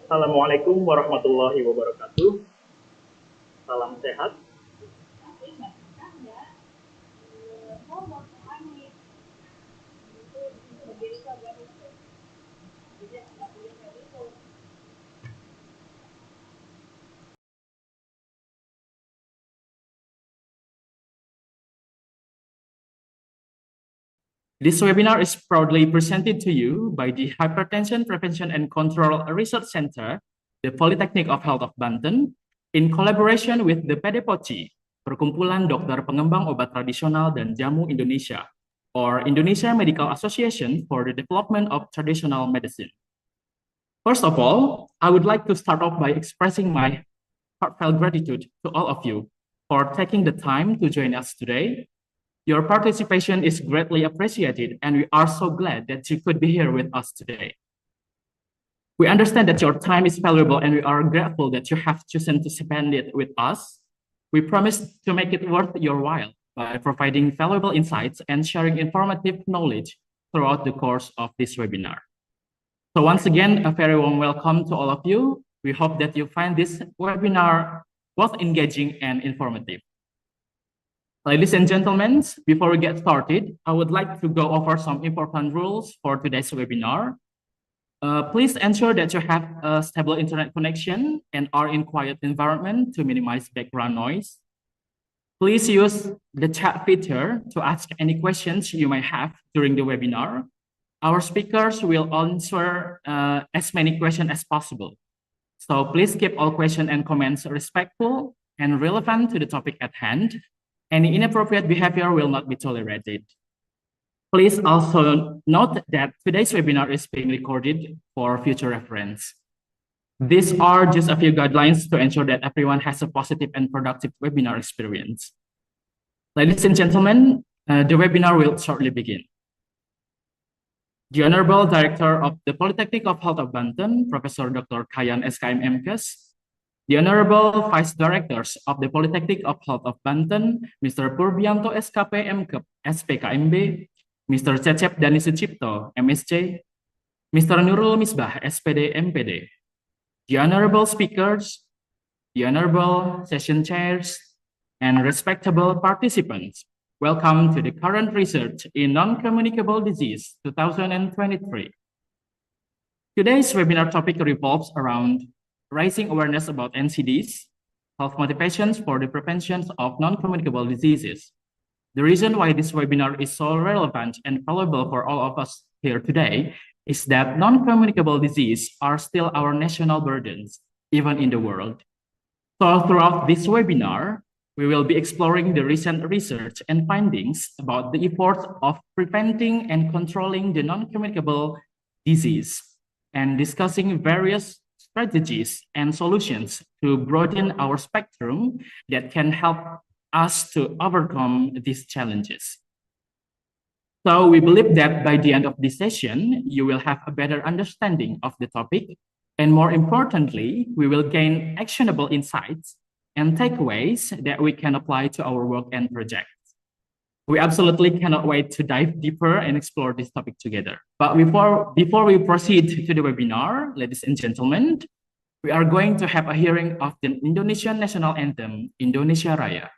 Assalamualaikum warahmatullahi wabarakatuh. Salam sehat. This webinar is proudly presented to you by the Hypertension Prevention and Control Research Center, the Polytechnic of Health of Banten, in collaboration with the PDPOCI, Perkumpulan Dokter Pengembang Obat Tradisional dan Jamu Indonesia, or Indonesia Medical Association for the Development of Traditional Medicine. First of all, I would like to start off by expressing my heartfelt gratitude to all of you for taking the time to join us today. Your participation is greatly appreciated, and we are so glad that you could be here with us today. We understand that your time is valuable, and we are grateful that you have chosen to spend it with us. We promise to make it worth your while by providing valuable insights and sharing informative knowledge throughout the course of this webinar. So once again, a very warm welcome to all of you. We hope that you find this webinar both engaging and informative. Ladies and gentlemen, before we get started, I would like to go over some important rules for today's webinar. Please ensure that you have a stable internet connection and are in quiet environment to minimize background noise. Please use the chat feature to ask any questions you may have during the webinar. Our speakers will answer as many questions as possible. So please keep all questions and comments respectful and relevant to the topic at hand. Any inappropriate behavior will not be tolerated. Please also note that today's webinar is being recorded for future reference. These are just a few guidelines to ensure that everyone has a positive and productive webinar experience. Ladies and gentlemen, the webinar will shortly begin. The Honorable Director of the Polytechnic of Health of Banten, Professor Dr. Kayan SKM MKes, the Honorable Vice Directors of the Polytechnic of Health of Banten, Mr. Purbianto SKP MKep SPKMB, Mr. Cecep Dani Sucipto MSc, Mr. Nurul Misbah SPD MPD, the Honorable Speakers, the Honorable Session Chairs, and respectable participants. Welcome to the Current Research in Non-Communicable Disease 2023. Today's webinar topic revolves around raising awareness about NCDs, health motivations for the prevention of non-communicable diseases. The reason why this webinar is so relevant and valuable for all of us here today is that non-communicable diseases are still our national burdens, even in the world. So throughout this webinar, we will be exploring the recent research and findings about the efforts of preventing and controlling the non-communicable disease and discussing various strategies and solutions to broaden our spectrum that can help us to overcome these challenges. So we believe that by the end of this session, you will have a better understanding of the topic, and more importantly, we will gain actionable insights and takeaways that we can apply to our work and projects. We absolutely cannot wait to dive deeper and explore this topic together. But before we proceed to the webinar, ladies and gentlemen, we are going to have a hearing of the Indonesian national anthem, Indonesia Raya.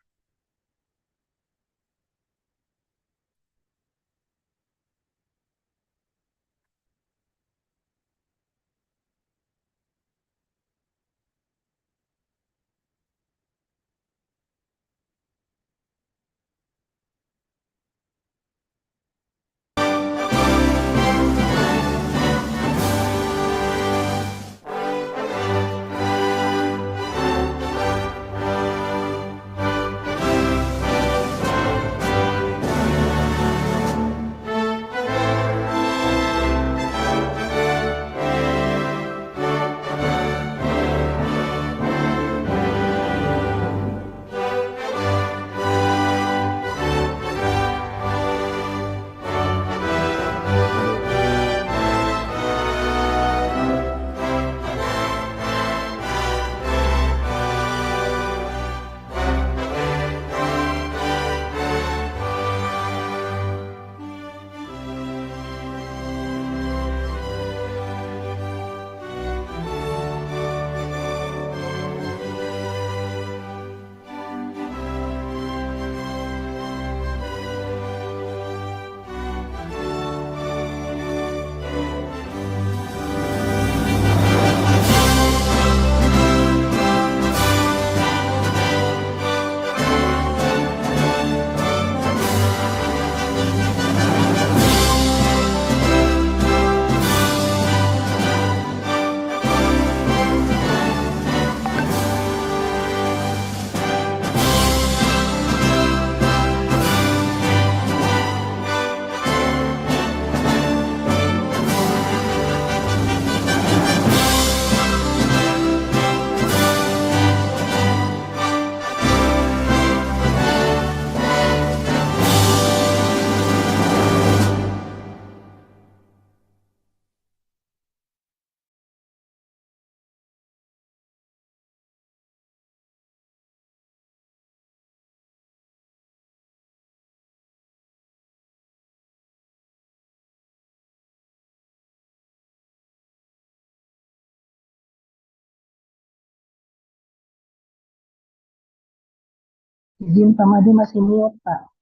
Izin Pak Madi masih mute, Pak.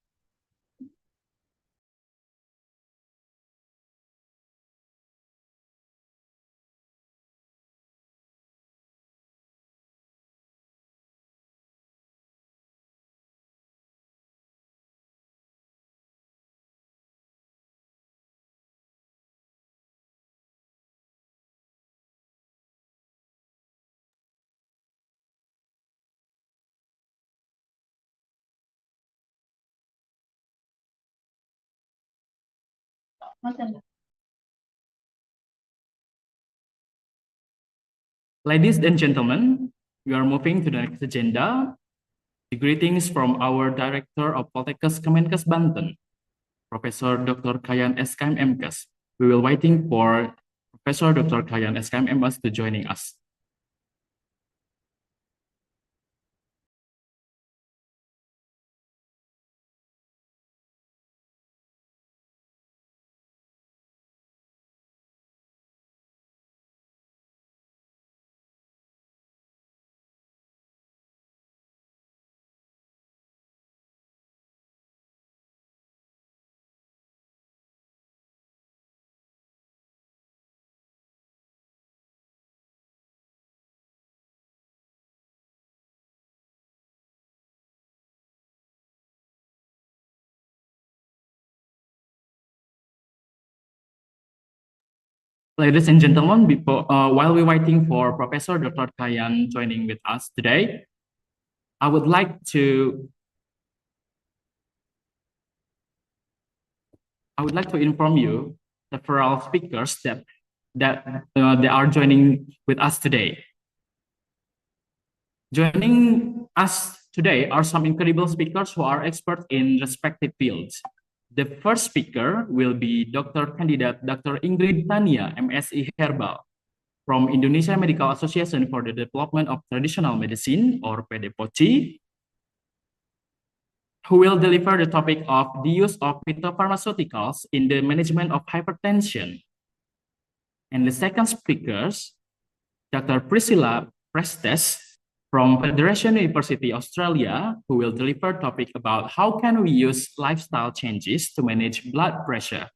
Ladies and gentlemen, we are moving to the next agenda. The greetings from our Director of Poltekkes Kemenkes Banten, Professor Dr. Kayan SKM MKes. We will waiting for Professor Dr. Kayan SKM MKes to joining us. Ladies and gentlemen, while we're waiting for Professor Dr. Kayan joining with us today, I would like to inform you several speakers that they are joining with us today. Joining us today are some incredible speakers who are experts in respective fields. The first speaker will be Dr. Candidate Dr. Ingrid Tania, MSc Herbal, from Indonesia Medical Association for the Development of Traditional Medicine, or PDPOCI, who will deliver the topic of the use of phytopharmaceuticals in the management of hypertension. And the second speaker, Dr. Priscilla Prestes from Federation University Australia, who will deliver a topic about how can we use lifestyle changes to manage blood pressure.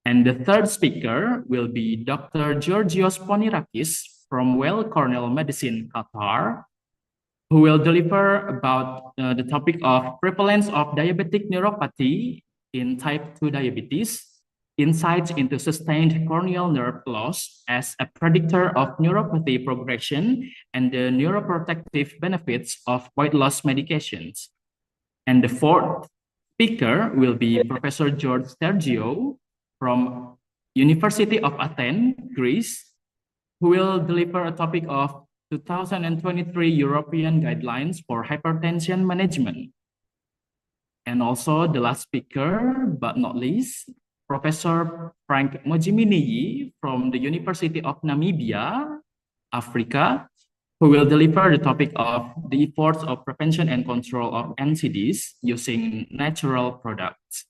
And the third speaker will be Dr. Georgios Ponirakis from Weill Cornell Medicine, Qatar, who will deliver about the topic of prevalence of diabetic neuropathy in type 2 diabetes, insights into sustained corneal nerve loss as a predictor of neuropathy progression, and the neuroprotective benefits of weight loss medications. And the fourth speaker will be Professor George Sergio from University of Athens, Greece, who will deliver a topic of 2023 European Guidelines for Hypertension Management. And also the last speaker, but not least, Professor Frank Mojiminiyi from the University of Namibia, Africa, who will deliver the topic of the efforts of prevention and control of NCDs using natural products.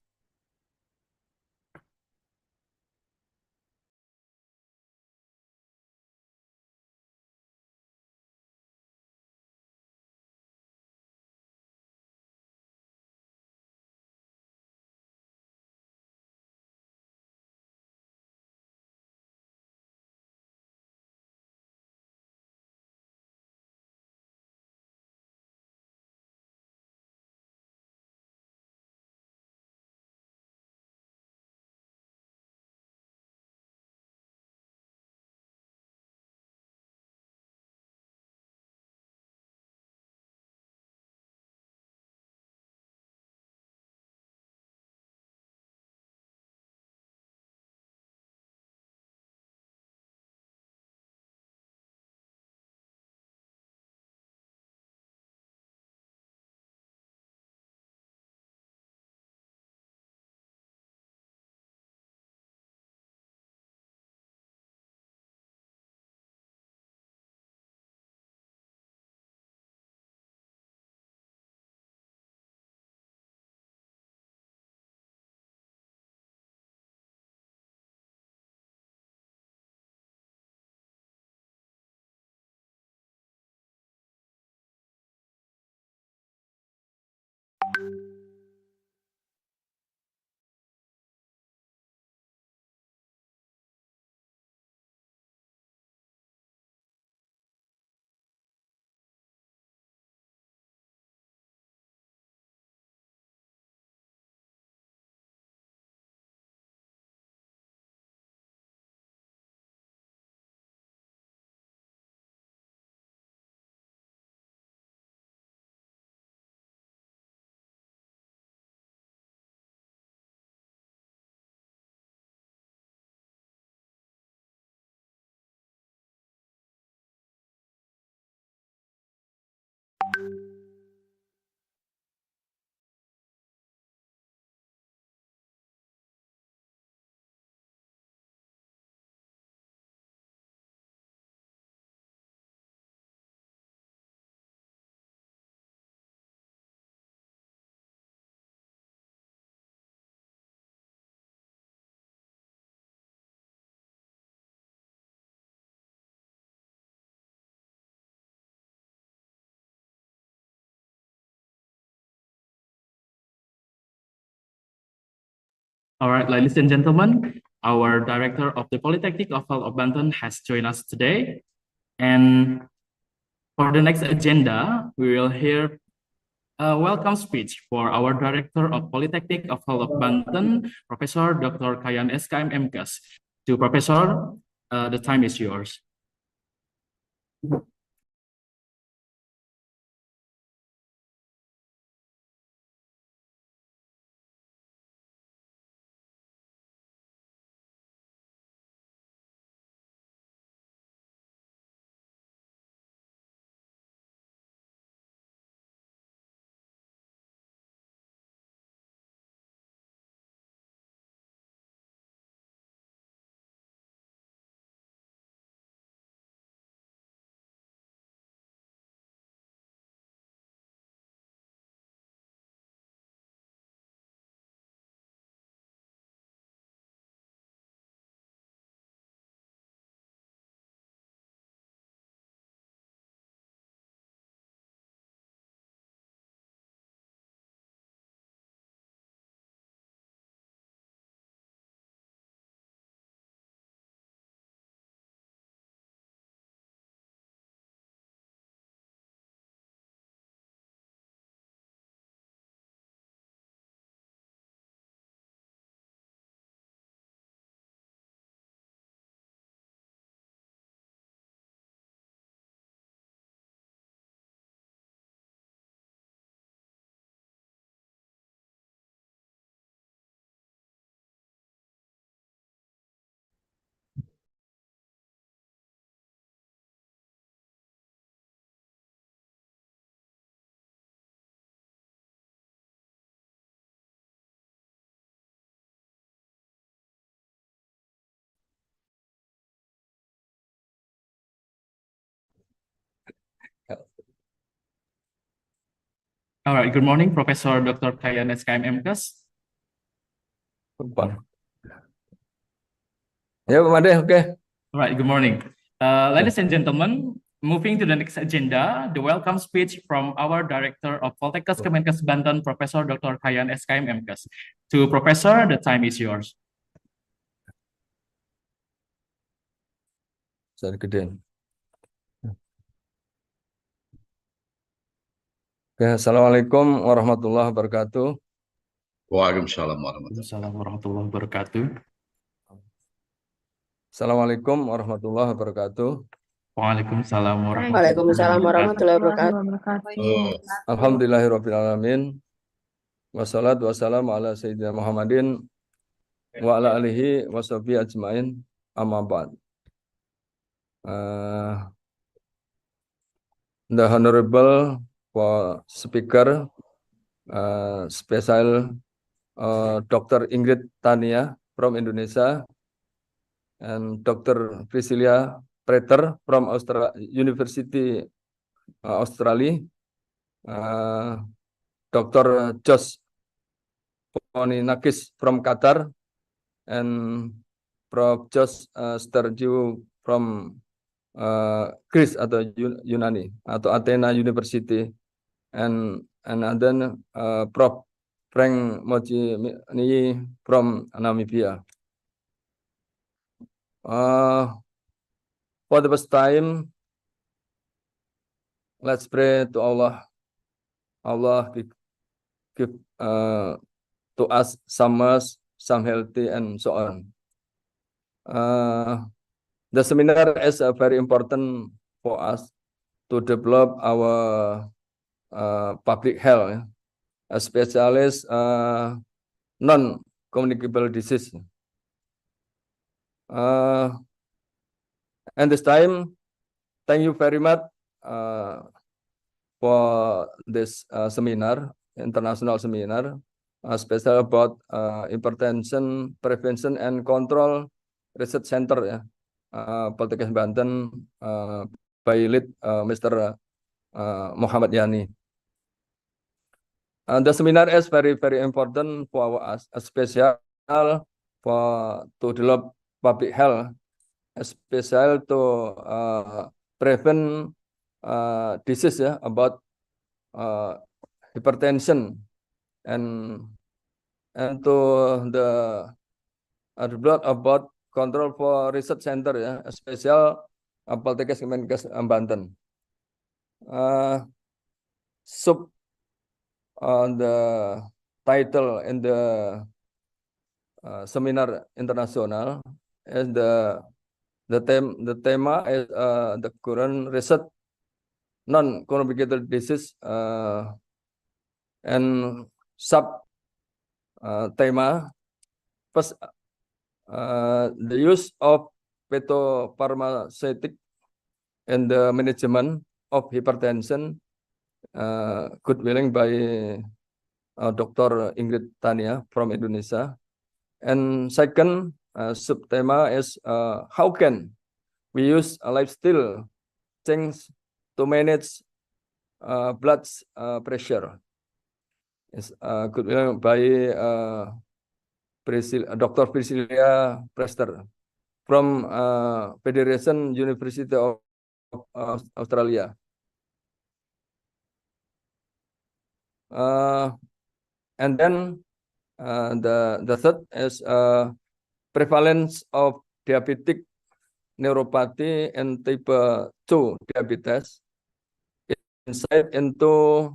All right, ladies and gentlemen, our Director of the Polytechnic of Health of Banten has joined us today. And for the next agenda, we will hear a welcome speech for our Director of Polytechnic of Health of Banten, Professor Dr. Kayan SKM MKes. To Professor, the time is yours. All right, good morning, Professor Dr. Kayan SKM MKes. Pak. Ya, Pak Made, oke. All right, good morning. Ladies and gentlemen, moving to the next agenda, the welcome speech from our Director of Poltekkes Kemenkes Banten, Professor Dr. Kayan SKM MKes. To Professor, the time is yours. Saya gedein. Oke, Assalamualaikum warahmatullahi wabarakatuh. Waalaikumsalam warahmatullahi Assalamualaikum warahmatullahi wabarakatuh. Assalamualaikum warahmatullahi wabarakatuh. Waalaikumsalam Waalaikumsalam warahmatullahi wabarakatuh. wabarakatuh. Alhamdulillahirrabbilalamin. Wassalatu wassalamu ala Sayyidina Muhammadin wa ala alihi wa sahbihi ajmain. Amma ba'd. The Honorable Speaker, Special Dr. Ingrid Tania from Indonesia, and Dr. Priscilia Prater from University Australia, Dr. Josh Poninakis from Qatar, and Prof. Josh Stergiou from Greece atau Yunani atau Athena University, and then Prof. Frank Mojini from Namibia. For the first time, let's pray to Allah. Allah give to us some healthy and so on. The seminar is very important for us to develop our public health, especially non-communicable disease. And this time, thank you very much for this seminar, international seminar, special about hypertension prevention and control research center, ya, Poltekkes Banten, by lead Mr. Muhammad Yani. The seminar is very important for us, especially to develop public health, especially to prevent disease, about hypertension and and to the blood about control for research center ya, spesial Poltekkes Kemenkes Banten. Sub the title in the seminar international is the tema is the current research non-communicable disease and sub tema first the use of phytopharmaceutic in the management of hypertension, good willing by Dr. Ingrid Tania from Indonesia. And second subtema is how can we use a lifestyle change to manage blood pressure. Is good willing by Dr. Priscilla Prester from Federation University of Australia. And then the third is prevalence of diabetic neuropathy and type 2 diabetes insight into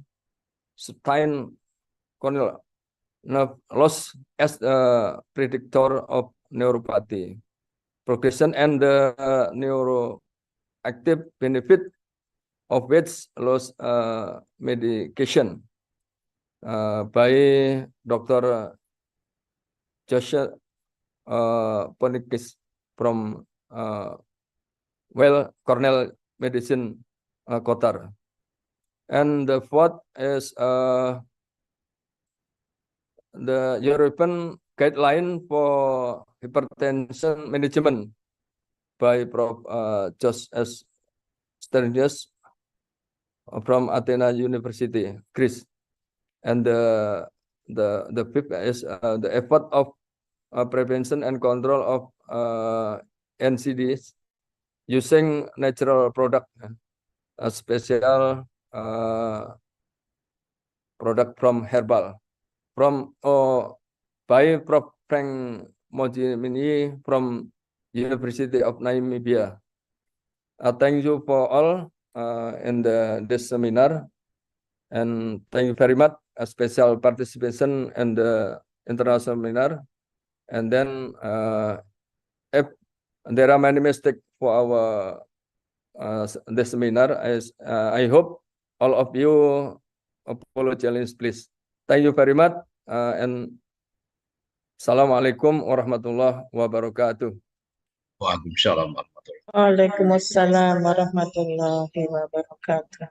Stein Cornell loss as a predictor of neuropathy progression and the neuroactive benefit of weight loss medication by Dr. Joshua Ponikis from Cornell Medicine Qatar. And the fourth is the European guideline for hypertension management by Prof. Josh S. Sternius from Athena University, Greece. And the fifth is the effort of prevention and control of NCDs using natural product, a special product from herbal, from by Prof. Frank Mojimini from University of Namibia. Thank you for all in this seminar, and thank you very much a special participation in the international seminar. And then if there are many mistakes for our this seminar, I hope all of you apologize, please. Thank you very much, and Assalamualaikum warahmatullahi wabarakatuh. Waalaikumsalam warahmatullahi Waalaikumsalam warahmatullahi wabarakatuh.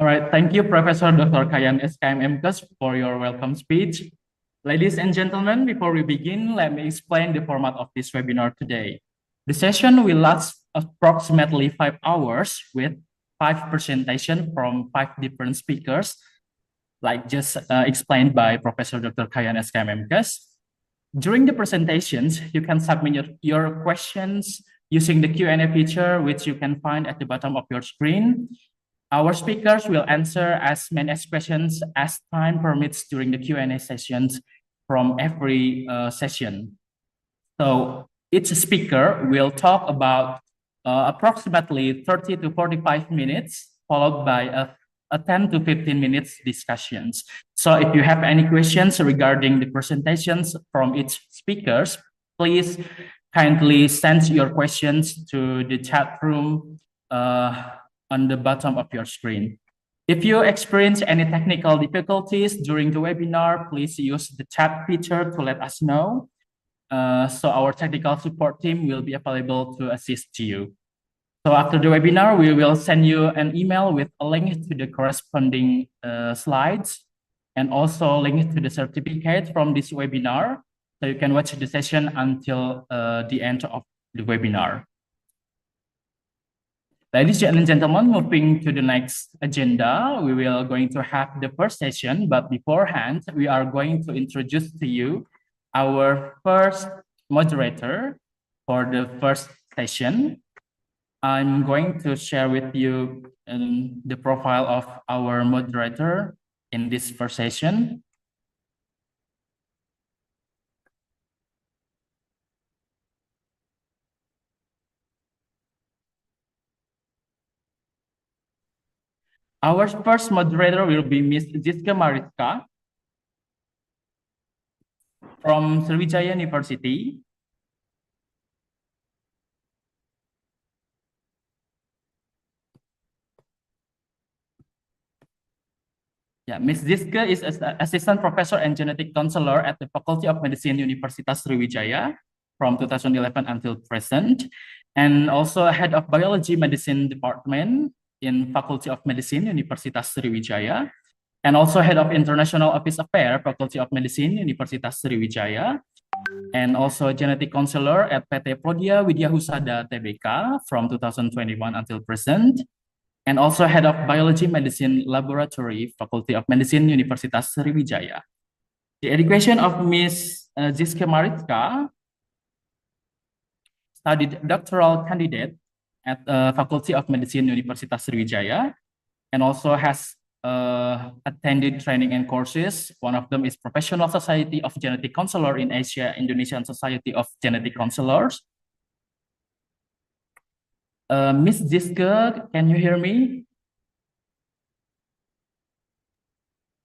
All right, thank you, Professor Dr. Kayan SKMMKes, for your welcome speech. Ladies and gentlemen, before we begin, let me explain the format of this webinar today. The session will last approximately 5 hours with 5 presentations from 5 different speakers, like just explained by Professor Dr. Kayan SKMMKes. During the presentations, you can submit your questions using the Q&A feature, which you can find at the bottom of your screen. Our speakers will answer as many questions as time permits during the Q&A sessions from every session. So each speaker will talk about approximately 30 to 45 minutes, followed by a 10 to 15 minutes discussions. So if you have any questions regarding the presentations from each speakers, please kindly send your questions to the chat room on the bottom of your screen. If you experience any technical difficulties during the webinar, please use the chat feature to let us know. So our technical support team will be available to assist you. So after the webinar, we will send you an email with a link to the corresponding slides and also a link to the certificate from this webinar. So you can watch the session until the end of the webinar. Ladies and gentlemen, moving to the next agenda, we will going to have the first session, but beforehand, we are going to introduce to you our first moderator for the first session. I'm going to share with you the profile of our moderator in this first session. Our first moderator will be Ms. Jiska Mariska from Sriwijaya University. Yeah, Ms. Jiska is assistant professor and genetic counselor at the Faculty of Medicine, Universitas Sriwijaya from 2011 until present, and also head of biology medicine department in Faculty of Medicine, Universitas Sriwijaya, and also head of international office affairs, Faculty of Medicine, Universitas Sriwijaya, and also genetic counselor at PT Prodia Widya Husada Tbk from 2021 until present, and also head of biology medicine laboratory, Faculty of Medicine, Universitas Sriwijaya. The education of Ms. Jiska Mariska studied doctoral candidate at Faculty of Medicine, Universitas Sriwijaya, and also has attended training and courses. One of them is Professional Society of Genetic Counselor in Asia, Indonesian Society of Genetic Counselors. Ms. Jiska, can you hear me?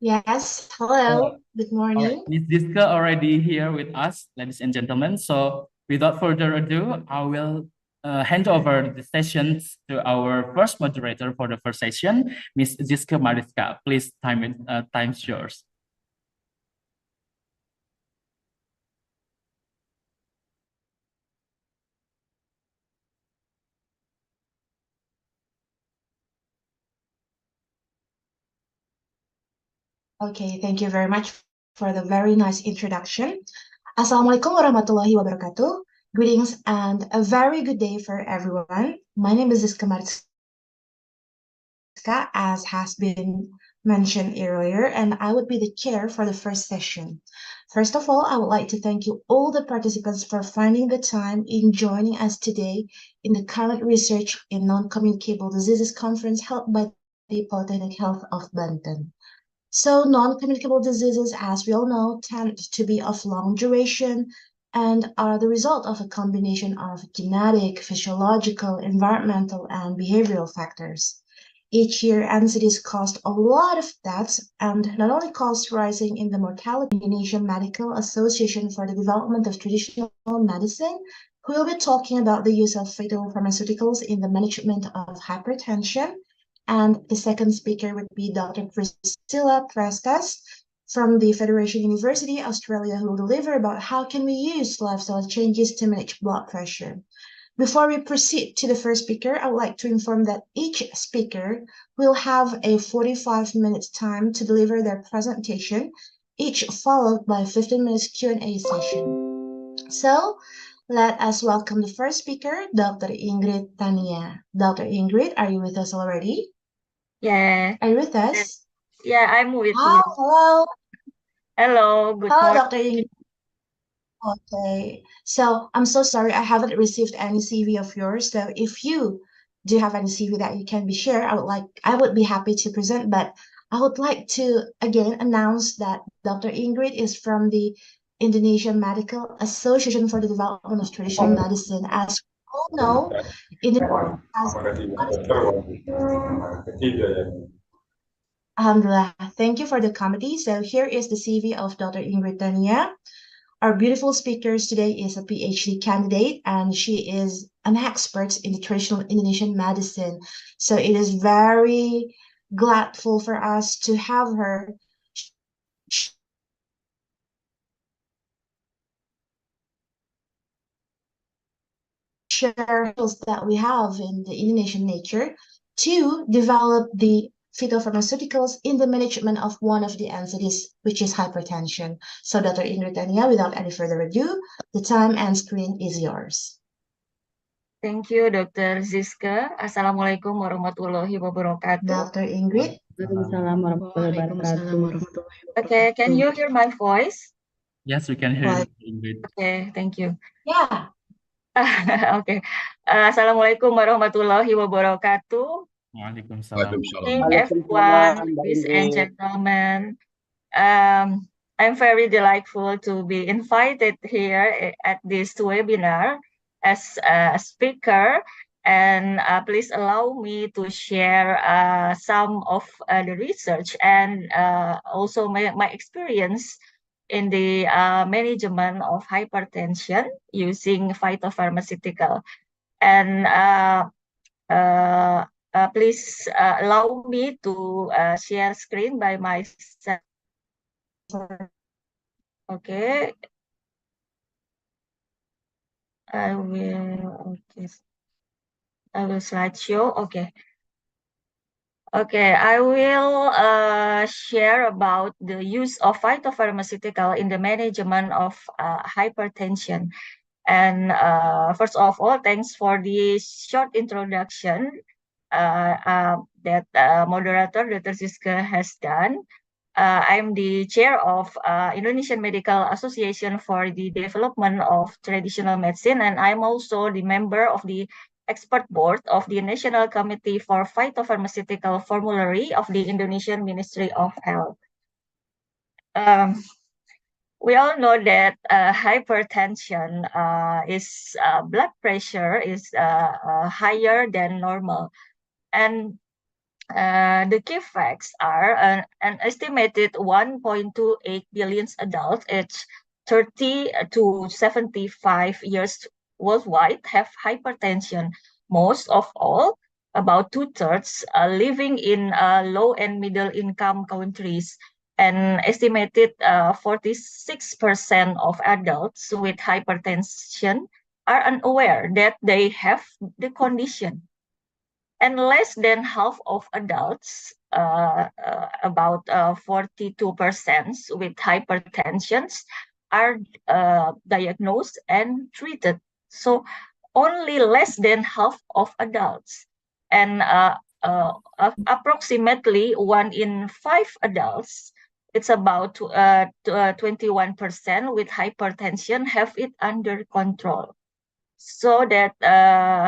Yes, hello, good morning. Ms. Jiska already here with us, ladies and gentlemen. So without further ado, I will hand over the sessions to our first moderator for the first session, Ms. Jiska Mariska. Please, time's yours. Okay, thank you very much for the very nice introduction. Assalamualaikum warahmatullahi wabarakatuh. Greetings and a very good day for everyone. My name is Jiska Mariska, as has been mentioned earlier, and I would be the chair for the first session. First of all, I would like to thank you all the participants for finding the time in joining us today in the current research in non-communicable diseases conference held by the Polytechnic Health of Banten. So non-communicable diseases, as we all know, tend to be of long duration and are the result of a combination of genetic, physiological, environmental, and behavioral factors. Each year, NCDs cost a lot of deaths and not only costs rising in the mortality. Indonesian Medical Association for the Development of Traditional Medicine, who will be talking about the use of fatal pharmaceuticals in the management of hypertension. And the second speaker would be Dr. Priscilla Prestas from the Federation University, Australia, who will deliver about how can we use lifestyle changes to manage blood pressure. Before we proceed to the first speaker, I would like to inform that each speaker will have a 45 minutes time to deliver their presentation, each followed by a 15 minutes Q&A session. So, let us welcome the first speaker, Dr. Ingrid Tania. Dr. Ingrid, are you with us already? Yeah, Are you with us? yeah, I'm with Hi, you. hello. Hello, good Hello, morning. Dr. Ingrid. Okay, so I'm so sorry I haven't received any CV of yours. So if you do have any CV that you can be shared, I would be happy to present. But I would like to again announce that Dr. Ingrid is from the Indonesian Medical Association for the Development of Traditional Medicine. As we all know, Indonesia has Alhamdulillah. Thank you for the comedy. So here is the CV of Dr. Ingrid Tania. Our beautiful speakers today is a PhD candidate, and she is an expert in the traditional Indonesian medicine. So it is very gladful for us to have her share that we have in the Indonesian nature to develop the phytopharmaceuticals in the management of one of the entities, which is hypertension. So Dr. Ingrid Tania, without any further ado, the time and screen is yours. Thank you, Dr. Ziska. Assalamualaikum warahmatullahi wabarakatuh. Dr. Ingrid. Waalaikumsalam warahmatullahi wabarakatuh. Okay, can you hear my voice? Yes, we can hear Right. you, Ingrid. Okay, thank you. Yeah. Okay. Assalamualaikum warahmatullahi wabarakatuh. Waalaikumsalam. Morning, everyone, ladies and gentlemen. I'm very delightful to be invited here at this webinar as a speaker, And please allow me to share some of the research and also my experience in the management of hypertension using phytopharmaceutical. And please allow me to share screen by myself. Okay. I will, okay. I will slideshow. Okay. Okay, I will share about the use of phytopharmaceutical in the management of hypertension. And first of all, thanks for the short introduction that moderator Dr. Siska has done. I'm the chair of Indonesian Medical Association for the Development of Traditional Medicine, and I'm also the member of the expert board of the National Committee for Phytopharmaceutical Formulary of the Indonesian Ministry of Health. We all know that hypertension is blood pressure is higher than normal, and the key facts are an estimated 1.28 billion adults aged 30 to 75 years worldwide have hypertension. Most of all, about 2/3 living in low and middle income countries. An estimated 46% of adults with hypertension are unaware that they have the condition. And less than half of adults, about 42% with hypertension, are diagnosed and treated. So only less than half of adults, and approximately 1 in 5 adults, it's about 21% with hypertension have it under control. So that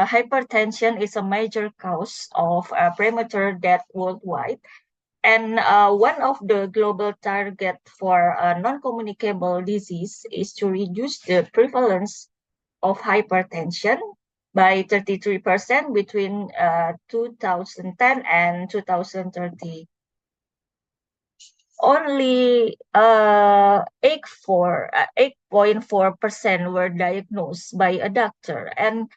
hypertension is a major cause of premature death worldwide. And one of the global target for non-communicable disease is to reduce the prevalence of hypertension by 33% between 2010 and 2030. Only 8.4% were diagnosed by a doctor, and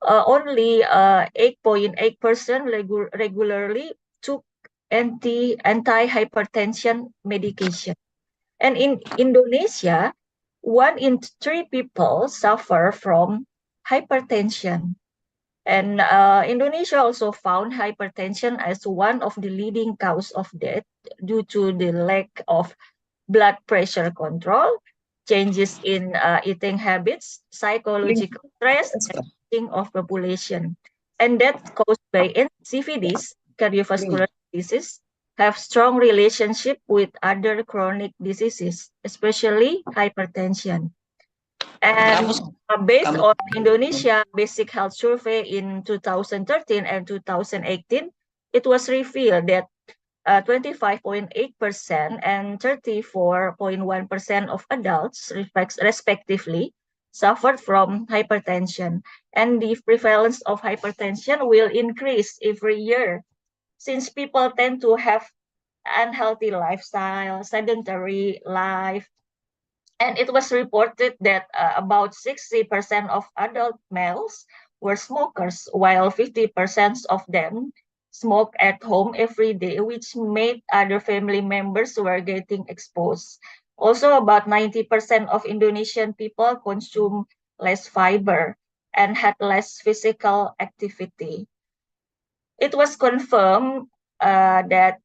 only 8.8% regularly took anti-hypertension medication. And in Indonesia, 1 in 3 people suffer from hypertension. And Indonesia also found hypertension as one of the leading cause of death due to the lack of blood pressure control, changes in eating habits, psychological stress, and aging of population. And death caused by CVDs, cardiovascular diseases, have strong relationship with other chronic diseases, especially hypertension. And based on Indonesia Basic Health Survey in 2013 and 2018, it was revealed that 25.8% and 34.1% of adults, respectively, suffered from hypertension. And the prevalence of hypertension will increase every year since people tend to have unhealthy lifestyle, sedentary life. And it was reported that about 60% of adult males were smokers, while 50% of them smoke at home every day, which made other family members were getting exposed. Also, about 90% of Indonesian people consume less fiber and had less physical activity. It was confirmed that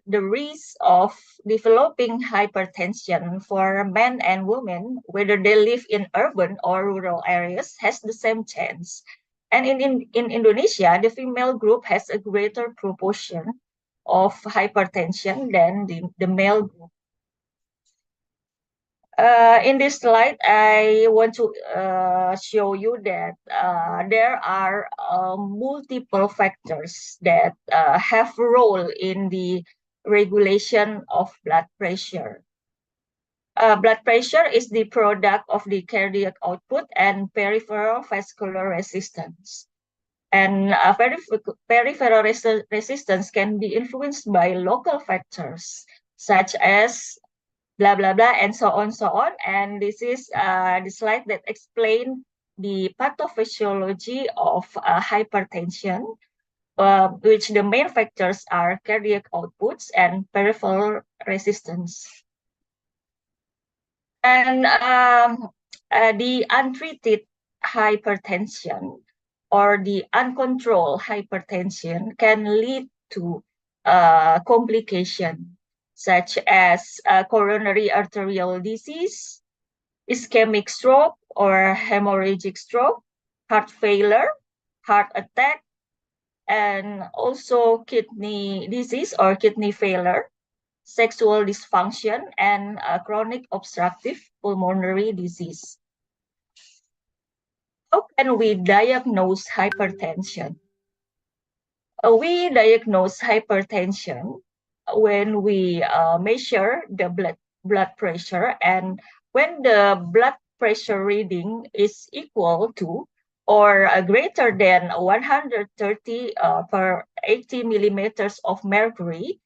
the risk of developing hypertension for men and women, whether they live in urban or rural areas, has the same chance. And in Indonesia, the female group has a greater proportion of hypertension than the male group. In this slide, I want to show you that there are multiple factors that have a role in the regulation of blood pressure. Blood pressure is the product of the cardiac output and peripheral vascular resistance. And peripheral resistance can be influenced by local factors such as blah blah blah and so on so on. And this is the slide that explain the pathophysiology of hypertension, which the main factors are cardiac outputs and peripheral resistance. And the untreated hypertension or the uncontrolled hypertension can lead to complication such as coronary arterial disease, ischemic stroke or hemorrhagic stroke, heart failure, heart attack, and also kidney disease or kidney failure, sexual dysfunction, and chronic obstructive pulmonary disease. How can we diagnose hypertension? We diagnose hypertension when we measure the blood pressure, and when the blood pressure reading is equal to or greater than 130 per 80 millimeters of mercury,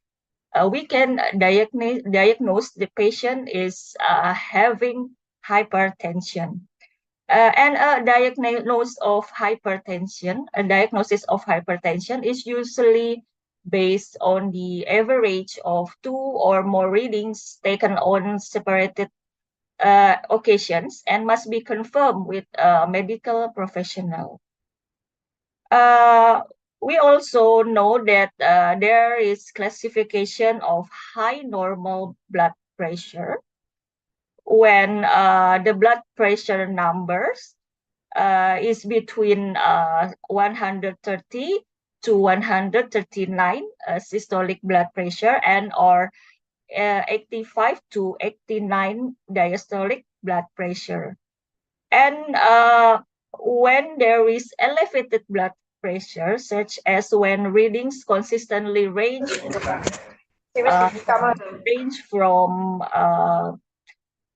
we can diagnose the patient is having hypertension. And a diagnosis of hypertension is usually based on the average of 2 or more readings taken on separated occasions and must be confirmed with a medical professional. We also know that there is classification of high normal blood pressure when the blood pressure numbers is between 130 to 139 systolic blood pressure and or 85 to 89 diastolic blood pressure. And when there is elevated blood pressure, such as when readings consistently range from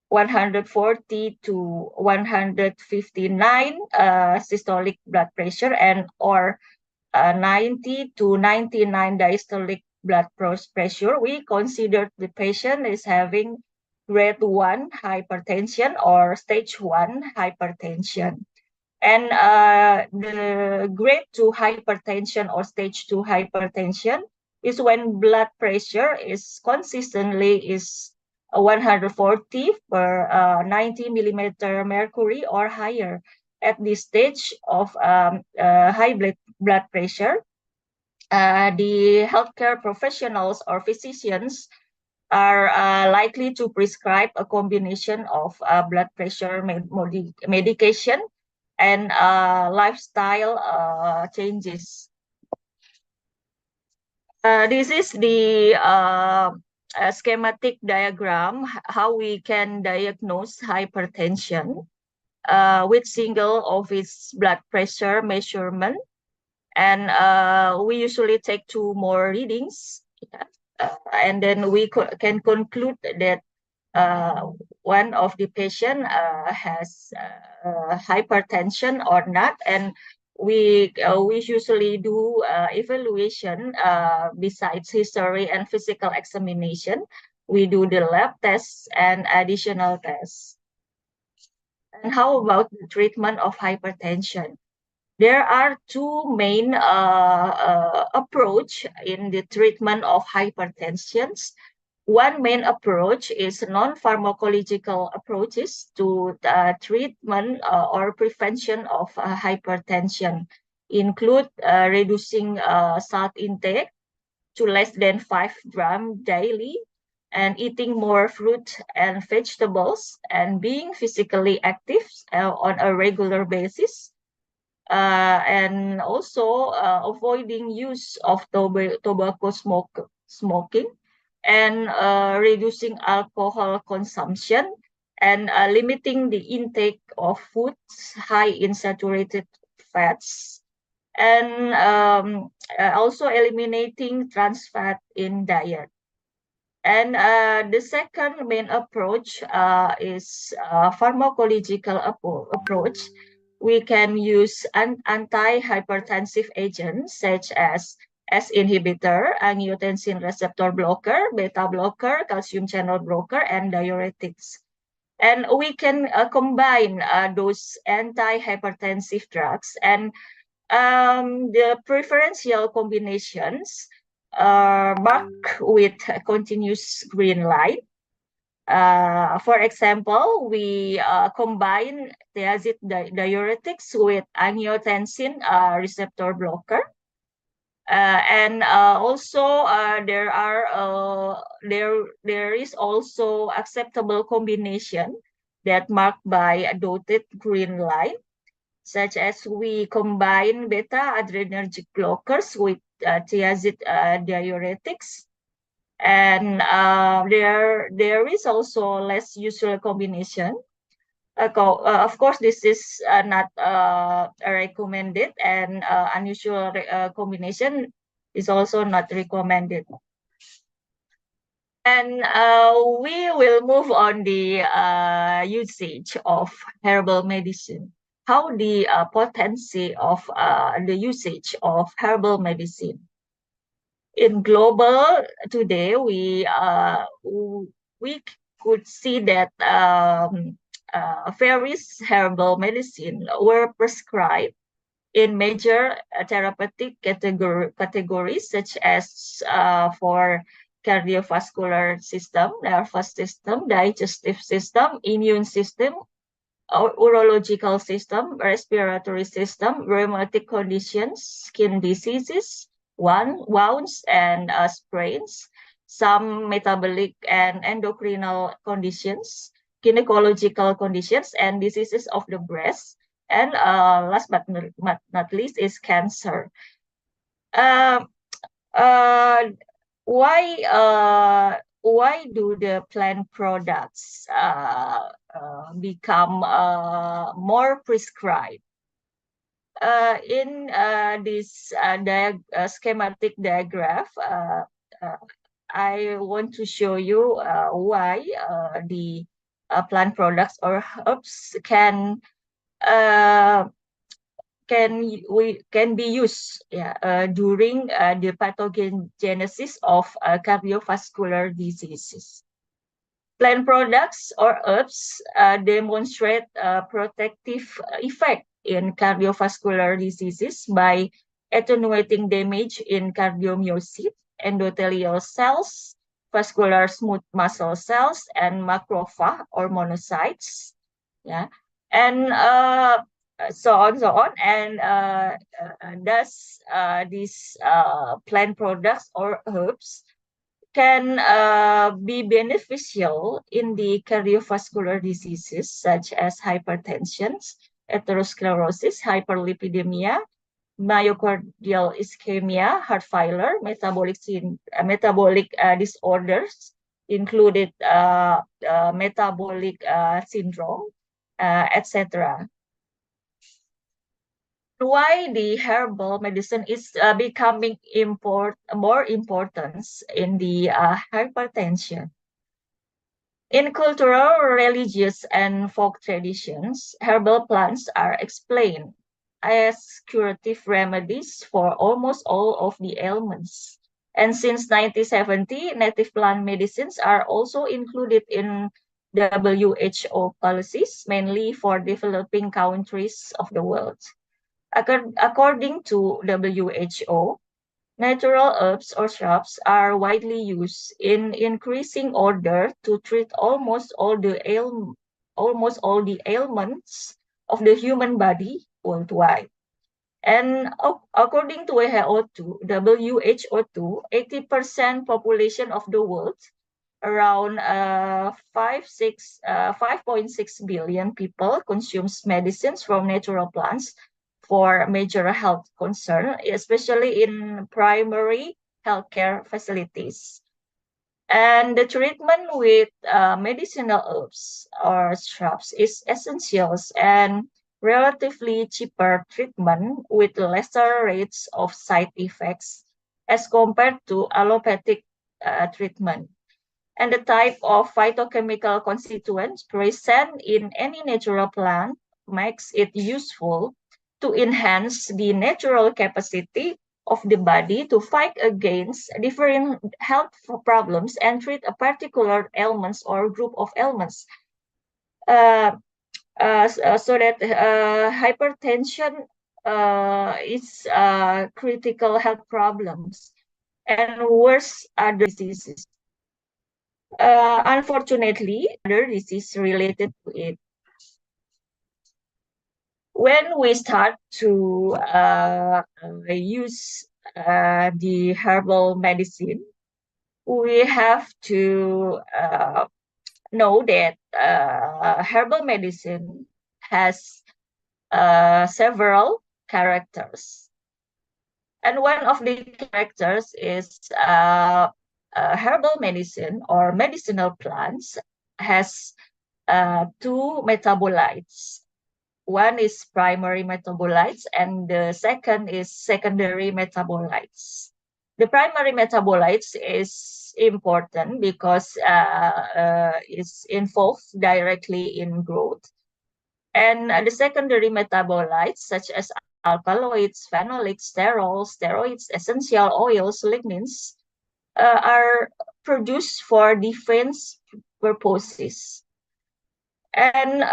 140 to 159 systolic blood pressure and or 90 to 99 diastolic blood pressure, we consider the patient is having grade 1 hypertension or stage 1 hypertension. And the grade 2 hypertension or stage 2 hypertension is when blood pressure is consistently is 140 per 90 millimeter mercury or higher. At this stage of high blood pressure, the healthcare professionals or physicians are likely to prescribe a combination of blood pressure medication and lifestyle changes. This is the schematic diagram how we can diagnose hypertension with single of its blood pressure measurement, and we usually take 2 more readings, and then we can conclude that one of the patient has hypertension or not, and we usually do evaluation besides history and physical examination. We do the lab tests and additional tests. And how about the treatment of hypertension? There are 2 main approach in the treatment of hypertension. One main approach is non-pharmacological approaches to treatment or prevention of hypertension, include reducing salt intake to less than 5 grams daily, and eating more fruit and vegetables, and being physically active on a regular basis, and also avoiding use of tobacco smoking, and reducing alcohol consumption, and limiting the intake of foods high in saturated fats, and also eliminating trans fat in diet. And the second main approach is pharmacological approach, We can use an antihypertensive agents such as S inhibitor, angiotensin receptor blocker, beta blocker, calcium channel blocker, and diuretics. And we can combine those antihypertensive drugs, and the preferential combinations marked with a continuous green light. For example, we combine thiazide diuretics with angiotensin receptor blocker. And also there is also acceptable combination that marked by a dotted green line, such as we combine beta adrenergic blockers with thiazide diuretics. And there is also less usual combination. Of course, this is not recommended, and unusual combination is also not recommended. And we will move on the usage of herbal medicine. How the potency of the usage of herbal medicine. In global today, we could see that various herbal medicine were prescribed in major therapeutic categories, such as for cardiovascular system, nervous system, digestive system, immune system, urological system, respiratory system, rheumatic conditions, skin diseases, wounds and sprains, some metabolic and endocrinal conditions, gynecological conditions, and diseases of the breast. And last but not least is cancer. Why do the plant products become more prescribed? In this schematic diagram, I want to show you why the plant products or herbs can be used during the pathogenesis of cardiovascular diseases. Plant products or herbs demonstrate a protective effect in cardiovascular diseases by attenuating damage in cardiomyocyte, endothelial cells, vascular smooth muscle cells, and macrophage or monocytes. Yeah, and so on, and thus these plant products or herbs can be beneficial in the cardiovascular diseases such as hypertension, atherosclerosis, hyperlipidemia, myocardial ischemia, heart failure, metabolic disorders, included metabolic syndrome, etc. Why the herbal medicine is becoming more important in the hypertension. In cultural, religious, and folk traditions, herbal plants are explained as curative remedies for almost all of the ailments. And since 1970, native plant medicines are also included in WHO policies, mainly for developing countries of the world. According to WHO, natural herbs or shrubs are widely used in increasing order to treat almost all the ailments of the human body worldwide. And according to WHO 80% population of the world, around 5.6 billion people consumes medicines from natural plants for major health concern, especially in primary healthcare facilities. And the treatment with medicinal herbs or shrubs is essential and relatively cheaper treatment with lesser rates of side effects as compared to allopathic treatment. And the type of phytochemical constituents present in any natural plant makes it useful to enhance the natural capacity of the body to fight against different health problems and treat a particular ailments or group of ailments. So that hypertension is critical health problems and worse other diseases. Unfortunately, other disease related to it. When we start to use the herbal medicine, we have to know that herbal medicine has several characters. And one of the characters is herbal medicine or medicinal plants has two metabolites. One is primary metabolites and the second is secondary metabolites. The primary metabolites is important because it's involved directly in growth. And the secondary metabolites such as alkaloids, phenolics, steroids, essential oils, lignins are produced for defense purposes. And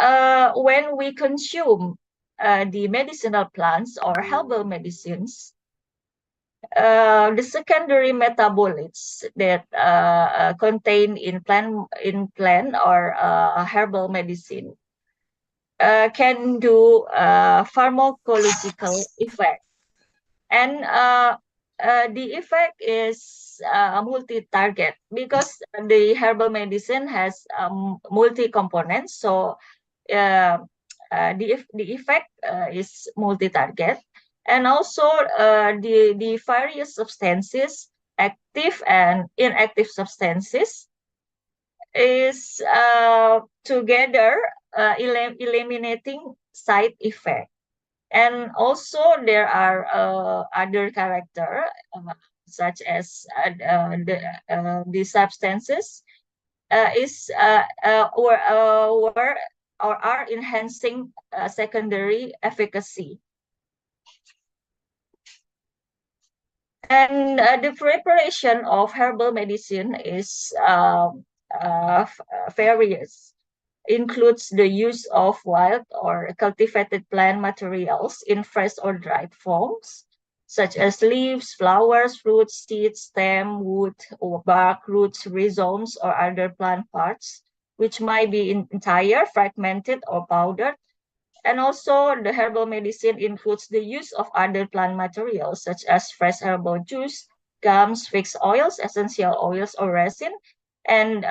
when we consume the medicinal plants or herbal medicines, the secondary metabolites that contained in plant or herbal medicine can do pharmacological effect, and the effect is multi-target because the herbal medicine has multi-components. So the effect is multi-target, and also the various substances, active and inactive substances, is together eliminating side effect. And also there are other character such as the substances is or are enhancing secondary efficacy. And the preparation of herbal medicine is various. Includes the use of wild or cultivated plant materials in fresh or dried forms, such as leaves, flowers, fruits, seeds, stem, wood, or bark, roots, rhizomes, or other plant parts, which might be entire, fragmented, or powdered. And also, the herbal medicine includes the use of other plant materials, such as fresh herbal juice, gums, fixed oils, essential oils, or resin. And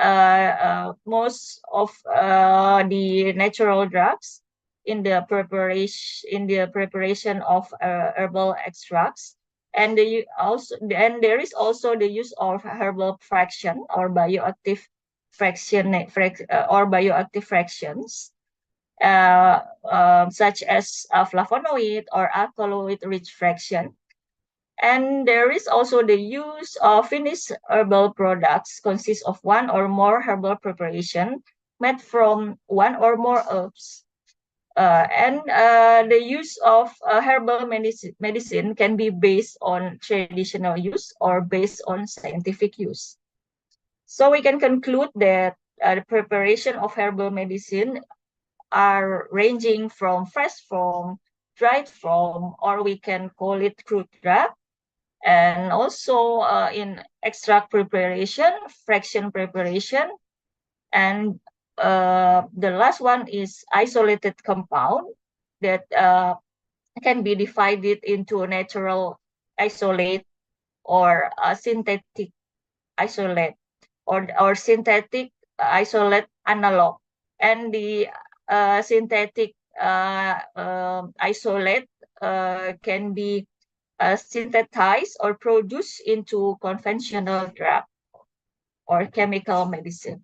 most of the natural drugs in the preparation of herbal extracts, and there is also the use of herbal fraction or bioactive fractions, such as flavonoid or alkaloid-rich fraction. And there is also the use of finished herbal products consists of one or more herbal preparation made from one or more herbs. And the use of herbal medicine can be based on traditional use or based on scientific use. So we can conclude that the preparation of herbal medicine are ranging from fresh form, dried form, or we can call it crude drug. And also in extract preparation, fraction preparation, and the last one is isolated compound that can be divided into natural isolate or synthetic isolate or synthetic isolate analog. And the synthetic isolate can be synthesized or produced into conventional drug or chemical medicine.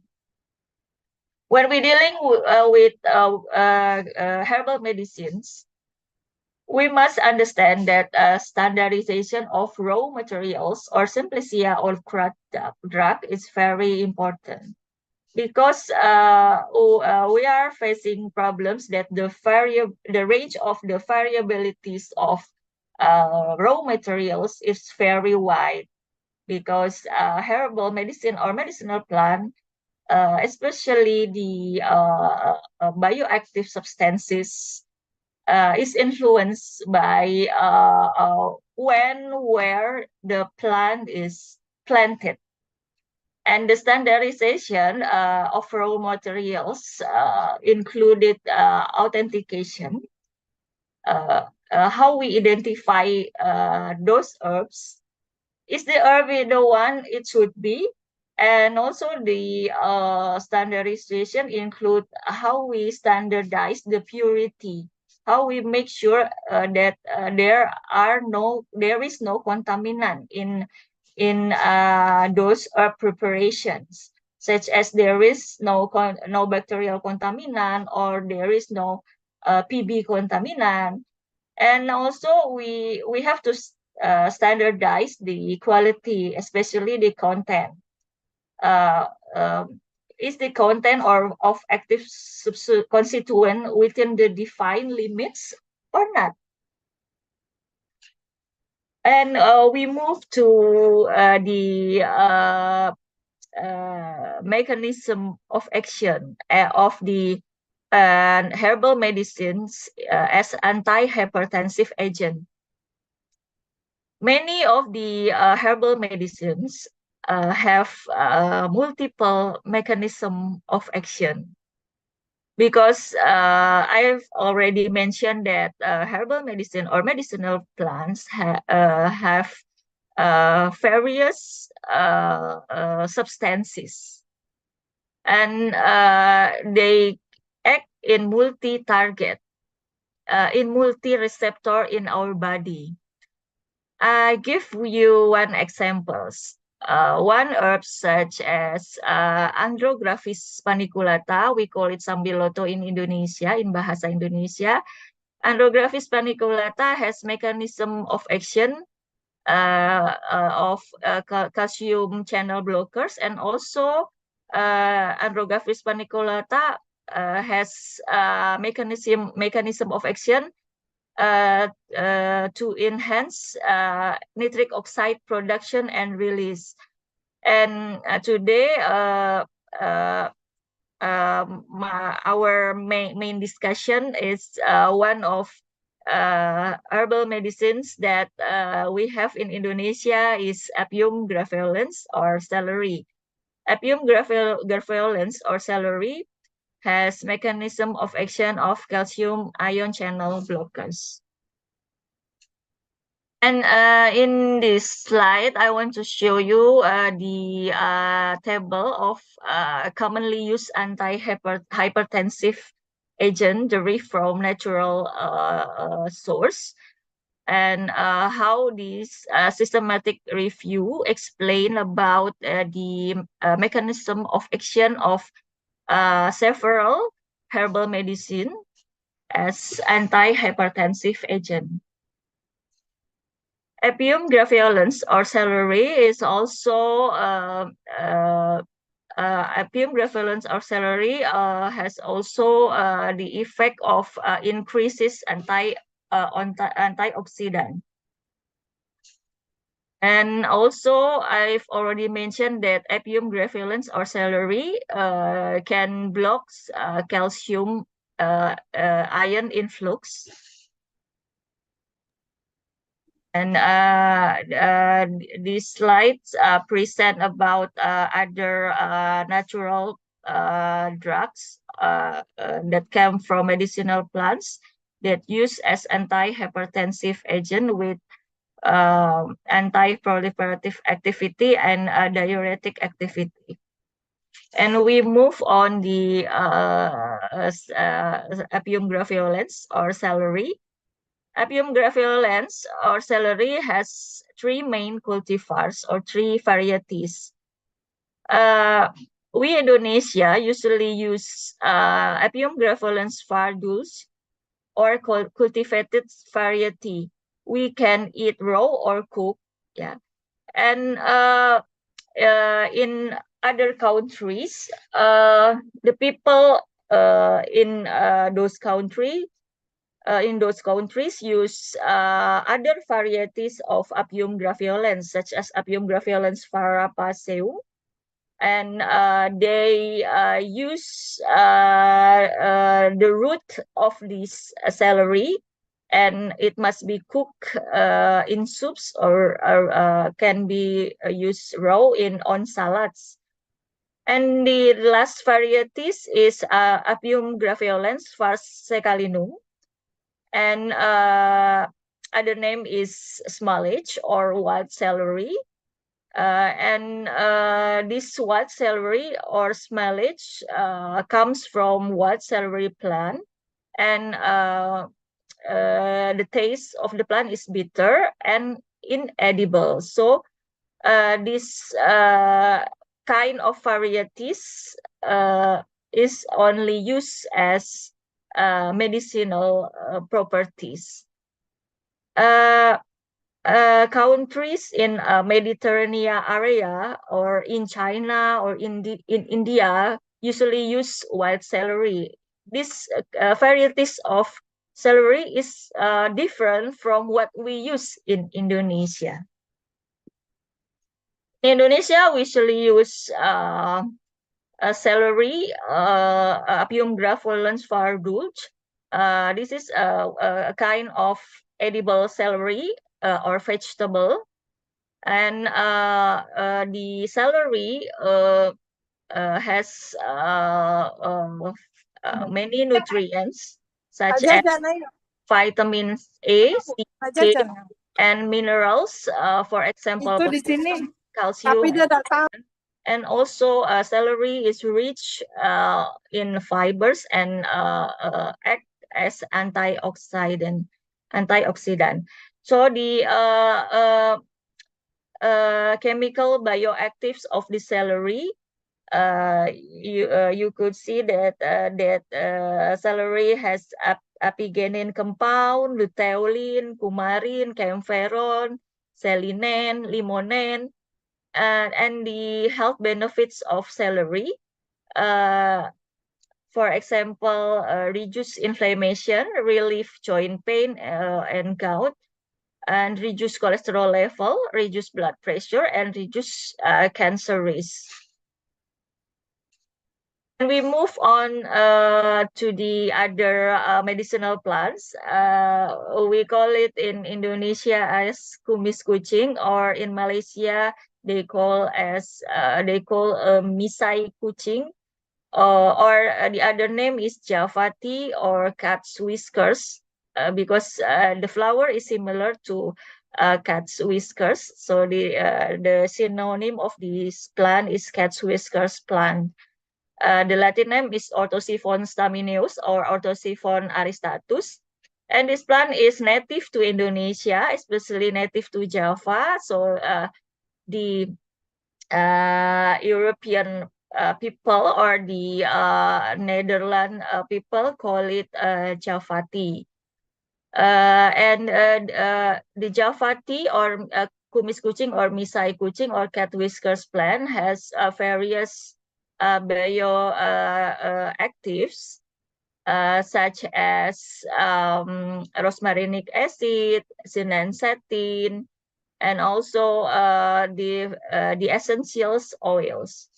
When we're dealing with herbal medicines, we must understand that standardization of raw materials or simplicity of drug is very important. because we are facing problems that the range of the variabilities of raw materials is very wide, because herbal medicine or medicinal plant, especially the bioactive substances, is influenced by when, where the plant is planted. And the standardization of raw materials included authentication, how we identify those herbs. Is the herb the one it should be? And also the standardization include how we standardize the purity, how we make sure that there is no contaminant in those herb preparations, such as there is no bacterial contaminant, or there is no PB contaminant. And also we have to standardize the quality, especially the content. Is the content or of active constituent within the defined limits or not? And we move to the mechanism of action of the herbal medicines as anti-hypertensive agent. Many of the herbal medicines have multiple mechanism of action, because I've already mentioned that herbal medicine or medicinal plants have various substances, and they act in multi-target, in multi-receptor in our body. I give you one examples. One herb such as Andrographis paniculata, we call it sambiloto in Indonesia, in bahasa Indonesia. Andrographis paniculata has mechanism of action of calcium channel blockers, and also Andrographis paniculata has mechanism of action to enhance nitric oxide production and release. And today, our main discussion is one of herbal medicines that we have in Indonesia is Apium graveolens or celery. Apium graveolens or celery has mechanism of action of calcium ion channel blockers. And in this slide, I want to show you the table of commonly used anti-hypertensive agent derived from natural source, and how this systematic review explain about the mechanism of action of several herbal medicine as anti-hypertensive agent. Apium graveolens or celery is also Apium graveolens or celery has also the effect of increases antioxidant. And also, I've already mentioned that Apium graveolens or celery can block calcium ion influx. And these slides present about other natural drugs that come from medicinal plants that use as anti-hypertensive agent with anti-proliferative activity and diuretic activity. And we move on the Apium graveolens or celery. Apium graveolens or celery has three main cultivars or three varieties. We Indonesia usually use Apium graveolens var. Dulce or cultivated variety. We can eat raw or cook, yeah. And in other countries, the people in those countries use other varieties of Apium graveolens, such as Apium graveolens farapaceu, and they use the root of this celery, and it must be cooked in soups or can be used raw on salads. And the last varieties is Apium graveolens farsecalinum, and other name is smallage or wild celery. And this wild celery or smallage comes from wild celery plant, and the taste of the plant is bitter and inedible. So this kind of varieties is only used as medicinal properties. Countries in Mediterranean area or in China or in India usually use wild celery. This varieties of celery is different from what we use in Indonesia. In Indonesia, we usually use celery, Apium graveolens fardulge. This is a kind of edible celery or vegetable, and the celery has many nutrients such as vitamins A, C, K, and minerals. For example, calcium. And also, celery is rich in fibers and act as antioxidant. So the chemical bioactives of the celery, you could see that celery has apigenin compound, luteolin, coumarin, camphorol, selenen, limonen, and the health benefits of celery. For example, reduce inflammation, relieve joint pain and gout, and reduce cholesterol level, reduce blood pressure, and reduce cancer risk. And we move on to the other medicinal plants. We call it in Indonesia as kumis kucing, or in Malaysia they call misai kucing, or the other name is Javati or cat's whiskers, because the flower is similar to cat's whiskers. So the synonym of this plant is cat's whiskers plant. The Latin name is Orthosiphon stamineus or Orthosiphon aristatus. And this plant is native to Indonesia, especially native to Java. So the European people or the Netherlands people call it Javati. And the Javati or kumis kucing or misai kucing or cat whiskers plant has various bioactives such as rosmarinic acid, sinensetin, and also the essential oils.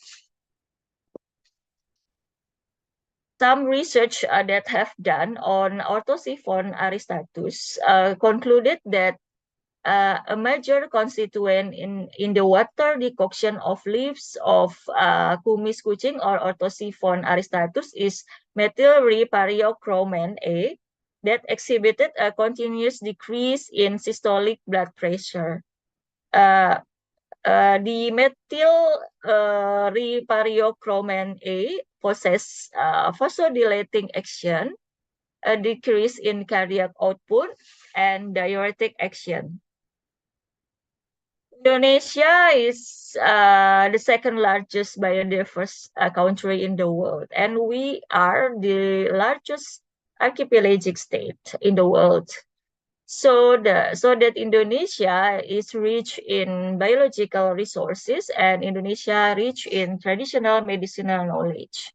Some research that have done on Orthosiphon aristatus concluded that a major constituent in the water decoction of leaves of kumis kucing or Orthosiphon aristatus is methylripariochromane A that exhibited a continuous decrease in systolic blood pressure. The methylripariochromane A possesses vasodilating action, a decrease in cardiac output, and diuretic action. Indonesia is the second largest biodiverse country in the world, and we are the largest archipelagic state in the world. so that Indonesia is rich in biological resources and Indonesia rich in traditional medicinal knowledge.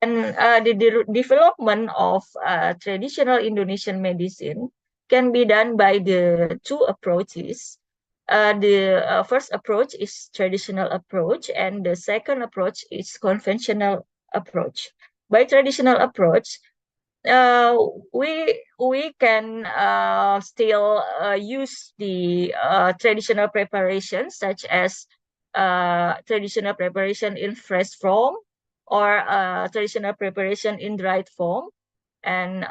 And the development of traditional Indonesian medicine can be done by the two approaches. The first approach is traditional approach, and the second approach is conventional approach. By traditional approach, we can still use the traditional preparations such as traditional preparation in fresh form or traditional preparation in dried form, and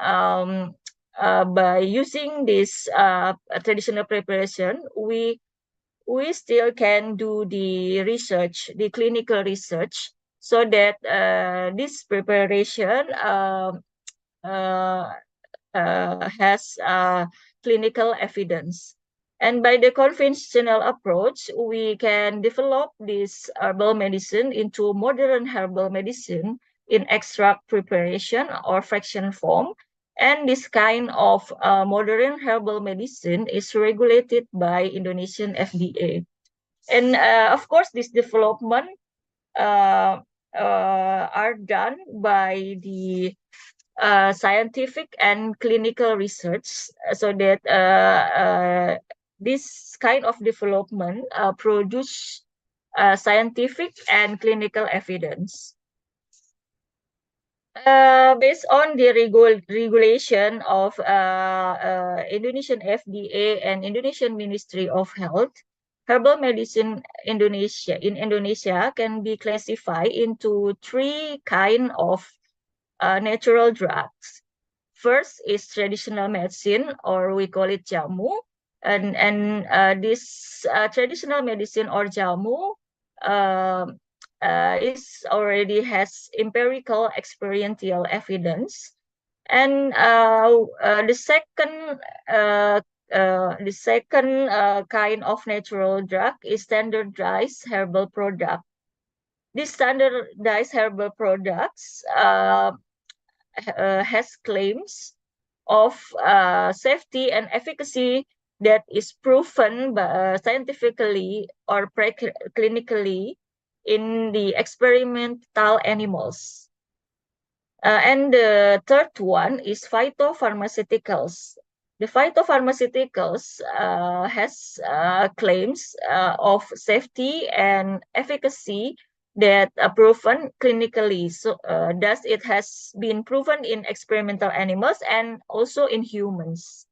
by using this traditional preparation, we still can do the research, the clinical research, so that this preparation has clinical evidence. And by the conventional approach, we can develop this herbal medicine into modern herbal medicine in extract preparation or fraction form. And this kind of modern herbal medicine is regulated by Indonesian FDA. And of course, this development are done by the scientific and clinical research, so that this kind of development produce scientific and clinical evidence. Based on the regulation of Indonesian FDA and Indonesian Ministry of Health, herbal medicine in Indonesia can be classified into three kind of natural drugs. First is traditional medicine, or we call it jamu, and this traditional medicine or jamu is already has empirical experiential evidence. And the second kind of natural drug is standardized herbal product. These standardized herbal products has claims of safety and efficacy that is proven scientifically or clinically in the experimental animals. And the third one is phytopharmaceuticals. The phytopharmaceuticals has claims of safety and efficacy that are proven clinically. So thus it has been proven in experimental animals and also in humans.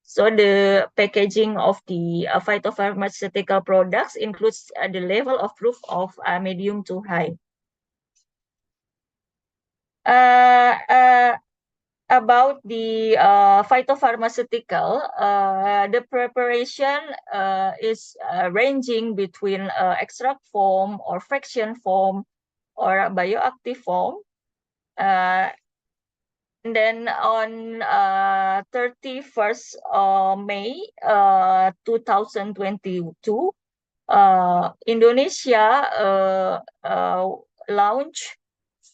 So the packaging of the phytopharmaceutical products includes the level of proof of medium to high. About the phytopharmaceutical, the preparation is ranging between extract form or fraction form or bioactive form. And then on 31st May 2022, Indonesia launched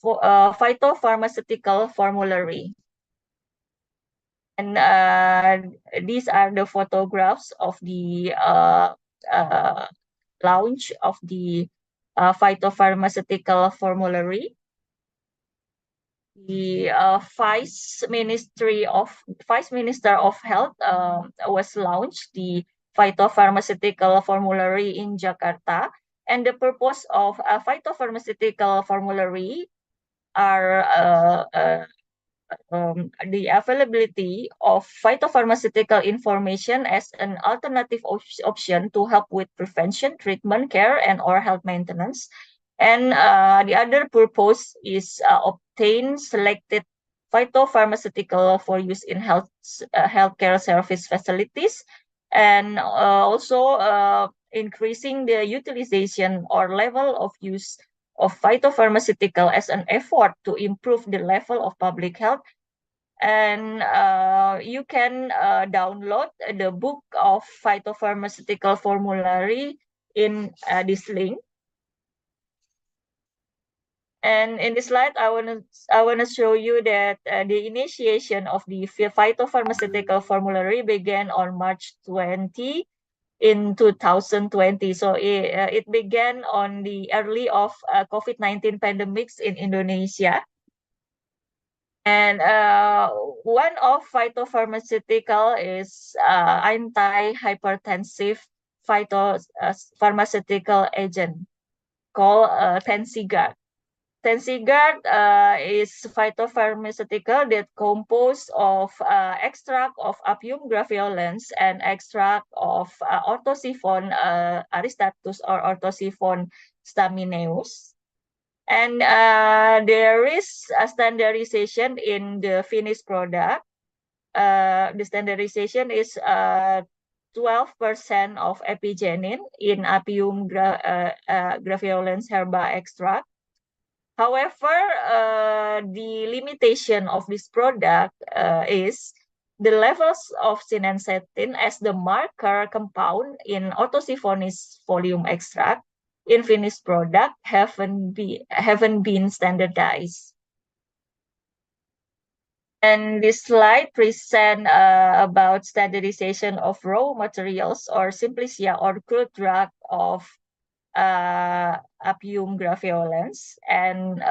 phytopharmaceutical formulary. And these are the photographs of the launch of the phytopharmaceutical formulary. The Vice Minister of Health was launched the phytopharmaceutical formulary in Jakarta, and the purpose of a phytopharmaceutical formulary are the availability of phytopharmaceutical information as an alternative option to help with prevention, treatment, care, and or health maintenance. And the other purpose is obtain selected phytopharmaceutical for use in healthcare service facilities, and also increasing the utilization or level of use of phytopharmaceutical as an effort to improve the level of public health. And you can download the book of phytopharmaceutical formulary in this link. And in this slide, I wanna show you that the initiation of the phytopharmaceutical formulary began on March 20 in 2020. So it began on the early of COVID-19 pandemics in Indonesia. And one of phytopharmaceutical is anti-hypertensive phytopharmaceutical agent called Tensigard. Tensigard is phytopharmaceutical that composed of extract of Apium graveolens and extract of Orthosiphon aristatus or Orthosiphon stamineus. And there is a standardization in the finished product. The standardization is 12% of epigenin in Apium graveolens herba extract. However, the limitation of this product is the levels of sinensetin as the marker compound in Orthosiphonis folium extract in finished product haven't been standardized. And this slide present about standardization of raw materials or simplicia or crude drug of Apium graveolens and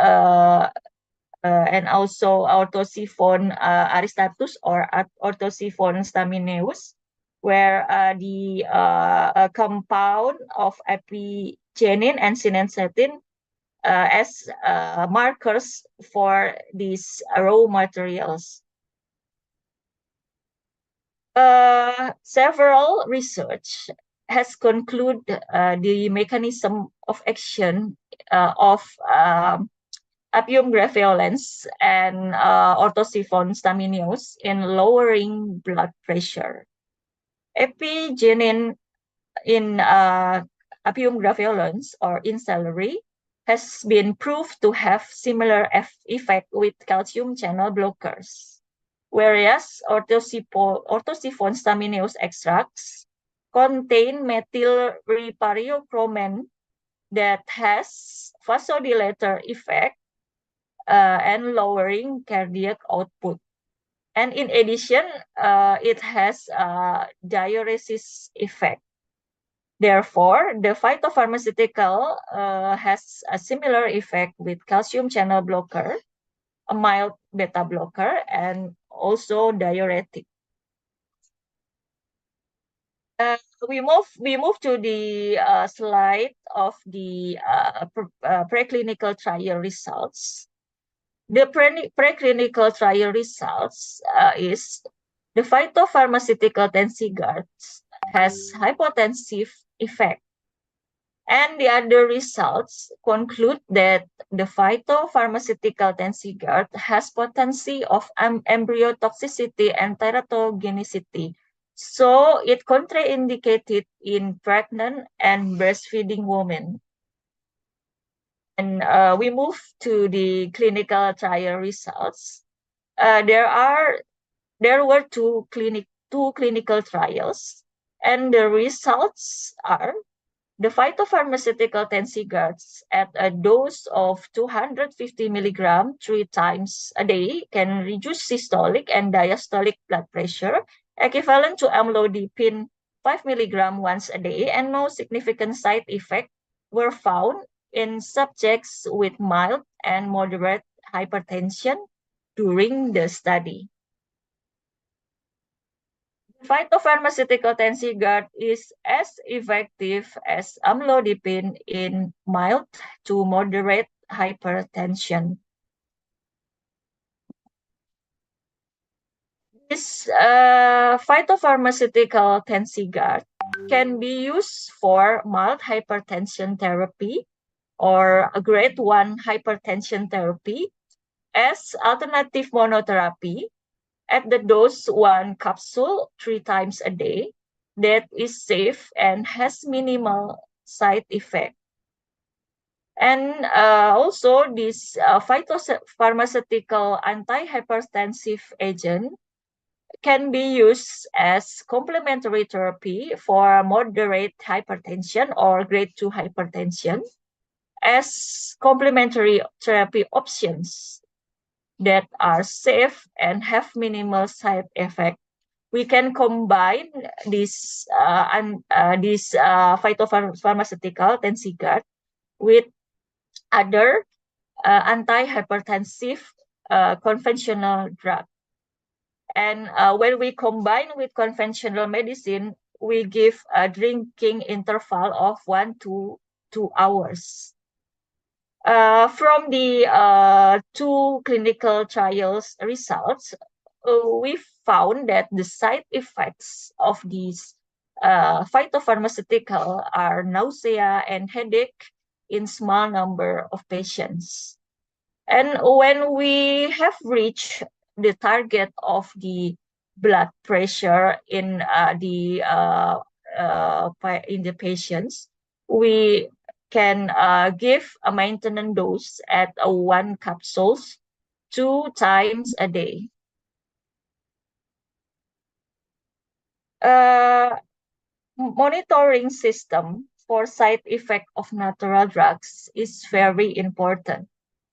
also Orthosiphon aristatus or Orthosiphon stamineus, where the compound of epigenin and sinensetin as markers for these raw materials. Several research has concluded the mechanism of action of Apium graveolens and Orthosiphon stamineus in lowering blood pressure. Epigenin in Apium graveolens or in celery has been proved to have similar effect with calcium channel blockers, whereas Orthosiphon stamineus extracts contain methyl ripariochromane that has vasodilator effect and lowering cardiac output. And in addition, it has a diuresis effect. Therefore, the phytopharmaceutical has a similar effect with calcium channel blocker, a mild beta blocker, and also diuretic. We move to the slide of the preclinical trial results. The preclinical trial results is the phytopharmaceutical Tensigard has hypotensive effect. And the other results conclude that the phytopharmaceutical Tensigard has potency of embryotoxicity and teratogenicity. So it contraindicated in pregnant and breastfeeding women. And we move to the clinical trial results. There were two clinical trials, and the results are the phytopharmaceutical Tensigard at a dose of 250 milligram 3 times a day can reduce systolic and diastolic blood pressure equivalent to amlodipine 5 milligram once a day, and no significant side effects were found in subjects with mild and moderate hypertension during the study. Phytopharmaceutical Tensigard is as effective as amlodipine in mild to moderate hypertension. This phytopharmaceutical Tensigard can be used for mild hypertension therapy or a grade 1 hypertension therapy as alternative monotherapy at the dose 1 capsule 3 times a day that is safe and has minimal side effect. And also this phytopharmaceutical antihypertensive agent can be used as complementary therapy for moderate hypertension or grade 2 hypertension. as complementary therapy options that are safe and have minimal side effect. We can combine this phytopharmaceutical Tensigard with other antihypertensive conventional drug. And when we combine with conventional medicine, we give a drinking interval of 1 to 2 hours. From the 2 clinical trials results, we found that the side effects of these phytopharmaceutical are nausea and headache in small number of patients. And when we have reached the target of the blood pressure in the patients, we can give a maintenance dose at 1 capsules 2 times a day. Monitoring system for side effect of natural drugs is very important.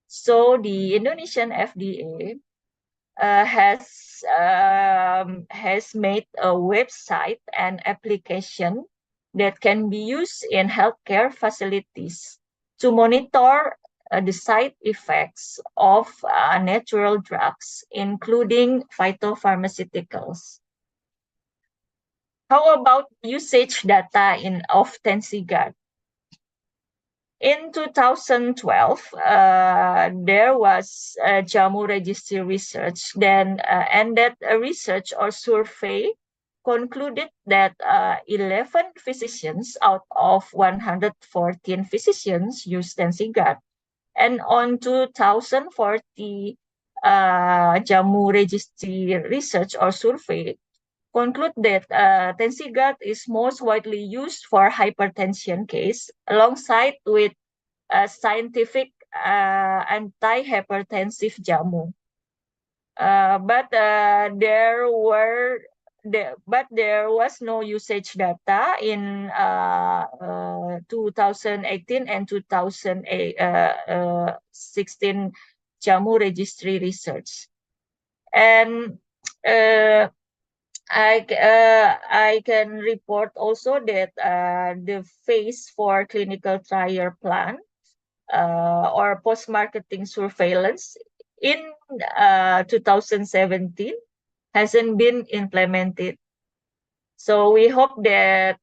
So the Indonesian FDA has made a website and application that can be used in healthcare facilities to monitor the side effects of natural drugs, including phytopharmaceuticals. How about usage data of Tensigard? In 2012, there was a JAMU registry research, and that research or survey concluded that 11 physicians out of 114 physicians used Tensigard. And on 2040 JAMU registry research or survey conclude that Tensigard is most widely used for hypertension case alongside with scientific antihypertensive JAMU. But there was no usage data in 2018 and 2016 JAMU registry research. And I can report also that the phase 4 clinical trial plan or post-marketing surveillance in 2017 hasn't been implemented. So we hope that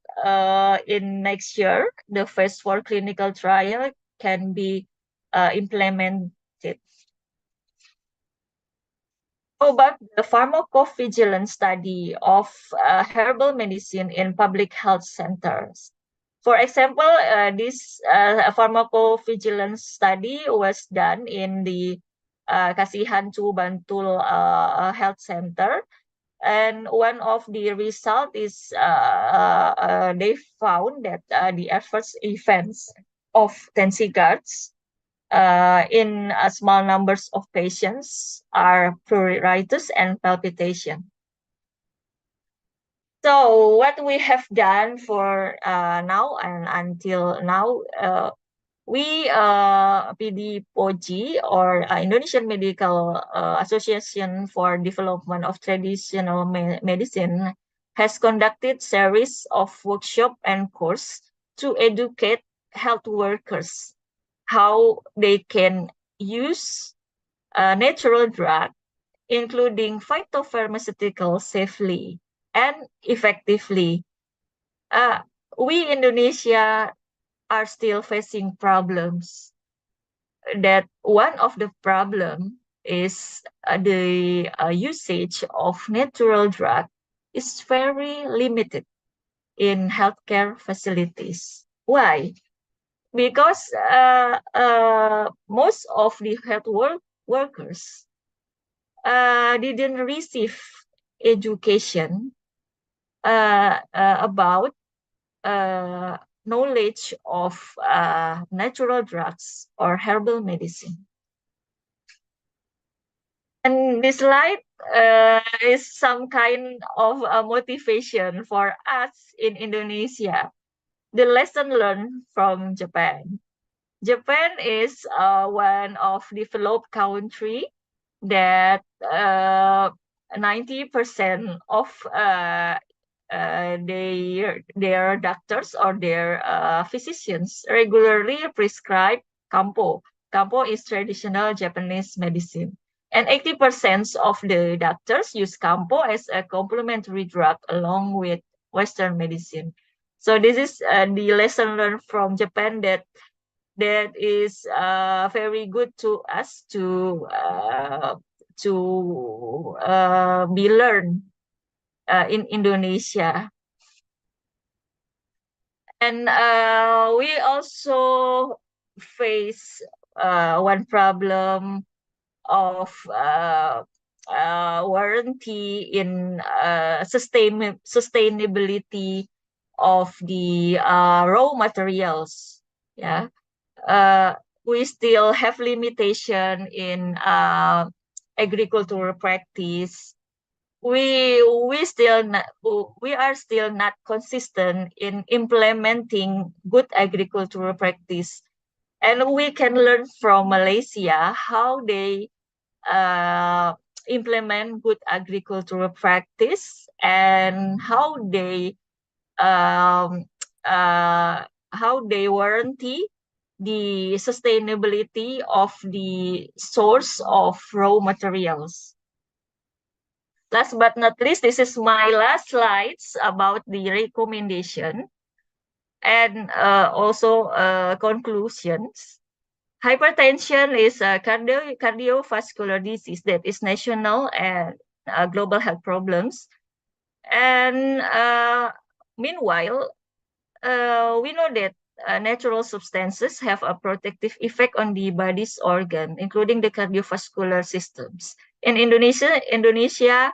in next year, the phase 4 clinical trial can be implemented. How about the pharmacovigilance study of herbal medicine in public health centers? For example, this pharmacovigilance study was done in the Kasihan Chu Bantul Health Center. And one of the results is they found that the adverse events of Tensigards in small numbers of patients are pruritus and palpitation. So what we have done for now and until now, we PD POGI or Indonesian Medical Association for Development of Traditional Medicine has conducted series of workshop and course to educate health workers how they can use natural drug, including phytopharmaceuticals, safely and effectively. We Indonesia are still facing problems. That one of the problem is the usage of natural drug is very limited in healthcare facilities. Why? Because most of the health workers didn't receive education about knowledge of natural drugs or herbal medicine. And this slide is some kind of motivation for us in Indonesia. The lesson learned from Japan. Japan is one of developed country that 90% of their doctors or their physicians regularly prescribe kampo. Kampo is traditional Japanese medicine. And 80% of the doctors use kampo as a complementary drug along with Western medicine. So this is the lesson learned from Japan that is very good to us to be learned in Indonesia. And we also face one problem of warranty in sustainability of the raw materials. Yeah, we still have limitation in agricultural practice. We are still not consistent in implementing good agricultural practice, and we can learn from Malaysia how they implement good agricultural practice and how they warranty the sustainability of the source of raw materials. Last but not least, this is my last slides about the recommendation and also conclusions. Hypertension is a cardiovascular disease that is national and global health problems. And meanwhile, we know that natural substances have a protective effect on the body's organ, including the cardiovascular systems. In Indonesia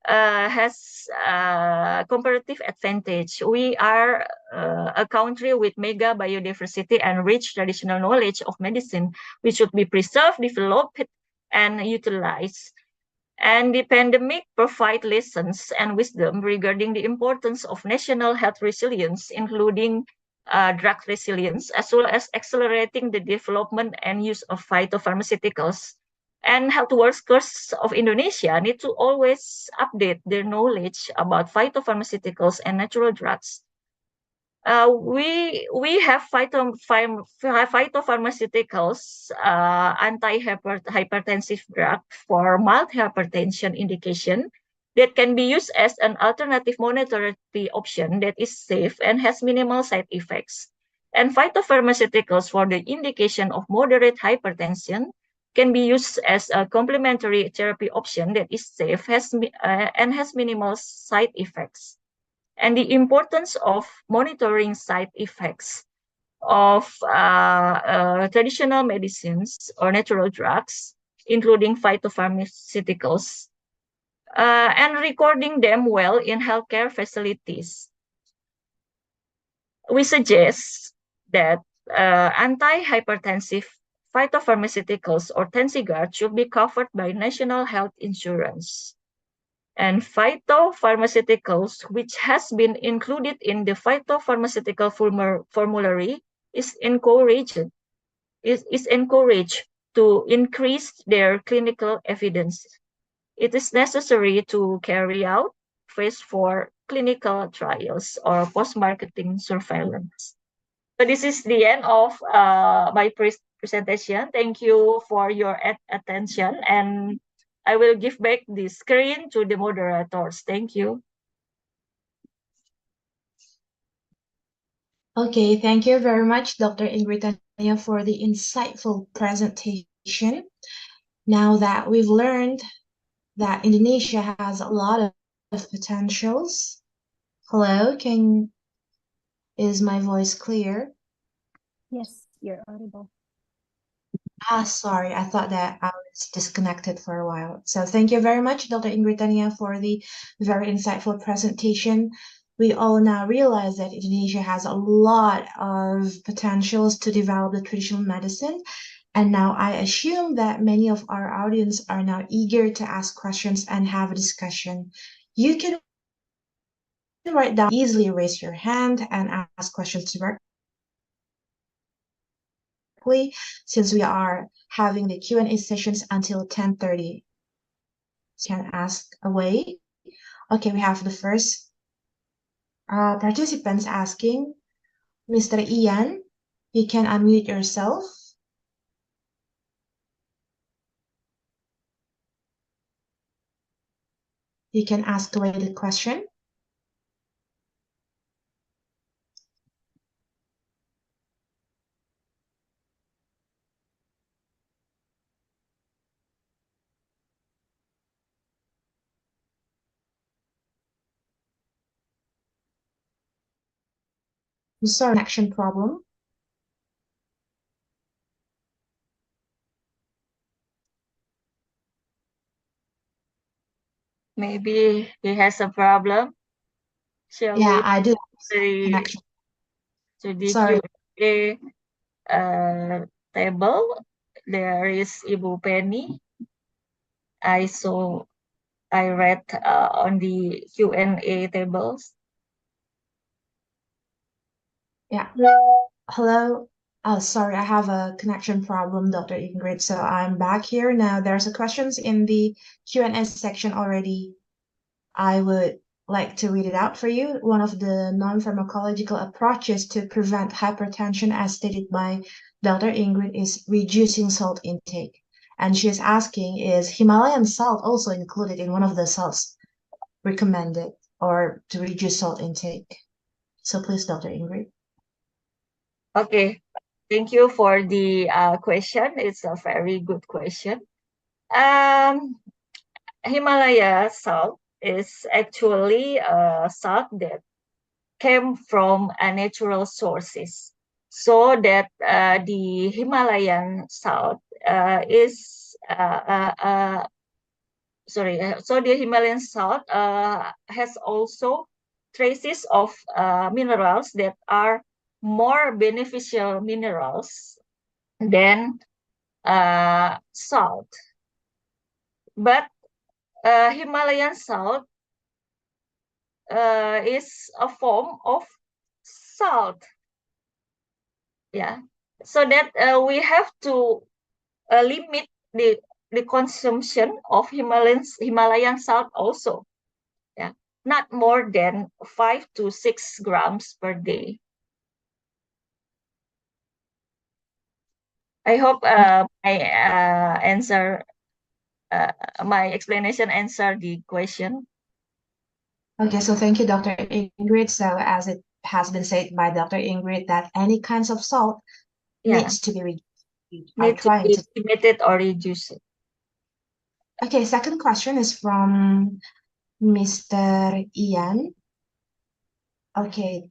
has comparative advantage. We are a country with mega biodiversity and rich traditional knowledge of medicine, which should be preserved, developed, and utilized. And the pandemic provide lessons and wisdom regarding the importance of national health resilience, including drug resilience, as well as accelerating the development and use of phytopharmaceuticals. And health workers of Indonesia need to always update their knowledge about phytopharmaceuticals and natural drugs. We have phytopharmaceuticals, anti-hypertensive drug for mild hypertension indication that can be used as an alternative monetary option that is safe and has minimal side effects. And phytopharmaceuticals for the indication of moderate hypertension can be used as a complementary therapy option that is safe and has minimal side effects. And the importance of monitoring side effects of traditional medicines or natural drugs, including phytopharmaceuticals, and recording them well in healthcare facilities. We suggest that anti-hypertensive phytopharmaceuticals or Tensigard should be covered by national health insurance. And phytopharmaceuticals, which has been included in the phytopharmaceutical formulary, is encouraged to increase their clinical evidence. It is necessary to carry out phase 4 clinical trials or post-marketing surveillance. So this is the end of my presentation. Thank you for your attention, and I will give back the screen to the moderators. Thank you. Okay, thank you very much, Dr. Ingrid Tania, for the insightful presentation. Now that we've learned that Indonesia has a lot of potentials. Hello, is my voice clear? Yes, you're audible. Sorry, I thought that I was disconnected for a while. So thank you very much, Dr. Ingrid Tania, for the very insightful presentation. We all now realize that Indonesia has a lot of potentials to develop the traditional medicine. And now I assume that many of our audience are now eager to ask questions and have a discussion. You can write down, easily raise your hand and ask questions directly directly since we are having the Q&A sessions until 10:30. So you can ask away. Okay, we have the first participants asking. Mr. Ian, you can unmute yourself. You can ask away the question. I'm sorry, connection problem. Maybe he has a problem. Shall Yeah, we I do. the Connection. to the Sorry. Q&A table? There is Ibu Penny. I read on the Q&A tables. Yeah. Hello. Oh, sorry, I have a connection problem, Dr. Ingrid. So I'm back here now. There's a questions in the Q&A section already. I would like to read it out for you. One of the non-pharmacological approaches to prevent hypertension, as stated by Dr. Ingrid, is reducing salt intake. And she is asking, is Himalayan salt also included in one of the salts recommended or to reduce salt intake? So please, Dr. Ingrid. Okay, thank you for the question. It's a very good question. Himalaya salt is actually a salt that came from natural sources. So that the Himalayan salt so the Himalayan salt has also traces of minerals that are more beneficial minerals than salt. But Himalayan salt is a form of salt. Yeah, so that we have to limit the consumption of Himalayan salt also. Yeah, not more than 5 to 6 grams per day. I hope my explanation answered the question. Okay, so thank you, Dr. Ingrid. So as it has been said by Dr. Ingrid, that any kinds of salt needs to be reduced. Need to be limited or reduced. Okay, second question is from Mr. Ian. Okay,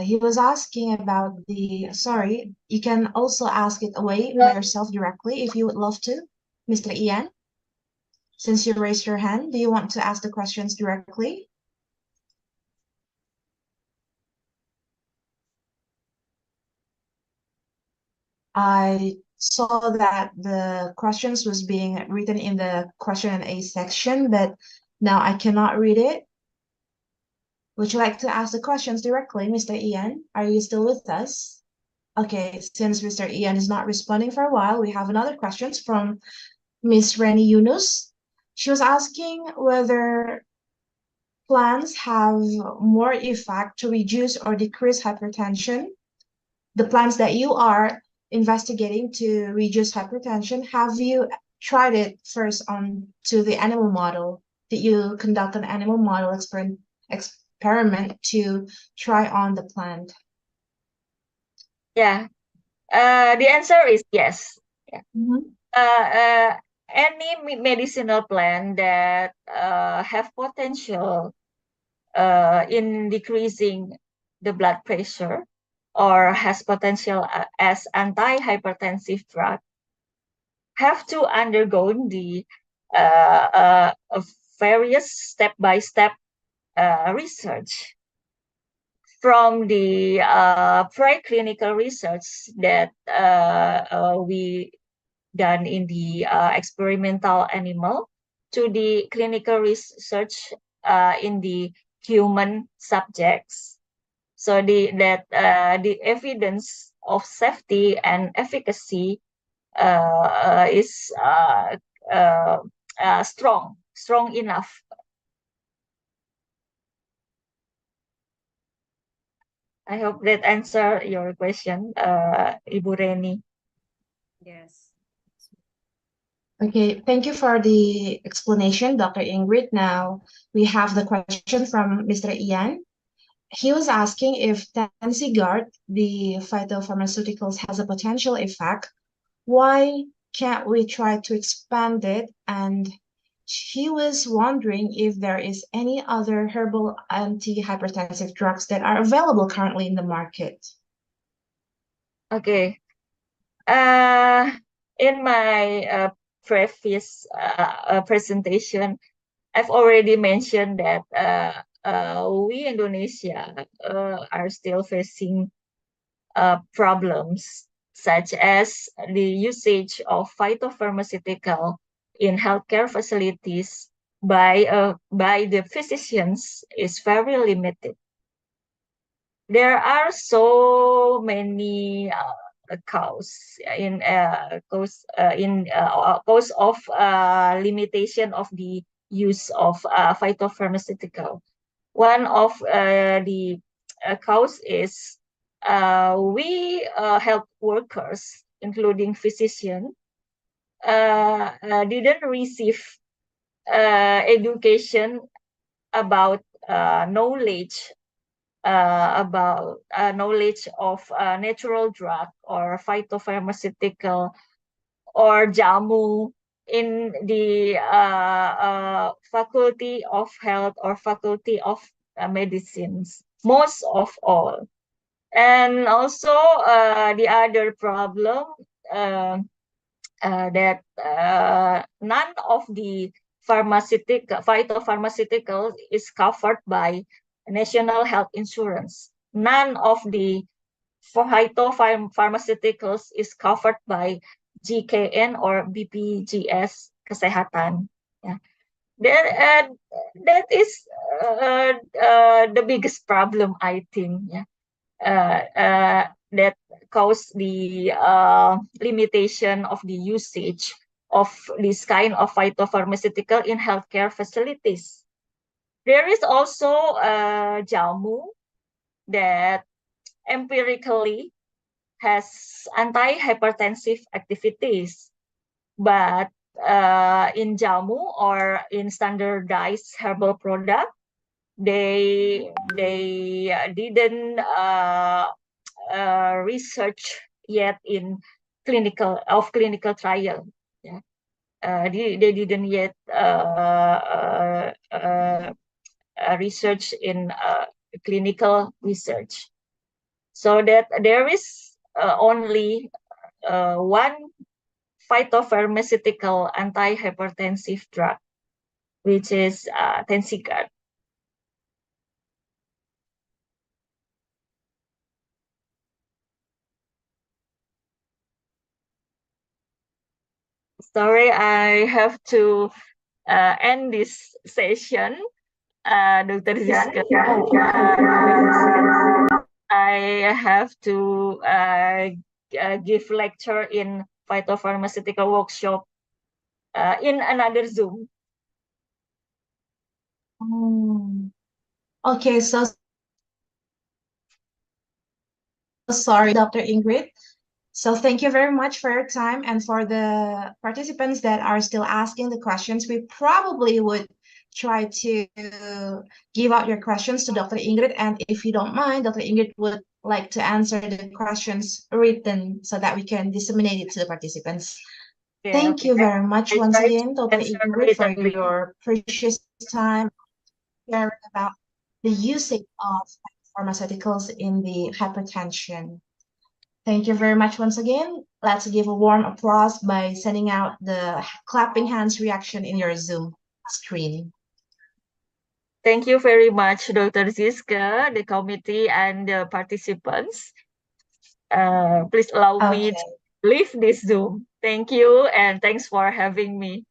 he was asking about sorry, you can also ask it away by yourself directly if you would love to, Mr. Ian. Since you raised your hand, do you want to ask the questions directly? I saw that the questions was being written in the question and A section, but now I cannot read it. Would you like to ask the questions directly, Mr. Ian? Are you still with us? Okay, since Mr. Ian is not responding for a while, we have another question from Miss Reni Yunus. She was asking whether plants have more effect to reduce or decrease hypertension. The plants that you are investigating to reduce hypertension, have you tried it first to the animal model? Did you conduct an animal model experiment to try on the plant? Yeah, the answer is yes. Yeah. Any medicinal plant that have potential in decreasing the blood pressure or has potential as anti-hypertensive drug have to undergo the various step-by-step research. From the preclinical research that we done in the experimental animal to the clinical research in the human subjects. So the evidence of safety and efficacy is strong enough. I hope that answer your question, Ibu Reni. Yes. Okay, thank you for the explanation, Dr. Ingrid. Now we have the question from Mr. Ian. He was asking if Tensigard, the phytopharmaceuticals, has a potential effect. Why can't we try to expand it? And he was wondering if there is any other herbal antihypertensive drugs that are available currently in the market. Okay. In my previous presentation, I've already mentioned that we Indonesia are still facing problems such as the usage of phytopharmaceutical in healthcare facilities by the physicians is very limited. There are so many cause of limitation of the use of phytopharmaceutical. One of the cause is we health workers, including physicians, didn't receive education about knowledge of natural drug or phytopharmaceutical or jamu in the faculty of health or faculty of medicines, most of all. And also the other problem that none of the phytopharmaceuticals is covered by National Health Insurance. None of the phytopharmaceuticals is covered by GKN or BPJS Kesehatan. Yeah. That is the biggest problem, I think. Yeah. That cause the limitation of the usage of this kind of phytopharmaceutical in healthcare facilities. There is also jamu that empirically has anti-hypertensive activities, but in jamu or in standardized herbal product, they didn't research yet in clinical trial. Yeah. They didn't yet research in clinical research, so that there is only one phytopharmaceutical antihypertensive drug, which is Tensigard. Sorry, I have to end this session, Dr. Zizka. I have to give lecture in phytopharmaceutical workshop in another Zoom. Okay, so sorry, Dr. Ingrid. So thank you very much for your time, and for the participants that are still asking the questions, we probably would try to give out your questions to Dr. Ingrid, and if you don't mind, Dr. Ingrid would like to answer the questions written so that we can disseminate it to the participants. Okay, Thank you very much once try to again, Dr. answer Ingrid, for written. your precious time sharing about the usage of pharmaceuticals in the hypertension. Thank you very much once again. Let's give a warm applause by sending out the clapping hands reaction in your Zoom screen. Thank you very much, Dr. Zizka, the committee, and the participants. Please allow me to leave this Zoom. Thank you, and thanks for having me.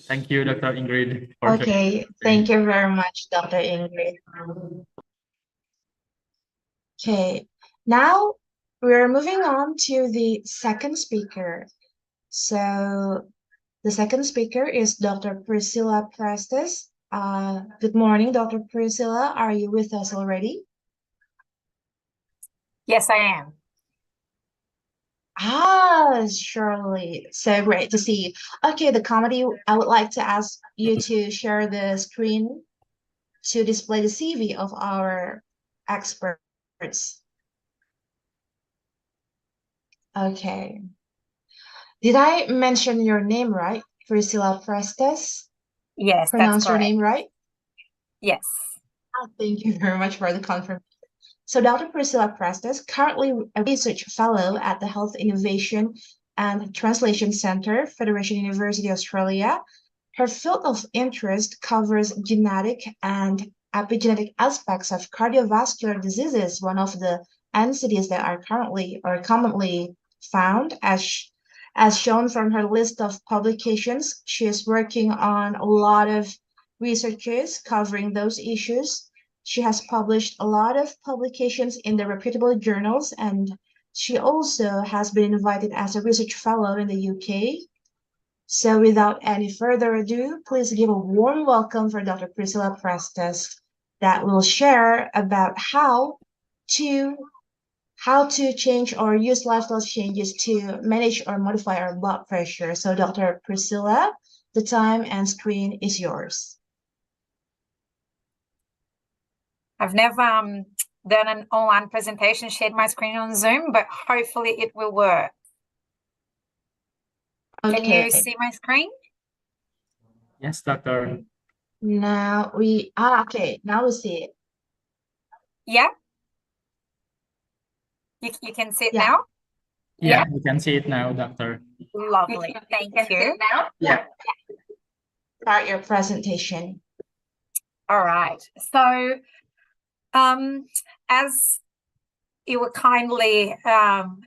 Thank you, Dr. Ingrid. Okay, thank you very much, Dr. Ingrid. Okay, now We're moving on to the second speaker. So the second speaker is Dr. Priscilla Prestes. Good morning, Dr. Priscilla. Are you with us already? Yes, I am. Ah, surely. So great to see you. Okay, the comedy, I would like to ask you to share the screen to display the CV of our experts. Okay. Did I mention your name right? Priscilla Prestes? Yes, that's Pronounce your correct. name right? Yes. Thank you very much for the confirmation. So Dr. Priscilla Prestes, currently a research fellow at the Health Innovation and Translation Center, Federation University Australia. Her field of interest covers genetic and epigenetic aspects of cardiovascular diseases, one of the NCDs that are currently or commonly found. As shown from her list of publications, she is working on a lot of researches covering those issues. She has published a lot of publications in the reputable journals, and she also has been invited as a research fellow in the UK. So without any further ado, please give a warm welcome for Dr. Priscilla Prestes that will share about how to change or use lifestyle changes to manage or modify our blood pressure. So Dr. Priscilla, the time and screen is yours. I've never done an online presentation, shared my screen on Zoom, but hopefully it will work. Can you see my screen? Yes, Doctor. Now we okay, now we see it. Yeah? You can see it Yeah. now? Yeah, we can see it now, Doctor. Lovely. Thank you. Yeah. Start your presentation. All right. So as you will kindly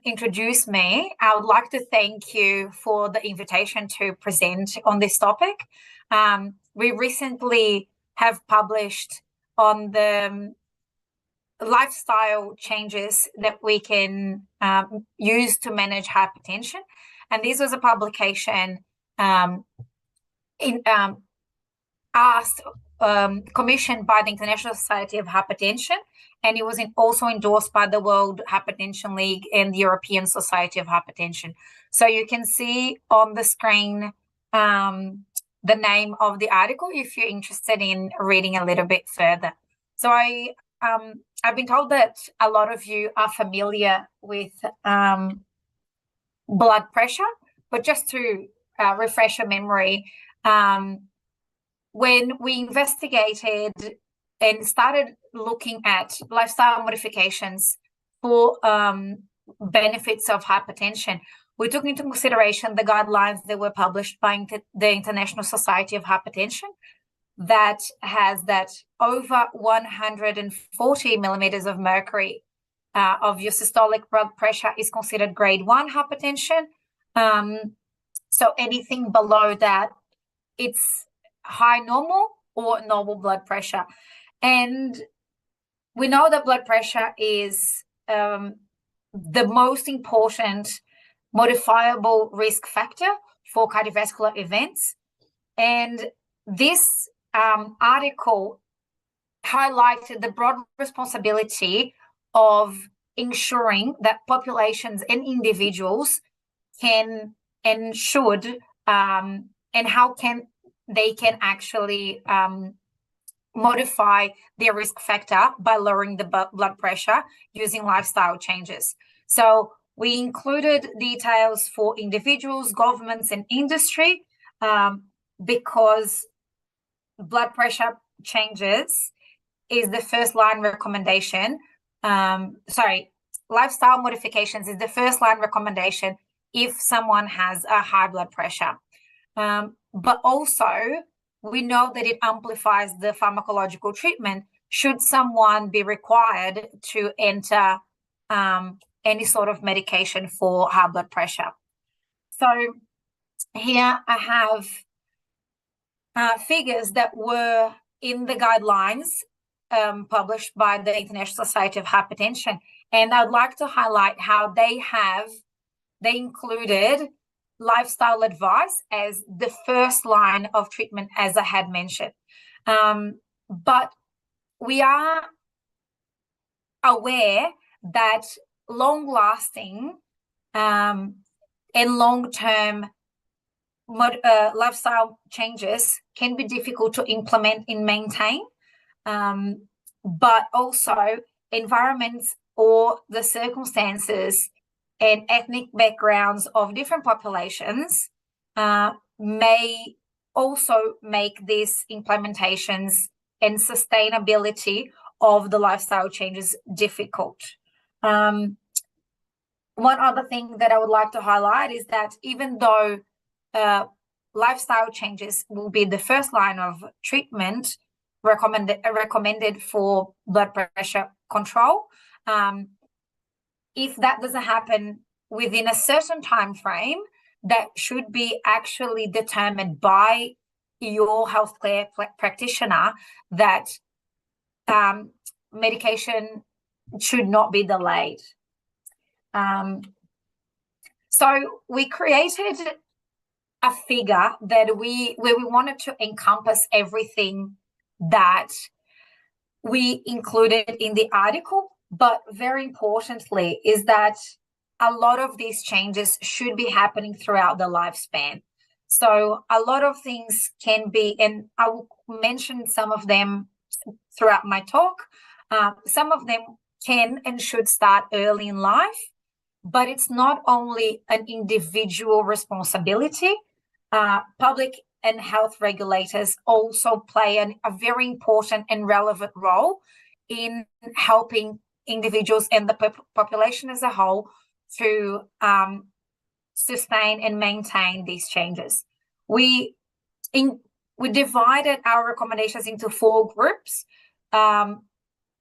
introduce me, I would like to thank you for the invitation to present on this topic. We recently have published on the lifestyle changes that we can use to manage hypertension. And this was a publication commissioned by the International Society of Hypertension, and it was also endorsed by the World Hypertension League and the European Society of Hypertension. So you can see on the screen the name of the article if you're interested in reading a little bit further. So I've been told that a lot of you are familiar with blood pressure, but just to refresh your memory, when we investigated and started looking at lifestyle modifications for benefits of hypertension, we took into consideration the guidelines that were published by the International Society of Hypertension that has that over 140 millimeters of mercury of your systolic blood pressure is considered grade 1 hypertension. So anything below that, it's high normal or normal blood pressure. And we know that blood pressure is the most important modifiable risk factor for cardiovascular events. And this article highlighted the broad responsibility of ensuring that populations and individuals can and should and how they can actually modify their risk factor by lowering the blood pressure using lifestyle changes. So we included details for individuals, governments, and industry because blood pressure changes is the first line recommendation. Lifestyle modifications is the first line recommendation if someone has a high blood pressure. But also, we know that it amplifies the pharmacological treatment should someone be required to enter any sort of medication for high blood pressure. So here I have figures that were in the guidelines published by the International Society of Hypertension, And I'd like to highlight how they included lifestyle advice as the first line of treatment, as I had mentioned. But we are aware that long-lasting and long-term lifestyle changes can be difficult to implement and maintain, but also environments or the circumstances and ethnic backgrounds of different populations may also make these implementations and sustainability of the lifestyle changes difficult. One other thing that I would like to highlight is that even though lifestyle changes will be the first line of treatment recommended for blood pressure control, if that doesn't happen within a certain time frame, that should be actually determined by your healthcare practitioner, that medication should not be delayed. So we created a figure that where we wanted to encompass everything that we included in the article, but very importantly is that a lot of these changes should be happening throughout the lifespan. So a lot of things can be, and I will mention some of them throughout my talk. Some of them can and should start early in life, but it's not only an individual responsibility. Public and health regulators also play a very important and relevant role in helping individuals and the population as a whole to sustain and maintain these changes. We divided our recommendations into 4 groups: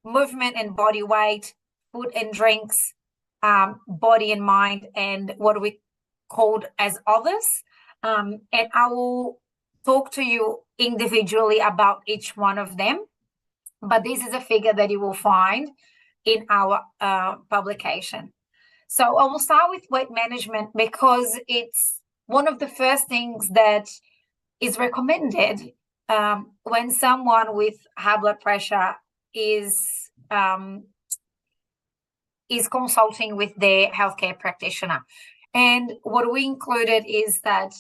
movement and body weight, food and drinks, body and mind, and what we called as others. And I will talk to you individually about each one of them, but this is a figure that you will find in our publication. So I will start with weight management because it's one of the first things that is recommended when someone with high blood pressure is consulting with their healthcare practitioner. And what we included is that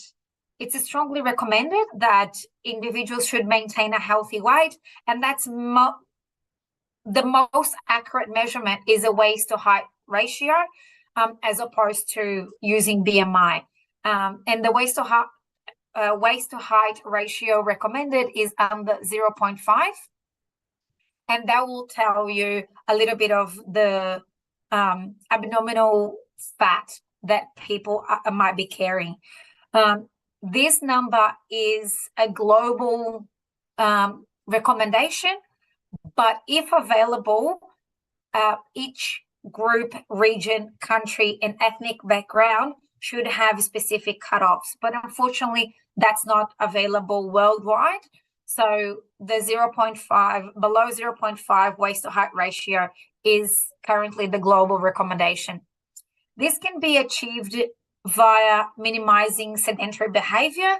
it's strongly recommended that individuals should maintain a healthy weight, and that's the most accurate measurement is a waist to height ratio, as opposed to using BMI. And the waist to height ratio recommended is under 0.5, and that will tell you a little bit of the abdominal fat that people might be carrying. This number is a global recommendation, but if available, each group, region, country, and ethnic background should have specific cutoffs. But unfortunately, that's not available worldwide. So the 0.5, below 0.5 waist to height ratio is currently the global recommendation. This can be achieved via minimizing sedentary behavior.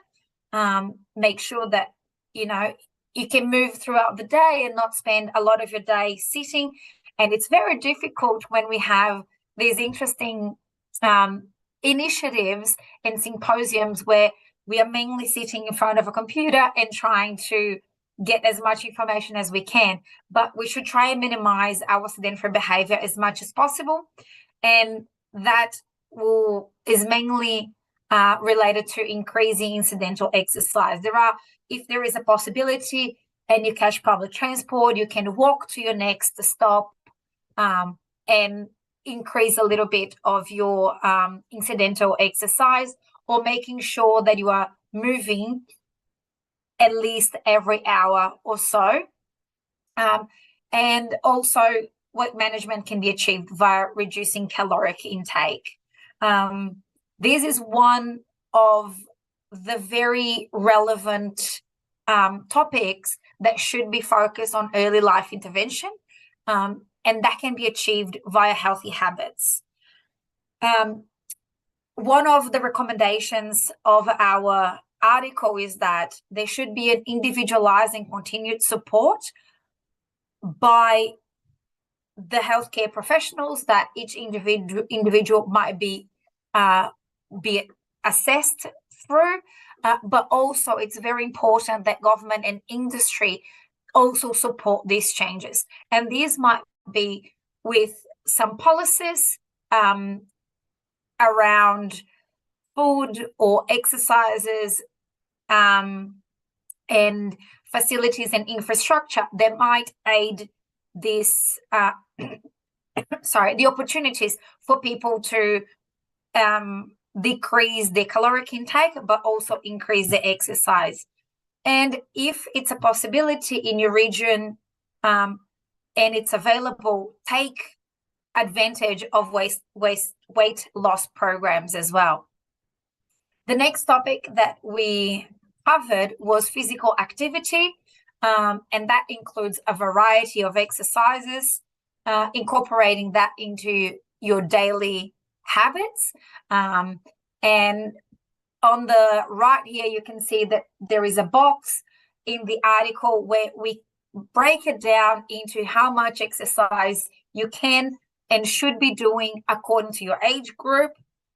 Make sure that, you can move throughout the day and not spend a lot of your day sitting. And it's very difficult when we have these interesting initiatives and symposiums where we are mainly sitting in front of a computer and trying to get as much information as we can. But we should try and minimize our sedentary behavior as much as possible. And that is mainly related to increasing incidental exercise. If there is a possibility and you catch public transport, you can walk to your next stop and increase a little bit of your incidental exercise, or making sure that you are moving at least every hour or so. And also, weight management can be achieved via reducing caloric intake. This is one of the very relevant topics that should be focused on early life intervention. and that can be achieved via healthy habits. One of the recommendations of our article is that there should be an individualized and continued support by the healthcare professionals that each individual might be assessed through, but also it's very important that government and industry also support these changes. And these might be with some policies around food or exercises and facilities and infrastructure that might aid this the opportunities for people to decrease their caloric intake, but also increase the exercise. And if it's a possibility in your region and it's available, take advantage of weight loss programs as well. The next topic that we covered was physical activity, and that includes a variety of exercises, incorporating that into your daily habits. And on the right here, you can see that there is a box in the article where we break it down into how much exercise you can and should be doing according to your age group,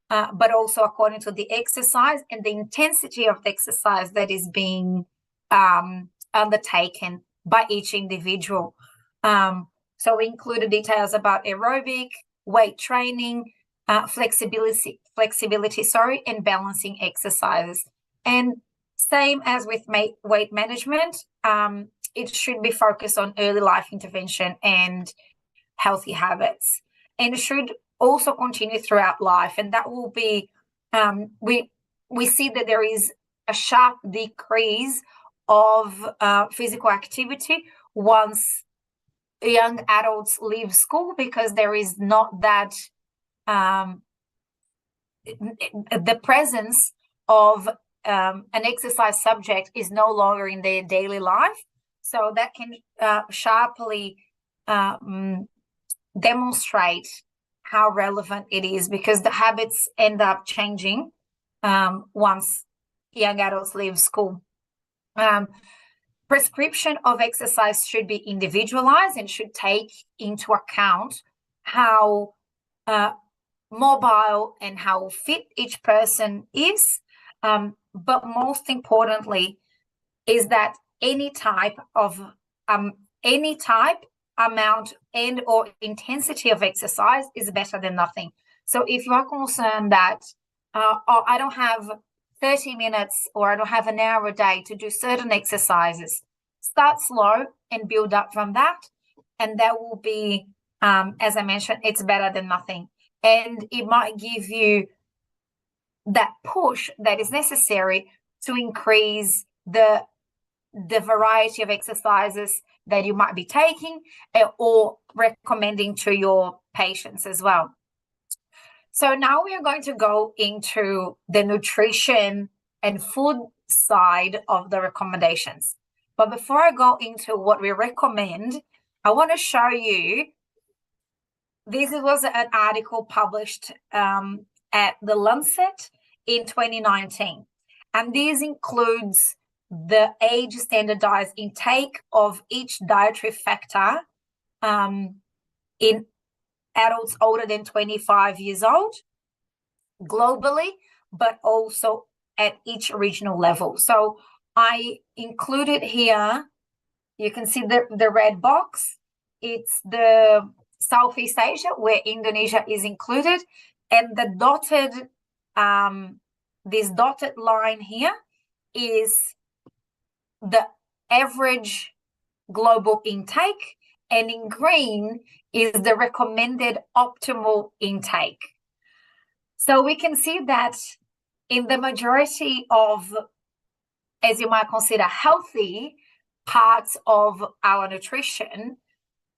but also according to the exercise and the intensity of the exercise that is being undertaken by each individual. So we included details about aerobic, weight training, flexibility, and balancing exercises. And same as with weight management, it should be focused on early life intervention and healthy habits, and it should also continue throughout life. And that will be, we see that there is a sharp decrease of physical activity once young adults leave school, because there is not that the presence of an exercise subject is no longer in their daily life. So that can sharply demonstrate how relevant it is, because the habits end up changing once young adults leave school. Prescription of exercise should be individualized and should take into account how mobile and how fit each person is. But most importantly is that any type, amount and or intensity of exercise is better than nothing. So if you are concerned that I don't have 30 minutes or I don't have an hour a day to do certain exercises, start slow and build up from that. And that will be, as I mentioned, it's better than nothing. And it might give you that push that is necessary to increase the variety of exercises that you might be taking or recommending to your patients as well. So now we are going to go into the nutrition and food side of the recommendations. But before I go into what we recommend, I want to show you, this was an article published at The Lancet in 2019. And this includes the age standardized intake of each dietary factor in adults older than 25 years old globally, but also at each regional level. So I included here, you can see the red box. It's the Southeast Asia, where Indonesia is included, and the dotted, this dotted line here is the average global intake, and in green is the recommended optimal intake. So we can see that in the majority of, as you might consider, healthy parts of our nutrition,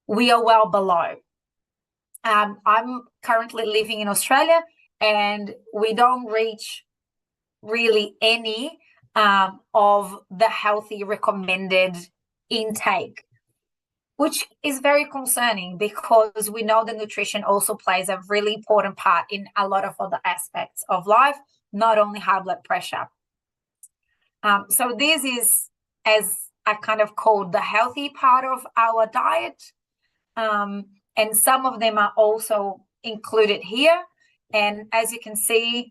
we are well below. I'm currently living in Australia, and we don't reach really any of the healthy recommended intake. which is very concerning because we know that nutrition also plays a really important part in a lot of other aspects of life, not only high blood pressure. So this is, as I kind of called, the healthy part of our diet. And some of them are also included here. And as you can see,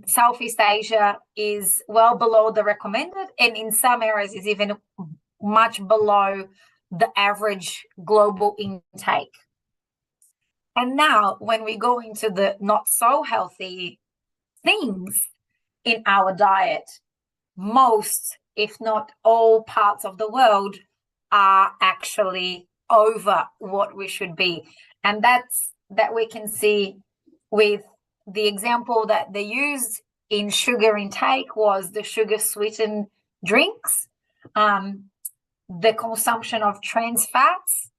Southeast Asia is well below the recommended, and in some areas is even much below the average global intake. And now when we go into the not so healthy things in our diet, most, if not all parts of the world are actually over what we should be. And that we can see with the example that they used in sugar intake was the sugar sweetened drinks, the consumption of trans fats,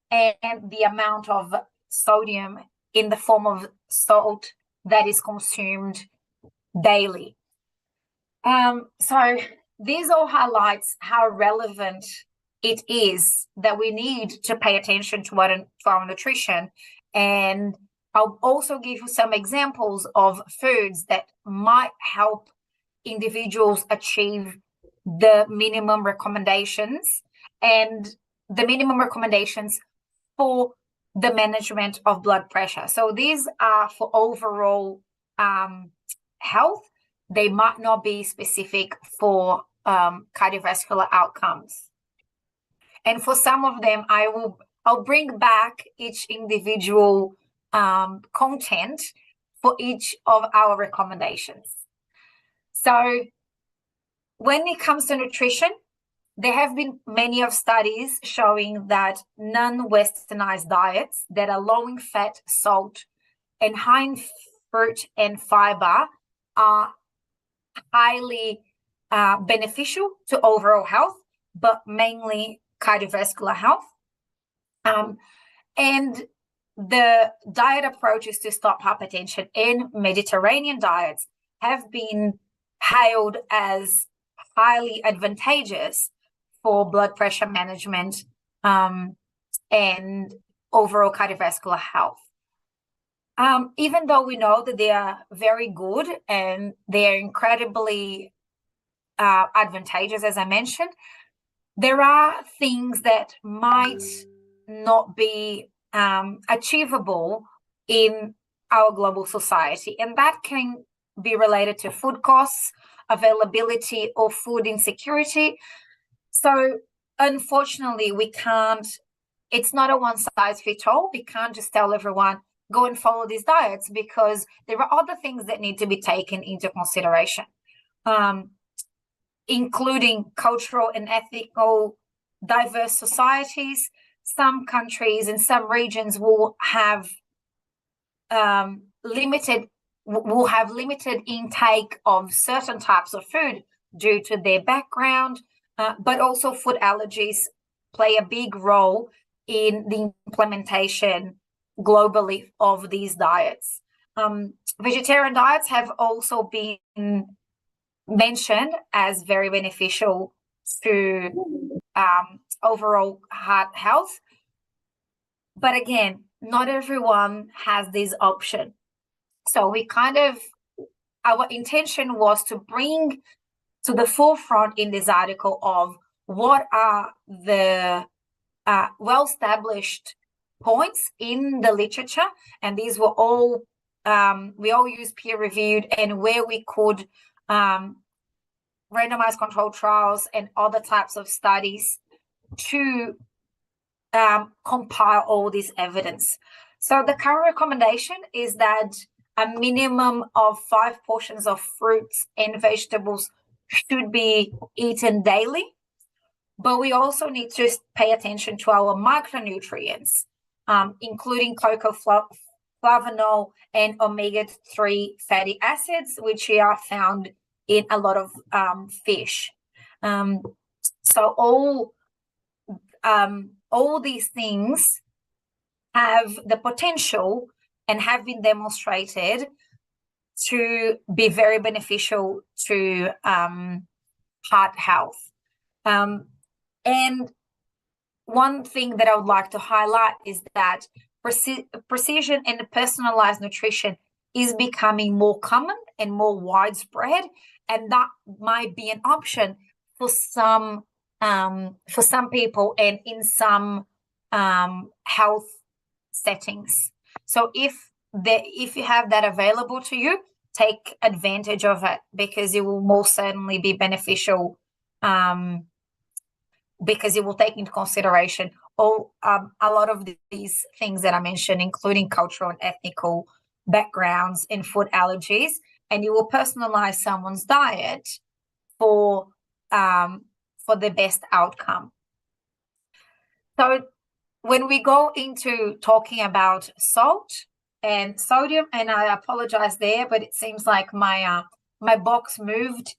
and the amount of sodium in the form of salt that is consumed daily. So this all highlights how relevant it is that we need to pay attention to our nutrition. And I'll also give you some examples of foods that might help individuals achieve the minimum recommendations and the minimum recommendations for the management of blood pressure. So these are for overall health. They might not be specific for cardiovascular outcomes. And for some of them, I'll bring back each individual content for each of our recommendations. So when it comes to nutrition, there have been many of studies showing that non-Westernized diets that are low in fat, salt, and high in fruit and fiber are highly beneficial to overall health, but mainly cardiovascular health. And the diet approaches to stop hypertension in Mediterranean diets have been hailed as highly advantageous for blood pressure management and overall cardiovascular health. Even though we know that they are very good and they are incredibly advantageous, as I mentioned, there are things that might not be achievable in our global society, and that can be related to food costs, availability, or food insecurity. So unfortunately, we can't, it's not a one-size-fits-all. We can't just tell everyone, go and follow these diets, because there are other things that need to be taken into consideration, including cultural and ethnical diverse societies. Some countries and some regions will have limited intake of certain types of food due to their background, but also food allergies play a big role in the implementation globally of these diets. Vegetarian diets have also been mentioned as very beneficial to overall heart health. But again, not everyone has this option. So our intention was to bring to the forefront in this article of what are the well-established points in the literature, and these were all, we all use peer-reviewed, and where we could randomized controlled trials and other types of studies to compile all this evidence. So the current recommendation is that a minimum of 5 portions of fruits and vegetables should be eaten daily, but we also need to pay attention to our micronutrients, including flavanol and omega-3 fatty acids, which are found in a lot of fish. So all these things have the potential and have been demonstrated to be very beneficial to heart health. And one thing that I would like to highlight is that precision and personalized nutrition is becoming more common and more widespread, and that might be an option for some people and in some health settings. So if you have that available to you, take advantage of it, because it will most certainly be beneficial, because it will take into consideration a lot of these things that I mentioned, including cultural and ethnical backgrounds and food allergies, and you will personalize someone's diet for the best outcome. So when we go into talking about salt and sodium, and I apologize there, but it seems like my box moved,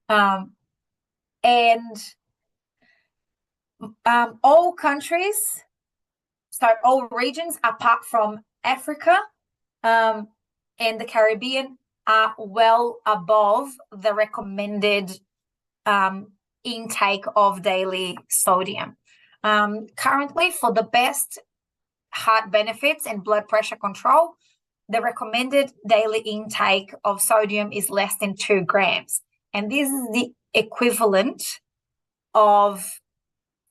and all countries, so all regions apart from Africa and the Caribbean are well above the recommended intake of daily sodium. Currently, for the best heart benefits and blood pressure control, the recommended daily intake of sodium is less than 2 grams. And this is the equivalent of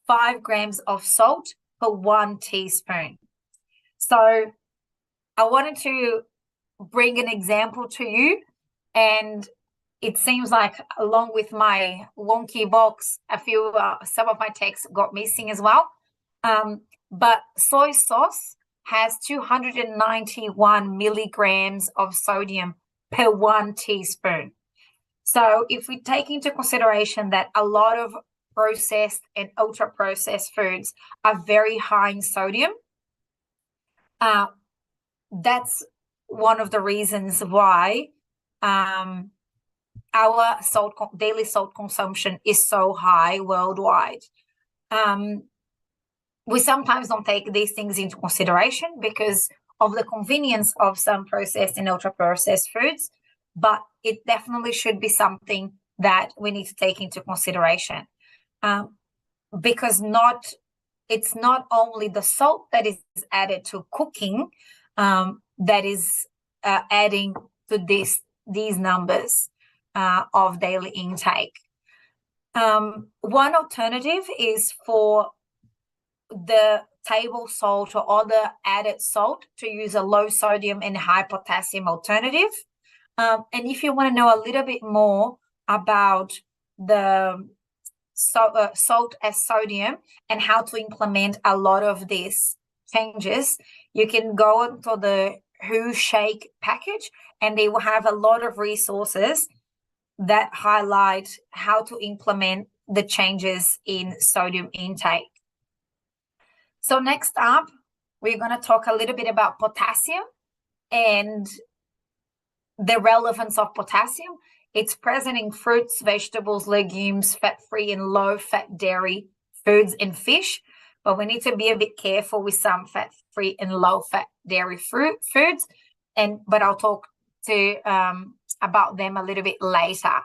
5 grams of salt per 1 teaspoon. So I wanted to bring an example to you, and it seems like along with my wonky box, some of my text got missing as well. But soy sauce has 291 milligrams of sodium per 1 teaspoon. So if we take into consideration that a lot of processed and ultra-processed foods are very high in sodium, that's one of the reasons why our daily salt consumption is so high worldwide. We sometimes don't take these things into consideration because of the convenience of some processed and ultra-processed foods, but it definitely should be something that we need to take into consideration, because it's not only the salt that is added to cooking that is adding to these numbers of daily intake. One alternative is for the table salt or other added salt to use a low sodium and high potassium alternative. And if you want to know a little bit more about the salt as sodium and how to implement a lot of these changes, you can go to the WHO Shake package, and they will have a lot of resources that highlight how to implement the changes in sodium intake. So next up, we're going to talk a little bit about potassium and the relevance of potassium. It's present in fruits, vegetables, legumes, fat-free and low-fat dairy foods and fish, but we need to be a bit careful with some fat-free and low-fat dairy foods, but I'll talk about them a little bit later.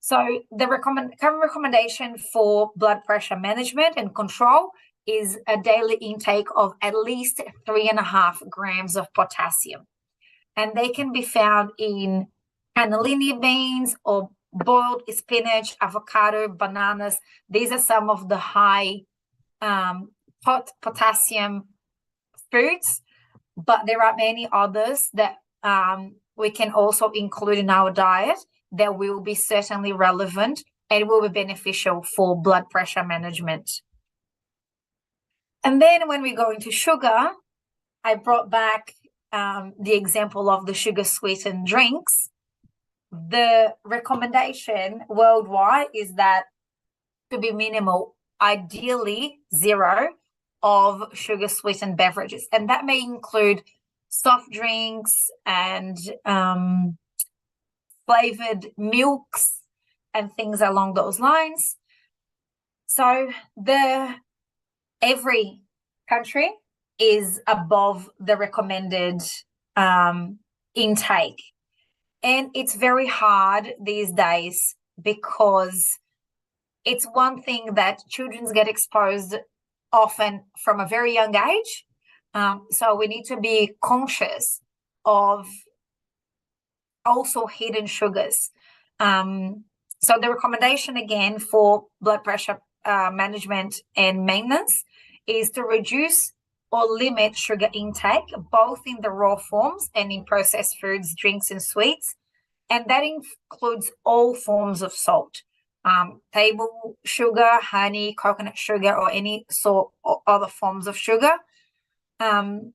So the current recommendation for blood pressure management and control is a daily intake of at least 3.5 grams of potassium. And they can be found in cannellini beans or boiled spinach, avocado, bananas. These are some of the high potassium foods, but there are many others that we can also include in our diet that will be certainly relevant and will be beneficial for blood pressure management. And then when we go into sugar, I brought back the example of the sugar-sweetened drinks. The recommendation worldwide is that to be minimal, ideally 0 of sugar-sweetened beverages. And that may include soft drinks and flavored milks and things along those lines. So every country is above the recommended intake. And it's very hard these days because it's one thing that children get exposed often from a very young age. So we need to be conscious of also hidden sugars. So the recommendation again for blood pressure management and maintenance is to reduce or limit sugar intake, both in the raw forms and in processed foods, drinks, and sweets. And that includes all forms of salt, table sugar, honey, coconut sugar, or any sort of other forms of sugar. The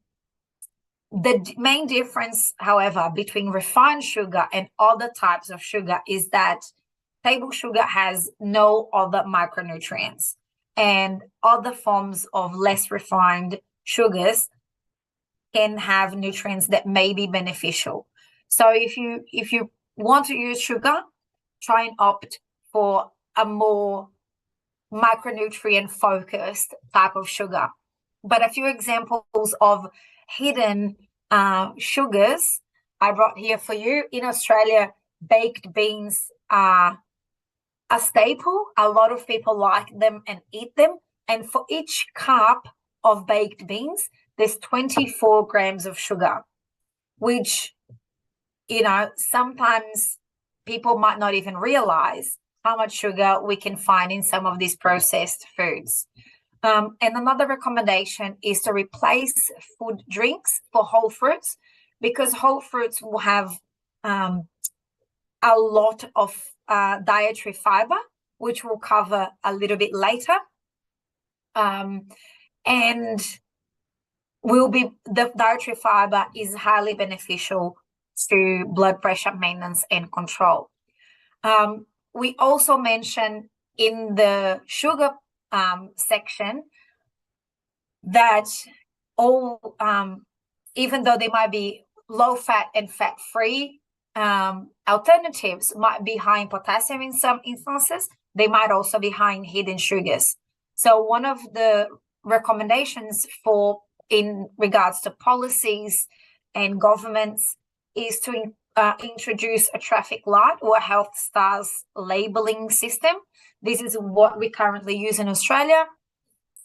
main difference, however, between refined sugar and other types of sugar is that table sugar has no other micronutrients, and other forms of less refined sugars can have nutrients that may be beneficial. So if you want to use sugar, try and opt for a more micronutrient focused type of sugar. But a few examples of hidden sugars I brought here for you. In Australia, baked beans are a staple. A lot of people like them and eat them. And for each cup of baked beans, there's 24 grams of sugar, which, sometimes people might not even realize how much sugar we can find in some of these processed foods. And another recommendation is to replace food drinks for whole fruits, because whole fruits will have a lot of dietary fiber, which we'll cover a little bit later. And the dietary fiber is highly beneficial to blood pressure maintenance and control. We also mentioned in the sugar section that all, even though they might be low fat and fat free alternatives, might be high in potassium in some instances, they might also be high in hidden sugars. So one of the recommendations in regards to policies and governments is to introduce a traffic light or a health stars labeling system. This is what we currently use in Australia.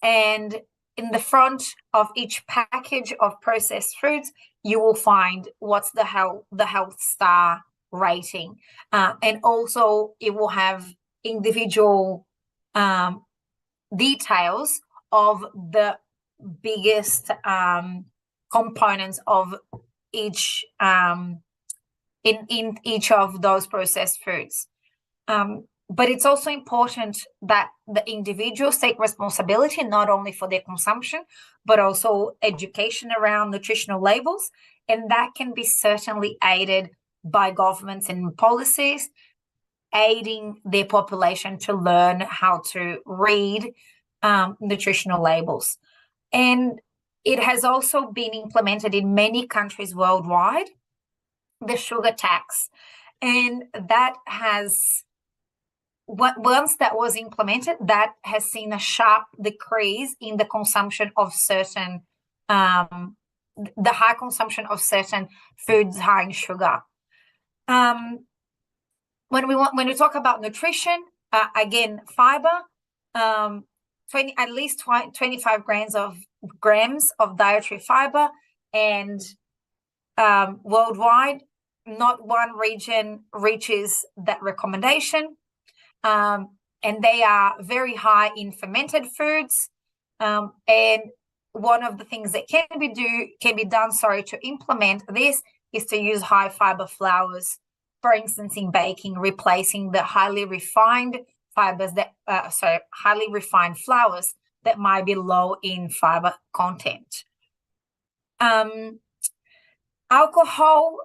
And in the front of each package of processed foods, you will find what's the health star rating. And also it will have individual details of the biggest components of each in each of those processed foods. But it's also important that the individuals take responsibility not only for their consumption, but also education around nutritional labels. And that can be certainly aided by governments and policies, aiding their population to learn how to read nutritional labels. And it has also been implemented in many countries worldwide, the sugar tax. And that has, once that was implemented, that has seen a sharp decrease in the consumption of certain, the high consumption of certain foods high in sugar. When we talk about nutrition, again, fiber, at least 25 grams of dietary fiber, and worldwide, not one region reaches that recommendation. And they are very high in fermented foods. And one of the things that can be done to implement this is to use high fiber flours, for instance, in baking, replacing the highly refined fibers highly refined flours that might be low in fiber content. Alcohol,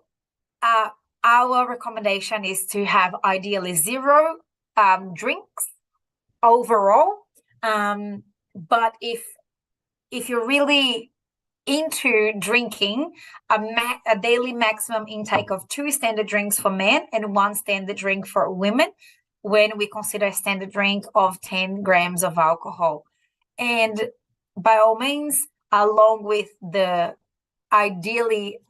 our recommendation is to have ideally 0 drinks overall. But if you're really into drinking, a daily maximum intake of 2 standard drinks for men and 1 standard drink for women, when we consider a standard drink of 10 grams of alcohol. And by all means, along with the ideally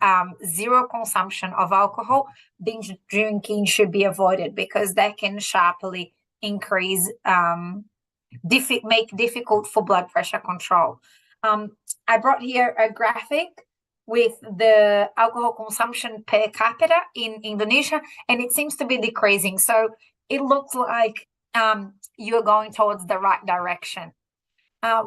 0 consumption of alcohol, binge drinking should be avoided, because that can sharply increase make difficult for blood pressure control. I brought here a graphic with the alcohol consumption per capita in Indonesia, and it seems to be decreasing. So it looks like you're going towards the right direction.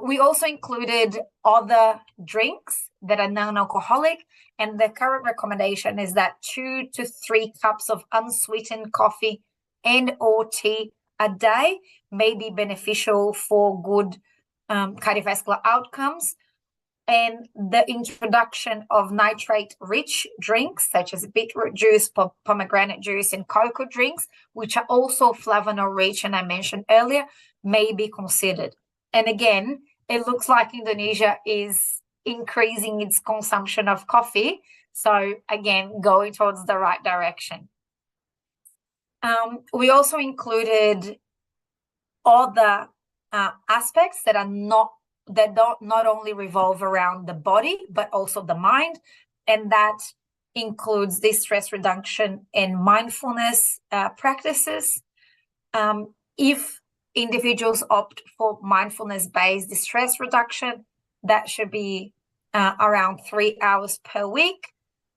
We also included other drinks that are non-alcoholic, and the current recommendation is that 2 to 3 cups of unsweetened coffee and or tea a day may be beneficial for good cardiovascular outcomes. And the introduction of nitrate-rich drinks, such as beetroot juice, pomegranate juice, and cocoa drinks, which are also flavonol-rich, and I mentioned earlier, may be considered. And again, it looks like Indonesia is increasing its consumption of coffee. So again, going towards the right direction. We also included other aspects that don't not only revolve around the body, but also the mind. And that includes the stress reduction and mindfulness practices. If individuals opt for mindfulness-based stress reduction, that should be around 3 hours per week.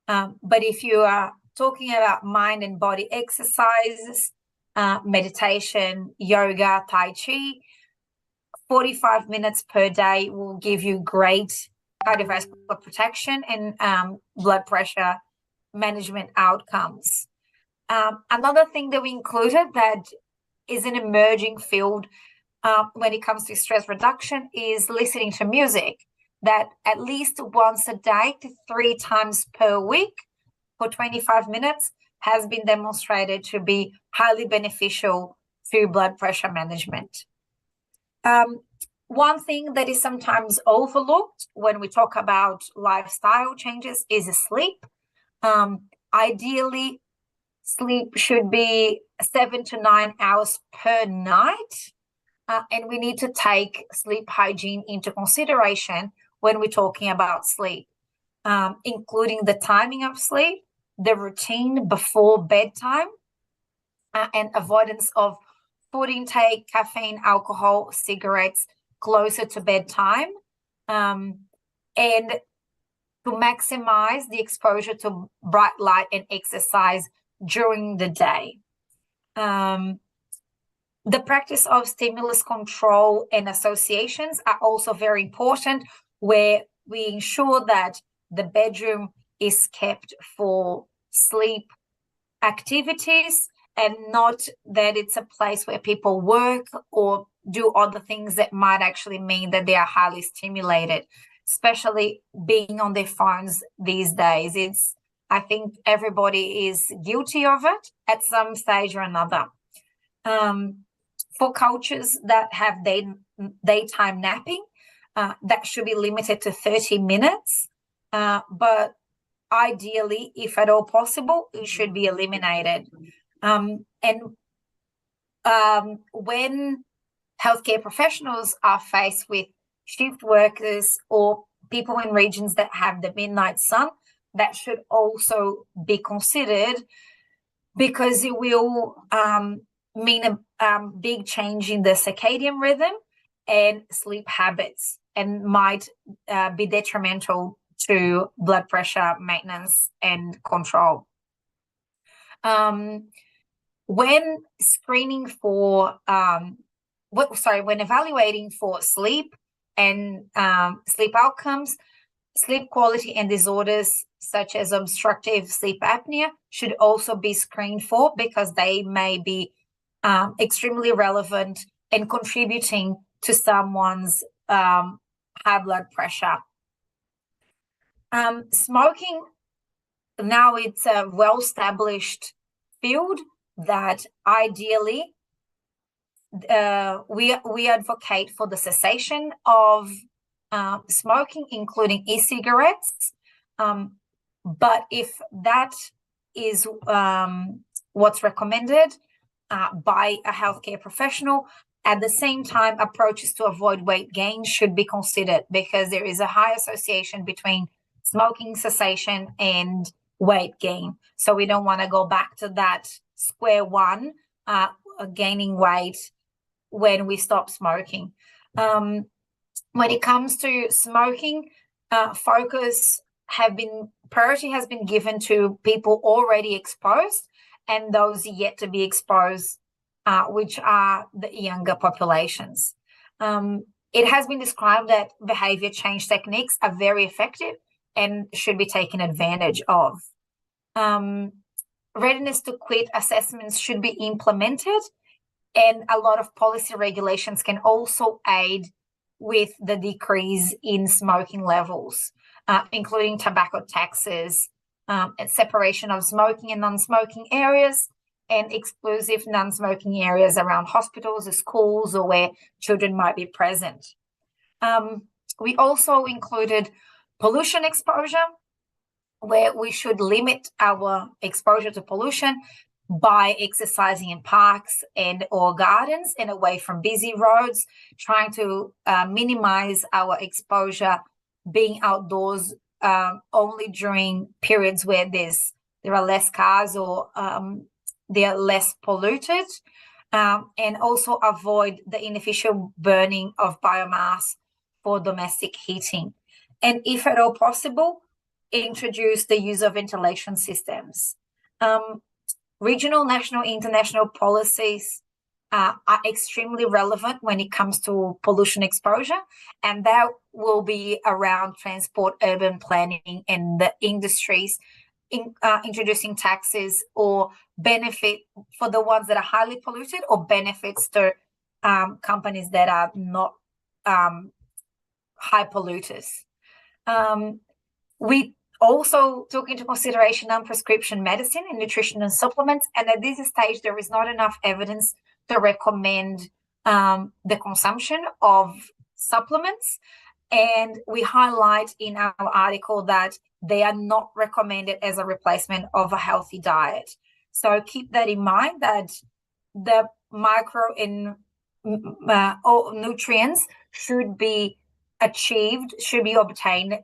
But if you are talking about mind and body exercises, meditation, yoga, Tai Chi, 45 minutes per day will give you great cardiovascular protection and blood pressure management outcomes. Another thing that we included that is an emerging field when it comes to stress reduction is listening to music, that at least once a day to 3 times per week for 25 minutes has been demonstrated to be highly beneficial to blood pressure management. One thing that is sometimes overlooked when we talk about lifestyle changes is sleep. Ideally, sleep should be 7 to 9 hours per night. And we need to take sleep hygiene into consideration when we're talking about sleep, including the timing of sleep, the routine before bedtime, and avoidance of food intake, caffeine, alcohol, cigarettes closer to bedtime, and to maximize the exposure to bright light and exercise during the day. The practice of stimulus control and associations are also very important, where we ensure that the bedroom is kept for sleep activities and not that it's a place where people work or do other things that might actually mean that they are highly stimulated, especially being on their phones these days. I think everybody is guilty of it at some stage or another. For coaches that have daytime napping, that should be limited to 30 minutes. But ideally, if at all possible, it should be eliminated. When healthcare professionals are faced with shift workers or people in regions that have the midnight sun, that should also be considered, because it will mean a big change in the circadian rhythm and sleep habits, and might be detrimental to blood pressure maintenance and control. When screening for, when evaluating for sleep and sleep outcomes, sleep quality and disorders such as obstructive sleep apnea should also be screened for, because they may be extremely relevant and contributing to someone's high blood pressure. Smoking, now it's a well-established field that ideally we advocate for the cessation of smoking, including e-cigarettes. But if that is what's recommended by a healthcare professional, at the same time, approaches to avoid weight gain should be considered, because there is a high association between smoking cessation and weight gain. So we don't want to go back to that square one, gaining weight when we stop smoking. When it comes to smoking, priority has been given to people already exposed and those yet to be exposed, which are the younger populations. It has been described that behavior change techniques are very effective and should be taken advantage of. Readiness to quit assessments should be implemented, and a lot of policy regulations can also aid with the decrease in smoking levels, including tobacco taxes, and separation of smoking and non-smoking areas, and exclusive non-smoking areas around hospitals or schools or where children might be present. We also included pollution exposure, where we should limit our exposure to pollution by exercising in parks and or gardens and away from busy roads, trying to minimize our exposure being outdoors only during periods where there are less cars or they're less polluted, and also avoid the inefficient burning of biomass for domestic heating. And if at all possible, introduce the use of ventilation systems. Regional, national, international policies are extremely relevant when it comes to pollution exposure, and that will be around transport, urban planning, and the industries introducing taxes or benefit for the ones that are highly polluted, or benefits to companies that are not high polluters. We also took into consideration non-prescription medicine and nutrition and supplements, and at this stage there is not enough evidence to recommend the consumption of supplements, and we highlight in our article that they are not recommended as a replacement of a healthy diet. So keep that in mind, that the micro and nutrients should be obtained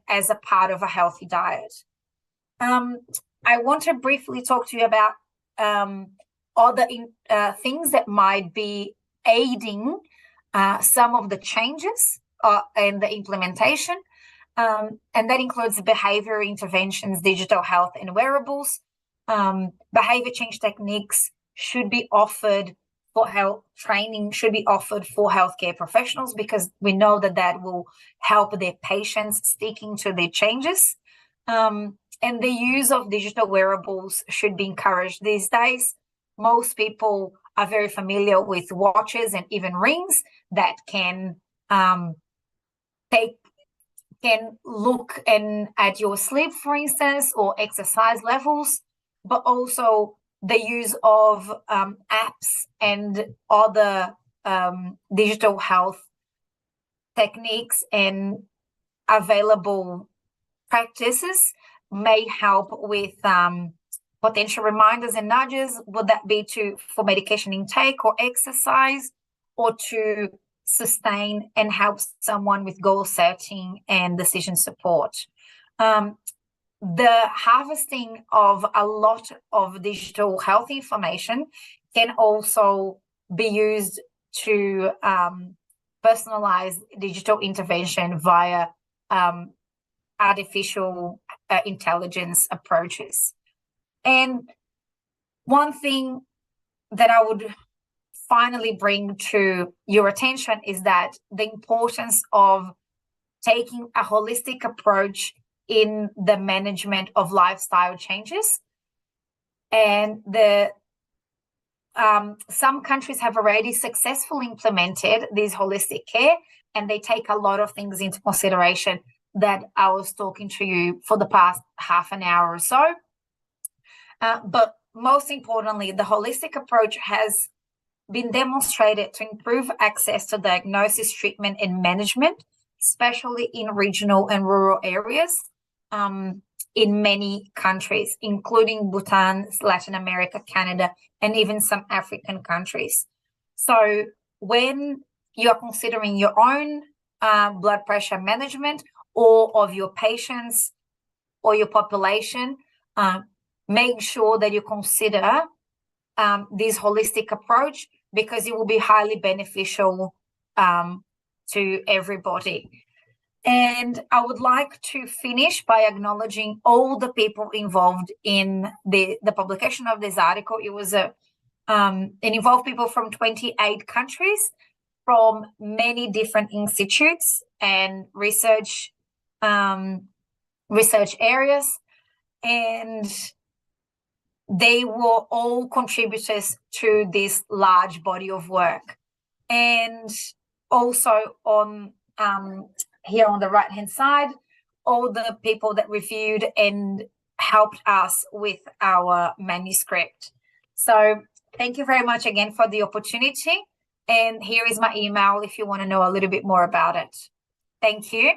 as a part of a healthy diet. I want to briefly talk to you about other things that might be aiding some of the changes and the implementation, and that includes behavior interventions, digital health, and wearables. Behavior change techniques should be offered for health training, should be offered for healthcare professionals, because we know that will help their patients sticking to their changes. And the use of digital wearables should be encouraged these days. Most people are very familiar with watches and even rings that can look at your sleep, for instance, or exercise levels, but also the use of apps and other digital health techniques and available practices may help with potential reminders and nudges. Would that be for medication intake or exercise, or to sustain and help someone with goal setting and decision support? The harvesting of a lot of digital health information can also be used to personalize digital intervention via artificial intelligence approaches. And one thing that I would finally bring to your attention is that the importance of taking a holistic approach in the management of lifestyle changes. And some countries have already successfully implemented this holistic care, and they take a lot of things into consideration that I was talking to you for the past half an hour or so. But most importantly, the holistic approach has been demonstrated to improve access to diagnosis, treatment, and management, especially in regional and rural areas, in many countries, including Bhutan, Latin America, Canada, and even some African countries. So when you're considering your own blood pressure management, or of your patients or your population, make sure that you consider this holistic approach, because it will be highly beneficial to everybody. And I would like to finish by acknowledging all the people involved in the publication of this article. It was it involved people from 28 countries, from many different institutes and research areas, and they were all contributors to this large body of work. And also on here on the right-hand side, all the people that reviewed and helped us with our manuscript. So thank you very much again for the opportunity. And here is my email if you want to know a little bit more about it. Thank you.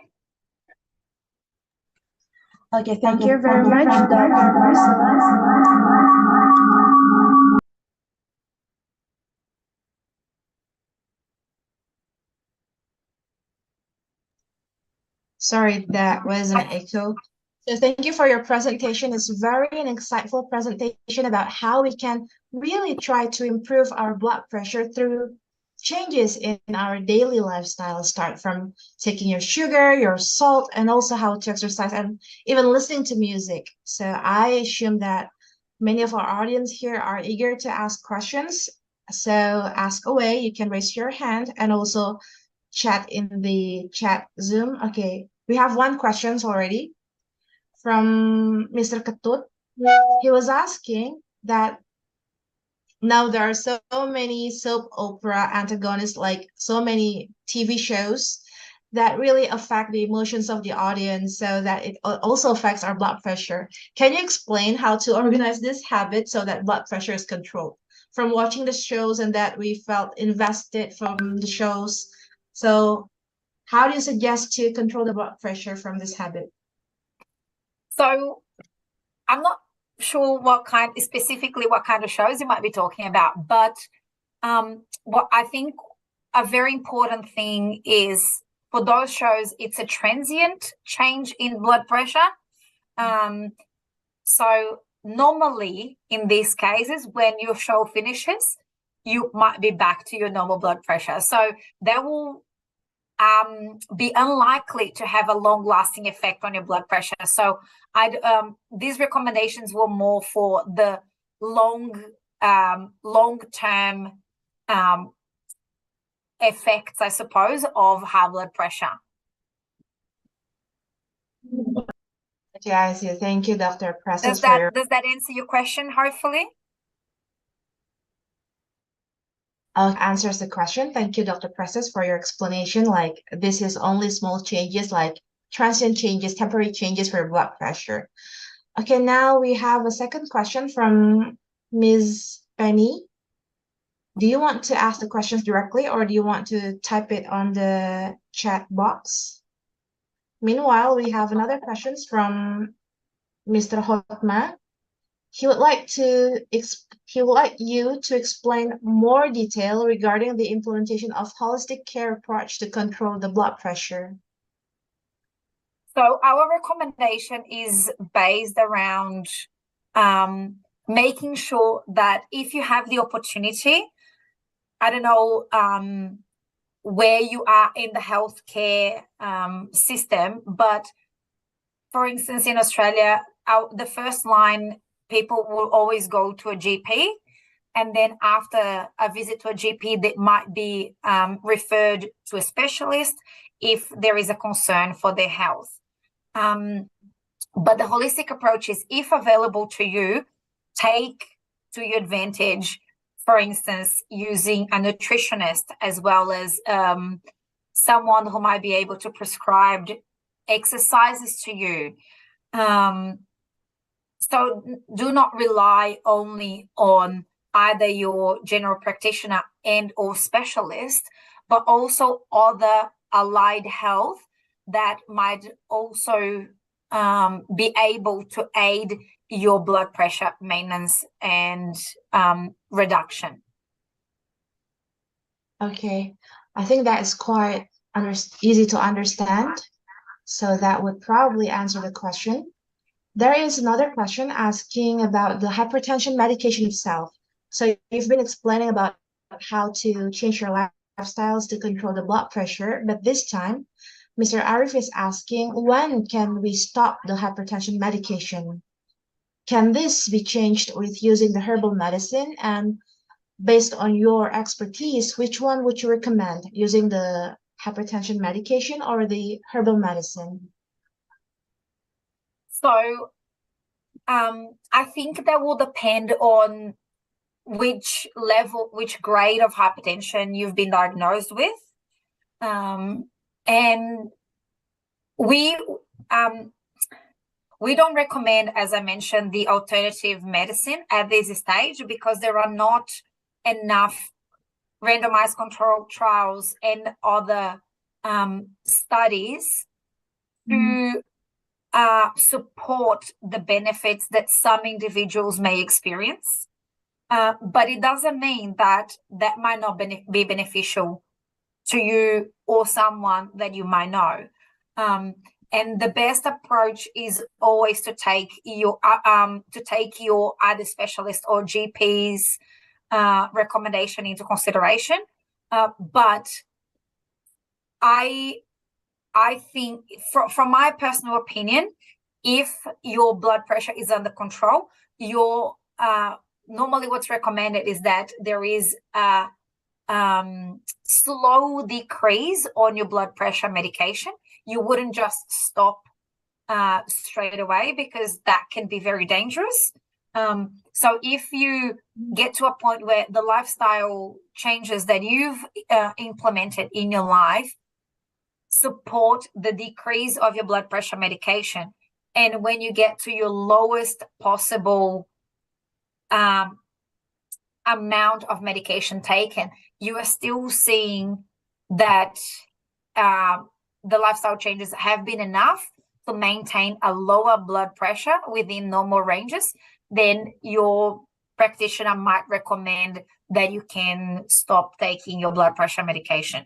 Okay, thank you very much, Dr. Priscilla. Sorry, that was an echo. So thank you for your presentation. It's very an insightful presentation about how we can really try to improve our blood pressure through changes in our daily lifestyle. Start from taking your sugar, your salt, and also how to exercise, and even listening to music. So I assume that many of our audience here are eager to ask questions. So ask away. You can raise your hand and also chat in the chat Zoom. Okay, we have one question already from Mr. Ketut. He was asking that now there are so many soap opera antagonists, like so many TV shows that really affect the emotions of the audience, so that it also affects our blood pressure. Can you explain how to organize this habit so that blood pressure is controlled? From watching the shows and that we felt invested from the shows. So how do you suggest to control the blood pressure from this habit? So I'm not sure specifically what kind of shows you might be talking about, but what I think a very important thing is, for those shows, it's a transient change in blood pressure. So normally in these cases, when your show finishes, you might be back to your normal blood pressure. So that will be unlikely to have a long-lasting effect on your blood pressure. So these recommendations were more for the long-term effects, I suppose, of high blood pressure. Yeah, I see. Thank you, Dr. Presses. Does that answer your question, hopefully? Answers the question. Thank you, Dr. Presses, for your explanation. Like, this is only small changes, like transient changes, temporary changes for your blood pressure. Okay, now we have a second question from Ms. Penny. Do you want to ask the questions directly, or do you want to type it on the chat box? Meanwhile, we have another question from Mr. Hotman. He would like you to explain more detail regarding the implementation of holistic care approach to control the blood pressure. So our recommendation is based around making sure that if you have the opportunity, I don't know where you are in the healthcare system, but for instance, in Australia, the first line, people will always go to a GP, and then after a visit to a GP, they might be referred to a specialist if there is a concern for their health. But the holistic approach is, if available to you, take to your advantage, for instance, using a nutritionist as well as someone who might be able to prescribe exercises to you. So do not rely only on either your general practitioner and or specialist, but also other allied health that might also be able to aid your blood pressure maintenance and reduction. Okay, I think that is quite easy to understand. So that would probably answer the question. There is another question asking about the hypertension medication itself. So you've been explaining about how to change your lifestyles to control the blood pressure, but this time, Mr. Arif is asking, when can we stop the hypertension medication? Can this be changed with using the herbal medicine? And based on your expertise, which one would you recommend, using the hypertension medication or the herbal medicine? So, I think that will depend on which grade of hypertension you've been diagnosed with. And we don't recommend, as I mentioned, the alternative medicine at this stage because there are not enough randomized controlled trials and other studies to support the benefits that some individuals may experience. But it doesn't mean that might not be beneficial to you or someone that you might know. And the best approach is always to take your other specialist or GP's recommendation into consideration. But I think, from my personal opinion, if your blood pressure is under control, normally what's recommended is that there is a slow decrease on your blood pressure medication. You wouldn't just stop straight away because that can be very dangerous. So if you get to a point where the lifestyle changes that you've implemented in your life support the decrease of your blood pressure medication, and when you get to your lowest possible amount of medication taken, you are still seeing that the lifestyle changes have been enough to maintain a lower blood pressure within normal ranges, then your practitioner might recommend that you can stop taking your blood pressure medication.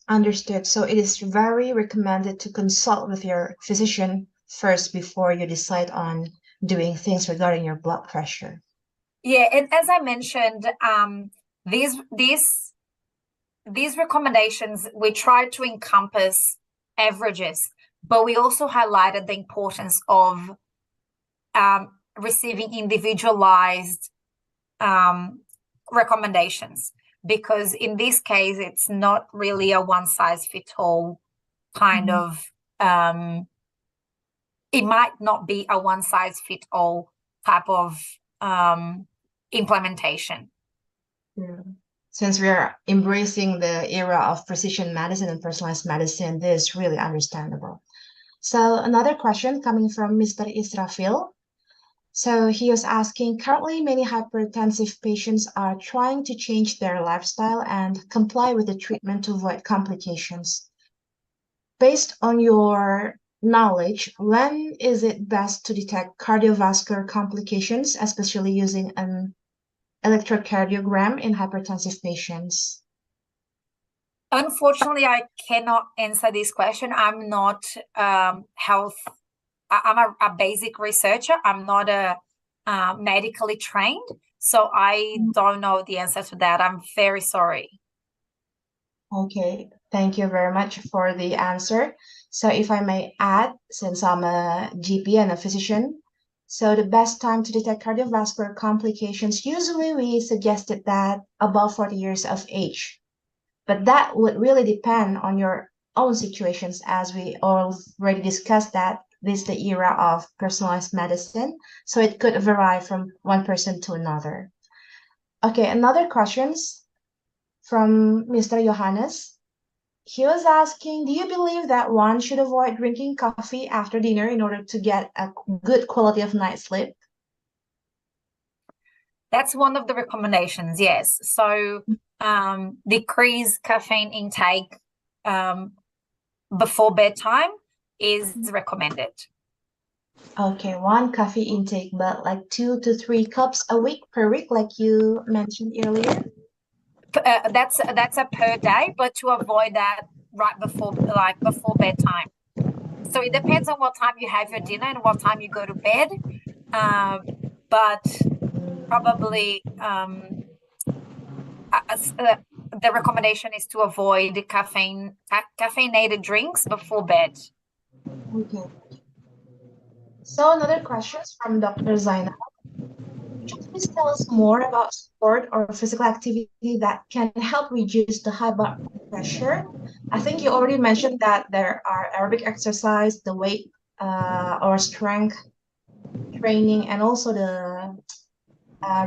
Understood. So it is very recommended to consult with your physician first before you decide on doing things regarding your blood pressure. Yeah, and as I mentioned, these recommendations, we try to encompass averages, but we also highlighted the importance of receiving individualized recommendations, because in this case, it's not really a one-size-fits-all kind of, it might not be a one-size-fits-all type of implementation. Since we are embracing the era of precision medicine and personalized medicine, this is really understandable. So another question coming from Mr. Israfil. So he was asking, currently many hypertensive patients are trying to change their lifestyle and comply with the treatment to avoid complications. Based on your knowledge, when is it best to detect cardiovascular complications, especially using an electrocardiogram in hypertensive patients? Unfortunately, I cannot answer this question. I'm not I'm a basic researcher. I'm not a medically trained, so I don't know the answer to that. I'm very sorry. Okay, thank you very much for the answer. So if I may add, since I'm a GP and a physician, so the best time to detect cardiovascular complications, usually we suggested that above 40 years of age. But that would really depend on your own situations, as we already discussed that this is the era of personalized medicine, so it could vary from one person to another. Okay, another questions from Mr. Johannes. He was asking, do you believe that one should avoid drinking coffee after dinner in order to get a good quality of night sleep? That's one of the recommendations, yes. So decrease caffeine intake before bedtime is recommended. Okay, 1 coffee intake, but like 2 to 3 cups a week per week, like you mentioned earlier. That's a per day, but to avoid that right before bedtime. So it depends on what time you have your dinner and what time you go to bed. But probably the recommendation is to avoid caffeinated drinks before bed. Okay. So another question from Dr. Zainab. Could you please tell us more about sport or physical activity that can help reduce the high blood pressure? I think you already mentioned that there are aerobic exercise, the weight or strength training, and also the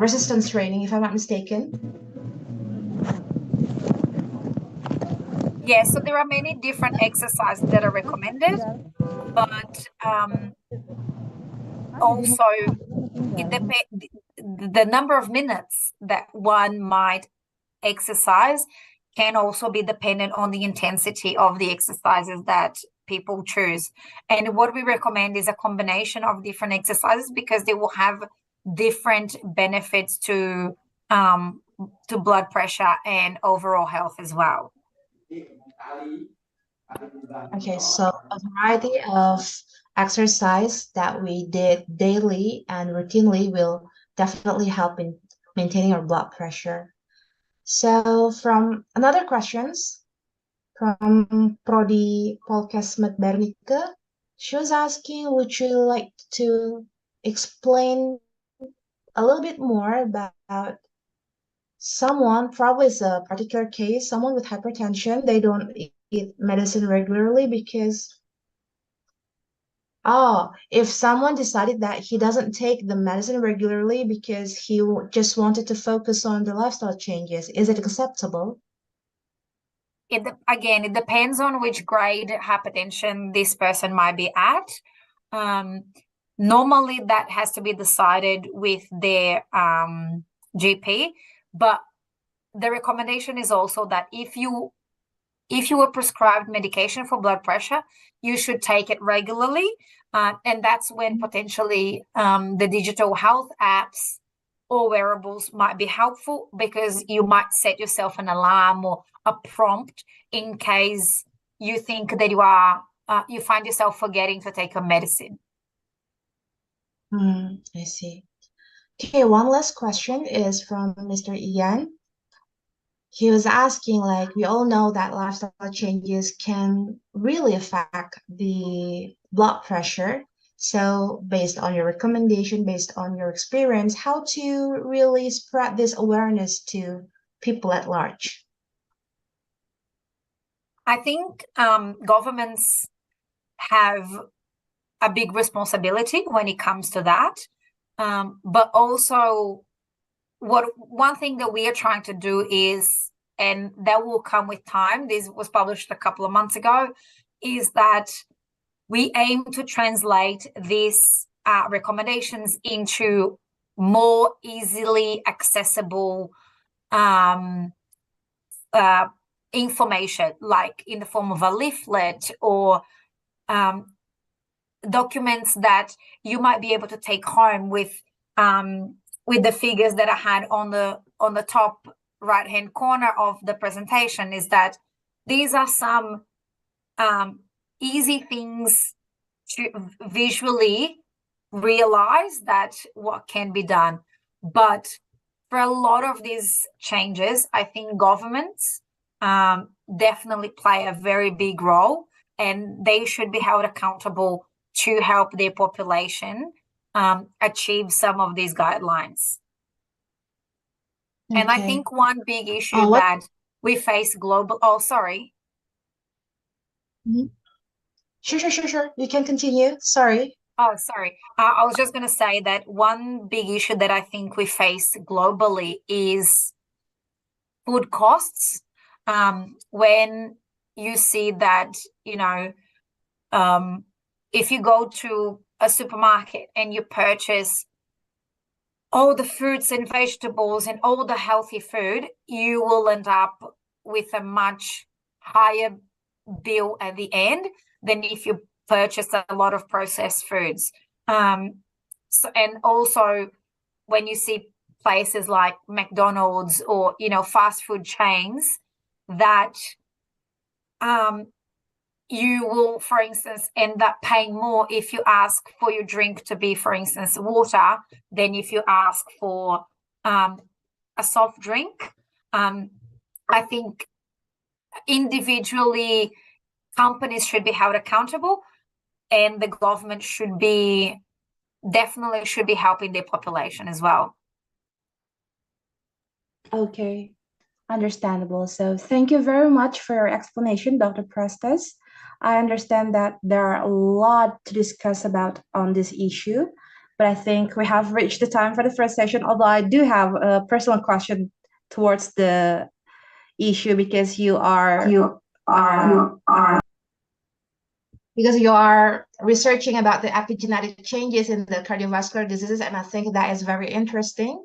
resistance training, if I'm not mistaken. Yeah, so there are many different exercises that are recommended, but also the number of minutes that one might exercise can also be dependent on the intensity of the exercises that people choose. And what we recommend is a combination of different exercises because they will have different benefits to blood pressure and overall health as well. Okay, so a variety of exercise that we did daily and routinely will definitely help in maintaining our blood pressure. So from another questions from Prodi Polkesmet Bernike, she was asking, would you like to explain a little bit more about someone, probably is a particular case, someone with hypertension, they don't eat medicine regularly because if someone decided that he doesn't take the medicine regularly because he just wanted to focus on the lifestyle changes, is it acceptable? Again, it depends on which grade hypertension this person might be at. Normally, that has to be decided with their GP, but the recommendation is also that if you were prescribed medication for blood pressure, you should take it regularly. And that's when potentially the digital health apps or wearables might be helpful because you might set yourself an alarm or a prompt in case you think that you find yourself forgetting to take a medicine. I see. Okay, one last question is from Mr. Ian. He was asking, like, we all know that lifestyle changes can really affect the blood pressure. So based on your recommendation, based on your experience, how to really spread this awareness to people at large? I think governments have a big responsibility when it comes to that. But also one thing that we are trying to do is, and that will come with time, this was published a couple of months ago, is that we aim to translate these recommendations into more easily accessible information, like in the form of a leaflet or documents that you might be able to take home with the figures that I had on the top right-hand corner of the presentation. Is that these are some easy things to visually realize that what can be done. But for a lot of these changes, I think governments definitely play a very big role, and they should be held accountable to help their population achieve some of these guidelines. Okay. And I think one big issue that we face global... Oh, sorry. Mm-hmm. Sure. You can continue. Sorry. Oh, sorry. I was just going to say that one big issue that I think we face globally is food costs. When you see that, if you go to a supermarket and you purchase all the fruits and vegetables and all the healthy food, you will end up with a much higher bill at the end than if you purchase a lot of processed foods. And also when you see places like McDonald's or, fast food chains that you will, for instance, end up paying more if you ask for your drink to be, for instance, water, than if you ask for a soft drink. I think individually companies should be held accountable, and the government should be helping their population as well. Okay, understandable. So thank you very much for your explanation, Dr. Prestes. I understand that there are a lot to discuss about on this issue, but I think we have reached the time for the first session, although I do have a personal question towards the issue because you are researching about the epigenetic changes in the cardiovascular diseases, and I think that is very interesting.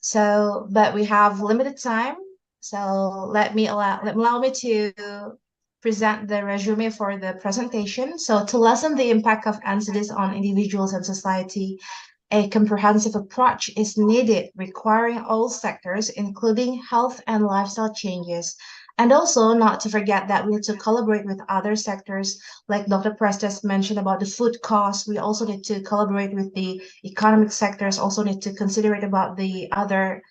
So, but we have limited time, so allow me to present the resume for the presentation. So, to lessen the impact of NCDs on individuals and society, a comprehensive approach is needed, requiring all sectors, including health and lifestyle changes. And also, not to forget that we need to collaborate with other sectors, like Dr. Prestes mentioned about the food costs. We also need to collaborate with the economic sectors, also need to consider it about the other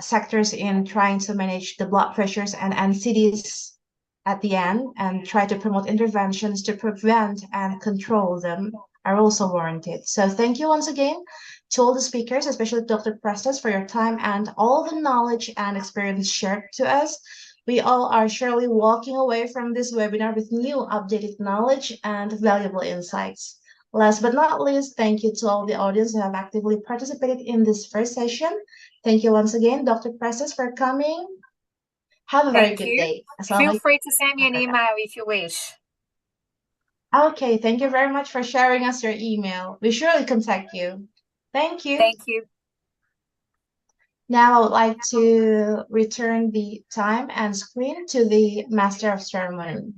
sectors in trying to manage the blood pressures and NCDs at the end, and try to promote interventions to prevent and control them are also warranted. So thank you once again to all the speakers, especially Dr. Prestes, for your time and all the knowledge and experience shared to us. We all are surely walking away from this webinar with new updated knowledge and valuable insights. Last but not least, thank you to all the audience who have actively participated in this first session. Thank you once again, Dr. Prestes, for coming. Have a very good day. Feel free to send me an email if you wish. Okay, thank you very much for sharing us your email. We surely contact you. Thank you. Thank you. Now I would like to return the time and screen to the Master of Ceremony.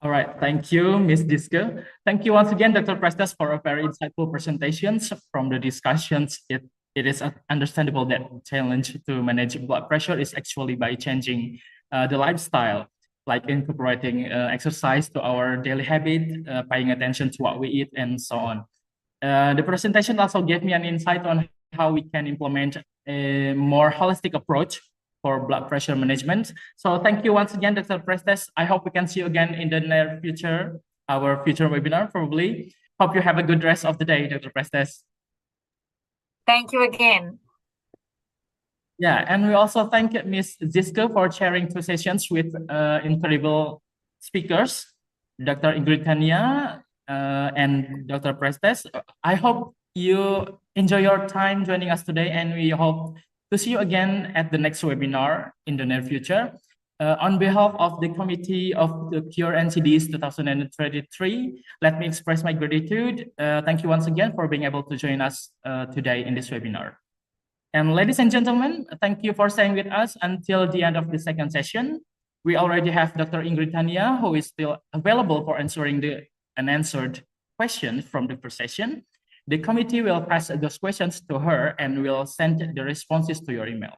All right, thank you, Ms. Diske. Thank you once again, Dr. Prestes, for a very insightful presentations. From the discussions, it is understandable that the challenge to manage blood pressure is actually by changing the lifestyle, like incorporating exercise to our daily habit, paying attention to what we eat, and so on. The presentation also gave me an insight on how we can implement a more holistic approach for blood pressure management. So thank you once again, Dr. Prestes. I hope we can see you again in the near future, our future webinar probably. Hope you have a good rest of the day, Dr. Prestes. Thank you again. Yeah, and we also thank Ms. Diske for sharing 2 sessions with incredible speakers, Dr. Ingrid Tania and Dr. Prestes. I hope you enjoy your time joining us today, and we hope to see you again at the next webinar in the near future. On behalf of the Committee of the Cure NCDs 2023, let me express my gratitude. Thank you once again for being able to join us today in this webinar. And ladies and gentlemen, thank you for staying with us until the end of the second session. We already have Dr. Ingrid Tania, who is still available for answering the unanswered questions from the first session. The committee will pass those questions to her and will send the responses to your email.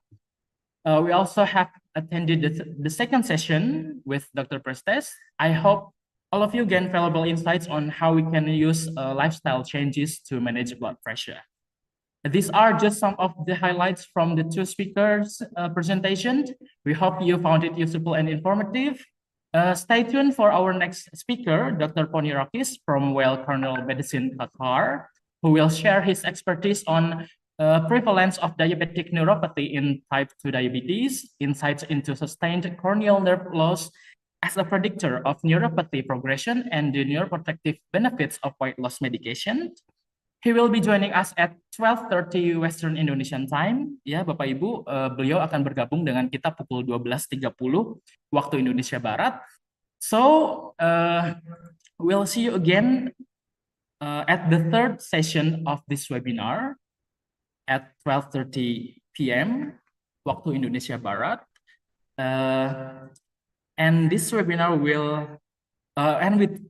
We also have attended the second session with Dr. Prestes. I hope all of you gain valuable insights on how we can use lifestyle changes to manage blood pressure. These are just some of the highlights from the 2 speakers' presentations. We hope you found it useful and informative. Stay tuned for our next speaker, Dr. Pony Rakis from Weill Cornell Medicine, Qatar, who will share his expertise on prevalence of diabetic neuropathy in type 2 diabetes, insights into sustained corneal nerve loss as a predictor of neuropathy progression, and the neuroprotective benefits of weight loss medication. He will be joining us at 12:30 Western Indonesian Time. Ya, Bapak Ibu, beliau akan bergabung dengan kita pukul 12:30 waktu Indonesia Barat. So, we'll see you again at the third session of this webinar at 12:30 p.m. waktu Indonesia Barat. And this webinar will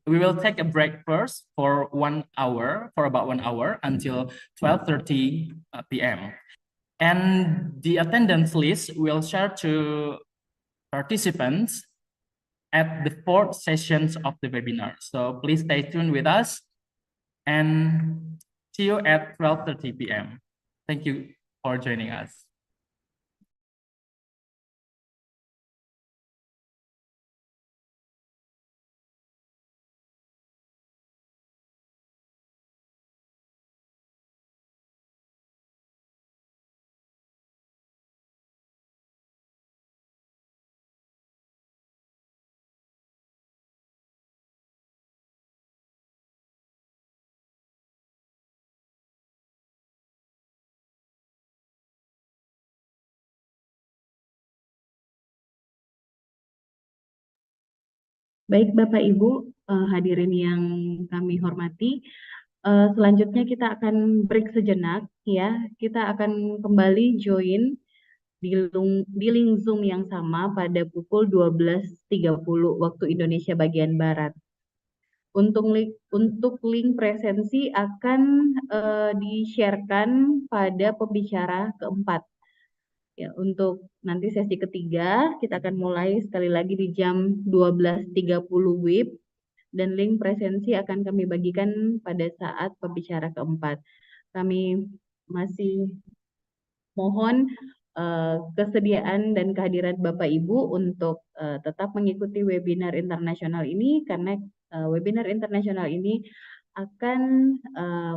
we will take a break first for about 1 hour until 12:30 p.m. And the attendance list will share to participants at the 4th sessions of the webinar. So please stay tuned with us and see you at 12:30 p.m. Thank you for joining us. Baik Bapak Ibu, hadirin yang kami hormati, selanjutnya kita akan break sejenak ya. Kita akan kembali join di link Zoom yang sama pada pukul 12.30 waktu Indonesia bagian Barat. Untuk link presensi akan di-sharekan pada pembicara keempat. Ya, untuk nanti sesi ketiga kita akan mulai sekali lagi di jam 12.30 WIB dan link presensi akan kami bagikan pada saat pembicara keempat. Kami masih mohon kesediaan dan kehadiran Bapak Ibu untuk tetap mengikuti webinar internasional ini karena webinar internasional ini akan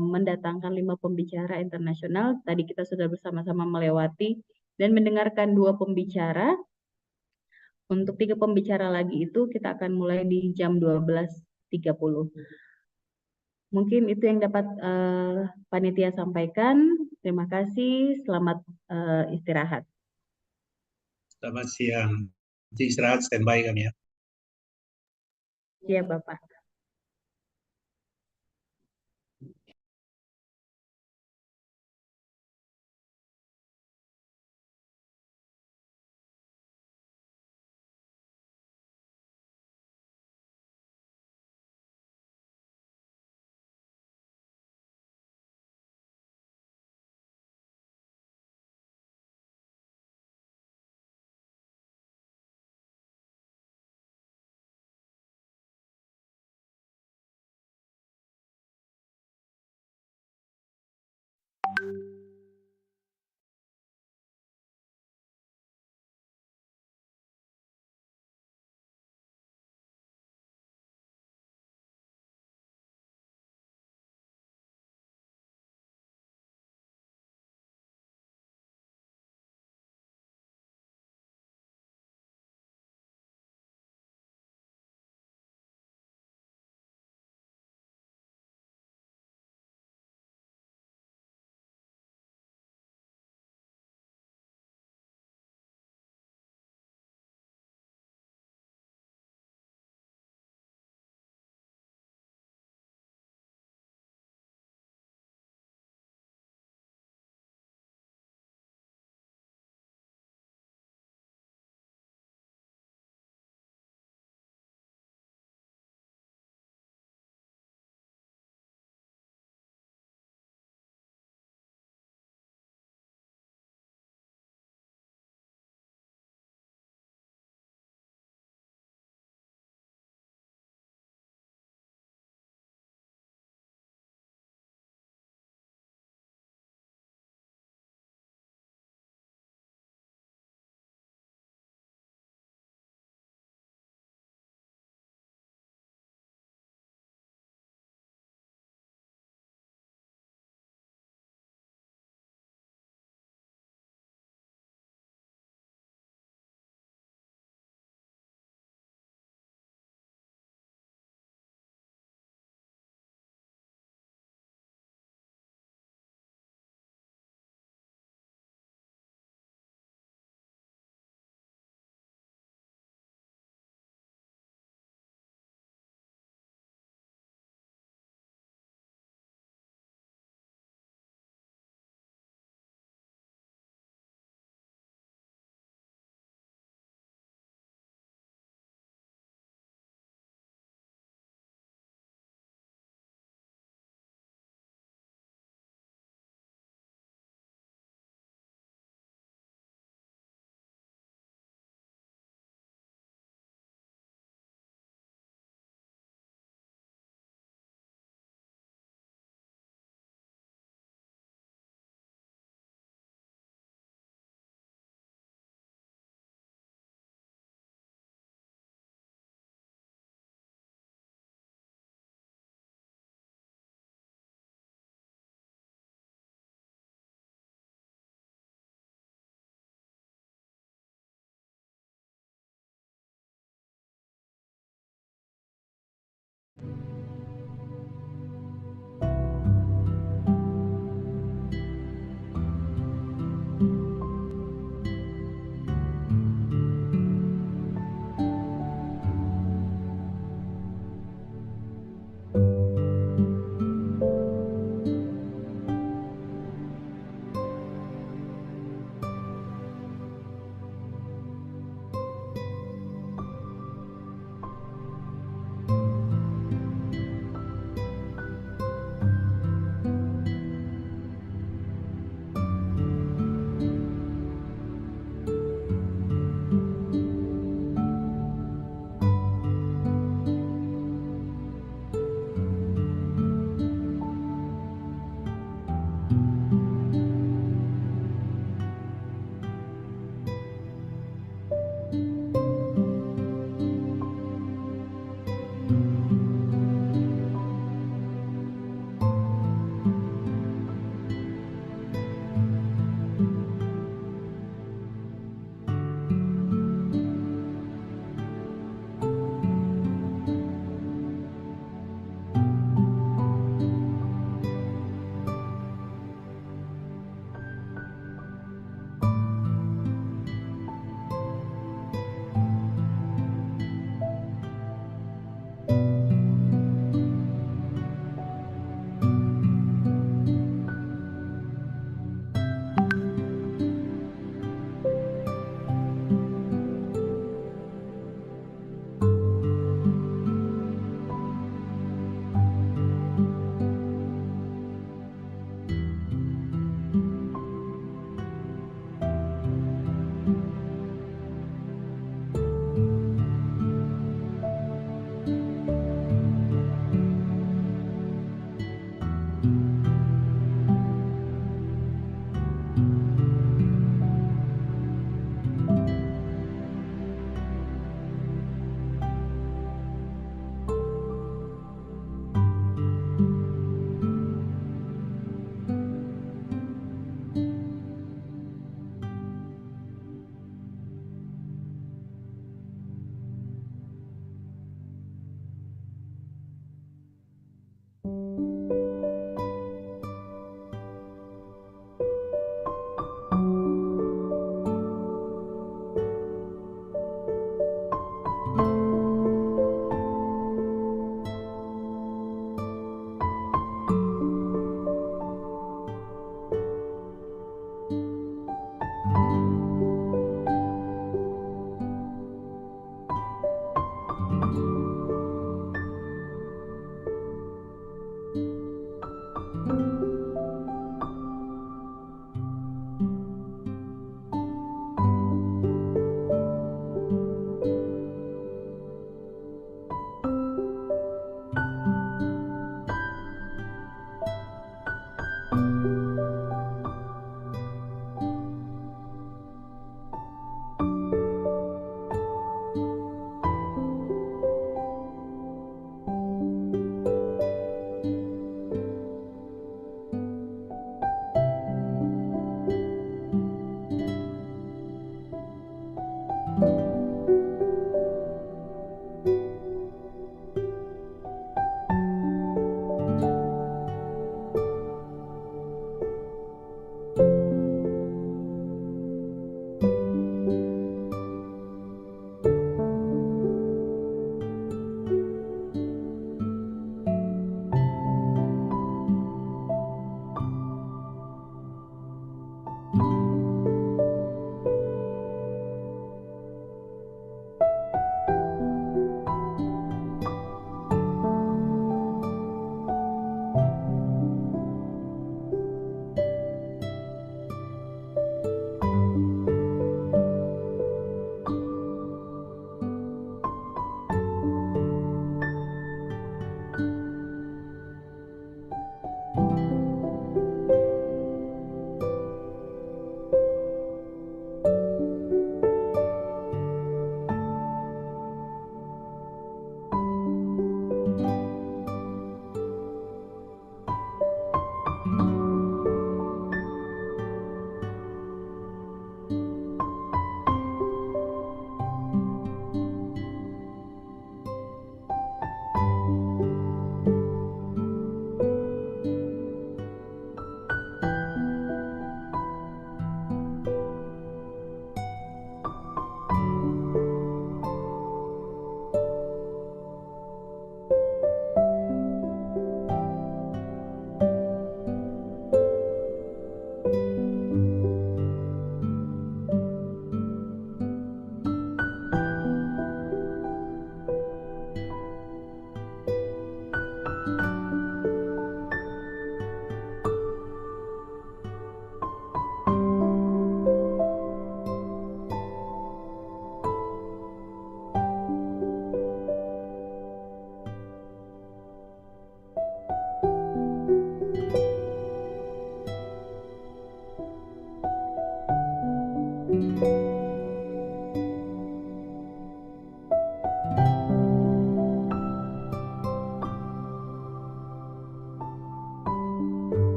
mendatangkan 5 pembicara internasional. Tadi kita sudah bersama-sama melewati dan mendengarkan 2 pembicara. Untuk 3 pembicara lagi itu kita akan mulai di jam 12.30. Mungkin itu yang dapat panitia sampaikan. Terima kasih, selamat istirahat. Selamat siang. Nanti istirahat standby kami ya. Siap, Bapak.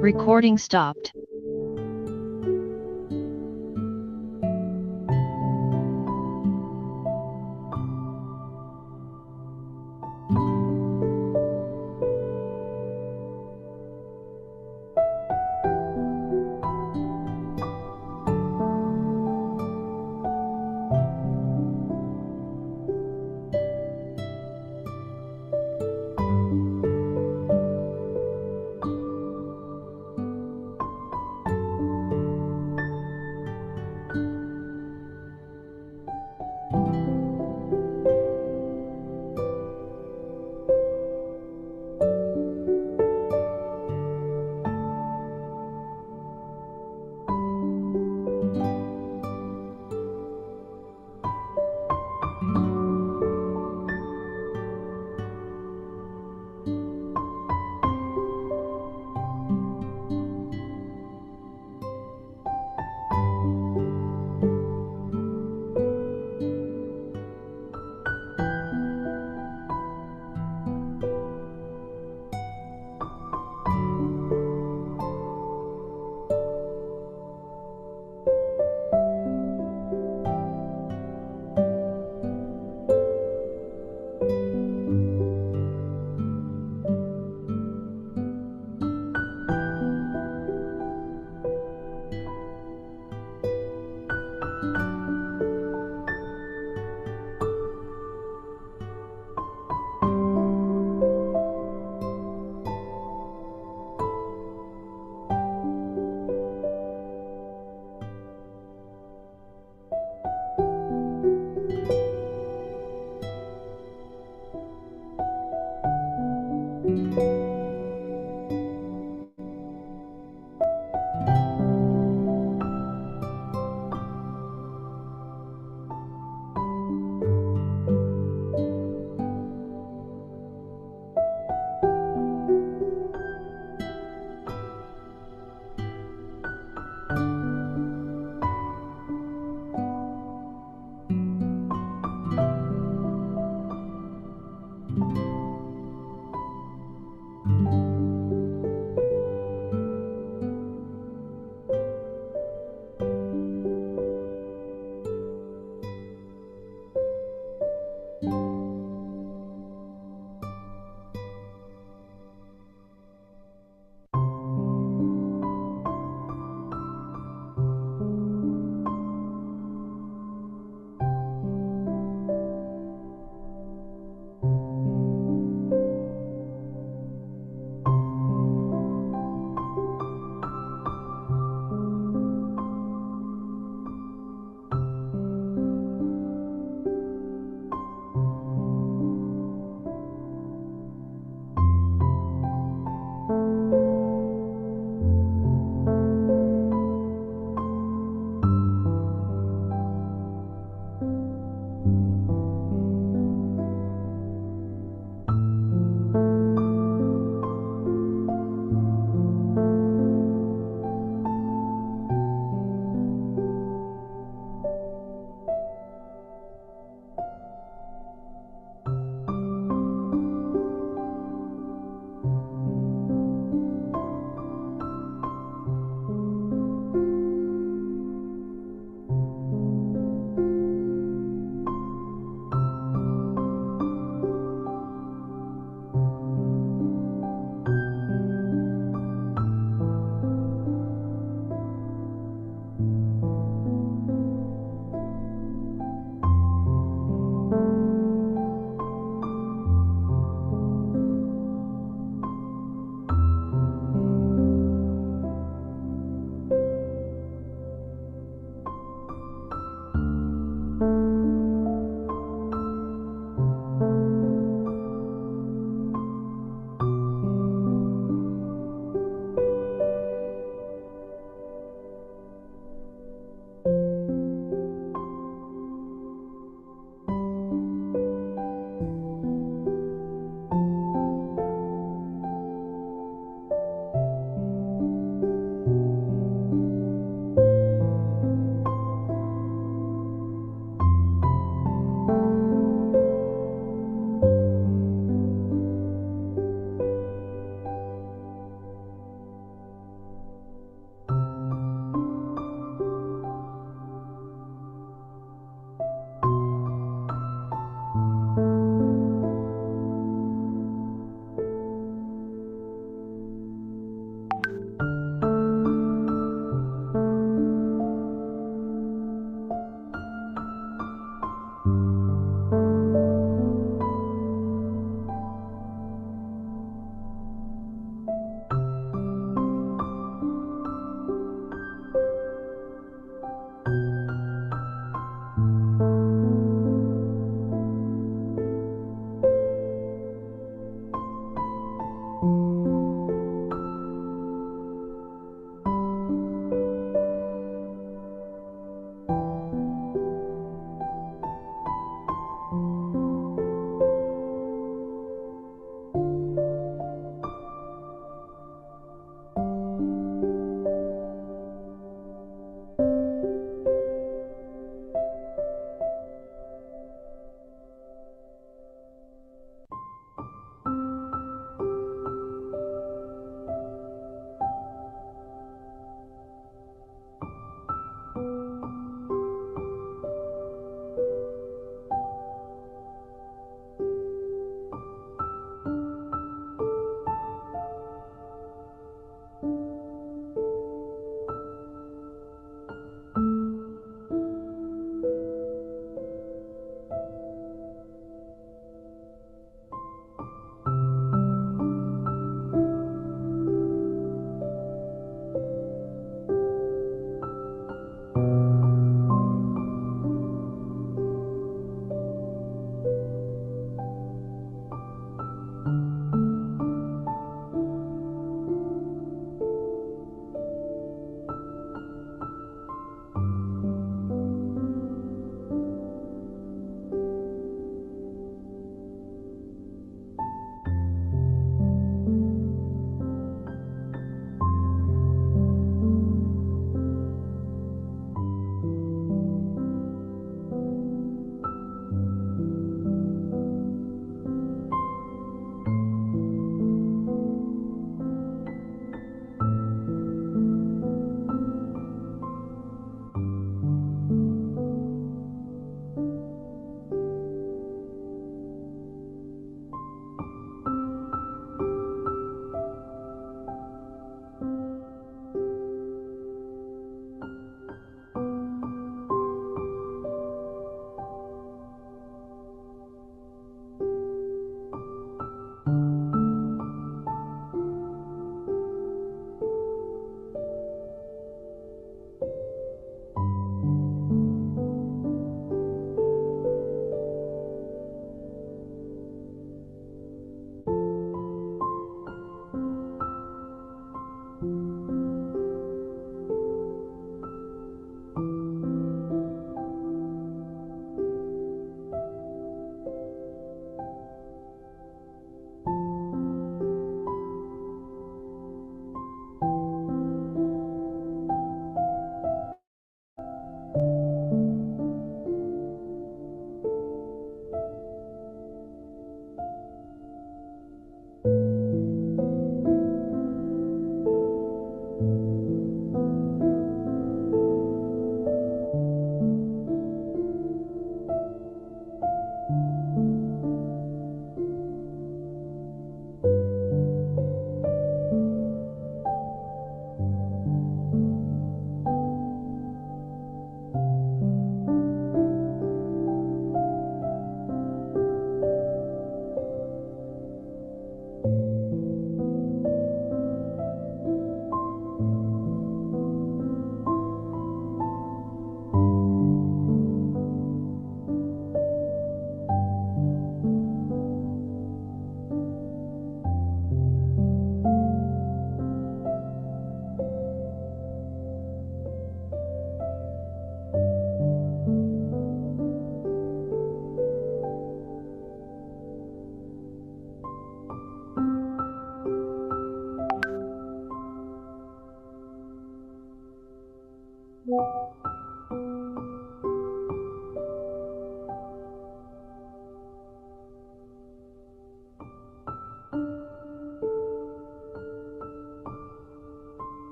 Recording stopped.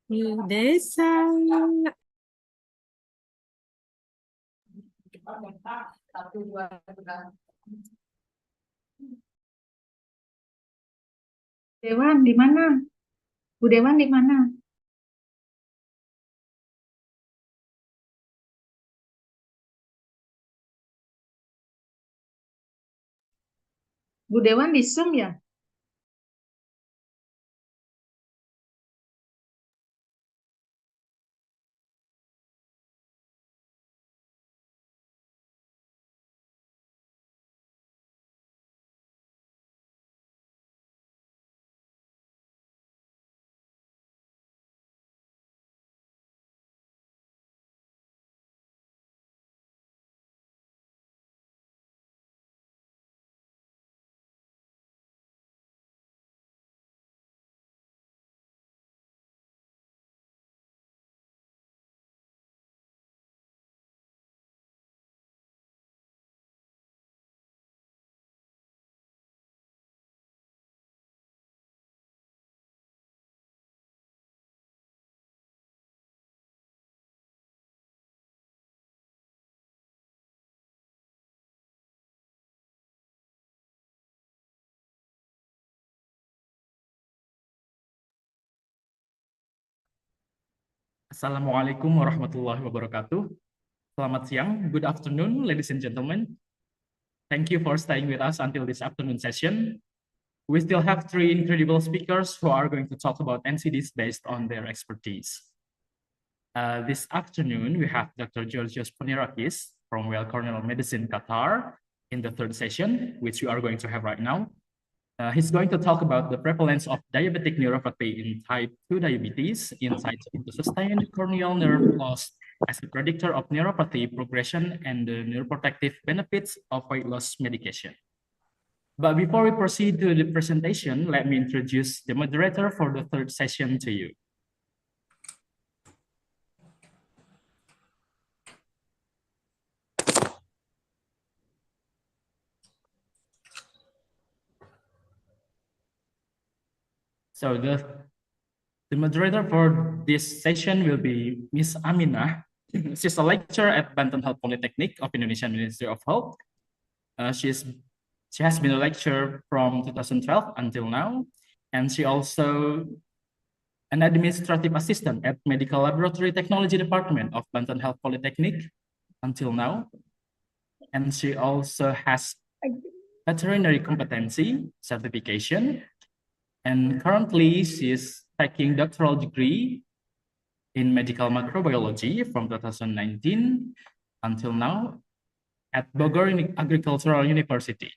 Desa. Dewan di mana? Bu Dewan di mana? Bu Dewan di Zoom ya? Assalamualaikum warahmatullahi wabarakatuh. Selamat siang, good afternoon, ladies and gentlemen. Thank you for staying with us until this afternoon session. We still have three incredible speakers who are going to talk about NCDs based on their expertise. This afternoon, we have Dr. Georgios Ponirakis from Weill Cornell Medicine, Qatar, in the third session, which we are going to have right now. He's going to talk about the prevalence of diabetic neuropathy in type 2 diabetes, insights into sustained corneal nerve loss as a predictor of neuropathy progression, and the neuroprotective benefits of weight loss medication. But before we proceed to the presentation, let me introduce the moderator for the third session to you. So the moderator for this session will be Ms. Aminah. She's a lecturer at Banten Health Polytechnic of Indonesia Ministry of Health. She has been a lecturer from 2012 until now, and she also an administrative assistant at Medical Laboratory Technology Department of Banten Health Polytechnic until now. And she also has veterinary competency certification. And currently, she is taking doctoral degree in medical microbiology from 2019 until now at Bogor Agricultural University.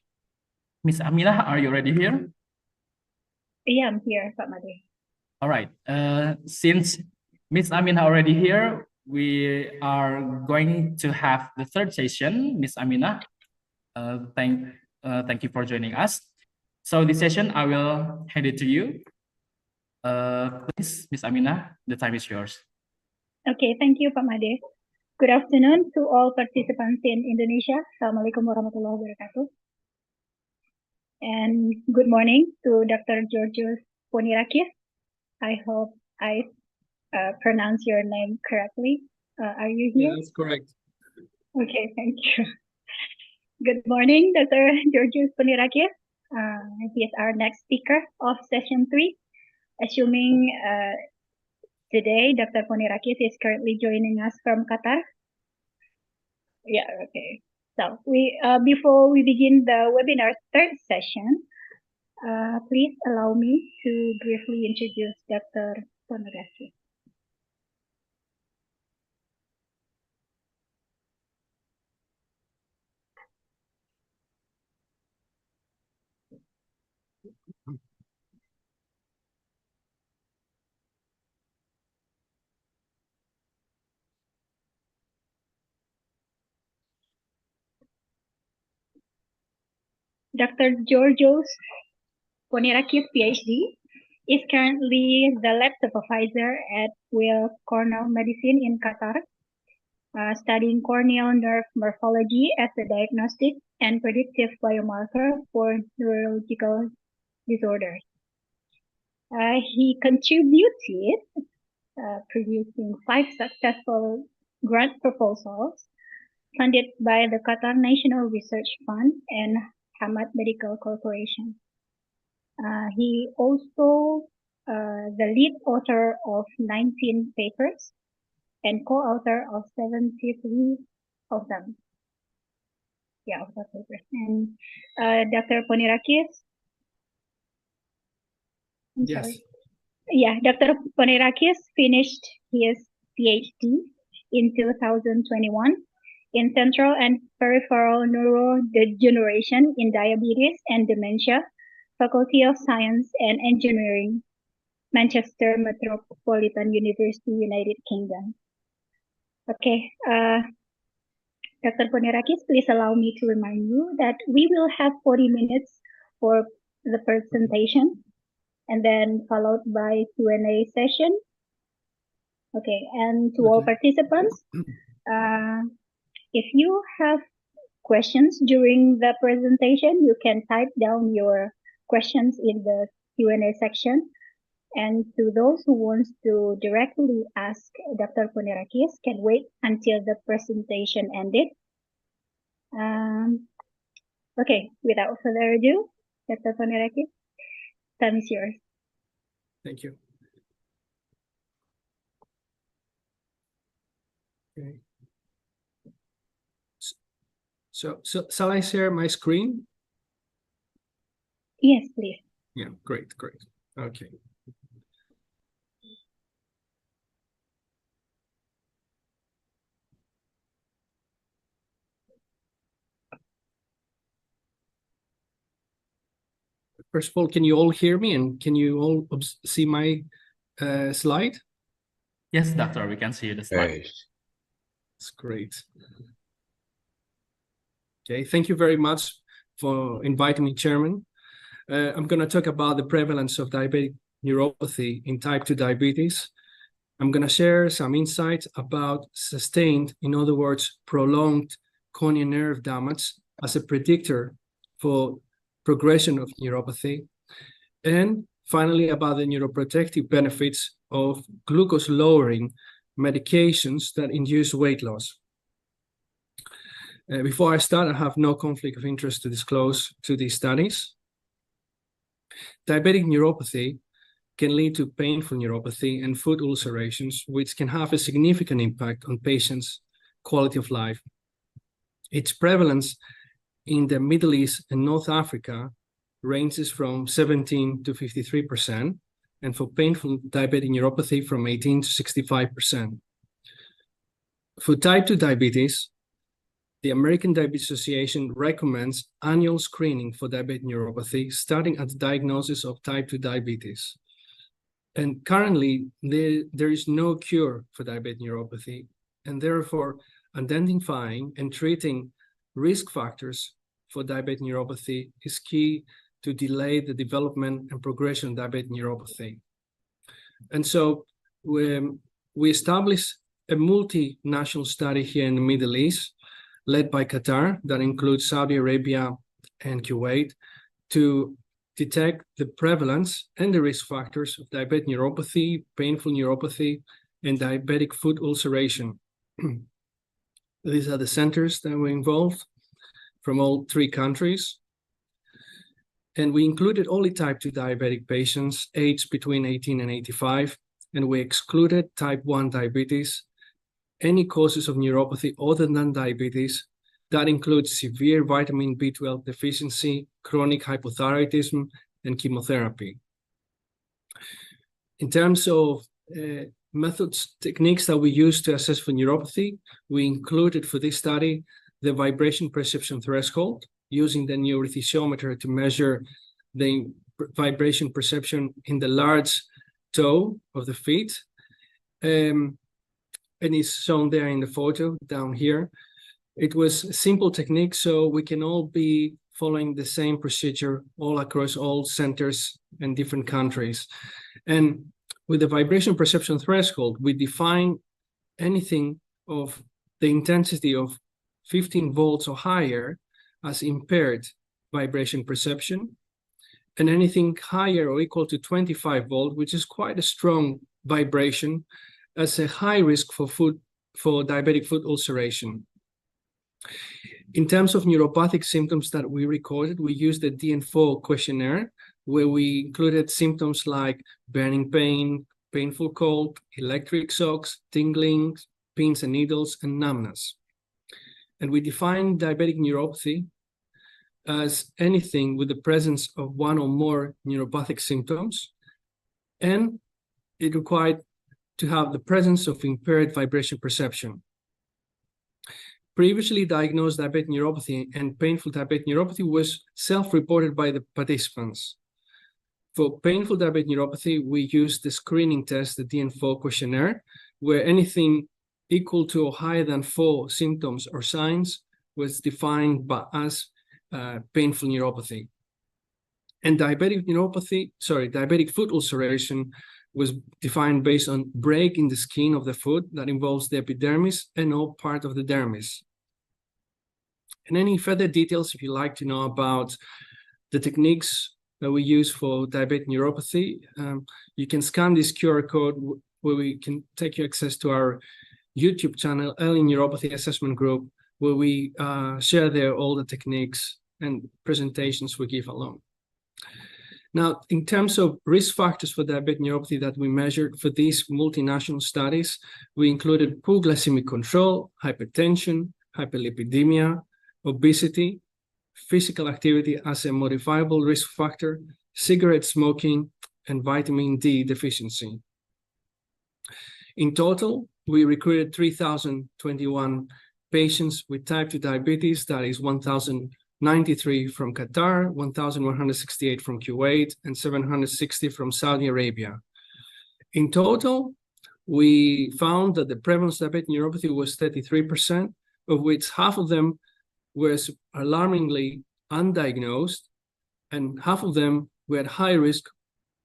Ms. Aminah, are you ready here? Iya, I'm here, Pak Made. All right. Since Ms. Aminah already here, we are going to have the third session. Ms. Aminah, thank you for joining us. So this session, I will hand it to you. Please, Ms. Aminah, the time is yours. Okay, thank you, Pak Made. Good afternoon to all participants in Indonesia. Assalamualaikum warahmatullahi wabarakatuh. And good morning to Dr. Georgios Ponirakis. I hope I pronounce your name correctly. Are you here? Yes, correct. Okay, thank you. Good morning, Dr. Georgios Ponirakis. He is our next speaker of session 3. Assuming today Dr. Ponirakis is currently joining us from Qatar. Yeah, okay. So before we begin the webinar third session, please allow me to briefly introduce Dr. Ponirakis. Dr. Georgios Ponirakis, PhD, is currently the lab supervisor at Weill Cornell Medicine in Qatar, studying corneal nerve morphology as a diagnostic and predictive biomarker for neurological disorders. He contributed producing 5 successful grant proposals funded by the Qatar National Research Fund and Hamad Medical Corporation. He also the lead author of 19 papers and co-author of 73 of them. Yeah, of the papers. And Dr. Ponirakis. Yes. Sorry. Yeah, Dr. Ponirakis finished his PhD in 2021 in Central and Peripheral Neurodegeneration in Diabetes and Dementia, Faculty of Science and Engineering, Manchester Metropolitan University, United Kingdom. Okay, Dr. Ponirakis, please allow me to remind you that we will have 40 minutes for the presentation and then followed by Q&A session. Okay, and to all participants, if you have questions during the presentation, you can type down your questions in the Q&A section. And to those who want to directly ask Dr. Ponirakis, can wait until the presentation ended. Okay, without further ado, Dr. Ponirakis, time is yours. Thank you. Okay. So shall I share my screen? Yes, please. Yeah, great. Okay. First of all, can you all hear me and can you all see my slide? Yes, doctor, we can see the slide. That's great. Okay, thank you very much for inviting me, Chairman. I'm going to talk about the prevalence of diabetic neuropathy in type 2 diabetes. I'm going to share some insights about sustained, in other words, prolonged corneal nerve damage as a predictor for progression of neuropathy, and finally about the neuroprotective benefits of glucose-lowering medications that induce weight loss. Before I start, I have no conflict of interest to disclose to these studies. Diabetic neuropathy can lead to painful neuropathy and food ulcerations, which can have a significant impact on patients' quality of life. Its prevalence in the Middle East and North Africa ranges from 17 to 53%, and for painful diabetic neuropathy from 18 to 65%. For type 2 diabetes, the American Diabetes Association recommends annual screening for diabetic neuropathy, starting at the diagnosis of type 2 diabetes. And currently, there is no cure for diabetic neuropathy, and therefore identifying and treating risk factors for diabetic neuropathy is key to delay the development and progression of diabetic neuropathy. And so we established a multinational study here in the Middle East, led by Qatar, that includes Saudi Arabia and Kuwait, to detect the prevalence and the risk factors of diabetic neuropathy, painful neuropathy, and diabetic foot ulceration. These are the centers that were involved from all 3 countries. And we included only type 2 diabetic patients aged between 18 and 85, and we excluded type 1 diabetes, any causes of neuropathy other than diabetes. That includes severe vitamin B12 deficiency, chronic hypothyroidism, and chemotherapy. In terms of methods, techniques that we use to assess for neuropathy, we included for this study the vibration perception threshold, using the neuroresistiometer to measure the vibration perception in the large toe of the feet. And it's shown there in the photo down here. It was a simple technique, so we can all be following the same procedure all across all centers and different countries. And with the vibration perception threshold, we define anything of the intensity of 15 volts or higher as impaired vibration perception, and anything higher or equal to 25 volt, which is quite a strong vibration as a high risk for diabetic foot ulceration. In terms of neuropathic symptoms that we recorded, we used the DN4 questionnaire, where we included symptoms like burning pain, painful cold, electric shocks, tingling, pins and needles, and numbness. And we defined diabetic neuropathy as anything with the presence of one or more neuropathic symptoms, and it required to have the presence of impaired vibration perception. Previously diagnosed diabetic neuropathy and painful diabetic neuropathy was self-reported by the participants. For painful diabetic neuropathy, we used the screening test, the DN4 questionnaire, where anything equal to or higher than 4 symptoms or signs was defined as painful neuropathy. And diabetic foot ulceration was defined based on break in the skin of the foot that involves the epidermis and all part of the dermis. And any further details, if you'd like to know about the techniques that we use for diabetic neuropathy, you can scan this QR code where we can take you access to our YouTube channel, Early Neuropathy Assessment Group, where we share there all the techniques and presentations we give along. Now, in terms of risk factors for diabetic neuropathy that we measured for these multinational studies, we included poor glycemic control, hypertension, hyperlipidemia, obesity, physical activity as a modifiable risk factor, cigarette smoking, and vitamin D deficiency. In total, we recruited 3,021 patients with type 2 diabetes, that is 1,093 from Qatar, 1,168 from Kuwait, and 760 from Saudi Arabia. In total, we found that the prevalence of diabetic neuropathy was 33%, of which half of them were alarmingly undiagnosed, and half of them were at high risk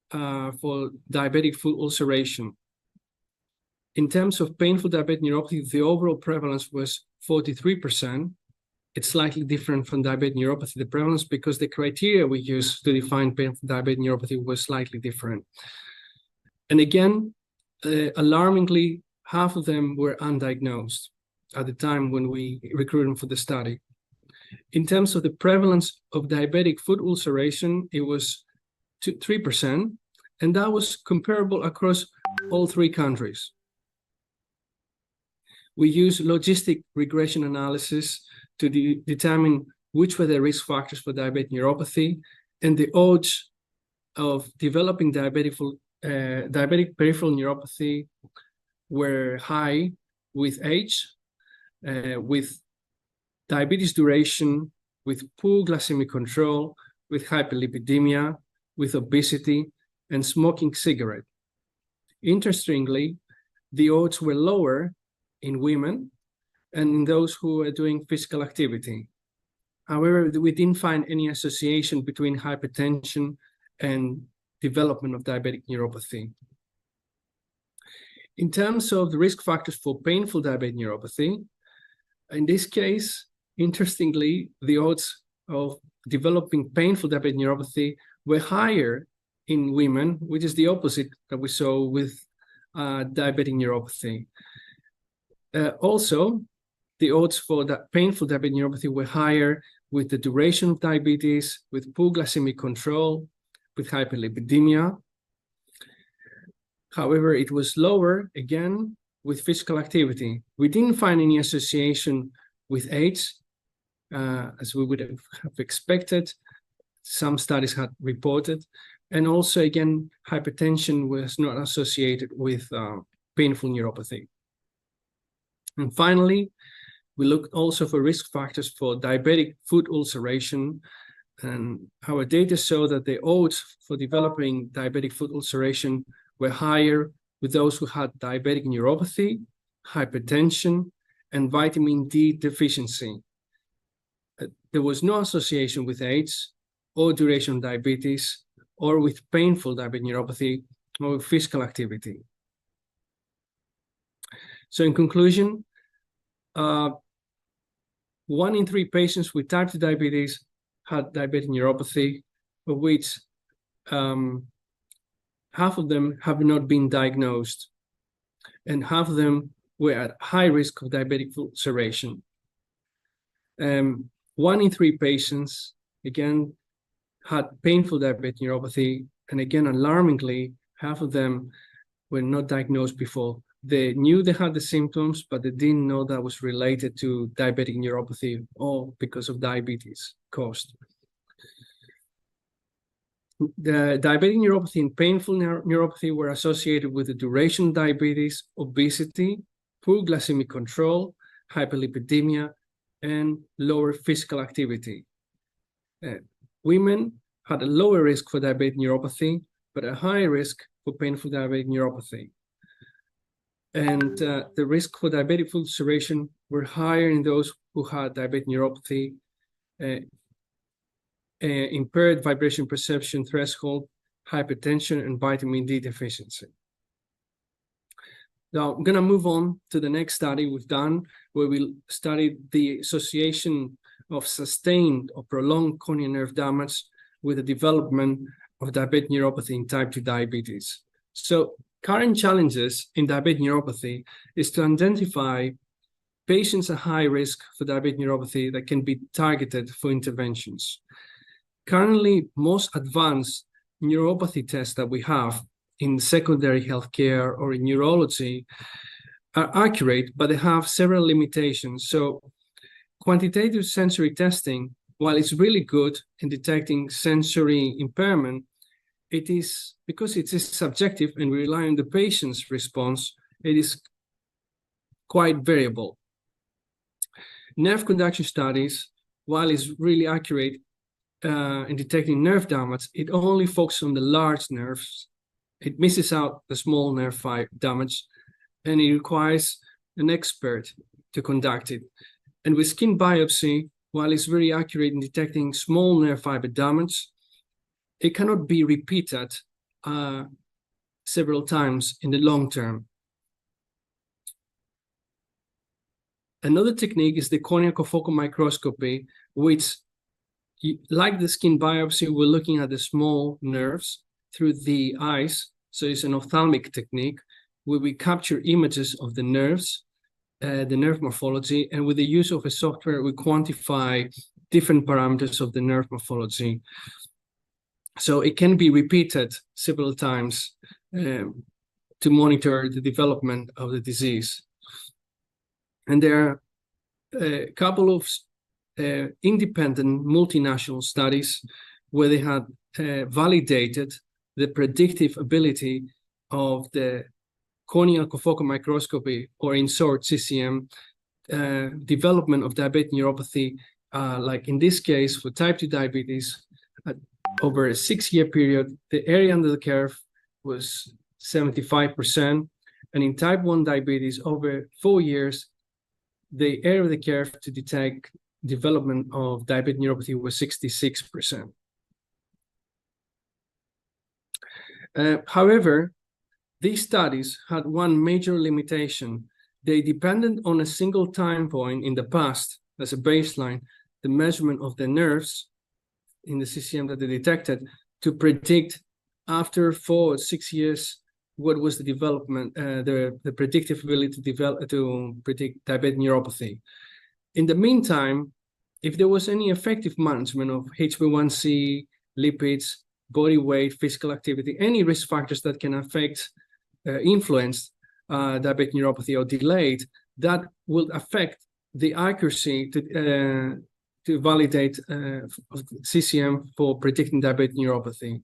for diabetic foot ulceration. In terms of painful diabetic neuropathy, the overall prevalence was 43%. It's slightly different from diabetic neuropathy, the prevalence, because the criteria we used to define painful diabetic neuropathy was slightly different. And again, alarmingly, half of them were undiagnosed at the time when we recruited them for the study. In terms of the prevalence of diabetic foot ulceration, it was 3%, and that was comparable across all 3 countries. We used logistic regression analysis to determine which were the risk factors for diabetic neuropathy, and the odds of developing diabetic peripheral neuropathy were high with age, with diabetes duration, with poor glycemic control, with hyperlipidemia, with obesity, and smoking cigarette. Interestingly, the odds were lower in women and in those who are doing physical activity. However, we didn't find any association between hypertension and development of diabetic neuropathy. In terms of the risk factors for painful diabetic neuropathy, in this case, interestingly, the odds of developing painful diabetic neuropathy were higher in women, which is the opposite that we saw with diabetic neuropathy. Also, the odds for that painful diabetic neuropathy were higher with the duration of diabetes, with poor glycemic control, with hyperlipidemia. However, it was lower, again, with physical activity. We didn't find any association with age, as we would have expected. Some studies had reported. And also, again, hypertension was not associated with painful neuropathy. And finally, we looked also for risk factors for diabetic foot ulceration. And our data show that the odds for developing diabetic foot ulceration were higher with those who had diabetic neuropathy, hypertension, and vitamin D deficiency. There was no association with age or duration of diabetes or with painful diabetic neuropathy or physical activity. So in conclusion, 1 in 3 patients with type 2 diabetes had diabetic neuropathy, of which half of them have not been diagnosed, and half of them were at high risk of diabetic foot ulceration. 1 in 3 patients, again, had painful diabetic neuropathy, and again, alarmingly, half of them were not diagnosed before. They knew they had the symptoms, but they didn't know that was related to diabetic neuropathy or because of diabetes caused. The diabetic neuropathy and painful neuropathy were associated with the duration of diabetes, obesity, poor glycemic control, hyperlipidemia, and lower physical activity. Women had a lower risk for diabetic neuropathy, but a higher risk for painful diabetic neuropathy. And the risk for diabetic foot ulceration were higher in those who had diabetic neuropathy, impaired vibration perception threshold, hypertension, and vitamin D deficiency. Now, I'm going to move on to the next study we've done, where we studied the association of sustained or prolonged corneal nerve damage with the development of diabetic neuropathy in type 2 diabetes. So current challenges in diabetic neuropathy is to identify patients at high risk for diabetic neuropathy that can be targeted for interventions. Currently, most advanced neuropathy tests that we have in secondary healthcare or in neurology are accurate, but they have several limitations. So quantitative sensory testing, while it's really good in detecting sensory impairment, it is, because it is subjective and we rely on the patient's response, it is quite variable. Nerve conduction studies, while it's really accurate in detecting nerve damage, it only focuses on the large nerves. It misses out the small nerve fiber damage, and it requires an expert to conduct it. And with skin biopsy, while it's very accurate in detecting small nerve fiber damage, it cannot be repeated several times in the long term. Another technique is the corneal confocal microscopy, which, like the skin biopsy, we're looking at the small nerves through the eyes. So it's an ophthalmic technique where we capture images of the nerves, the nerve morphology, and with the use of a software, we quantify different parameters of the nerve morphology. So it can be repeated several times to monitor the development of the disease. And there are a couple of independent multinational studies where they had validated the predictive ability of the corneal confocal microscopy, or in short CCM, development of diabetic neuropathy, like in this case for type 2 diabetes, over a 6-year period, the area under the curve was 75%, and in type 1 diabetes, over 4 years, the area of the curve to detect development of diabetic neuropathy was 66%. However, these studies had one major limitation. They depended on a single time point in the past as a baseline, the measurement of the nerves in the CCM that they detected, to predict after 4 or 6 years what was the development, the predictive ability to predict diabetic neuropathy. In the meantime, if there was any effective management of HbA1c, lipids, body weight, physical activity, any risk factors that can affect, influence diabetic neuropathy or delayed, that will affect the accuracy to validate CCM for predicting diabetic neuropathy.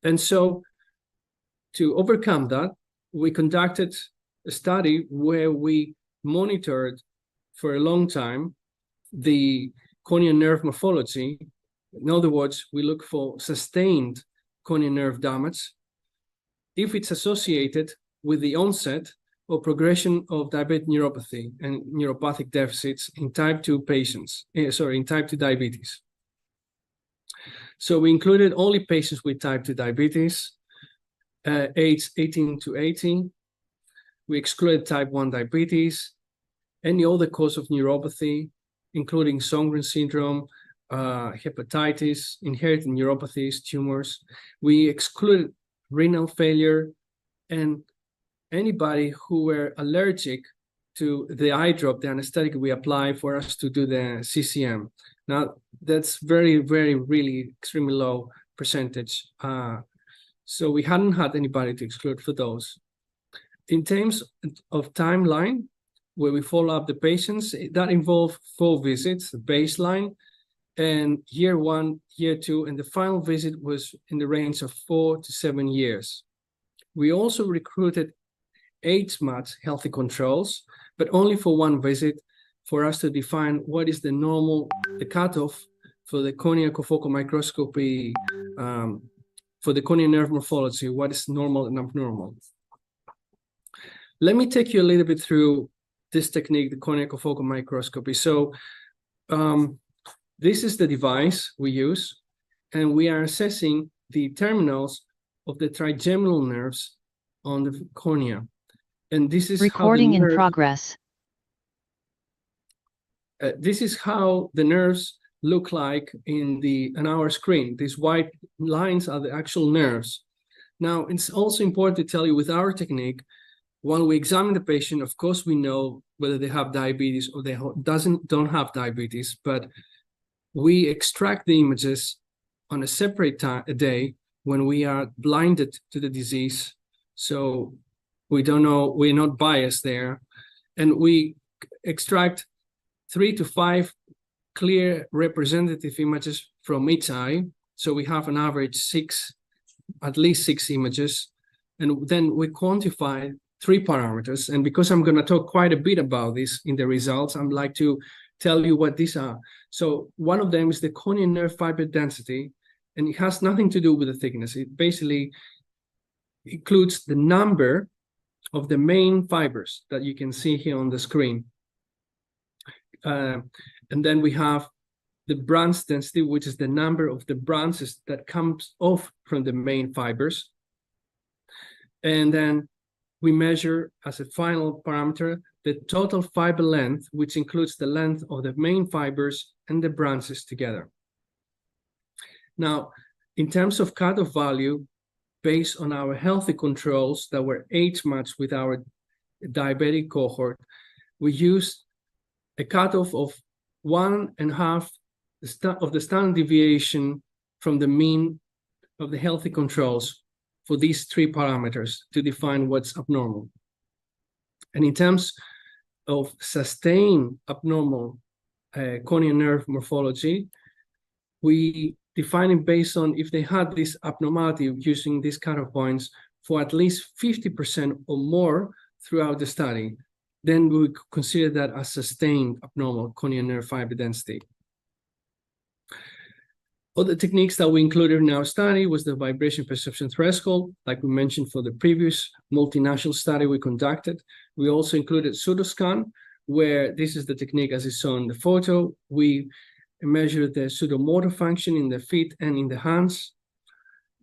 And so to overcome that, we conducted a study where we monitored for a long time the corneal nerve morphology. In other words, we look for sustained corneal nerve damage if it's associated with the onset or progression of diabetic neuropathy and neuropathic deficits in type 2 patients, in type 2 diabetes. So we included only patients with type 2 diabetes, age 18 to 80. We excluded type 1 diabetes, any other cause of neuropathy, including Sjögren syndrome, hepatitis, inherited neuropathies, tumors. We excluded renal failure, and anybody who were allergic to the eye drop, the anesthetic we apply for us to do the CCM. Now, that's really extremely low percentage. So we hadn't had anybody to exclude for those. In terms of timeline, where we follow up the patients, that involved 4 visits, baseline, and year 1, year 2, and the final visit was in the range of 4 to 7 years. We also recruited age-matched healthy controls, but only for 1 visit, for us to define what is the cutoff for the corneal confocal microscopy, for the corneal nerve morphology, what is normal and abnormal. Let me take you a little bit through this technique, the corneal confocal microscopy. So this is the device we use, and we are assessing the terminals of the trigeminal nerves on the cornea. And this is recording in progress. This is how the nerves look like on our screen. These white lines are the actual nerves. Now, it's also important to tell you with our technique, when we examine the patient, of course, we know whether they have diabetes or they don't have diabetes, but we extract the images on a separate day when we are blinded to the disease. So we don't know, we're not biased there. And we extract 3 to 5 clear representative images from each eye. So we have an average at least 6 images. And then we quantify 3 parameters. And because I'm going to talk quite a bit about this in the results, I'd like to tell you what these are. So one of them is the corneal nerve fiber density, and it has nothing to do with the thickness. It basically includes the number of the main fibers that you can see here on the screen. And then we have the branch density, which is the number of the branches that comes off from the main fibers. And then we measure as a final parameter the total fiber length, which includes the length of the main fibers and the branches together. Now, in terms of cutoff value, based on our healthy controls that were age-matched with our diabetic cohort, we used a cutoff of 1.5 of the standard deviation from the mean of the healthy controls for these 3 parameters to define what's abnormal. And in terms of sustained abnormal corneal nerve morphology, we define it based on if they had this abnormality using these cutoff points for at least 50% or more throughout the study. Then we would consider that as sustained abnormal corneal nerve fiber density. Other techniques that we included in our study was the vibration perception threshold, like we mentioned for the previous multinational study we conducted. We also included pseudoscan, where this is the technique as is shown in the photo. We measure the pseudomotor function in the feet and in the hands.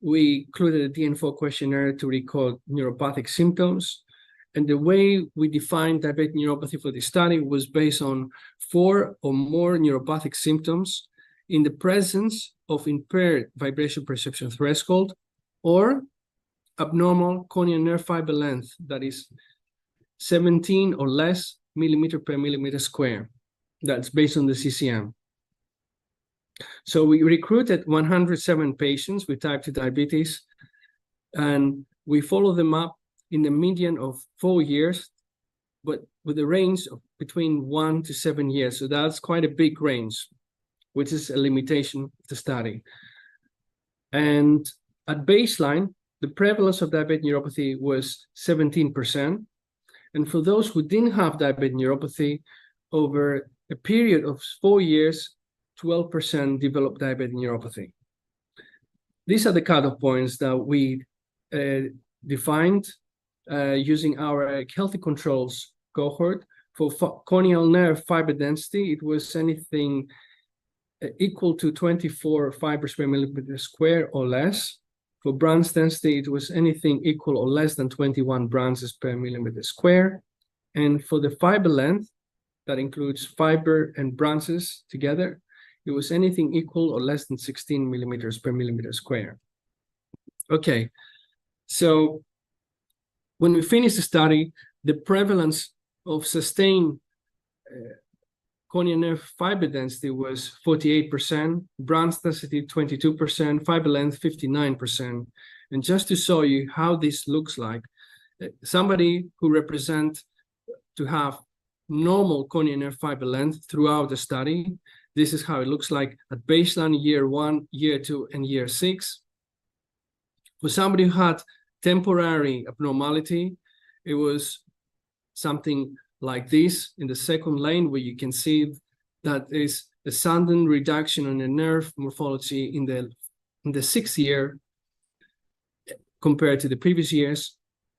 We included a DN4 questionnaire to record neuropathic symptoms. And the way we defined diabetic neuropathy for this study was based on 4 or more neuropathic symptoms in the presence of impaired vibration perception threshold or abnormal corneal nerve fiber length that is 17 or less millimeter per millimeter square. That's based on the CCM. So we recruited 107 patients with type 2 diabetes, and we follow them up in the median of 4 years, but with a range of between 1 to 7 years. So that's quite a big range, which is a limitation of the study. And at baseline, the prevalence of diabetic neuropathy was 17%. And for those who didn't have diabetic neuropathy, over a period of 4 years, 12% developed diabetic neuropathy. These are the cutoff points that we defined using our healthy controls cohort. For corneal nerve fiber density, it was anything equal to 24 fibers per millimeter square or less. For branch density, it was anything equal or less than 21 branches per millimeter square. And for the fiber length, that includes fiber and branches together, it was anything equal or less than 16 millimeters per millimeter square. Okay, So when we finished the study, the prevalence of sustained corneal nerve fiber density was 48%, branch density 22%, fiber length 59%. And just to show you how this looks like, somebody who represent to have normal corneal nerve fiber length throughout the study, this is how it looks like at baseline, year 1, year 2, and year 6. For somebody who had temporary abnormality, it was something like this in the second lane, where you can see that is a sudden reduction in the nerve morphology in the 6th year compared to the previous years.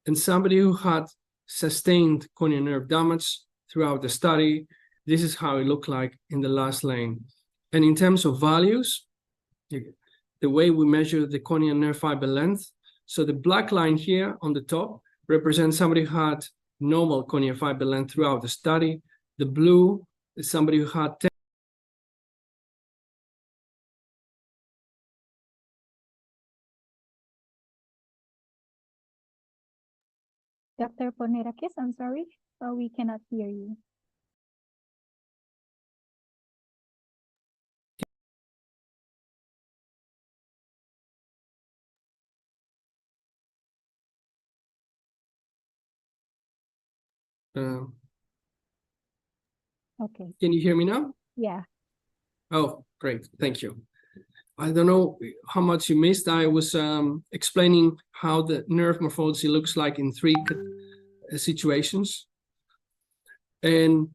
And somebody who had sustained corneal nerve damage throughout the study, this is how it looked like in the last lane. And in terms of values, the way we measure the corneal nerve fiber length, so the black line here on the top represents somebody who had normal corneal fiber length throughout the study. The blue is somebody who had Dr. Ponirakis, I'm sorry, we cannot hear you. Okay. Can you hear me now? Yeah. Oh, great. Thank you. I don't know how much you missed. I was explaining how the nerve morphology looks like in 3 situations. And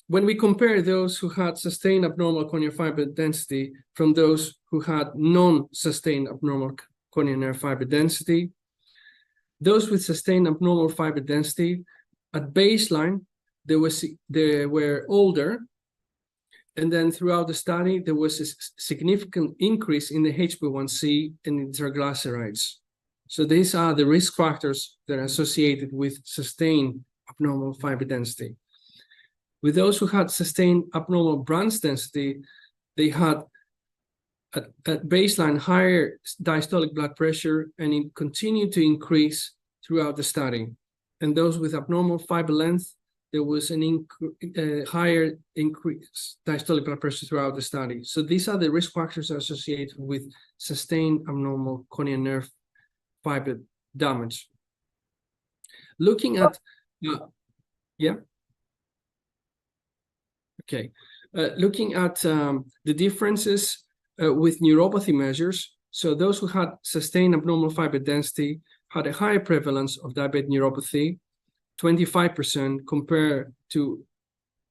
when we compare those who had sustained abnormal corneal fiber density from those who had non-sustained abnormal corneal nerve fiber density, those with sustained abnormal fiber density at baseline, they were older, and then throughout the study, there was a significant increase in the HbA1c and in triglycerides. So these are the risk factors that are associated with sustained abnormal fiber density. With those who had sustained abnormal branch density, they had at baseline higher diastolic blood pressure, and it continued to increase throughout the study. And those with abnormal fiber length, there was an higher increase diastolic blood pressure throughout the study. So these are the risk factors associated with sustained abnormal corneal nerve fiber damage. Looking at, looking at the differences with neuropathy measures. So those who had sustained abnormal fiber density had a higher prevalence of diabetic neuropathy, 25% compared to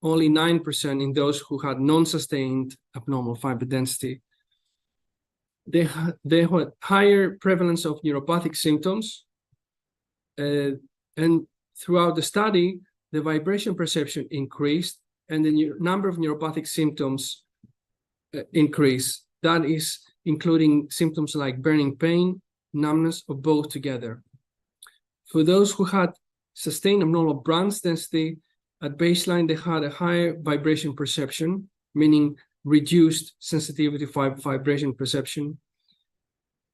only 9% in those who had non-sustained abnormal fiber density. They had higher prevalence of neuropathic symptoms, and throughout the study, the vibration perception increased and the number of neuropathic symptoms increased. That is including symptoms like burning pain, numbness, or both together. For those who had sustained abnormal branch density, at baseline, they had a higher vibration perception, meaning reduced sensitivity for vibration perception.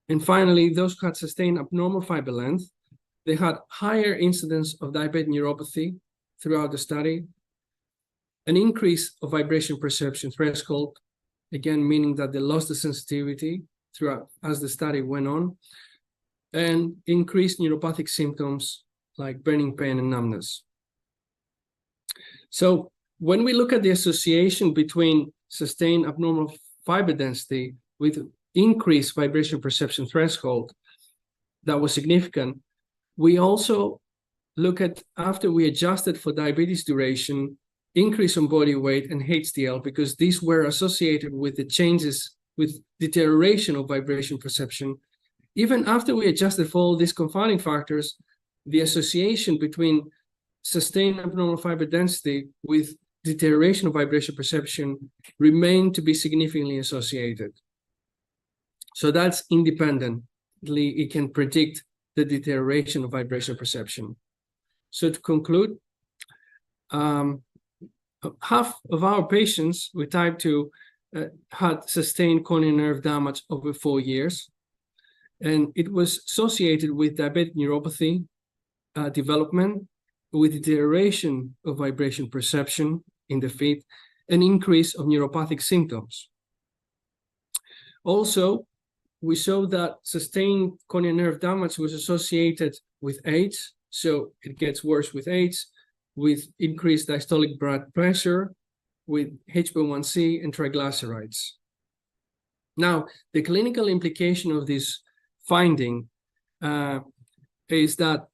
And finally, those who had sustained abnormal fiber length, they had higher incidence of diabetic neuropathy throughout the study, an increase of vibration perception threshold, again, meaning that they lost the sensitivity throughout as the study went on, and increased neuropathic symptoms like burning pain and numbness. So when we look at the association between sustained abnormal fiber density with increased vibration perception threshold that was significant, we also look at, after we adjusted for diabetes duration, increase in body weight and HDL, because these were associated with the changes with deterioration of vibration perception. Even after we adjusted for all these confounding factors, the association between sustained abnormal fiber density with deterioration of vibration perception remained to be significantly associated. So that's independently, it can predict the deterioration of vibration perception. So to conclude, half of our patients with type 2 had sustained corneal nerve damage over 4 years. And it was associated with diabetic neuropathy development, with deterioration of vibration perception in the feet, an increase of neuropathic symptoms. Also, we saw that sustained corneal nerve damage was associated with age, so it gets worse with age, with increased diastolic blood pressure, with HbA1c and triglycerides. Now, the clinical implication of this finding is that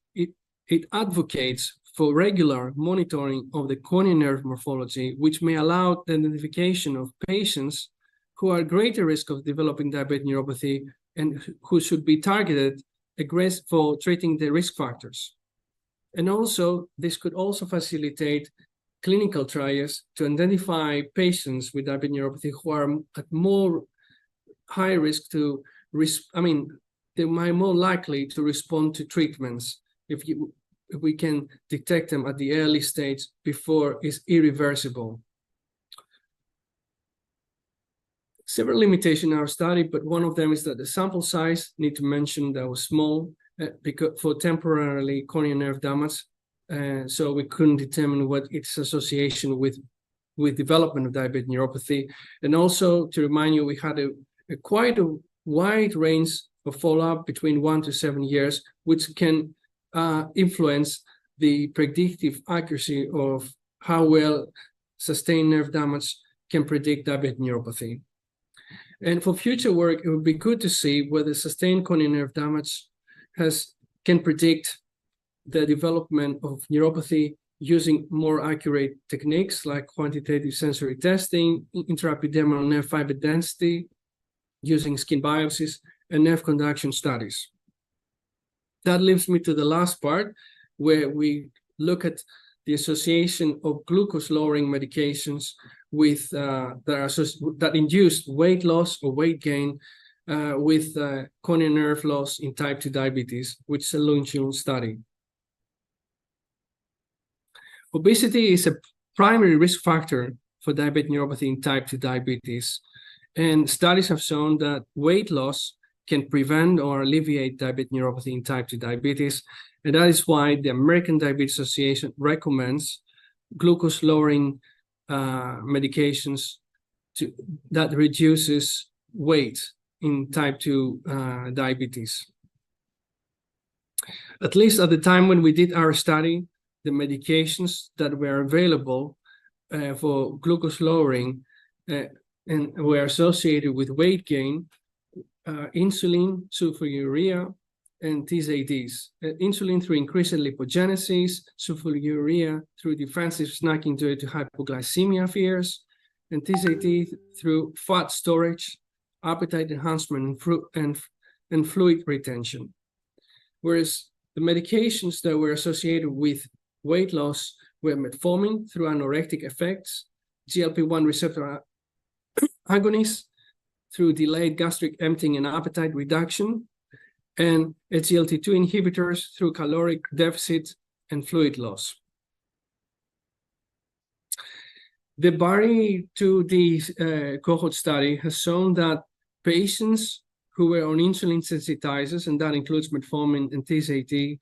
it advocates for regular monitoring of the corneal nerve morphology, which may allow the identification of patients who are at greater risk of developing diabetic neuropathy and who should be targeted for treating the risk factors. And also, this could also facilitate clinical trials to identify patients with diabetic neuropathy who are at more high risk to, they might more likely to respond to treatments if we can detect them at the early stage before it's irreversible. Several limitations in our study, but one of them is that the sample size, need to mention, that was small because for temporarily corneal nerve damage. So we couldn't determine what its association with development of diabetic neuropathy. And also to remind you, we had quite a wide range of follow-up between 1 to 7 years, which can influence the predictive accuracy of how well sustained nerve damage can predict diabetic neuropathy. And for future work, it would be good to see whether sustained corneal nerve damage can predict the development of neuropathy using more accurate techniques like quantitative sensory testing, intraepidermal nerve fiber density, using skin biopsies, and nerve conduction studies. That leads me to the last part, where we look at the association of glucose-lowering medications with that induced weight loss or weight gain with corneal nerve loss in type 2 diabetes, which is a longitudinal study. Obesity is a primary risk factor for diabetic neuropathy in type 2 diabetes, and studies have shown that weight loss can prevent or alleviate diabetic neuropathy in type 2 diabetes, and that is why the American Diabetes Association recommends glucose-lowering medications that reduces weight in type 2 diabetes. At least at the time when we did our study, the medications that were available for glucose lowering and were associated with weight gain, insulin, sulfonylurea, and TZDs. Insulin through increased lipogenesis, sulfonylurea through defensive snacking due to hypoglycemia fears, and TZD through fat storage, appetite enhancement, and fluid retention. Whereas the medications that were associated with weight loss were metformin through anorectic effects, GLP-1 receptor agonists through delayed gastric emptying and appetite reduction, and SGLT2 inhibitors through caloric deficit and fluid loss. The BARI-2D cohort study has shown that patients who were on insulin sensitizers, and that includes metformin and TZD,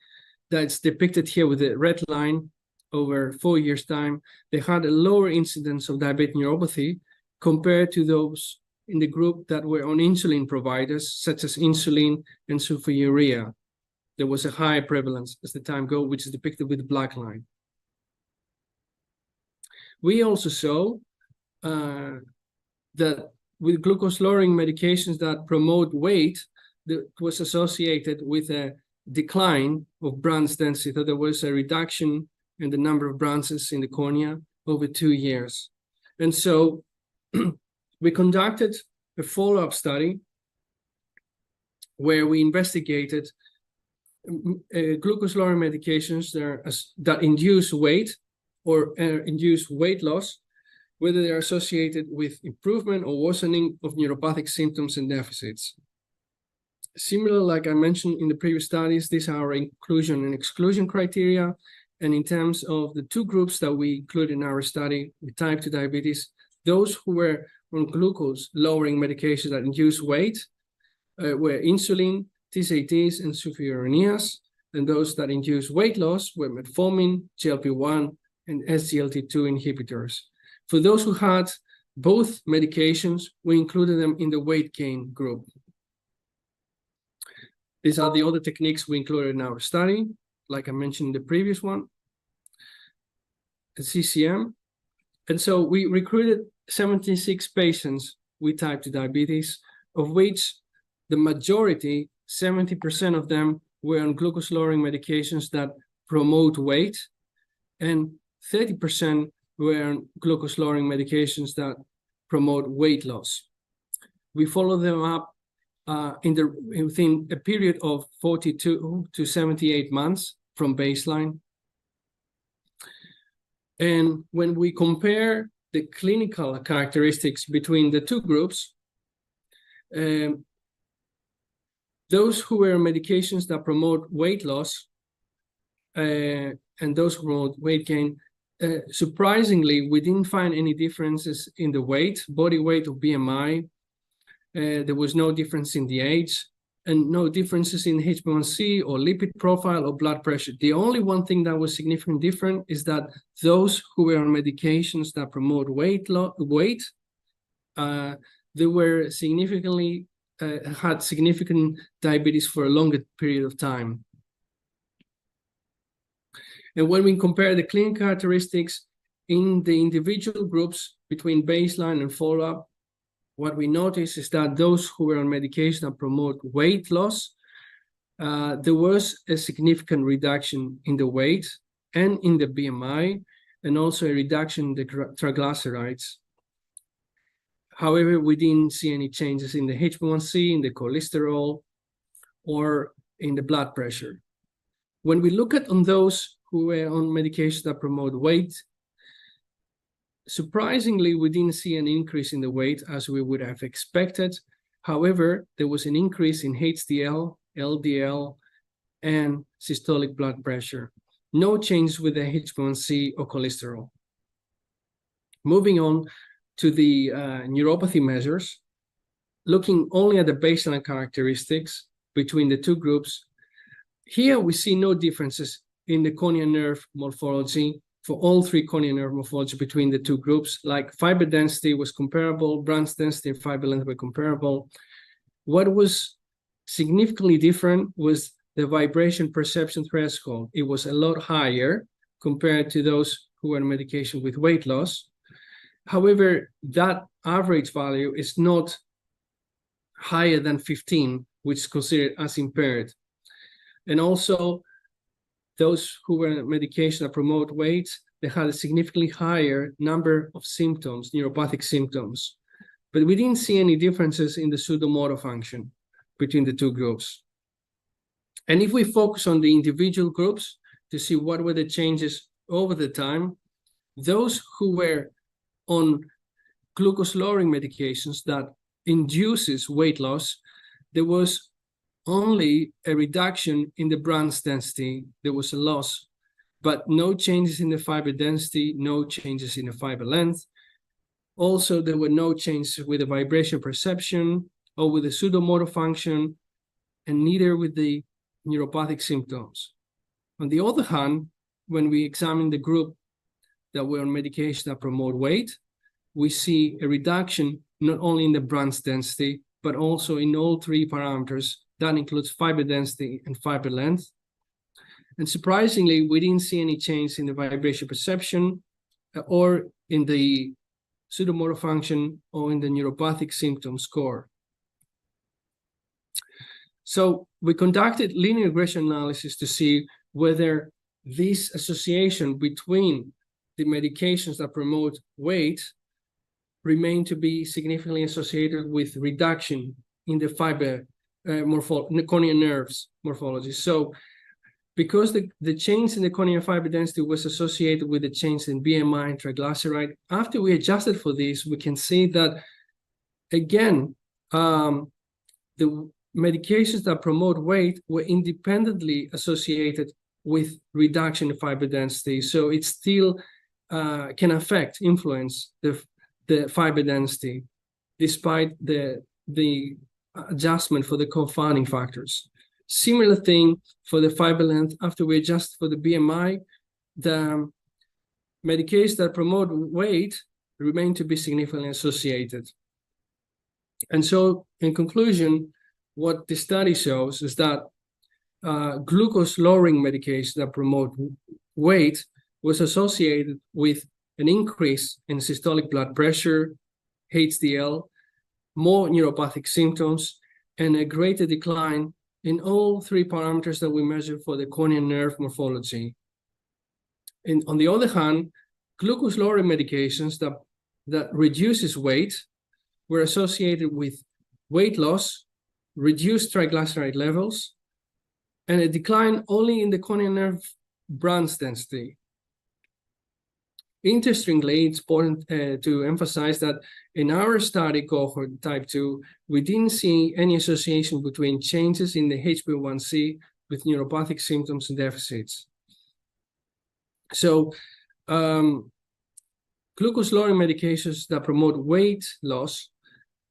that's depicted here with the red line over 4 years' time, they had a lower incidence of diabetic neuropathy compared to those in the group that were on insulin providers, such as insulin and sulfonylurea. There was a high prevalence as the time goes, which is depicted with the black line. We also saw that with glucose-lowering medications that promote weight, that was associated with a decline of branch density. So there was a reduction in the number of branches in the cornea over 2 years. And so we conducted a follow-up study where we investigated glucose-lowering medications that induce weight or induce weight loss, whether they're associated with improvement or worsening of neuropathic symptoms and deficits. Similar, like I mentioned in the previous studies, these are our inclusion and exclusion criteria. And in terms of the two groups that we include in our study with type 2 diabetes, those who were on glucose-lowering medications that induce weight were insulin, TZTs and sulfonylureas, and those that induce weight loss were metformin, GLP-1, and SGLT2 inhibitors. For those who had both medications, we included them in the weight gain group. These are the other techniques we included in our study, like I mentioned in the previous one, the CCM. And so we recruited 76 patients with type 2 diabetes, of which the majority, 70% of them, were on glucose-lowering medications that promote weight, and 30% were on glucose-lowering medications that promote weight loss. We follow them up within a period of 42 to 78 months from baseline. And when we compare the clinical characteristics between the two groups, those who were on medications that promote weight loss and those who promote weight gain, surprisingly, we didn't find any differences in the weight, body weight or BMI. There was no difference in the age and no differences in HbA1c or lipid profile or blood pressure. The only one thing that was significantly different is that those who were on medications that promote they were significantly had significant diabetes for a longer period of time. And when we compare the clinical characteristics in the individual groups between baseline and follow-up, what we notice is that those who were on medication that promote weight loss, there was a significant reduction in the weight and in the BMI, and also a reduction in the triglycerides. However, we didn't see any changes in the HbA1c, in the cholesterol, or in the blood pressure. When we look at on those who were on medications that promote weight, surprisingly, we didn't see an increase in the weight as we would have expected. However, there was an increase in HDL, LDL, and systolic blood pressure. No change with the HbA1c or cholesterol. Moving on to the neuropathy measures, looking only at the baseline characteristics between the two groups, here we see no differences in the corneal nerve morphology for all three corneal nerve morphology between the two groups, like fiber density was comparable, branch density and fiber length were comparable. What was significantly different was the vibration perception threshold. It was a lot higher compared to those who were on medication with weight loss. However, that average value is not higher than 15, which is considered as impaired. And also, those who were on medication that promote weight, they had a significantly higher number of symptoms, neuropathic symptoms. But we didn't see any differences in the pseudomotor function between the two groups. And if we focus on the individual groups to see what were the changes over the time, those who were on glucose-lowering medications that induces weight loss, there was only a reduction in the branch density. There was a loss, but no changes in the fiber density, no changes in the fiber length. Also, there were no changes with the vibration perception or with the pseudomotor function, and neither with the neuropathic symptoms. On the other hand, when we examine the group that were on medication that promote weight, we see a reduction not only in the branch density, but also in all three parameters. That includes fiber density and fiber length. And surprisingly, we didn't see any change in the vibration perception or in the pseudomotor function or in the neuropathic symptom score. So we conducted linear regression analysis to see whether this association between the medications that promote weight remain to be significantly associated with reduction in the fiber corneal nerves morphology. So because the change in the corneal fiber density was associated with the change in BMI and triglyceride, after we adjusted for this, we can see that, again, the medications that promote weight were independently associated with reduction in fiber density. So it still can influence the fiber density, despite the adjustment for the confounding factors. Similar thing for the fiber length. After we adjust for the BMI, the medications that promote weight remain to be significantly associated. And so, in conclusion, what the study shows is that glucose-lowering medications that promote weight was associated with an increase in systolic blood pressure, HDL, more neuropathic symptoms, and a greater decline in all three parameters that we measure for the corneal nerve morphology. And on the other hand, glucose-lowering medications that reduces weight were associated with weight loss, reduced triglyceride levels, and a decline only in the corneal nerve branch density. Interestingly, it's important to emphasize that in our study cohort type 2, we didn't see any association between changes in the HbA1c with neuropathic symptoms and deficits. So glucose-lowering medications that promote weight loss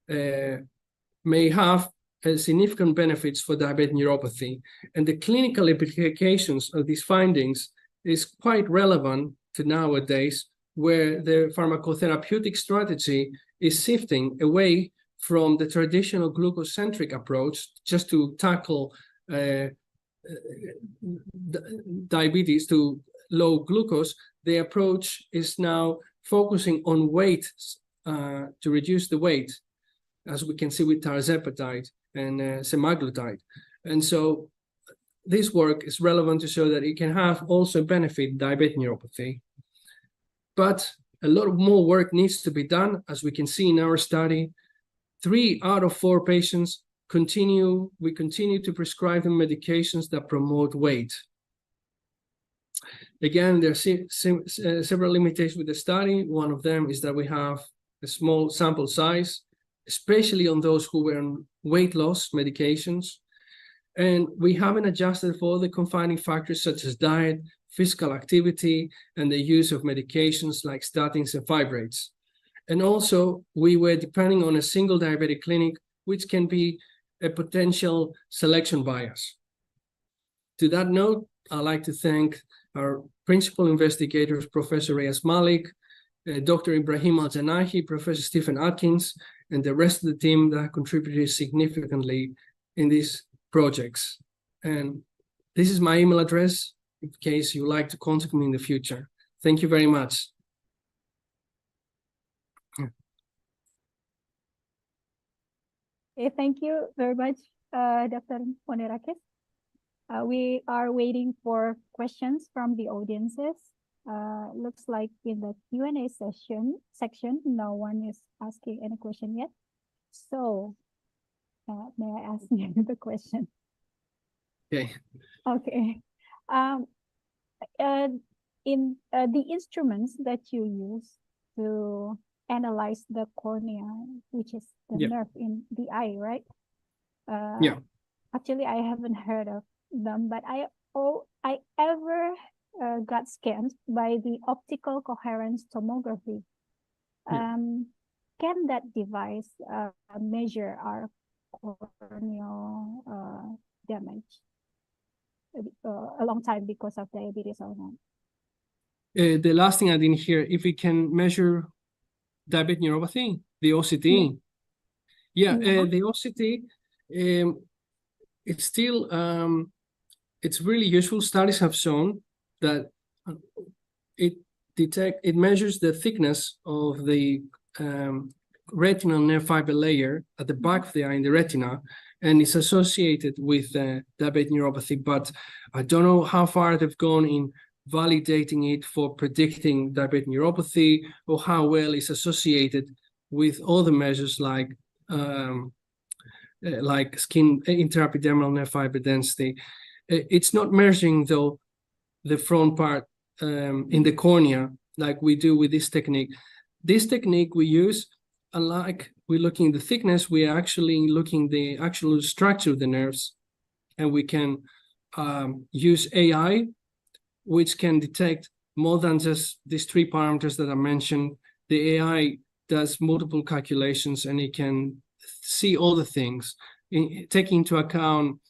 may have significant benefits for diabetic neuropathy, and the clinical implications of these findings is quite relevant to nowadays, where the pharmacotherapeutic strategy is shifting away from the traditional glucose-centric approach just to tackle diabetes to low glucose. The approach is now focusing on weight to reduce the weight, as we can see with tirzepatide and semaglutide. And so this work is relevant to show that it can have also benefit diabetic neuropathy. But a lot more work needs to be done. As we can see in our study, 3 out of 4 patients we continue to prescribe them medications that promote weight. Again, there are several limitations with the study. One of them is that we have a small sample size, especially on those who were on weight loss medications. And we haven't adjusted for the confining factors such as diet, physical activity, and the use of medications like statins and fibrates. And also, we were depending on a single diabetic clinic, which can be a potential selection bias. To that note, I'd like to thank our principal investigators, Professor Reyes Malik, Dr. Ibrahim Al-Janahi, Professor Stephen Atkins, and the rest of the team that contributed significantly in these projects. And this is my email address in case you would like to contact me in the future. Thank you very much. Okay, thank you very much, Dr. Ponerakis. We are waiting for questions from the audiences. Looks like in the Q&A section, no one is asking any question yet. So, may I ask you the question? Okay. Okay. In the instruments that you use to analyze the cornea, which is the nerve in the eye, right? Actually, I haven't heard of them, but I ever got scanned by the optical coherence tomography. Can that device measure our corneal damage a long time because of diabetes or not? The last thing I didn't hear, if we can measure diabetic neuropathy, the OCT. The OCT, it's still, it's really useful. Studies have shown that it measures the thickness of the retinal nerve fiber layer at the back of the eye in the retina, and it's associated with diabetic neuropathy. But I don't know how far they've gone in validating it for predicting diabetic neuropathy, or how well it's associated with other measures like skin intraepidermal nerve fiber density. It's not measuring though the front part in the cornea like we do with this technique. This technique we use, unlike we're looking at the thickness, we are actually looking the actual structure of the nerves, and we can use AI, which can detect more than just these 3 parameters that I mentioned. The AI does multiple calculations, and it can see all the things, taking into account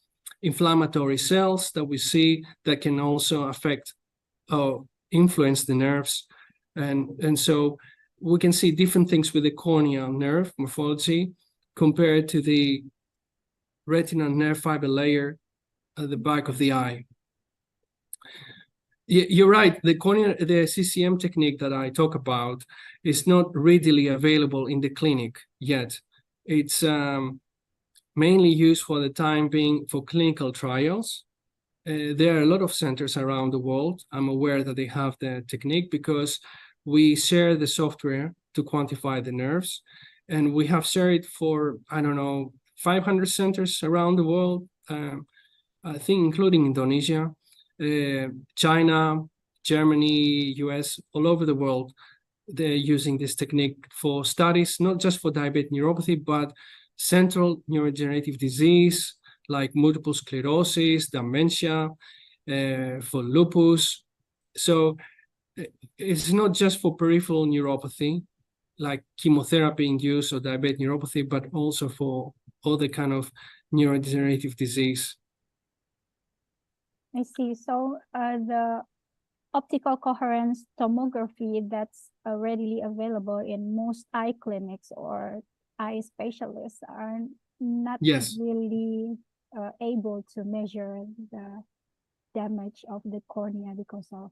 inflammatory cells that we see that can also affect or influence the nerves. And so we can see different things with the corneal nerve morphology compared to the retinal nerve fiber layer at the back of the eye. You're right, the CCM technique that I talk about is not readily available in the clinic yet. It's mainly used for the time being for clinical trials. There are a lot of centers around the world. I'm aware that they have the technique because we share the software to quantify the nerves. And we have shared it for, I don't know, 500 centers around the world, I think including Indonesia, China, Germany, US, all over the world. They're using this technique for studies, not just for diabetic neuropathy, but central neurodegenerative disease, like multiple sclerosis, dementia, for lupus. So it's not just for peripheral neuropathy, like chemotherapy-induced or diabetic neuropathy, but also for other kind of neurodegenerative disease. I see. So the optical coherence tomography that's readily available in most eye clinics or eye specialists are not really able to measure the damage of the cornea because of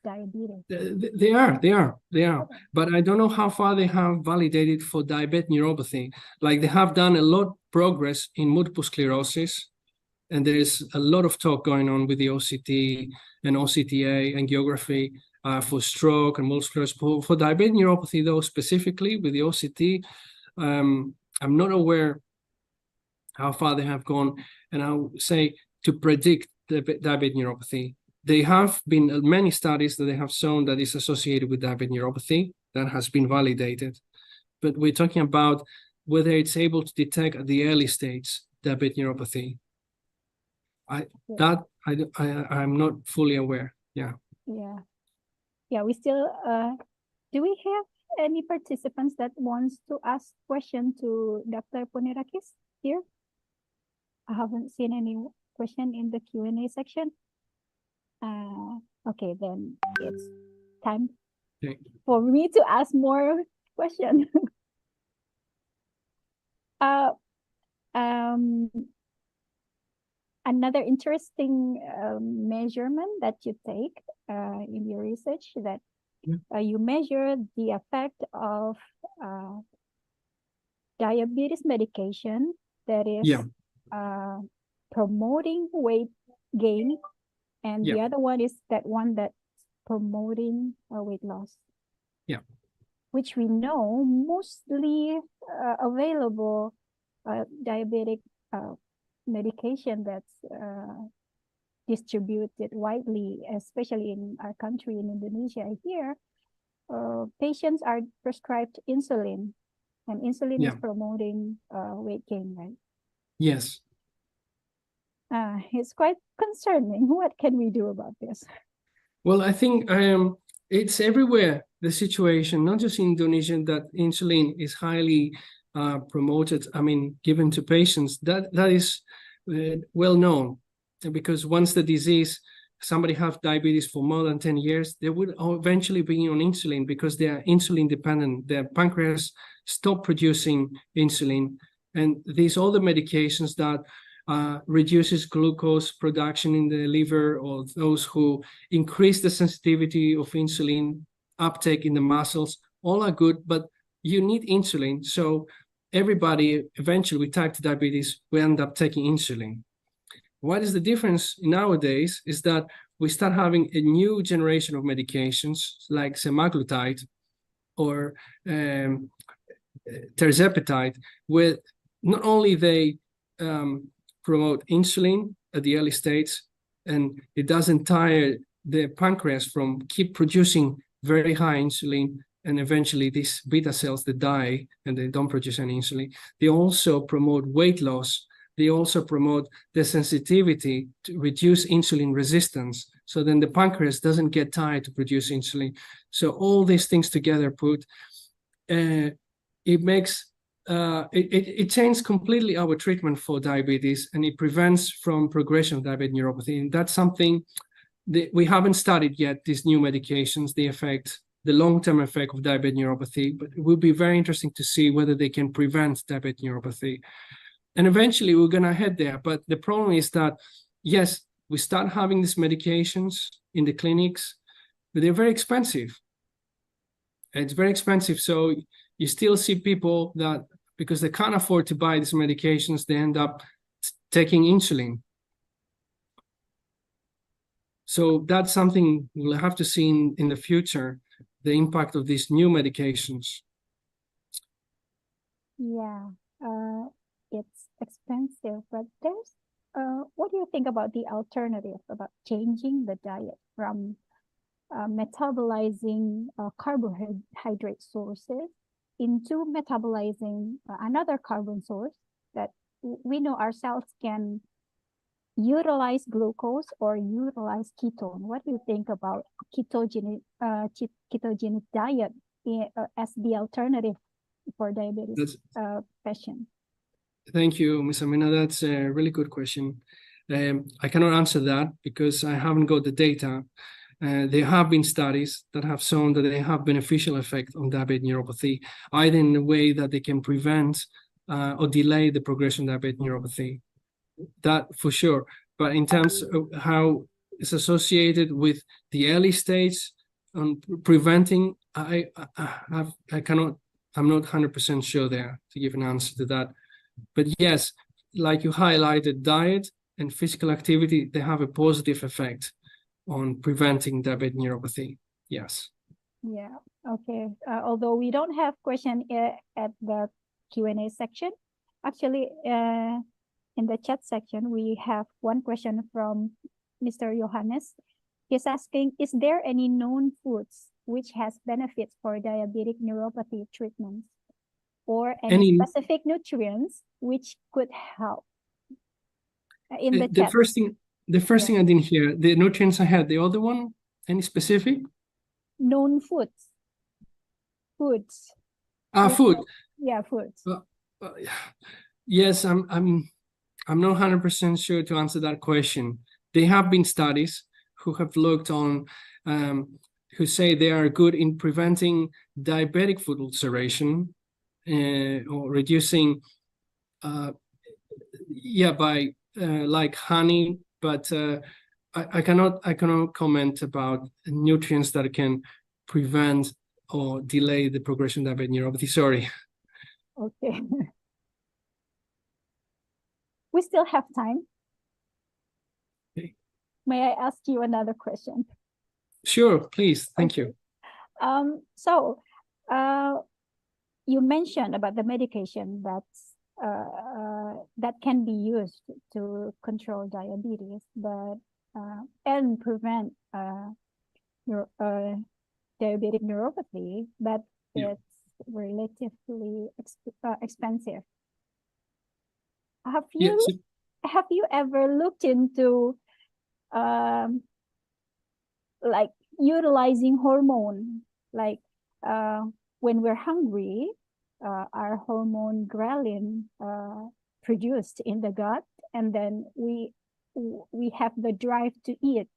diabetes. They are. But I don't know how far they have validated for diabetic neuropathy. Like they have done a lot of progress in multiple sclerosis, and there is a lot of talk going on with the OCT and OCTA and angiography for stroke and multiple sclerosis. For diabetic neuropathy, though, specifically with the OCT, I'm not aware how far they have gone. And I would say to predict the diabetic neuropathy, there have been many studies that they have shown that is associated with diabetic neuropathy that has been validated. But we're talking about whether it's able to detect at the early stage diabetic neuropathy. I'm not fully aware. Yeah. We still do we have any participants that wants to ask question to Dr. Ponerakis here? I haven't seen any question in the Q&A section. Okay, then it's time for me to ask more questions. Another interesting measurement that you take in your research that you measure the effect of diabetes medication that is promoting weight gain, and the other one is that one that's promoting weight loss. Which we know mostly available diabetic medication that's distributed widely, especially in our country, in Indonesia. Here, patients are prescribed insulin, and insulin is promoting weight gain, right? Yes. It's quite concerning. What can we do about this? Well, I think it's everywhere, the situation, not just in Indonesia, that insulin is highly promoted, given to patients. That is well known, because once the disease, somebody have diabetes for more than 10 years, they will eventually be on insulin because they are insulin dependent. Their pancreas stop producing insulin, and these all the medications that reduces glucose production in the liver, or those who increase the sensitivity of insulin uptake in the muscles, all are good, but you need insulin. So everybody eventually with type 2 diabetes will end up taking insulin. What is the difference nowadays is that we start having a new generation of medications like semaglutide or tirzepatide, where not only they promote insulin at the early stage, and it doesn't tire the pancreas from keep producing very high insulin, and eventually these beta cells that die and they don't produce any insulin. They also promote weight loss. They also promote the sensitivity to reduce insulin resistance. So then the pancreas doesn't get tired to produce insulin. So all these things together it makes it changed completely our treatment for diabetes, and it prevents from progression of diabetic neuropathy. And that's something that we haven't studied yet, these new medications, the long-term effect of diabetic neuropathy, but it will be very interesting to see whether they can prevent diabetic neuropathy. And eventually we're going to head there. But the problem is that, yes, we start having these medications in the clinics, but they're very expensive. It's very expensive. So you still see people that, because they can't afford to buy these medications, they end up taking insulin. So that's something we'll have to see in the future, the impact of these new medications. Yeah, it's expensive, but there's, what do you think about the alternative, about changing the diet from metabolizing carbohydrate sources into metabolizing another carbon source that we know our cells can utilize glucose or utilize ketone? What do you think about ketogenic diet as the alternative for diabetes patients? Thank you, Ms. Amina. That's a really good question. I cannot answer that because I haven't got the data. There have been studies that have shown that they have beneficial effect on diabetic neuropathy, either in a way that they can prevent or delay the progression of diabetic neuropathy. That for sure. But in terms of how it's associated with the early stage on preventing, I'm not 100% sure there to give an answer to that. But yes, like you highlighted, diet and physical activity, they have a positive effect on preventing diabetic neuropathy. Yes. Yeah. Okay. Although we don't have question at the Q&A section, actually, in the chat section, we have one question from Mr. Johannes. He's asking, is there any known foods which has benefits for diabetic neuropathy treatments, or any specific nutrients which could help? In the chat. The first thing I didn't hear, the nutrients I had, the other one, any specific? Known foods. Foods. Food. Yeah, foods. Yes, I'm not 100% sure to answer that question. There have been studies who have looked on, who say they are good in preventing diabetic foot ulceration or reducing, by like honey. But I cannot comment about nutrients that can prevent or delay the progression of diabetic neuropathy. Sorry. Okay. We still have time. Okay. May I ask you another question? Sure, please. Thank you. So you mentioned about the medication that can be used to control diabetes, but and prevent diabetic neuropathy, but it's relatively expensive. Have you ever looked into like utilizing hormone, like when we're hungry, our hormone ghrelin produced in the gut, and then we have the drive to eat.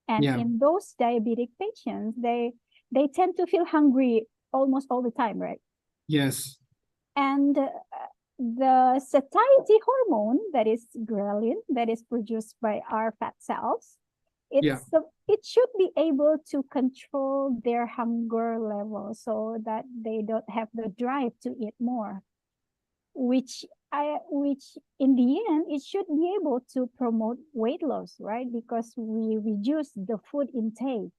And in those diabetic patients, they tend to feel hungry almost all the time, right? Yes. And the satiety hormone, that is ghrelin, that is produced by our fat cells, it should be able to control their hunger level so that they don't have the drive to eat more, which in the end, it should be able to promote weight loss, right? Because we reduce the food intake.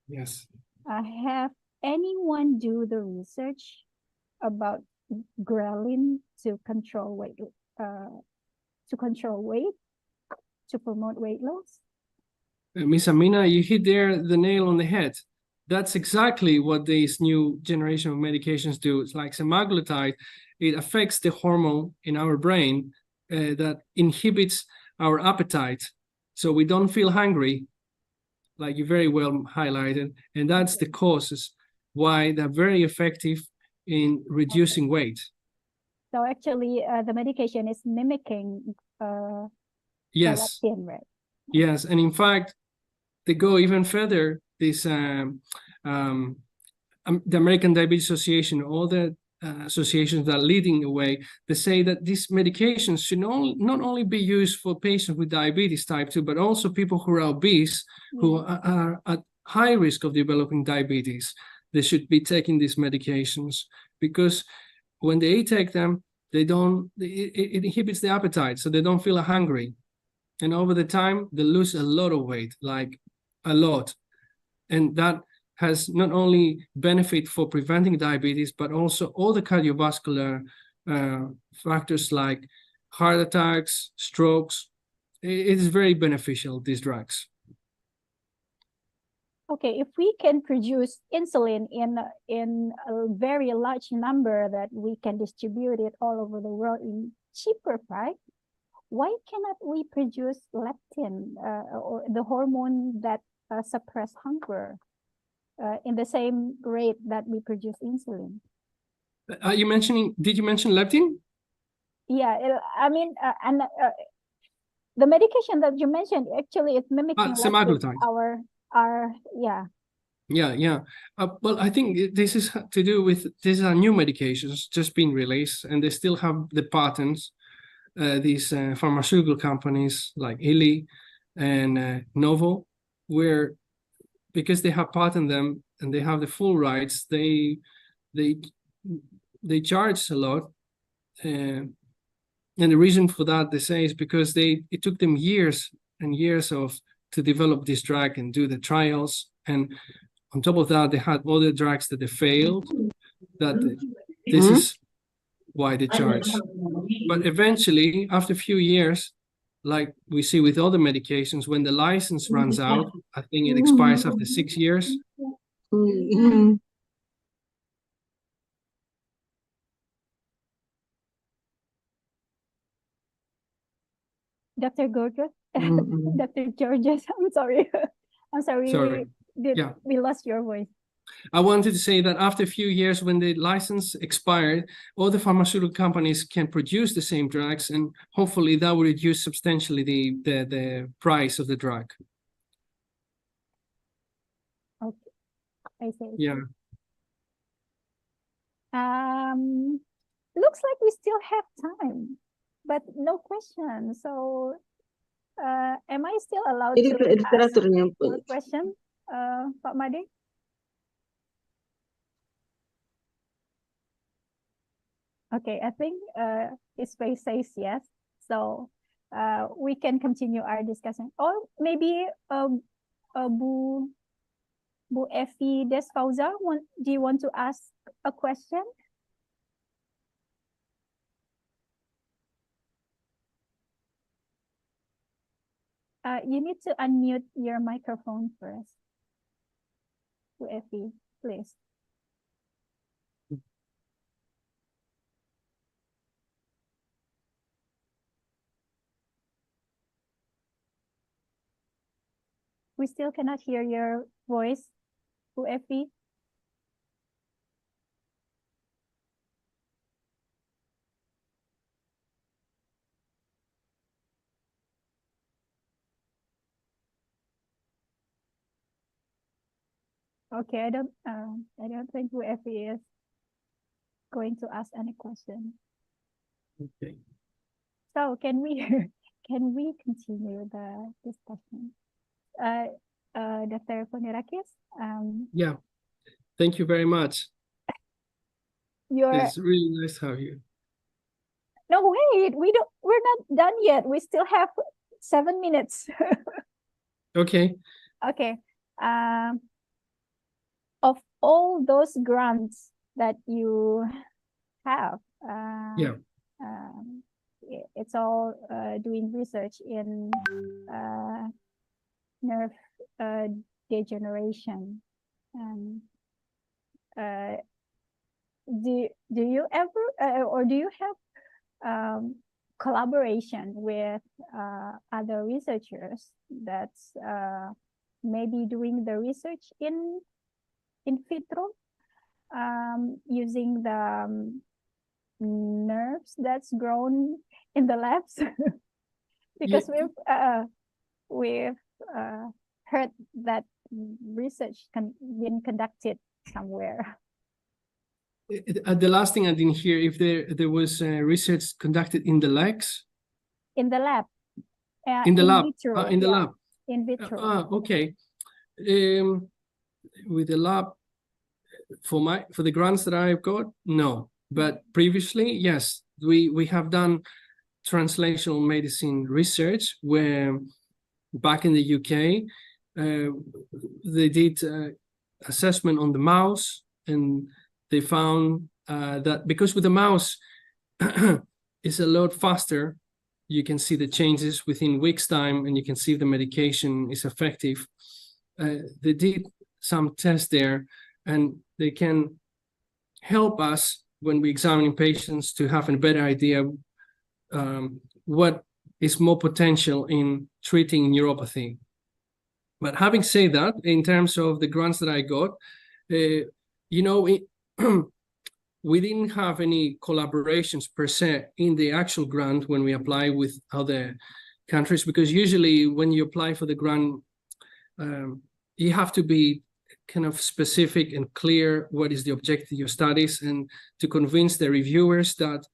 Yes. Have anyone do the research about ghrelin to control weight, to promote weight loss? Ms. Amina, you hit the nail on the head. That's exactly what these new generation of medications do. It's like semaglutide. It affects the hormone in our brain that inhibits our appetite. So we don't feel hungry, like you very well highlighted. And that's the causes why they're very effective in reducing weight. So actually, the medication is mimicking the Yes, leptin, right? yes, and in fact, they go even further. This the American Diabetes Association, all the associations that are leading the way, they say that these medications should not only be used for patients with diabetes type 2, but also people who are obese, who are at high risk of developing diabetes. They should be taking these medications because when they take them, it inhibits the appetite, so they don't feel hungry. And over the time, they lose a lot of weight, like a lot. And that has not only benefit for preventing diabetes, but also all the cardiovascular factors like heart attacks, strokes. It is very beneficial, these drugs. Okay, if we can produce insulin in a very large number that we can distribute it all over the world in cheaper price, why cannot we produce leptin or the hormone that suppress hunger in the same rate that we produce insulin? Are you mentioning? Did you mention leptin? Yeah, I mean, and the medication that you mentioned actually is mimicking leptin, semaglutide. yeah. Yeah. Well, I think this is to do with these are new medications just being released, and they still have the patents. These pharmaceutical companies like Eli and Novo, where because they have patented them and they have the full rights, they charge a lot. And the reason for that, they say, is because it took them years and years to develop this drug and do the trials. And on top of that, they had other drugs that they failed. This is why they charge. But eventually, after a few years, like we see with other medications, when the license runs out, I think it expires after 6 years. Dr. Gorgeous, Dr. Georges, I'm sorry. I'm sorry. We lost your voice. I wanted to say that after a few years, when the license expired, all the pharmaceutical companies can produce the same drugs, and hopefully that will reduce substantially the price of the drug. Okay, I see. Yeah. Looks like we still have time, but no questions. So, am I still allowed to ask more questions, Pak Made? Okay, I think his face says yes. So we can continue our discussion. Or maybe Bu Effie Desfauza, do you want to ask a question? You need to unmute your microphone first. Bu Effie, please. We still cannot hear your voice, Bu Effie. Okay, I don't think Bu Effie is going to ask any question. Okay. So can we continue the discussion? Dr. Ponerakis? Yeah. Thank you very much. It's really nice to have you. No, wait, we're not done yet. We still have 7 minutes. Okay. Okay. Of all those grants that you have, it's all doing research in nerve degeneration. Do you ever or do you have collaboration with other researchers that's maybe doing the research in vitro using the nerves that's grown in the labs? Because we've heard that research been conducted somewhere. The last thing I didn't hear, if there was research conducted in the legs? In the lab. In the lab. Vitro, In the lab. In vitro. Okay. With the lab, for the grants that I've got, no. But previously, yes, we have done translational medicine research where back in the UK, they did assessment on the mouse, and they found that because with the mouse it's a lot faster, you can see the changes within weeks time, and you can see if the medication is effective. They did some tests there, and they can help us when we examine patients to have a better idea what is more potential in treating neuropathy. But having said that, in terms of the grants that I got, you know, we didn't have any collaborations per se in the actual grant when we apply with other countries, because usually when you apply for the grant, you have to be kind of specific and clear what is the objective of your studies, and to convince the reviewers that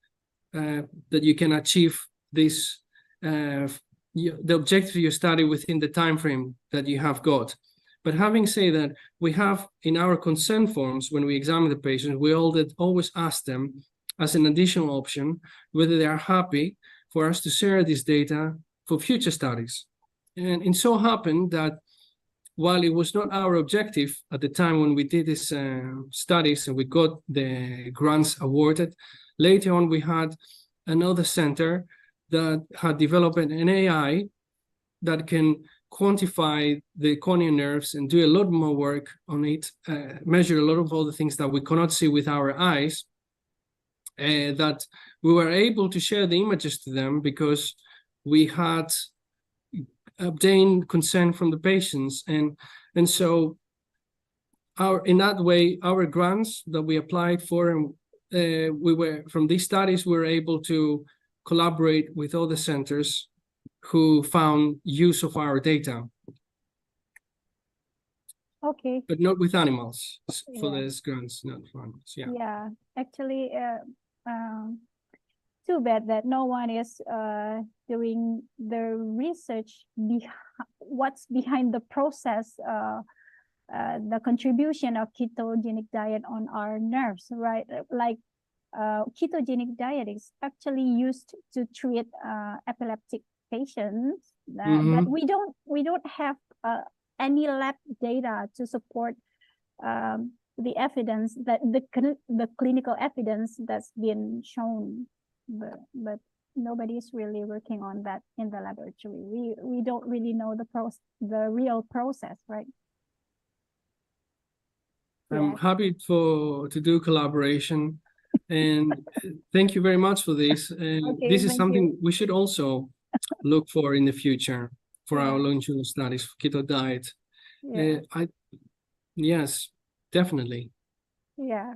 that you can achieve this the objective of your study within the time frame that you have got. But having said that, we have in our consent forms, when we examine the patients, we always ask them as an additional option whether they are happy for us to share this data for future studies. And it so happened that while it was not our objective at the time when we did these studies and we got the grants awarded, later on we had another center that had developed an AI that can quantify the corneal nerves and do a lot more work on it, measure a lot of all the things that we cannot see with our eyes, that we were able to share the images to them because we had obtained consent from the patients. And so in that way, our grants that we applied for, we were from these studies, we were able to collaborate with other centers who found use of our data. Okay. But not with animals for Yeah. these grants, not for animals. Yeah. Yeah, actually, too bad that no one is doing the research what's behind the process, the contribution of ketogenic diet on our nerves, right? Like ketogenic diet is actually used to treat epileptic patients, but we don't have any lab data to support the evidence that the clinical evidence that's been shown, but nobody is really working on that in the laboratory. We don't really know the real process, right? I'm happy to do collaboration, and thank you very much for this. And Okay, this is thank something you. we should also look for in the future for our longitudinal studies for keto diet. Yeah. Yes, definitely. Yeah.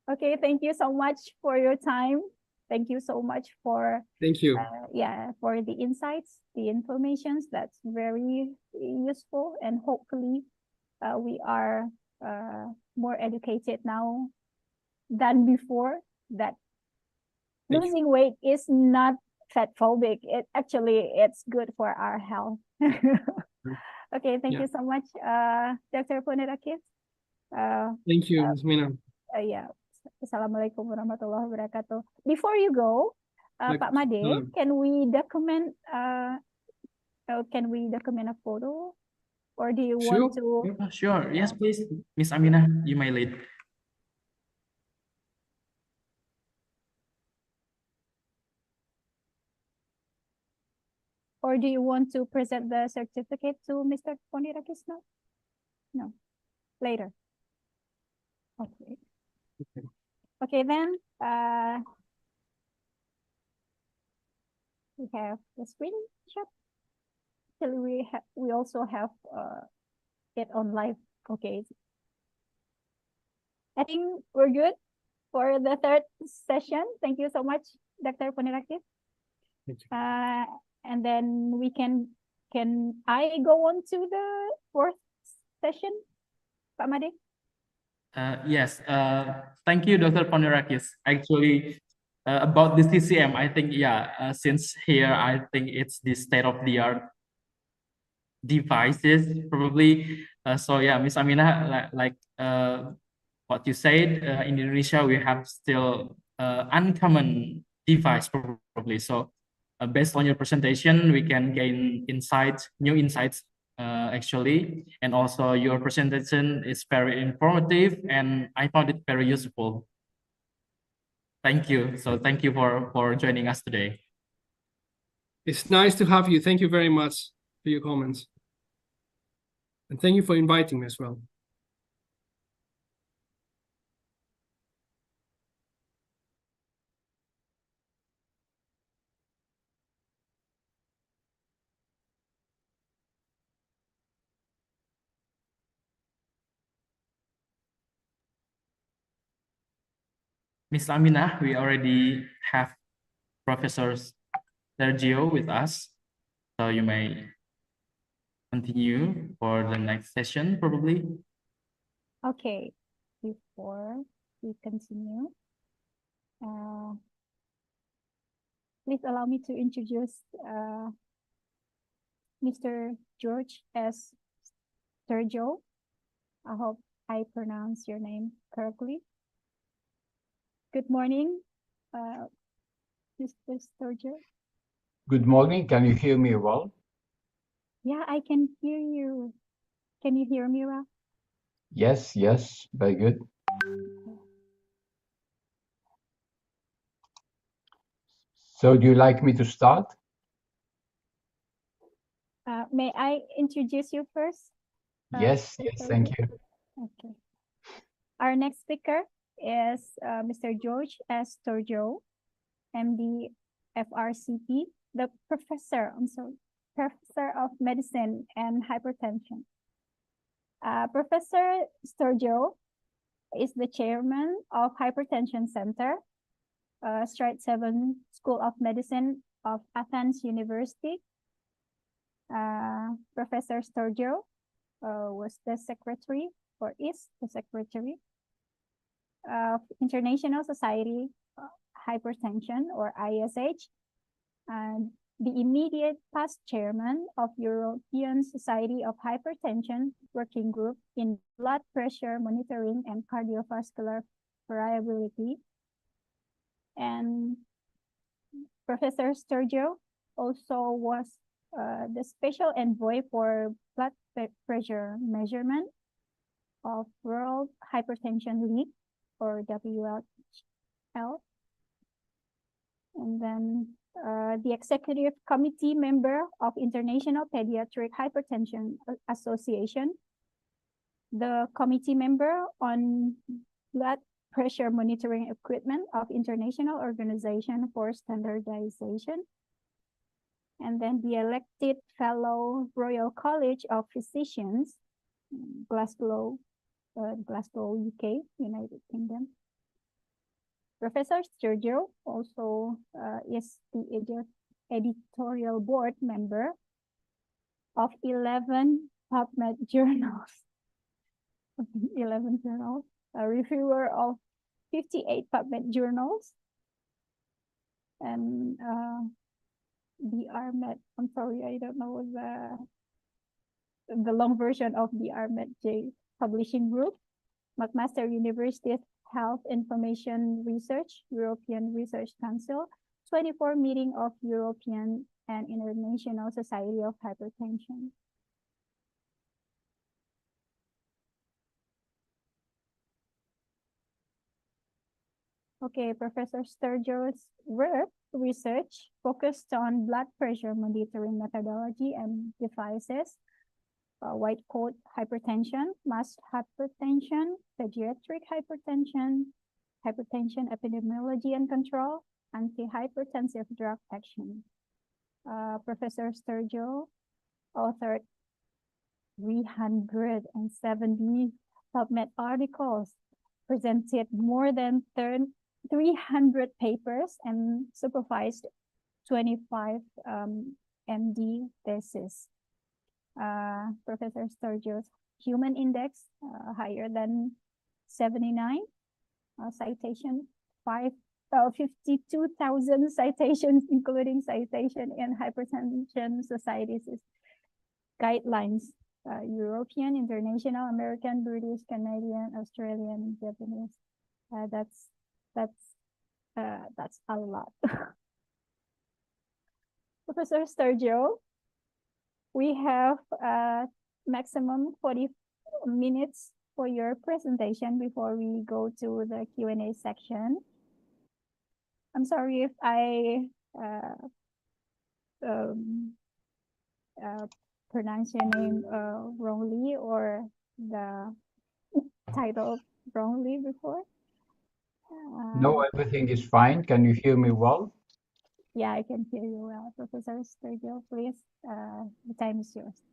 Okay, thank you so much for your time. Thank you so much for Thank you. For the insights, the informations. That's very useful, and hopefully we are more educated now than before, that losing weight is not fat phobic. It's good for our health. Okay, thank you so much, Dr. Ponirakis. Thank you, Ms. Mina. Yeah. Assalamualaikum warahmatullahi wabarakatuh. Before you go, Pak Made, can we document a photo, or do you want to? Sure. Yes, please, Miss Aminah, you may lead. Or do you want to present the certificate to Mr. Ponirakis now? No, later. Okay. Okay, then we have the screenshot. Actually, we also have it on live. Okay, I think we're good. for the third session. Thank you so much, Dr. Ponirakis. Thank you. And then we can I go on to the fourth session, Pak Made? Yes, thank you, Dr. Ponirakis. Actually, about the CCM, I think, yeah, since here, I think it's the state-of-the-art devices, probably. So yeah, Miss Aminah, like what you said, in Indonesia, we have still uncommon device, probably. So based on your presentation, we can gain insights, new insights, actually. And also your presentation is very informative and I found it very useful. Thank you. So thank you for joining us today. It's nice to have you. Thank you very much for your comments. And thank you for inviting me as well. Miss Aminah, we already have Professor Sergio with us. So you may continue for the next session, probably. Okay, before we continue, please allow me to introduce Mr. George S. Sergio. I hope I pronounce your name correctly. Good morning, Mr. Sergio. Good morning. Can you hear me well? Yeah, I can hear you. Can you hear me well? Yes, yes, very good. So do you like me to start? May I introduce you first? Yes, Mr. yes, thank you. Okay. Our next speaker is Mr. George S. Sergio, MD, FRCP, the professor of medicine and hypertension. Professor Sergio is the chairman of Hypertension Center, Stride 7 School of Medicine of Athens University. Professor Sergio was the secretary, or is the secretary, of International Society of Hypertension, or ISH, and the immediate past chairman of European Society of Hypertension Working Group in blood pressure monitoring and cardiovascular variability. And Professor Sergio also was the special envoy for blood pressure measurement of World Hypertension League, or WHL. And then the executive committee member of International Pediatric Hypertension Association, the committee member on blood pressure monitoring equipment of International Organization for Standardization, and then the elected fellow Royal College of Physicians, Glasgow, UK, United Kingdom. Professor Sergio also is the editorial board member of 11 PubMed journals. 11 journals, a reviewer of 58 PubMed journals, and BRMed. I'm sorry, I don't know the long version of BRMed J Publishing Group, McMaster University Health Information Research, European Research Council, 24 meeting of European and International Society of Hypertension. Okay, Professor Sergio's work research focused on blood pressure monitoring methodology and devices, white coat hypertension, mass hypertension, pediatric hypertension, hypertension epidemiology and control, antihypertensive drug action. Professor Sergio authored 370 PubMed articles, presented more than 300 papers and supervised 25 MD theses. Professor Sturgio's human index higher than 79, citation 52,000 citations, including citation in Hypertension Society's guidelines, European, international, American, British, Canadian, Australian, Japanese. That's a lot. Professor Sturgio, we have maximum 40 minutes for your presentation before we go to the Q&A section. I'm sorry if I pronounce your name wrongly or the title wrongly before. No, everything is fine. Can you hear me well? Yeah, I can hear you well. Professor Sturgio, please, the time is yours.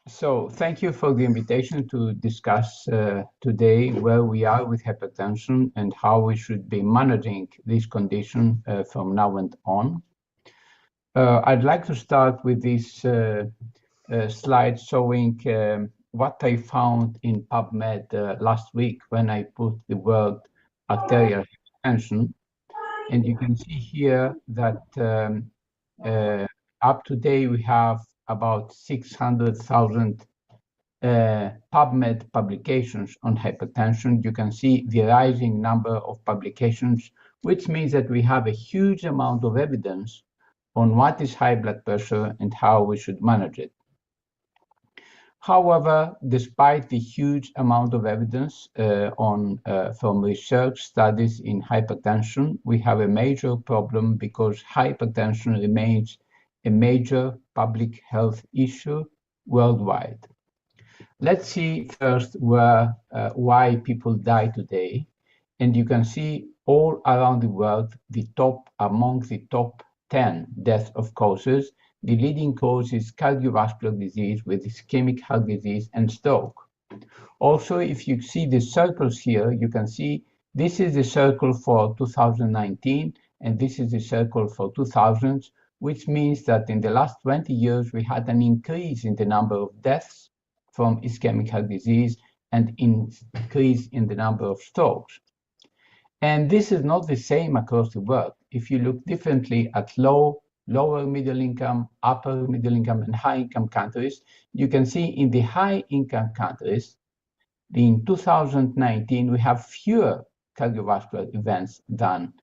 So thank you for the invitation to discuss today where we are with hypertension and how we should be managing this condition from now and on. I'd like to start with this slide showing what I found in PubMed last week when I put the word arterial hypertension. And you can see here that up to date we have about 600,000 PubMed publications on hypertension. You can see the rising number of publications, which means that we have a huge amount of evidence on what is high blood pressure and how we should manage it. However, despite the huge amount of evidence from research studies in hypertension, we have a major problem because hypertension remains a major public health issue worldwide. Let's see first why people die today. And you can see all around the world, among the top 10 deaths of causes, the leading cause is cardiovascular disease with ischemic heart disease and stroke. Also, if you see the circles here, you can see this is the circle for 2019, and this is the circle for 2000s, which means that in the last 20 years, we had an increase in the number of deaths from ischemic heart disease and increase in the number of strokes. And this is not the same across the world. If you look differently at lower middle income, upper middle income, and high income countries, you can see in the high income countries, in 2019, we have fewer cardiovascular events than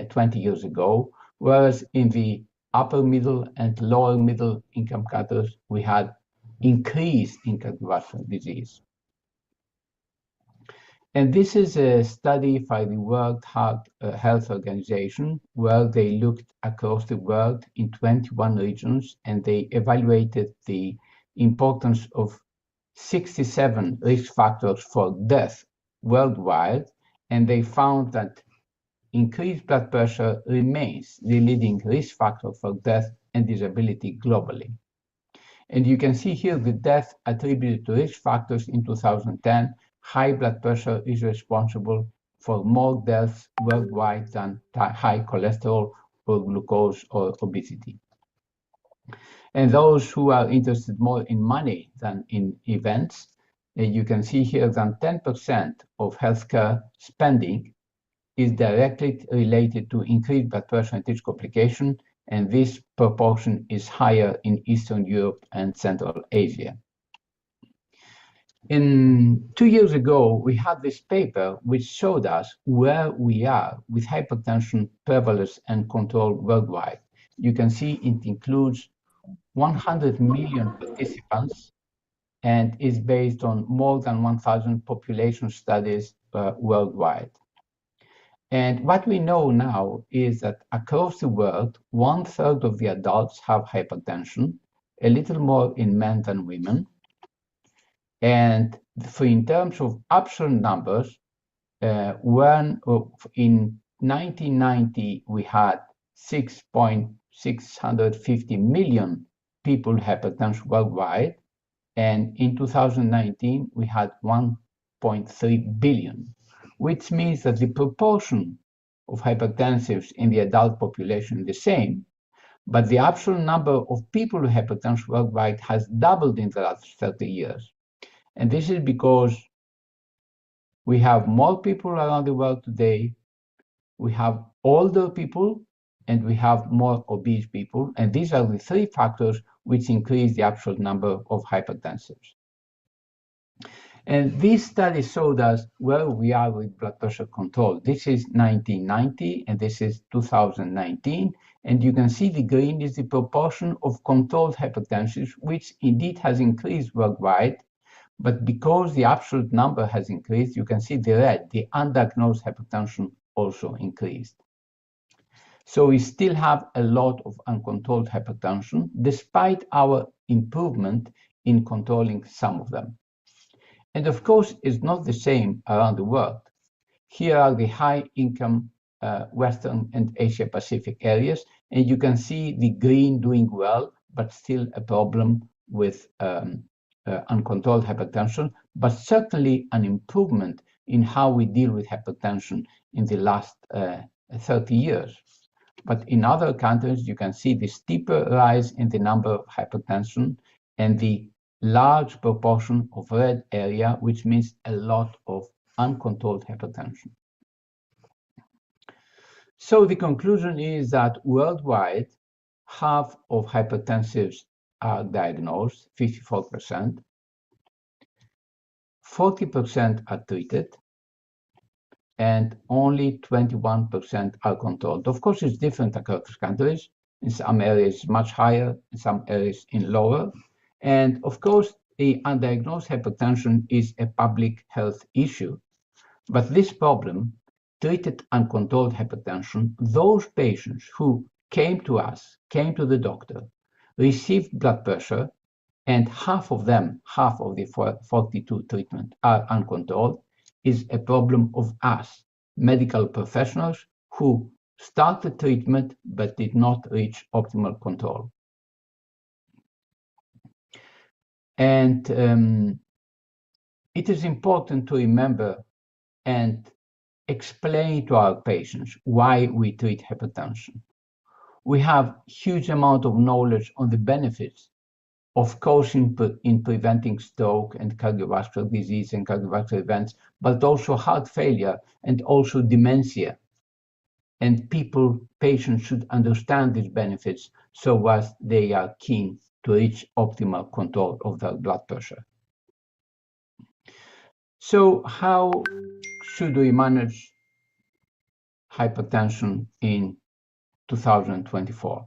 20 years ago, whereas in the upper middle and lower middle income countries, we had increase in cardiovascular disease. And this is a study by the World Health Organization, where they looked across the world in 21 regions, and they evaluated the importance of 67 risk factors for death worldwide, and they found that increased blood pressure remains the leading risk factor for death and disability globally. And you can see here the death attributed to risk factors in 2010. High blood pressure is responsible for more deaths worldwide than high cholesterol or glucose or obesity. And those who are interested more in money than in events, you can see here that 10% of healthcare spending is directly related to increased blood pressure and its complication, and this proportion is higher in Eastern Europe and Central Asia. 2 years ago, we had this paper which showed us where we are with hypertension prevalence and control worldwide. You can see it includes 100 million participants and is based on more than 1,000 population studies worldwide. And what we know now is that across the world, 1/3 of the adults have hypertension, a little more in men than women. And in terms of absolute numbers, in 1990, we had 6.650 million people with hypertension worldwide. And in 2019, we had 1.3 billion, which means that the proportion of hypertensives in the adult population is the same, but the absolute number of people with hypertension worldwide has doubled in the last 30 years. And this is because we have more people around the world today, we have older people, and we have more obese people. And these are the three factors which increase the absolute number of hypertensives. And this study showed us where we are with blood pressure control. This is 1990, and this is 2019. And you can see the green is the proportion of controlled hypertension, which indeed has increased worldwide. But because the absolute number has increased, you can see the red, the undiagnosed hypertension also increased. So we still have a lot of uncontrolled hypertension, despite our improvement in controlling some of them. And of course, it's not the same around the world. Here are the high-income Western and Asia-Pacific areas, and you can see the green doing well, but still a problem with uncontrolled hypertension, but certainly an improvement in how we deal with hypertension in the last 30 years. But in other countries, you can see the steeper rise in the number of hypertension and the large proportion of red area, which means a lot of uncontrolled hypertension. So the conclusion is that worldwide, half of hypertensives are diagnosed, 54%, 40% are treated, and only 21% are controlled. Of course, it's different across countries. In some areas, much higher, in some areas, in lower. And of course, the undiagnosed hypertension is a public health issue. But this problem, treated uncontrolled hypertension, those patients who came to us, came to the doctor, received blood pressure, and half of them, half of the 42 treatment are uncontrolled, is a problem of us, medical professionals who started treatment but did not reach optimal control. And it is important to remember and explain to our patients why we treat hypertension. We have huge amount of knowledge on the benefits of course in preventing stroke and cardiovascular disease and cardiovascular events, but also heart failure and also dementia. And patients should understand these benefits so as they are keen to reach optimal control of their blood pressure. So how should we manage hypertension in 2024?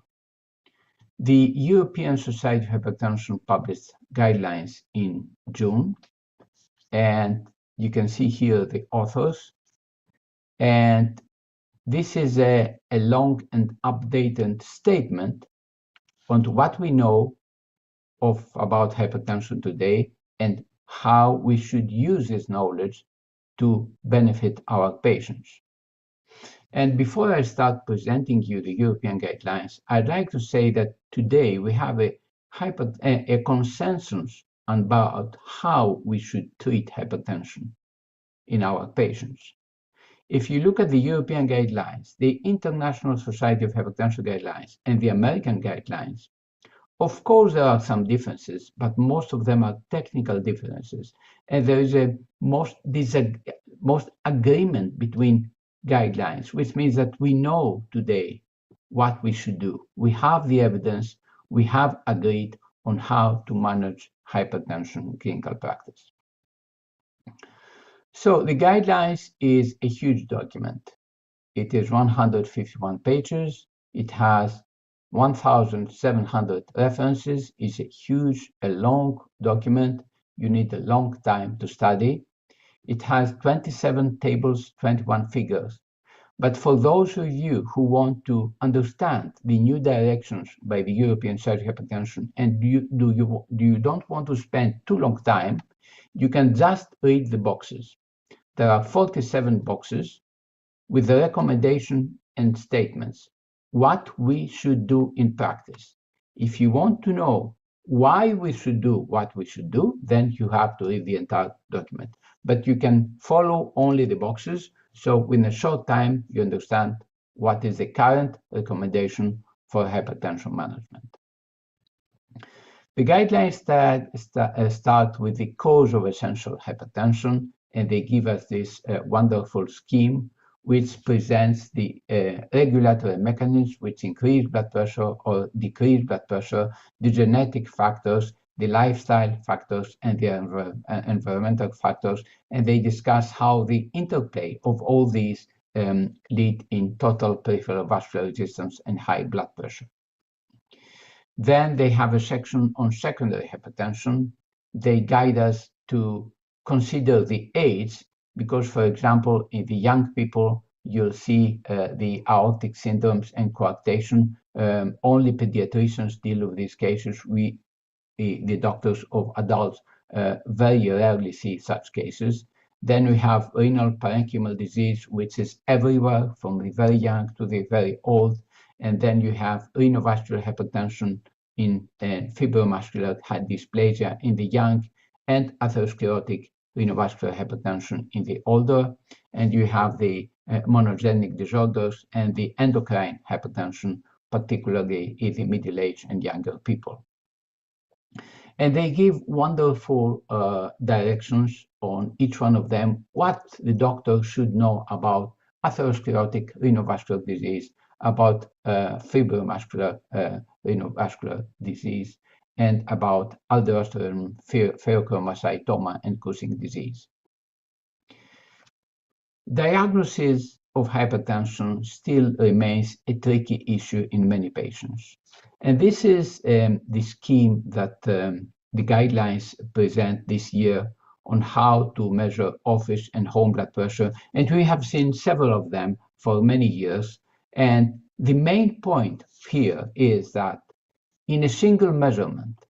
The European Society of Hypertension published guidelines in June, and you can see here the authors. And this is a long and updated statement on what we know about hypertension today and how we should use this knowledge to benefit our patients. And before I start presenting you the European guidelines, I'd like to say that today we have a consensus about how we should treat hypertension in our patients. If you look at the European guidelines, the International Society of Hypertension guidelines, and the American guidelines, of course there are some differences, but most of them are technical differences. And there is a most agreement between guidelines, which means that we know today what we should do. We have the evidence, we have agreed on how to manage hypertension in clinical practice. So the guidelines is a huge document. It is 151 pages. It has 1,700 references. It's a long document. You need a long time to study. It has 27 tables, 21 figures. But for those of you who want to understand the new directions by the European Society of Hypertension and you don't want to spend too long time, you can just read the boxes. There are 47 boxes with the recommendation and statements, what we should do in practice. If you want to know why we should do what we should do, then you have to read the entire document. but you can follow only the boxes. So within a short time, you understand what is the current recommendation for hypertension management. The guidelines start with the cause of essential hypertension, and they give us this wonderful scheme which presents the regulatory mechanisms which increase blood pressure or decrease blood pressure, the genetic factors, the lifestyle factors, and the environmental factors, and they discuss how the interplay of all these lead in total peripheral vascular resistance and high blood pressure. Then they have a section on secondary hypertension. They guide us to consider the age, because, for example, in the young people, you'll see the aortic syndromes and coarctation. Only pediatricians deal with these cases. The doctors of adults very rarely see such cases. Then we have renal parenchymal disease, which is everywhere, from the very young to the very old. And then you have renovascular hypertension in fibromuscular dysplasia in the young, and atherosclerotic renovascular hypertension in the older. And you have the monogenic disorders and the endocrine hypertension, particularly in the middle-aged and younger people. And they give wonderful directions on each one of them, what the doctor should know about atherosclerotic renovascular disease, about fibromuscular renovascular disease, and about aldosterone pheochromocytoma and Cushing disease. Diagnosis of hypertension still remains a tricky issue in many patients. And this is the scheme that the guidelines present this year on how to measure office and home blood pressure. And we have seen several of them for many years. And the main point here is that in a single measurement,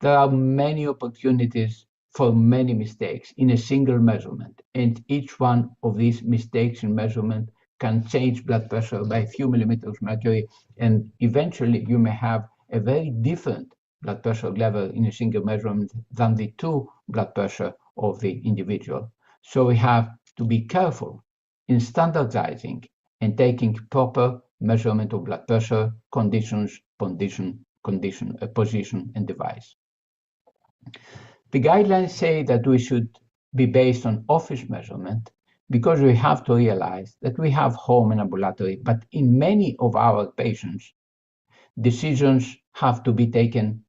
there are many opportunities for many mistakes in a single measurement. And each one of these mistakes in measurement can change blood pressure by a few millimeters mercury. And eventually you may have a very different blood pressure level in a single measurement than the true blood pressure of the individual. So we have to be careful in standardizing and taking proper measurement of blood pressure, conditions, position, and device. The guidelines say that we should be based on office measurement, because we have to realize that we have home and ambulatory, but in many of our patients, decisions have to be taken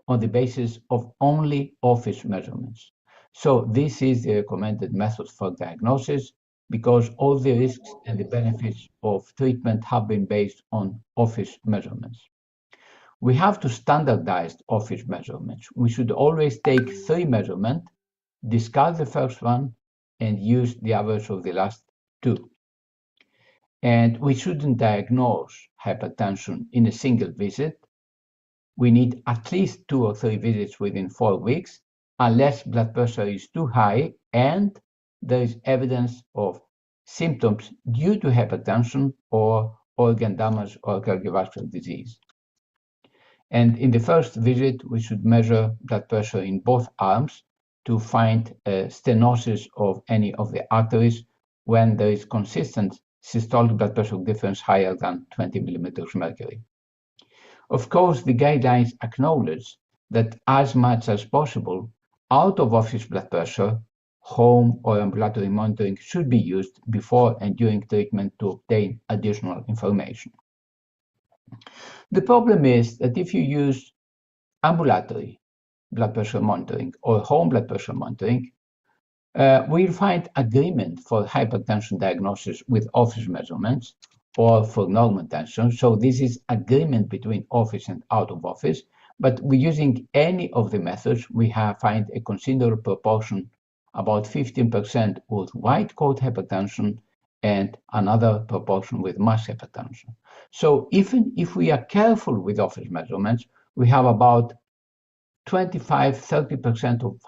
on the basis of only office measurements. So this is the recommended method for diagnosis, because all the risks and the benefits of treatment have been based on office measurements. We have to standardize office measurements. We should always take 3 measurements, discard the first one, and use the average of the last 2. And we shouldn't diagnose hypertension in a single visit. We need at least 2 or 3 visits within 4 weeks, unless blood pressure is too high and there is evidence of symptoms due to hypertension or organ damage or cardiovascular disease. And in the first visit, we should measure blood pressure in both arms to find stenosis of any of the arteries when there is consistent systolic blood pressure difference higher than 20 millimeters mercury. Of course, the guidelines acknowledge that as much as possible, out-of-office blood pressure, home or ambulatory monitoring should be used before and during treatment to obtain additional information. The problem is that if you use ambulatory blood pressure monitoring or home blood pressure monitoring, we'll find agreement for hypertension diagnosis with office measurements or for normal tension. So this is agreement between office and out of office, but we're using any of the methods, we find a considerable proportion, about 15% with white coat hypertension and another proportion with MASH hypertension. So even if we are careful with office measurements, we have about 25–30% of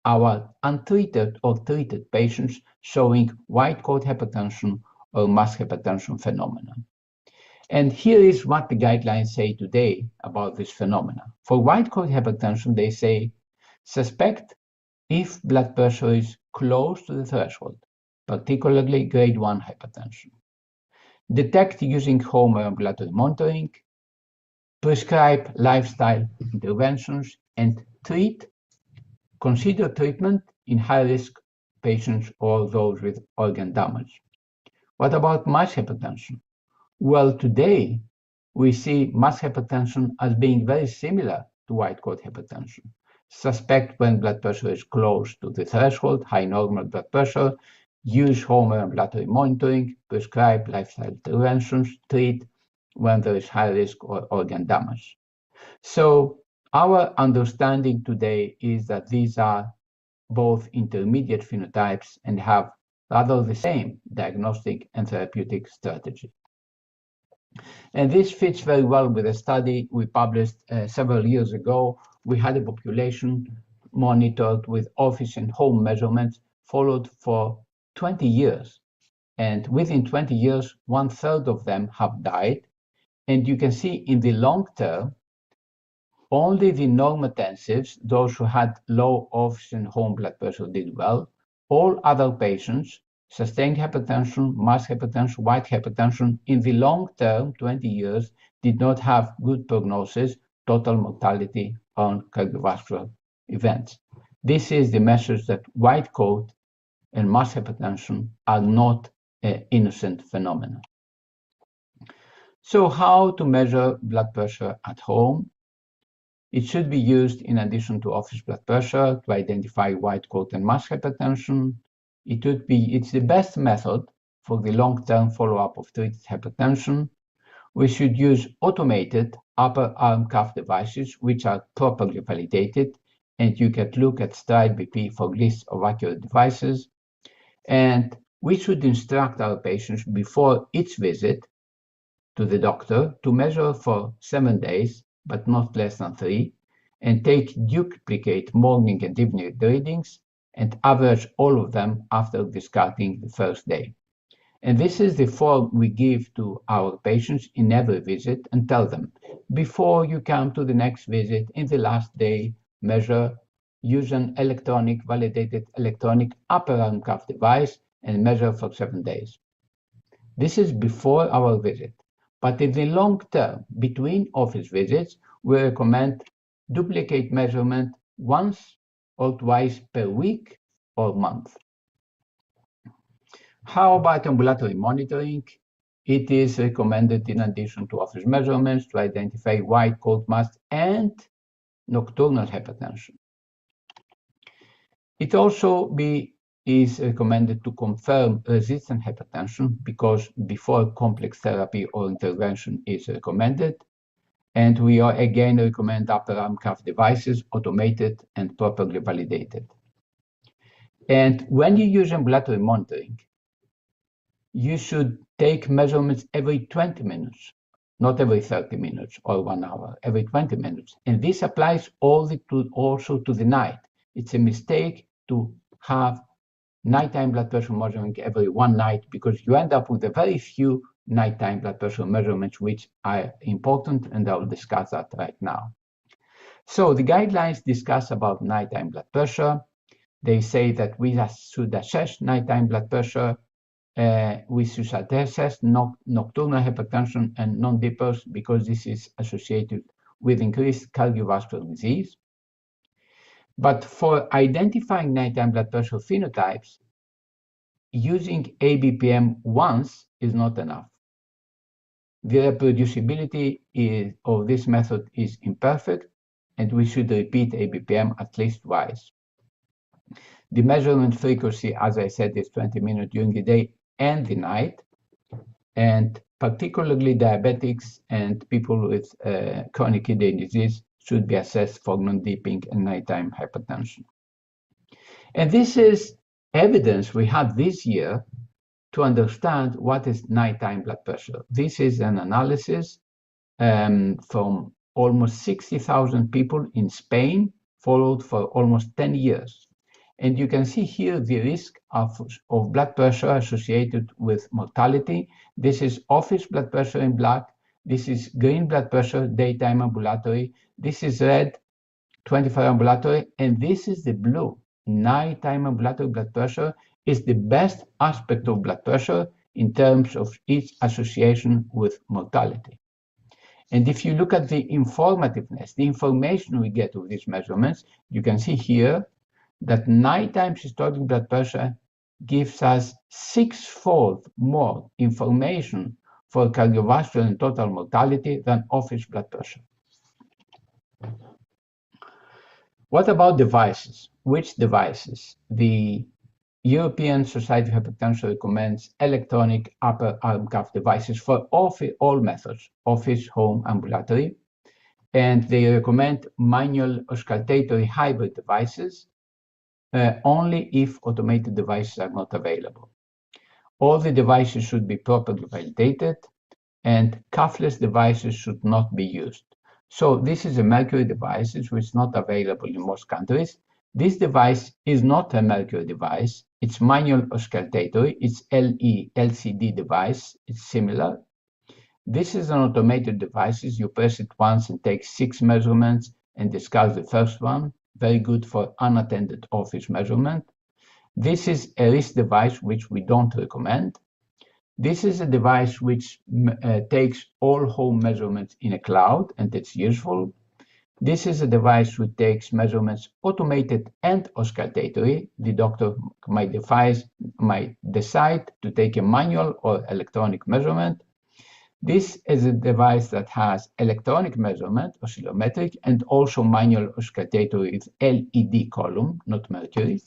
our untreated or treated patients showing white coat hypertension or MASH hypertension phenomenon. And here is what the guidelines say today about this phenomenon. For white coat hypertension, they say, suspect if blood pressure is close to the threshold, particularly grade 1 hypertension. Detect using home ambulatory monitoring, prescribe lifestyle interventions, and consider treatment in high-risk patients or those with organ damage. What about MASH hypertension? Well, today we see MASH hypertension as being very similar to white coat hypertension. Suspect when blood pressure is close to the threshold, high normal blood pressure, use home ambulatory monitoring, prescribe lifestyle interventions, treat when there is high risk or organ damage. So our understanding today is that these are both intermediate phenotypes and have rather the same diagnostic and therapeutic strategy. And this fits very well with a study we published several years ago. We had a population monitored with office and home measurements followed for 20 years. And within 20 years, 1/3 of them have died. And you can see in the long term, only the normotensives, those who had low office and home blood pressure, did well. All other patients, sustained hypertension, MASH hypertension, white hypertension, in the long term, 20 years, did not have good prognosis, total mortality on cardiovascular events. This is the message that white coat and MASH hypertension are not an innocent phenomenon. So how to measure blood pressure at home? It should be used in addition to office blood pressure to identify white coat and MASH hypertension. It's the best method for the long-term follow-up of treated hypertension. We should use automated upper arm cuff devices, which are properly validated, and you can look at Stride BP for lists of accurate devices. And we should instruct our patients before each visit to the doctor to measure for 7 days, but not less than 3, and duplicate morning and evening readings and average all of them after discarding the first day. And this is the form we give to our patients in every visit and tell them, before you come to the next visit, in the last day, measure, use an validated electronic upper arm cuff device and measure for 7 days. This is before our visit. But in the long term, between office visits, we recommend duplicate measurement once or twice per week or month. How about ambulatory monitoring? It is recommended in addition to office measurements to identify white coat MASH and nocturnal hypertension. It also is recommended to confirm resistant hypertension because before complex therapy or intervention is recommended. And we again recommend upper arm cuff devices, automated and properly validated. And when you use ambulatory monitoring, you should take measurements every 20 minutes, not every 30 minutes or 1 hour, every 20 minutes. And this applies also to the night. It's a mistake to have nighttime blood pressure measuring every 1 night because you end up with a very few nighttime blood pressure measurements, which are important, and I will discuss that right now. So the guidelines discuss about nighttime blood pressure. They say that we should assess nighttime blood pressure. We should assess nocturnal hypertension and non-dippers because this is associated with increased cardiovascular disease. But for identifying nighttime blood pressure phenotypes, using ABPM once is not enough. The reproducibility of this method is imperfect, and we should repeat ABPM at least twice. The measurement frequency, as I said, is 20 minutes during the day and the night, and particularly diabetics and people with chronic kidney disease should be assessed for non-dipping and nighttime hypertension. And this is evidence we had this year to understand what is nighttime blood pressure. This is an analysis from almost 60,000 people in Spain, followed for almost 10 years. And you can see here the risk of blood pressure associated with mortality. This is office blood pressure in black. This is green blood pressure, daytime ambulatory. This is red, 24 ambulatory. And this is the blue, nighttime ambulatory blood pressure is the best aspect of blood pressure in terms of its association with mortality. And if you look at the informativeness, the information we get with these measurements, you can see here that nighttime systolic blood pressure gives us 6-fold more information for cardiovascular and total mortality than office blood pressure. What about devices? Which devices? The European Society of Hypertension recommends electronic upper arm cuff devices for all methods, office, home, ambulatory, and they recommend manual auscultatory hybrid devices only if automated devices are not available. All the devices should be properly validated, and cuffless devices should not be used. So this is a Mercury device, which is not available in most countries. This device is not a Mercury device. It's manual auscultatory. It's LCD device. It's similar. This is an automated device. You press it once and take 6 measurements and discard the first one. Very good for unattended office measurement. This is a wrist device, which we don't recommend. This is a device which takes all home measurements in a cloud, and it's useful. This is a device which takes measurements automated and auscultatory. The doctor might decide to take a manual or electronic measurement. This is a device that has electronic measurement, oscillometric, and also manual auscultatory with LED column, not Mercury.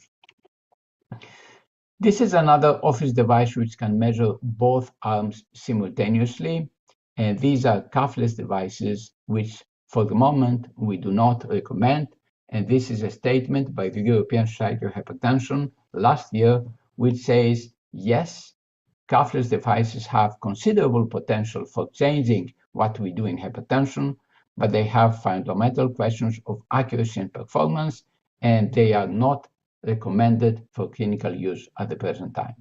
This is another office device which can measure both arms simultaneously. And these are cuffless devices, which for the moment we do not recommend. And this is a statement by the European Society of Hypertension last year, which says, yes, cuffless devices have considerable potential for changing what we do in hypertension, but they have fundamental questions of accuracy and performance, and they are not recommended for clinical use at the present time.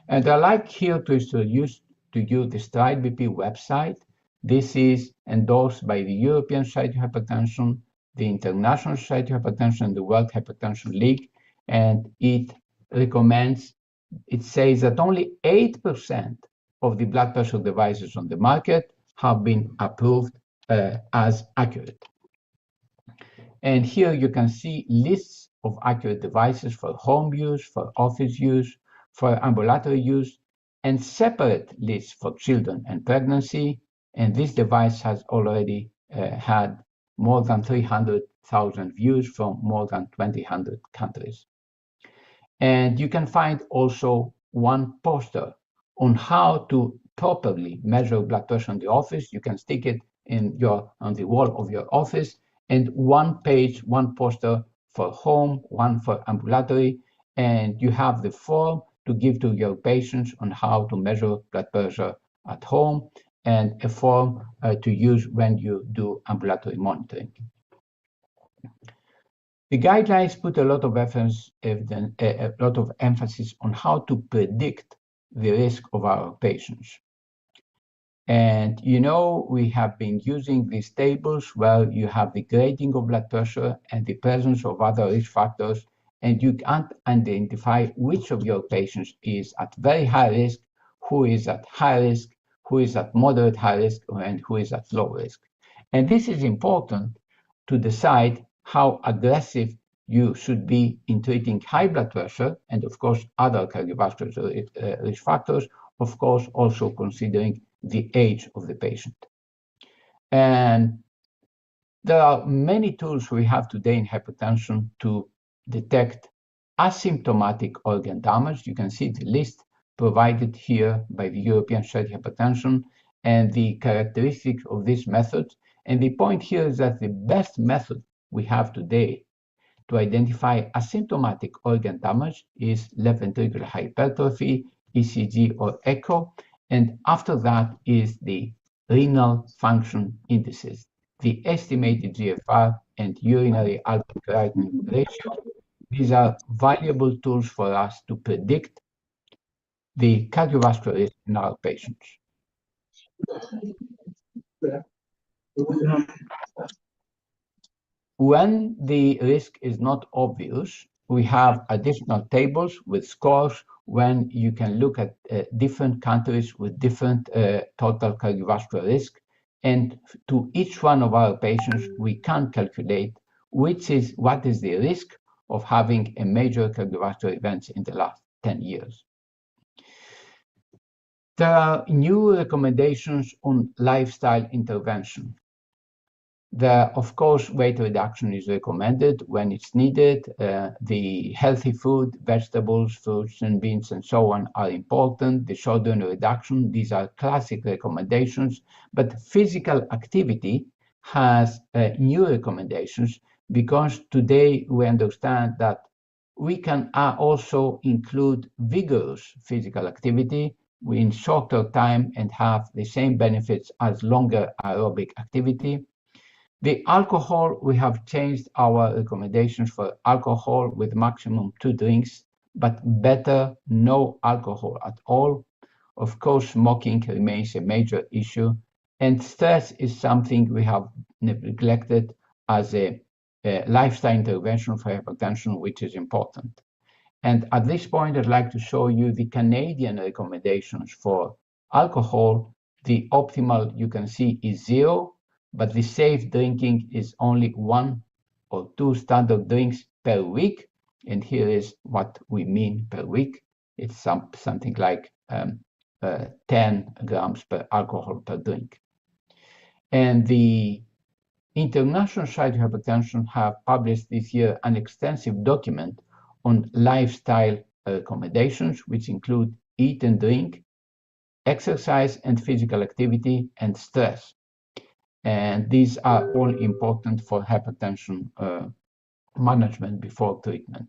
And I'd like here to introduce to you the Stride BP website. This is endorsed by the European Society of Hypertension, the International Society of Hypertension, and the World Hypertension League, and it recommends, it says that only 8% of the blood pressure devices on the market have been approved as accurate. And here you can see lists of accurate devices for home use, for office use, for ambulatory use, and separate lists for children and pregnancy. And this device has already had more than 300,000 views from more than 200 countries. And you can find also one poster on how to properly measure blood pressure in the office. You can stick it on the wall of your office, and one page, one poster for home, one for ambulatory, and you have the form to give to your patients on how to measure blood pressure at home, and a form to use when you do ambulatory monitoring. The guidelines put a lot of emphasis on how to predict the risk of our patients. And you know, we have been using these tables where you have the grading of blood pressure and the presence of other risk factors, and you can't identify which of your patients is at very high risk, who is at high risk, who is at moderate high risk, and who is at low risk. And this is important to decide how aggressive you should be in treating high blood pressure, and of course other cardiovascular risk factors, of course also considering the age of the patient. And there are many tools we have today in hypertension to detect asymptomatic organ damage. You can see the list provided here by the European Society of Hypertension and the characteristics of this method. And the point here is that the best method we have today to identify asymptomatic organ damage is left ventricular hypertrophy, ECG or echo, and after that is the renal function indices, the estimated GFR and urinary albumin-creatinine ratio. These are valuable tools for us to predict the cardiovascular risk in our patients. When the risk is not obvious, we have additional tables with scores when you can look at different countries with different total cardiovascular risk. And to each one of our patients, we can calculate what is the risk of having a major cardiovascular event in the last 10 years. There are new recommendations on lifestyle intervention. Of course, weight reduction is recommended when it's needed. The healthy food, vegetables, fruits and beans and so on are important. The sugar reduction, these are classic recommendations, but physical activity has new recommendations because today we understand that we can also include vigorous physical activity in shorter time and have the same benefits as longer aerobic activity. The alcohol, we have changed our recommendations for alcohol with maximum 2 drinks, but better no alcohol at all. Of course, smoking remains a major issue, and stress is something we have neglected as a lifestyle intervention for hypertension, which is important. And at this point, I'd like to show you the Canadian recommendations for alcohol. The optimal, you can see, is 0. But the safe drinking is only 1 or 2 standard drinks per week. And here is what we mean per week. It's something like 10 grams per alcohol per drink. And the International Society of Hypertension have published this year an extensive document on lifestyle recommendations, which include eat and drink, exercise and physical activity, and stress. And these are all important for hypertension management before treatment.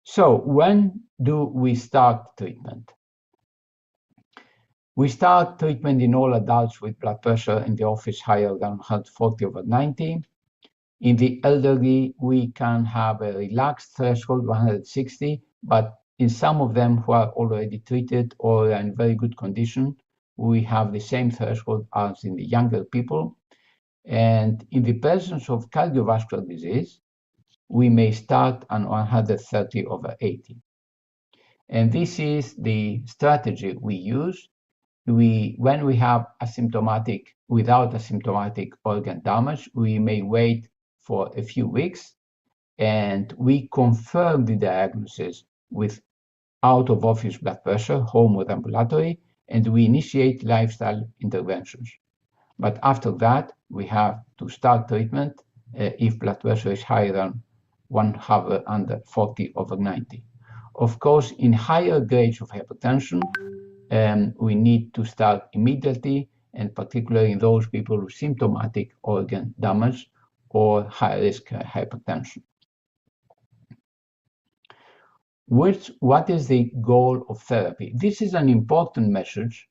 So when do we start treatment? We start treatment in all adults with blood pressure in the office higher than 140/90. In the elderly, we can have a relaxed threshold 160, but in some of them who are already treated or are in very good condition, we have the same threshold as in the younger people. And in the presence of cardiovascular disease, we may start on 130/80. And this is the strategy we use. When we have without asymptomatic organ damage, we may wait for a few weeks, and we confirm the diagnosis with out-of-office blood pressure, home or ambulatory, and we initiate lifestyle interventions. But after that, we have to start treatment if blood pressure is higher than 140/90. Of course, in higher grades of hypertension, we need to start immediately, and particularly in those people with symptomatic organ damage or high-risk hypertension. What is the goal of therapy? This is an important message.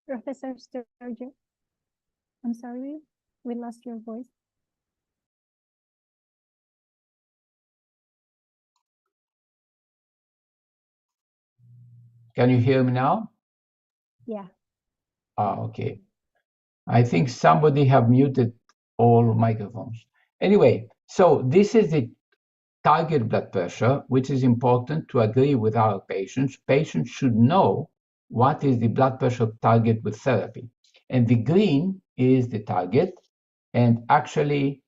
Professor Sturgeon, I'm sorry, we lost your voice. Can you hear me now? Yeah. Okay. I think somebody have muted all microphones. Anyway, so this is the target blood pressure, which is important to agree with our patients. Patients should know what is the blood pressure target with therapy. And the green is the target. And actually,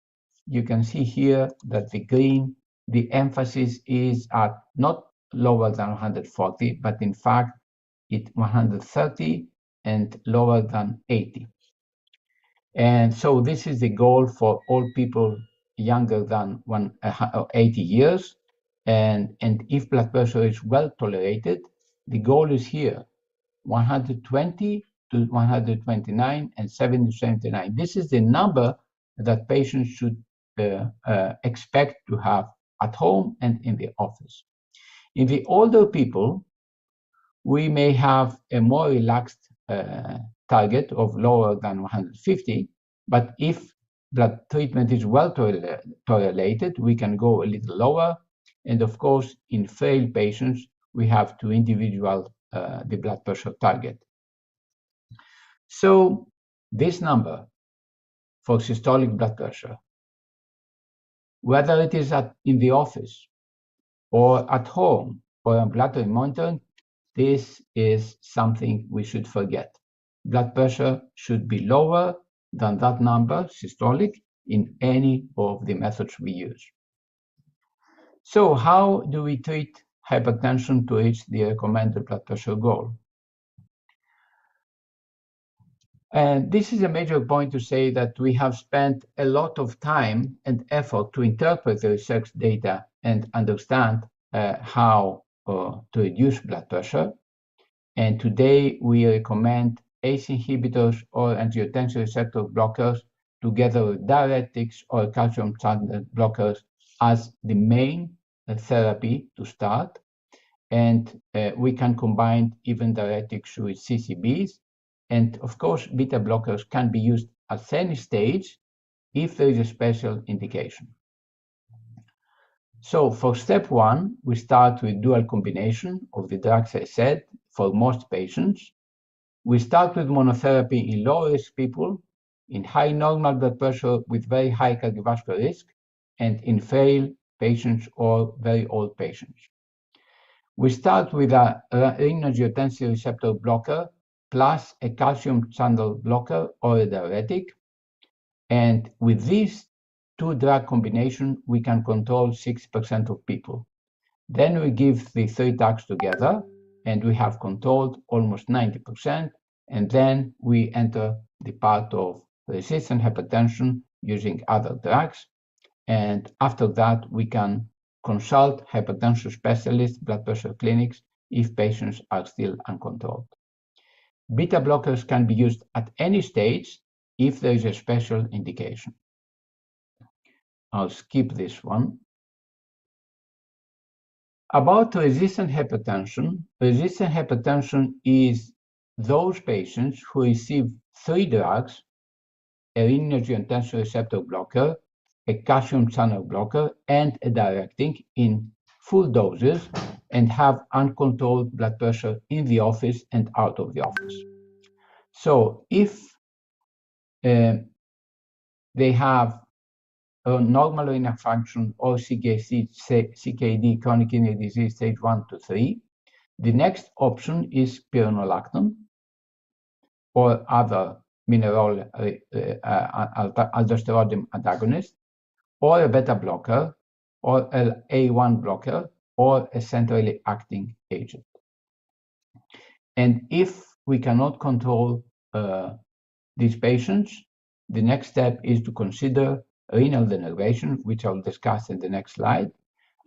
you can see here that the green, the emphasis is at not lower than 140, but in fact, it's 130 and lower than 80. And so this is the goal for all people younger than 80 years. And if blood pressure is well tolerated, the goal is here, 120 to 129 and 70 to 79. This is the number that patients should expect to have at home and in the office. In the older people, we may have a more relaxed target of lower than 150, but if blood treatment is well tolerated, we can go a little lower. And of course, in frail patients, we have to individual the blood pressure target. So this number for systolic blood pressure, whether it is in the office or at home or ambulatory monitoring, this is something we should forget. Blood pressure should be lower than that number, systolic, in any of the methods we use. So how do we treat hypertension to reach the recommended blood pressure goal? And this is a major point to say that we have spent a lot of time and effort to interpret the research data and understand how to reduce blood pressure. And today we recommend ACE inhibitors or angiotensin receptor blockers together with diuretics or calcium channel blockers as the main therapy to start. And we can combine even diuretics with CCBs. And of course, beta blockers can be used at any stage if there is a special indication. So for step one, we start with dual combination of the drugs I said for most patients. We start with monotherapy in low-risk people, in high normal blood pressure with very high cardiovascular risk, and in frail patients or very old patients. We start with a renin-angiotensin receptor blocker plus a calcium channel blocker or a diuretic. And with these two drug combination, we can control 6% of people. Then we give the three drugs together and we have controlled almost 90%. And then we enter the part of resistant hypertension using other drugs. And after that, we can consult hypertension specialists, blood pressure clinics, if patients are still uncontrolled. Beta blockers can be used at any stage if there is a special indication. I'll skip this one. About resistant hypertension is those patients who receive three drugs, a renin-angiotensin receptor blocker, a calcium channel blocker, and a diuretic in full doses and have uncontrolled blood pressure in the office and out of the office. So if they have a normal renal function or CKD, chronic kidney disease stage 1 to 3, the next option is spironolactone or other mineral aldosterone antagonist, or a beta blocker, or an A1 blocker, or a centrally acting agent. And if we cannot control these patients, the next step is to consider renal denervation, which I'll discuss in the next slide.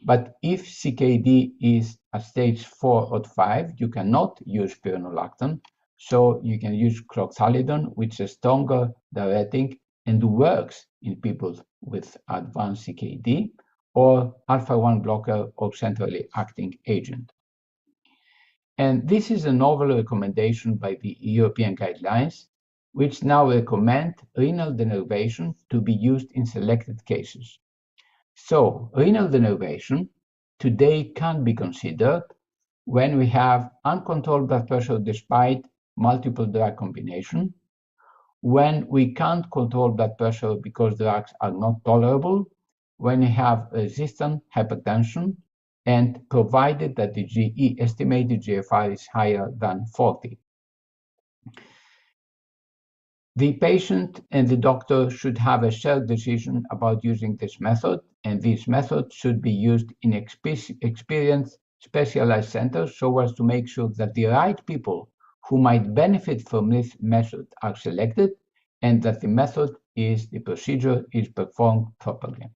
But if CKD is at stage 4 or 5, you cannot use spironolactone, so you can use cloxalidone, which is a stronger diuretic and works in people with advanced CKD, or alpha-1 blocker or centrally acting agent. And this is a novel recommendation by the European guidelines, which now recommend renal denervation to be used in selected cases. So renal denervation today can be considered when we have uncontrolled blood pressure despite multiple drug combination, when we can't control blood pressure because drugs are not tolerable, when we have resistant hypertension, and provided that the estimated GFR is higher than 40. The patient and the doctor should have a shared decision about using this method, and this method should be used in experienced specialized centers so as to make sure that the right people who might benefit from this method are selected and that the procedure is performed properly.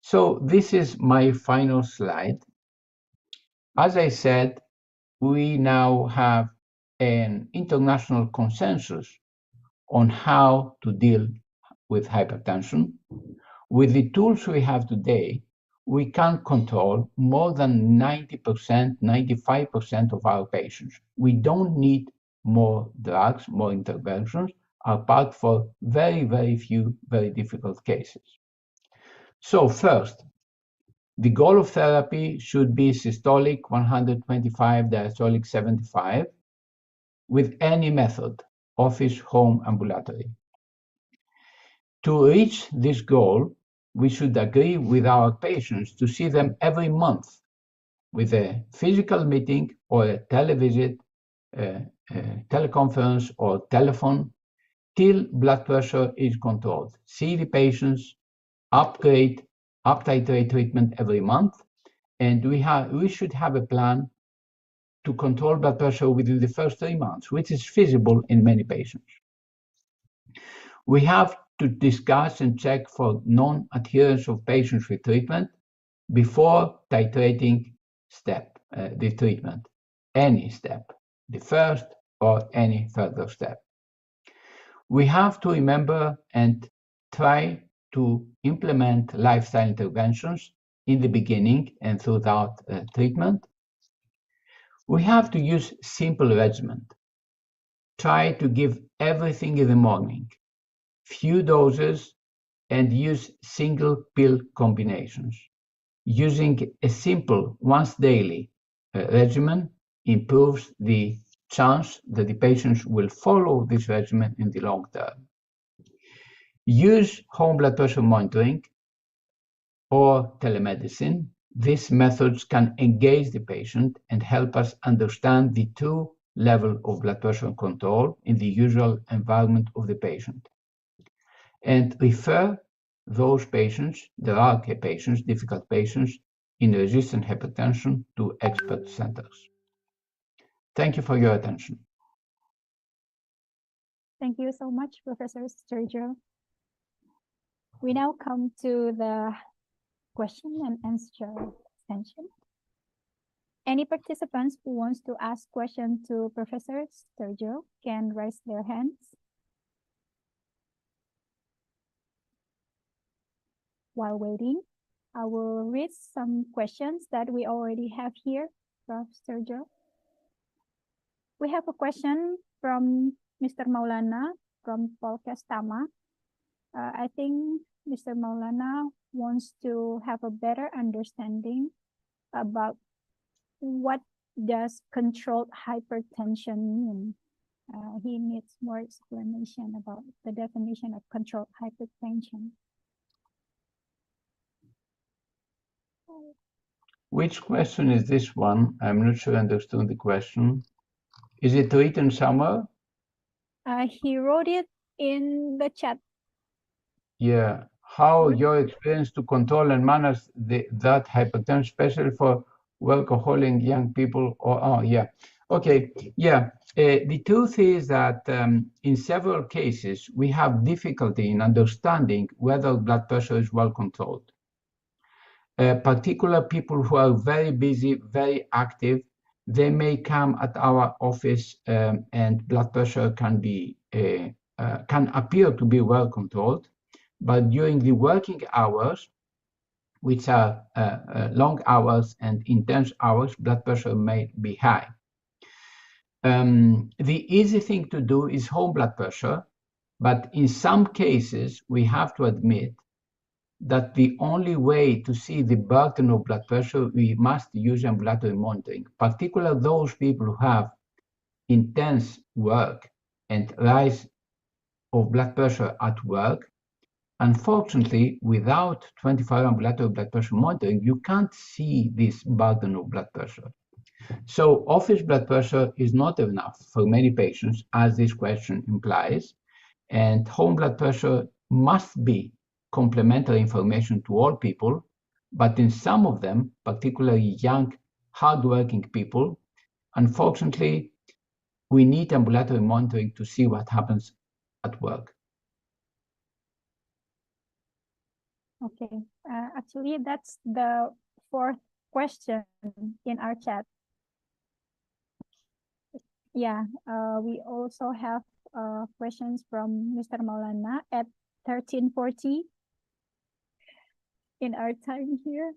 So this is my final slide. As I said, we now have an international consensus on how to deal with hypertension. With the tools we have today, we can control more than 90%, 95% of our patients. We don't need more drugs, more interventions, apart for very, very few, very difficult cases. So first, The goal of therapy should be systolic 125, diastolic 75, with any method, office, home, ambulatory. To reach this goal, we should agree with our patients to see them every month with a physical meeting or a televisit, teleconference or telephone till blood pressure is controlled. See the patients, up-titrate treatment every month, and we should have a plan to control blood pressure within the first 3 months, which is feasible in many patients. We have to discuss and check for non-adherence of patients with treatment before titrating the treatment, any step, the first or any further step. We have to remember and try to implement lifestyle interventions in the beginning and throughout treatment. We have to use simple regimen. Try to give everything in the morning, few doses, and use single pill combinations. Using a simple once daily regimen improves the chance that the patients will follow this regimen in the long term. Use home blood pressure monitoring or telemedicine. These methods can engage the patient and help us understand the true level of blood pressure control in the usual environment of the patient. And refer those patients, there are patients, difficult patients, in resistant hypertension to expert centers. Thank you for your attention. Thank you so much, Professor Sergio. We now come to the question and answer session. Any participants who wants to ask questions to Professor Sergio can raise their hands. While waiting, I will read some questions that we already have here, Prof. Sergio. We have a question from Mr. Maulana from Polkes Tama. I think Mr. Maulana wants to have a better understanding about what does controlled hypertension mean. He needs more explanation about the definition of controlled hypertension. Which question is this one? I'm not sure I understood the question. Is it written somewhere? He wrote it in the chat. Yeah. How your experience to control and manage that hypertension, especially for workaholic young people? Okay. Yeah. The truth is that in several cases, we have difficulty in understanding whether blood pressure is well controlled. Particular people who are very busy, very active, they may come at our office and blood pressure can appear to be well controlled, but during the working hours, which are long hours and intense hours, blood pressure may be high. The easy thing to do is home blood pressure, but in some cases, we have to admit that the only way to see the burden of blood pressure, we must use ambulatory monitoring, particularly those people who have intense work and rise of blood pressure at work. Unfortunately, without 24-hour ambulatory blood pressure monitoring, you can't see this burden of blood pressure. So office blood pressure is not enough for many patients, as this question implies, and home blood pressure must be complementary information to all people, but in some of them, particularly young, hardworking people, unfortunately, we need ambulatory monitoring to see what happens at work. Okay, actually, that's the fourth question in our chat. Yeah, we also have questions from Mr. Maulana at 13:40 in our time here.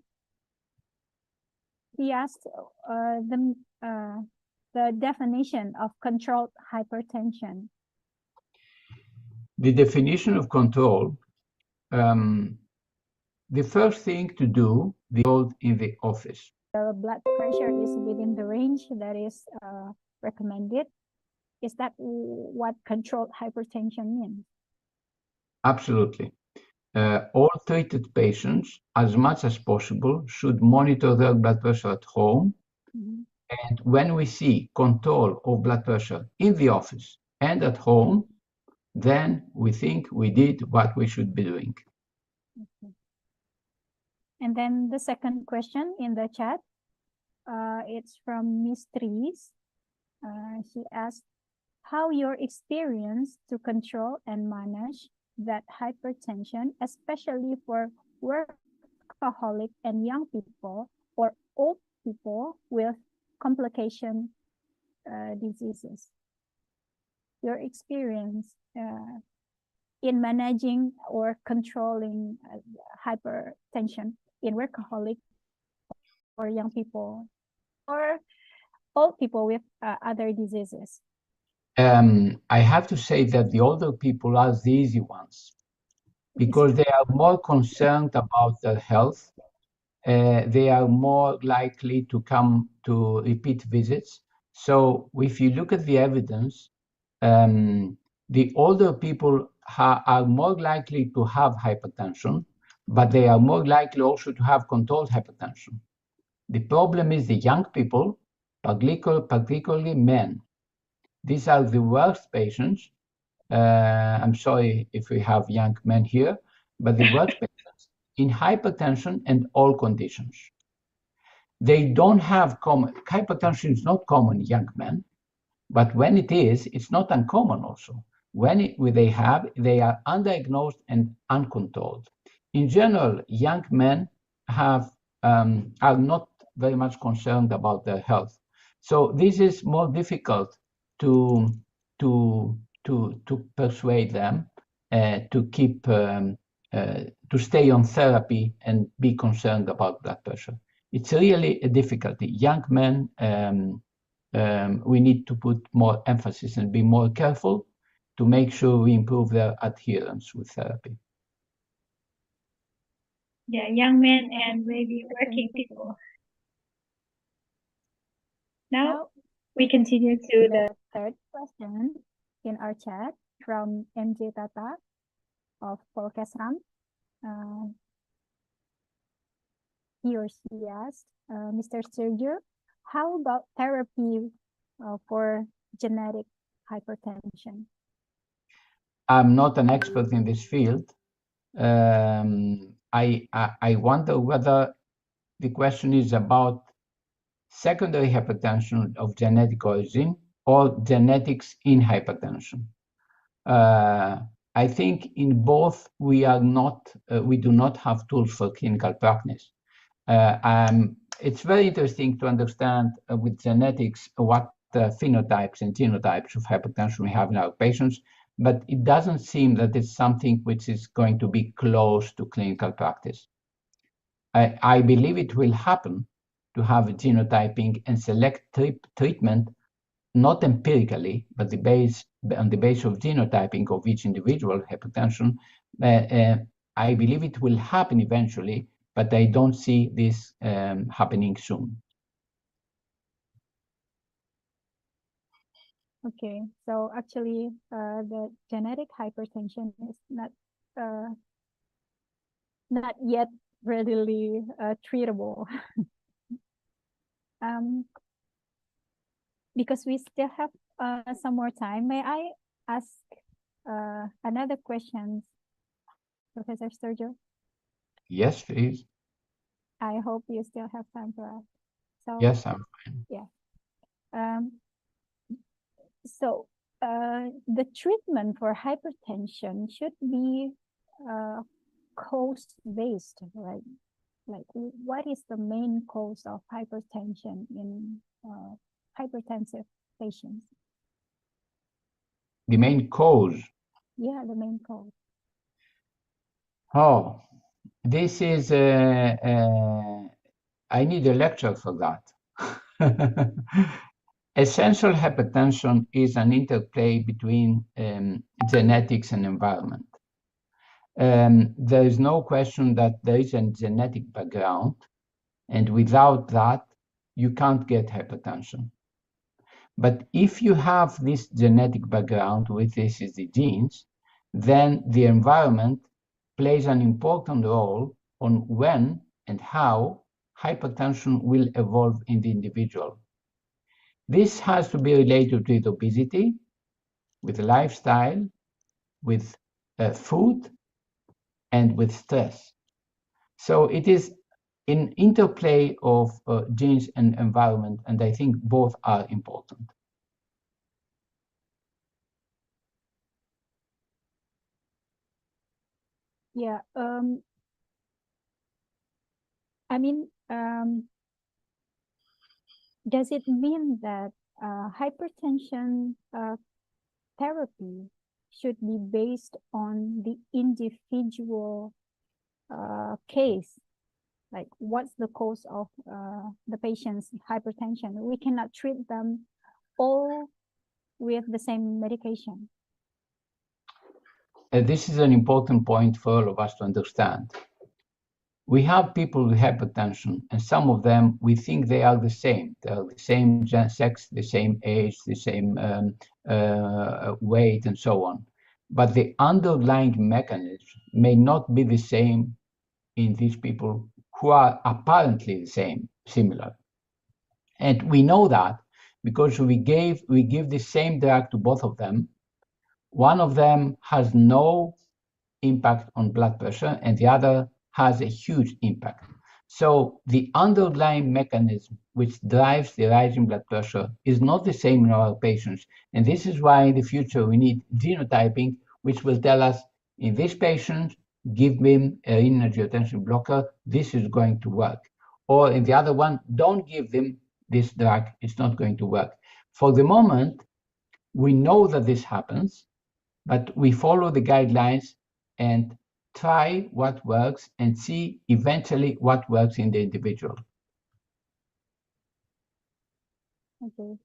He asked the definition of controlled hypertension. The definition of control the first thing to do, the old in the office. The blood pressure is within the range that is recommended. Is that what controlled hypertension means? Absolutely. All treated patients, as much as possible, should monitor their blood pressure at home. Mm-hmm. And when we see control of blood pressure in the office and at home, then we think we did what we should be doing. Okay. And then the second question in the chat, it's from Miss Tries. She asked, how your experience to control and manage that hypertension, especially for workaholic and young people or old people with complication diseases. Your experience in managing or controlling hypertension in workaholic or young people or old people with other diseases. I have to say that the older people are the easy ones because they are more concerned about their health. They are more likely to come to repeat visits. So if you look at the evidence, the older people are more likely to have hypertension, but they are more likely also to have controlled hypertension. The problem is the young people, particularly men. These are the worst patients. I'm sorry if we have young men here, but the worst patients in hypertension and all conditions. They don't have common, hypertension is not common in young men, but when it is, it's not uncommon also. When they are undiagnosed and uncontrolled. In general, young men are not very much concerned about their health. So this is more difficult to persuade them to keep to stay on therapy and be concerned about blood pressure. It's really a difficulty. Young men, we need to put more emphasis and be more careful to make sure we improve their adherence with therapy. Yeah, young men and maybe working people. Now we continue to the third question in our chat from MJ Tata of Polkesram. He or she asked, Mr. Sergio, how about therapy for genetic hypertension? I'm not an expert in this field. I wonder whether the question is about secondary hypertension of genetic origin or genetics in hypertension. I think in both we do not have tools for clinical practice. It's very interesting to understand with genetics what phenotypes and genotypes of hypertension we have in our patients, but it doesn't seem that it's something which is going to be close to clinical practice. I believe it will happen to have genotyping and select treatment, not empirically, but on the basis of genotyping of each individual hypertension. I believe it will happen eventually, but I don't see this happening soon. Okay, so actually the genetic hypertension is not yet readily treatable. Because we still have some more time, may I ask another question, Professor Sergio? Yes, please. I hope you still have time for us. So, yes, I'm fine. Yeah. So the treatment for hypertension should be cause-based, right? Like, what is the main cause of hypertension in hypertensive patients? The main cause? Yeah, the main cause. Oh, this is, I need a lecture for that. Essential hypertension is an interplay between genetics and environment. There is no question that there is a genetic background, and without that, you can't get hypertension. But if you have this genetic background with the genes, then the environment plays an important role on when and how hypertension will evolve in the individual. This has to be related with obesity, with lifestyle, with food, and with stress. So it is an interplay of genes and environment, and I think both are important. Yeah, I mean, does it mean that hypertension therapy should be based on the individual case? Like, what's the cause of the patient's hypertension? We cannot treat them all with the same medication. This is an important point for all of us to understand. We have people with hypertension, and some of them, we think they are the same. They are the same sex, the same age, the same weight, and so on. But the underlying mechanism may not be the same in these people who are apparently the same, similar. And we know that because we give the same drug to both of them. One of them has no impact on blood pressure, and the other has a huge impact. So the underlying mechanism which drives the rise in blood pressure is not the same in our patients. And this is why in the future we need genotyping, which will tell us in this patient, give him a renin-angiotensin blocker, this is going to work. Or in the other one, don't give them this drug, it's not going to work. For the moment, we know that this happens, but we follow the guidelines and try what works and see eventually what works in the individual. Okay.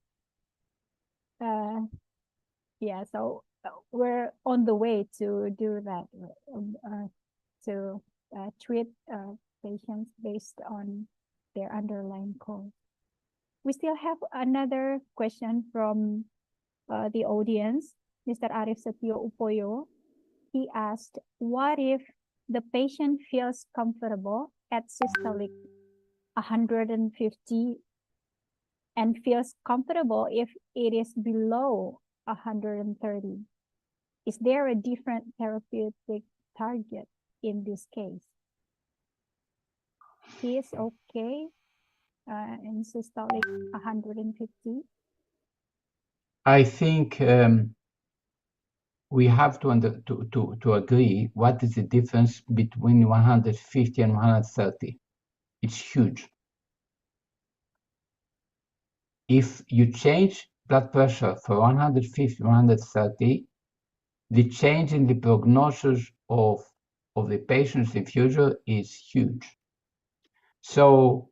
Yeah, so we're on the way to do that, to treat patients based on their underlying cause. We still have another question from the audience, Mr. Arif Setio Upoyo. He asked, what if the patient feels comfortable at systolic 150 and feels comfortable if it is below 130? Is there a different therapeutic target in this case? He is okay in systolic 150? I think we have to agree what is the difference between 150 and 130. It's huge. If you change blood pressure from 150 to 130, the change in the prognosis of the patients in future is huge. So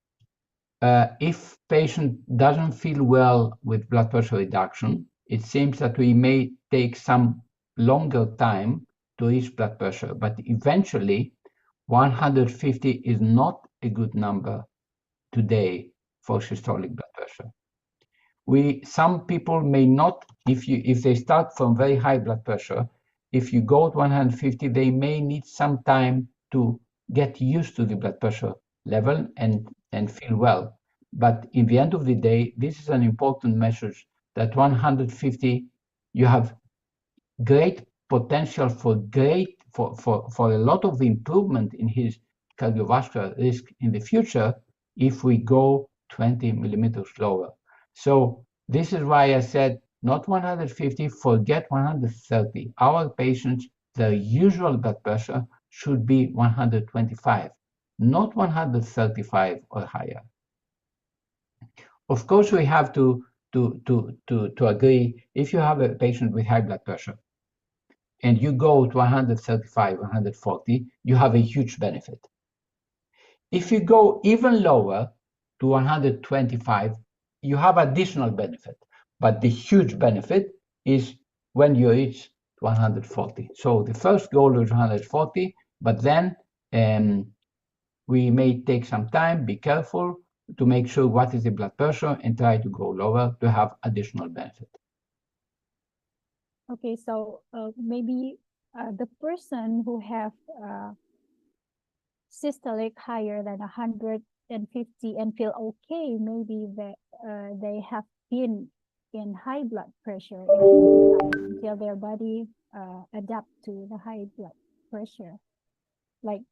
if patient doesn't feel well with blood pressure reduction, it seems that we may take some longer time to reach blood pressure, but eventually 150 is not a good number today for systolic blood pressure. Some people may not, if they start from very high blood pressure, if you go to 150, they may need some time to get used to the blood pressure level and feel well. But in the end of the day, this is an important message that 150, you have great potential for a lot of improvement in his cardiovascular risk in the future if we go 20 millimeters lower. So this is why I said not 150, forget 130. Our patients, their usual blood pressure should be 125, not 135 or higher. Of course, we have to agree, if you have a patient with high blood pressure and you go to 135, 140, you have a huge benefit. If you go even lower to 125, you have additional benefit. But the huge benefit is when you reach to 140. So the first goal is 140, but then we may take some time, be careful to make sure what is the blood pressure and try to go lower to have additional benefit. Okay, so maybe the person who have systolic higher than 150 and feel okay, maybe they have been in high blood pressure until their body adapt to the high blood pressure. Like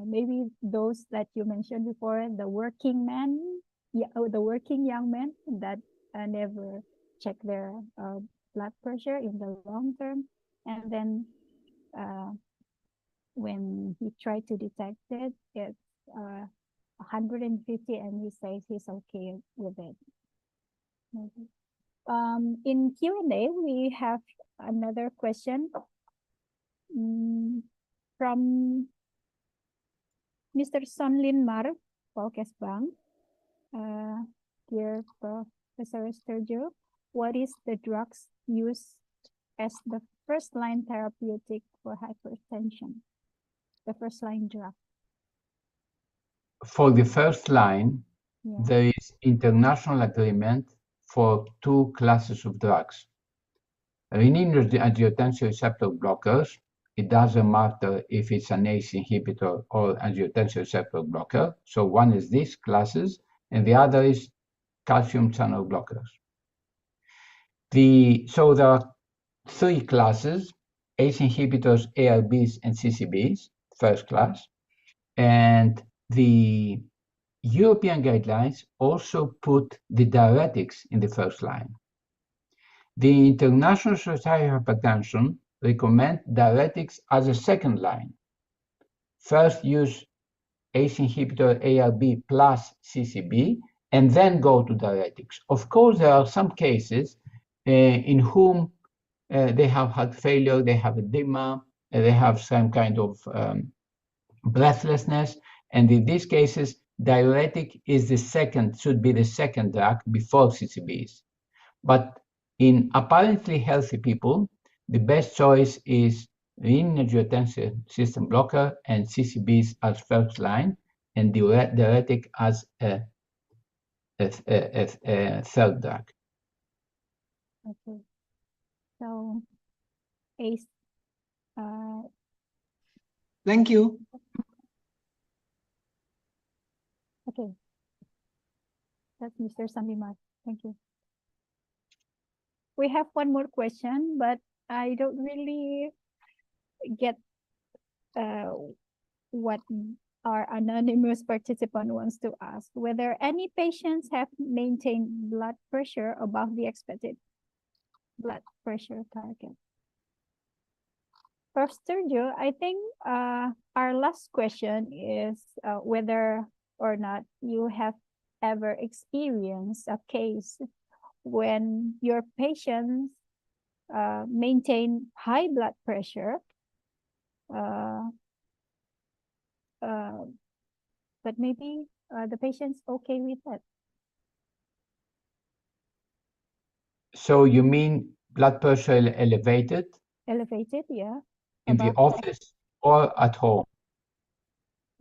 maybe those that you mentioned before, the working man, the working young men that never check their blood pressure in the long term, and then when he tried to detect it, it's 150, and he says he's okay with it. Maybe. In Q&A, we have another question from Mr. Sonlin Mar, Polkes Bank. Dear Professor Sturjo, what is the drugs used as the first-line therapeutic for hypertension? The first-line drug. For the first line, there is international agreement for two classes of drugs. Renin-angiotensin receptor blockers. It doesn't matter if it's an ACE inhibitor or angiotensin receptor blocker. So one is these classes, and the other is calcium channel blockers. So there are three classes: ACE inhibitors, ARBs, and CCBs, first class. And the European guidelines also put the diuretics in the first line. The International Society of Hypertension recommend diuretics as a second line. First use ACE inhibitor ARB plus CCB, and then go to diuretics. Of course, there are some cases in whom they have heart failure, they have edema, they have some kind of breathlessness, and in these cases, diuretic is should be the second drug before CCBs. But in apparently healthy people, the best choice is renin-angiotensin system blocker and CCBs as first line, and diuretic as a third drug. Okay. So, ACE. Thank you. Okay. That's Mr. Samimar. Thank you. We have one more question, but I don't really get what our anonymous participant wants to ask. Whether any patients have maintained blood pressure above the expected blood pressure target. Prof. Sturjo, I think our last question is whether or not you have ever experienced a case when your patients maintain high blood pressure, but maybe the patient's okay with it. So you mean blood pressure elevated? Elevated, yeah. In the office or at home?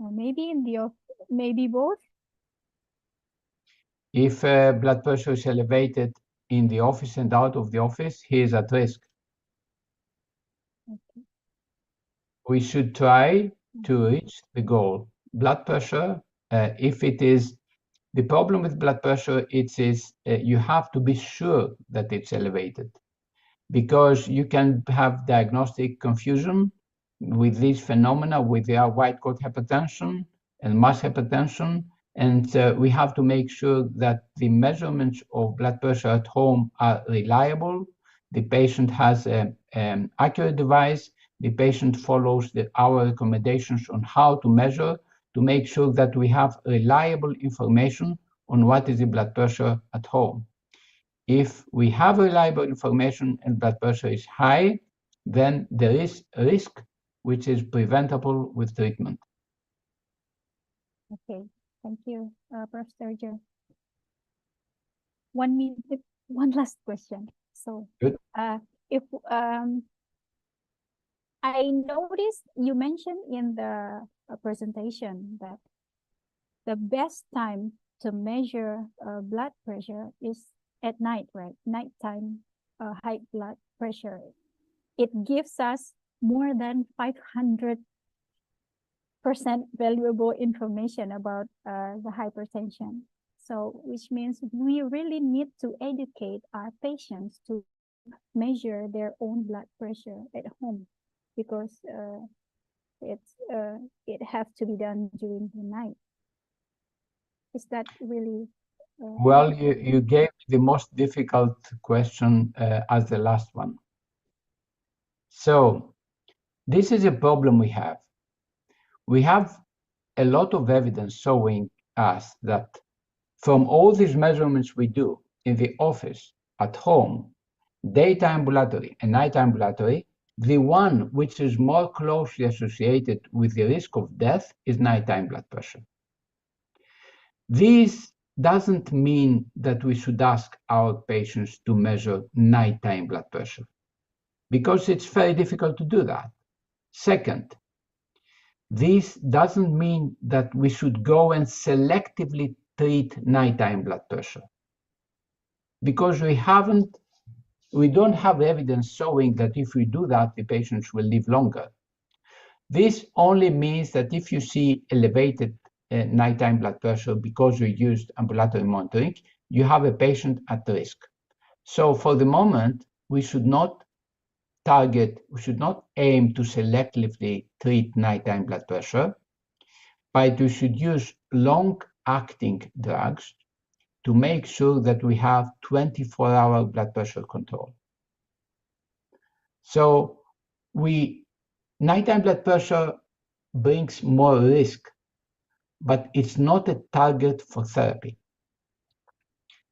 Maybe in the maybe both. If blood pressure is elevated in the office and out of the office, he is at risk. Okay. We should try to reach the goal. Blood pressure, if it is, the problem with blood pressure, it is you have to be sure that it's elevated, because you can have diagnostic confusion with these phenomena, with the white coat hypertension and mass hypertension. And we have to make sure that the measurements of blood pressure at home are reliable. The patient has an accurate device. The patient follows our recommendations on how to measure, to make sure that we have reliable information on what is the blood pressure at home. If we have reliable information and blood pressure is high, then there is a risk which is preventable with treatment. Okay. Thank you, Prof. Sturjo. 1 minute, one last question. So, good. If I noticed you mentioned in the presentation that the best time to measure blood pressure is at night, right? Nighttime high blood pressure. It gives us more than 500% valuable information about the hypertension. So, which means we really need to educate our patients to measure their own blood pressure at home, because it has to be done during the night. Is that really? Well, you gave the most difficult question as the last one. So this is a problem we have. We have a lot of evidence showing us that from all these measurements we do in the office, at home, daytime ambulatory and nighttime ambulatory, the one which is more closely associated with the risk of death is nighttime blood pressure. This doesn't mean that we should ask our patients to measure nighttime blood pressure, because it's very difficult to do that. Second, this doesn't mean that we should go and selectively treat nighttime blood pressure, because we don't have evidence showing that if we do that, the patients will live longer. This only means that if you see elevated nighttime blood pressure because you used ambulatory monitoring, you have a patient at risk. So for the moment, we should not aim to selectively treat nighttime blood pressure, but we should use long-acting drugs to make sure that we have 24-hour blood pressure control. So nighttime blood pressure brings more risk, but it's not a target for therapy.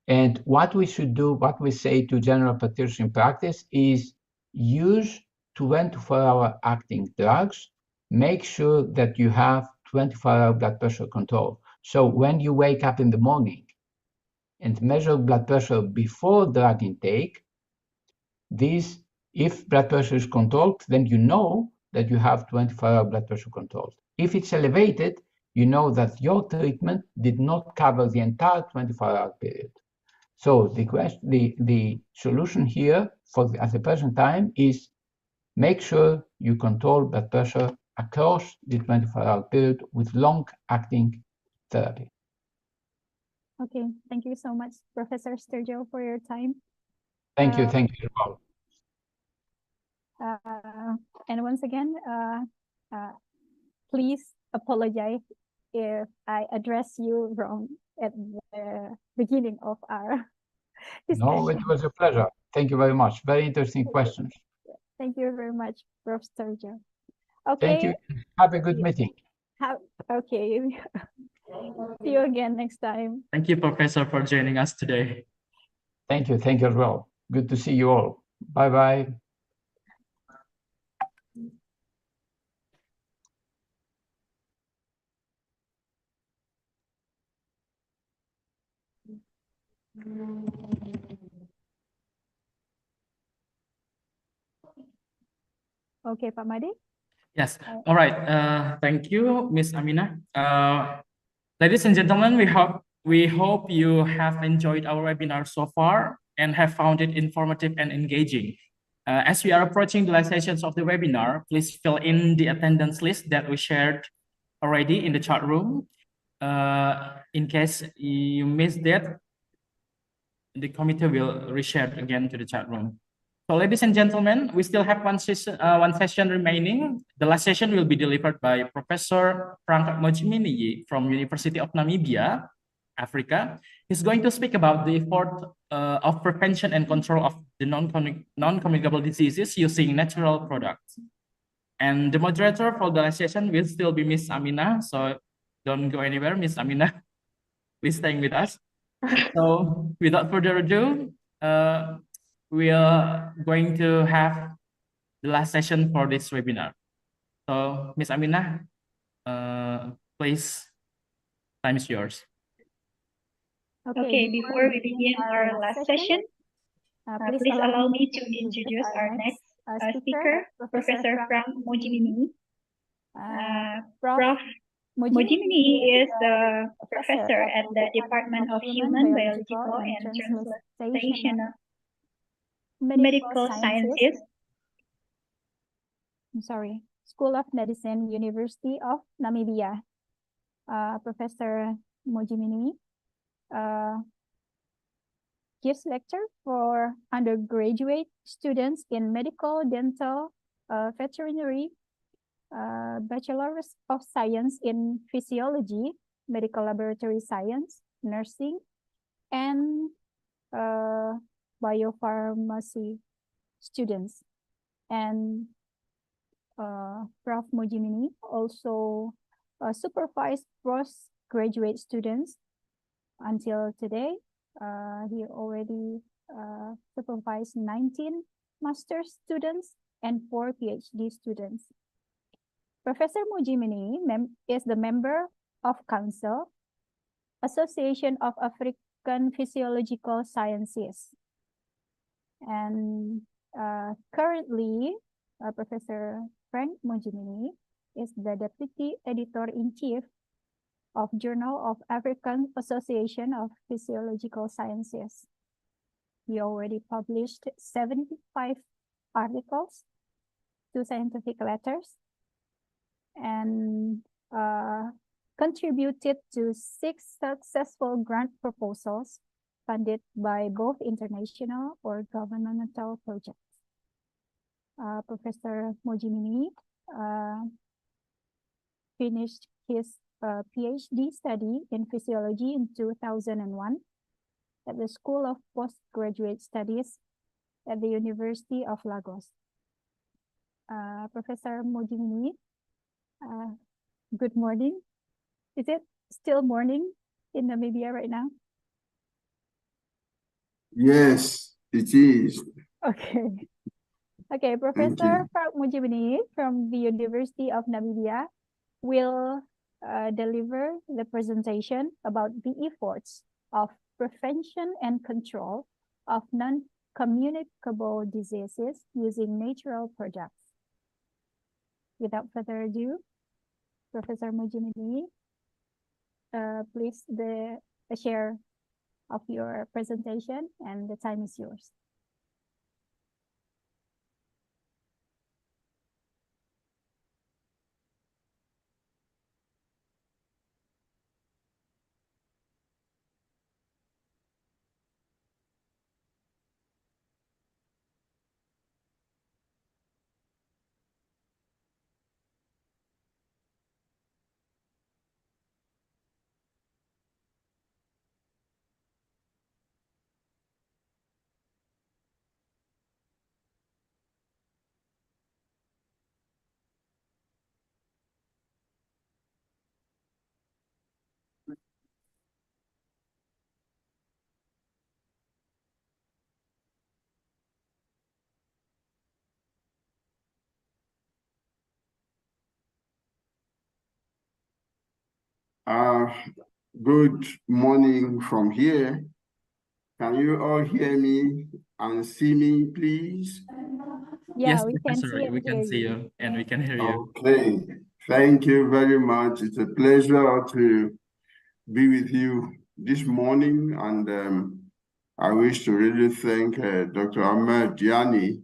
And what we should do, what we say to general practitioners in practice, is use 24-hour acting drugs. Make sure that you have 24-hour blood pressure control. So when you wake up in the morning and measure blood pressure before drug intake, if blood pressure is controlled, then you know that you have 24-hour blood pressure control. If it's elevated, you know that your treatment did not cover the entire 24-hour period. So the solution here at the present time is make sure you control blood pressure across the 24-hour period with long-acting therapy. Okay, thank you so much, Professor Sturgill, for your time. Thank you as well. And once again, please apologize if I address you wrong at the beginning of our discussion. No, it was a pleasure. Thank you very much. Very interesting questions. Thank you very much, Prof. Sturgill. Okay. Thank you. Have a good meeting. Okay. See you again next time. Thank you, Professor, for joining us today. Thank you. Thank you as well. Good to see you all. Bye-bye. Okay, Pak Made. Yes. All right. Thank you, Ms. Aminah. Ladies and gentlemen, we hope you have enjoyed our webinar so far and have found it informative and engaging. As we are approaching the last sessions of the webinar, please fill in the attendance list that we shared already in the chat room. In case you missed that, the committee will reshare again to the chat room. So, ladies and gentlemen, we still have one session remaining. The last session will be delivered by Professor Frank Mojiminiyi from University of Namibia, Africa. He's going to speak about the effort of prevention and control of the non-communicable diseases using natural products. And the moderator for the last session will still be Ms. Aminah. So don't go anywhere, Ms. Aminah. Please stay with us. So without further ado, we are going to have the last session for this webinar. So, Ms. Aminah, please, time is yours. Okay, before we begin our last session, please allow me to introduce our next speaker, Professor Frank Mojimini. Prof. Mojimini is a professor at the Department of Human, Biological, and Translational Medical Sciences. School of Medicine, University of Namibia. Professor Mojimini gives lecture for undergraduate students in medical, dental, veterinary, Bachelor of Science in Physiology, Medical Laboratory Science, Nursing, and Biopharmacy students. And Prof. Mojimini also supervised postgraduate students until today. He already supervised 19 master's students and 4 PhD students. Professor Mojimini is the member of Council, Association of African Physiological Sciences. And currently, Professor Frank Mojimini is the Deputy Editor-in-Chief of Journal of African Association of Physiological Sciences. He already published 75 articles, 2 scientific letters, and contributed to 6 successful grant proposals funded by both international or governmental projects. Professor Mojimini finished his PhD study in physiology in 2001 at the School of Postgraduate Studies at the University of Lagos. Professor Mojimini, good morning. Is it still morning in Namibia right now? Yes, it is. Okay. Okay, Professor Frank Mojimini from the University of Namibia will deliver the presentation about the efforts of prevention and control of non-communicable diseases using natural products. Without further ado, Professor Mojimini, please share of your presentation, and the time is yours. Good morning from here. Can you all hear me and see me, please? Yeah, Yes, we can Professor, see and we can hear see you and we can hear you. Okay, thank you very much. It's a pleasure to be with you this morning, and I wish to really thank Dr. Ahmed Diani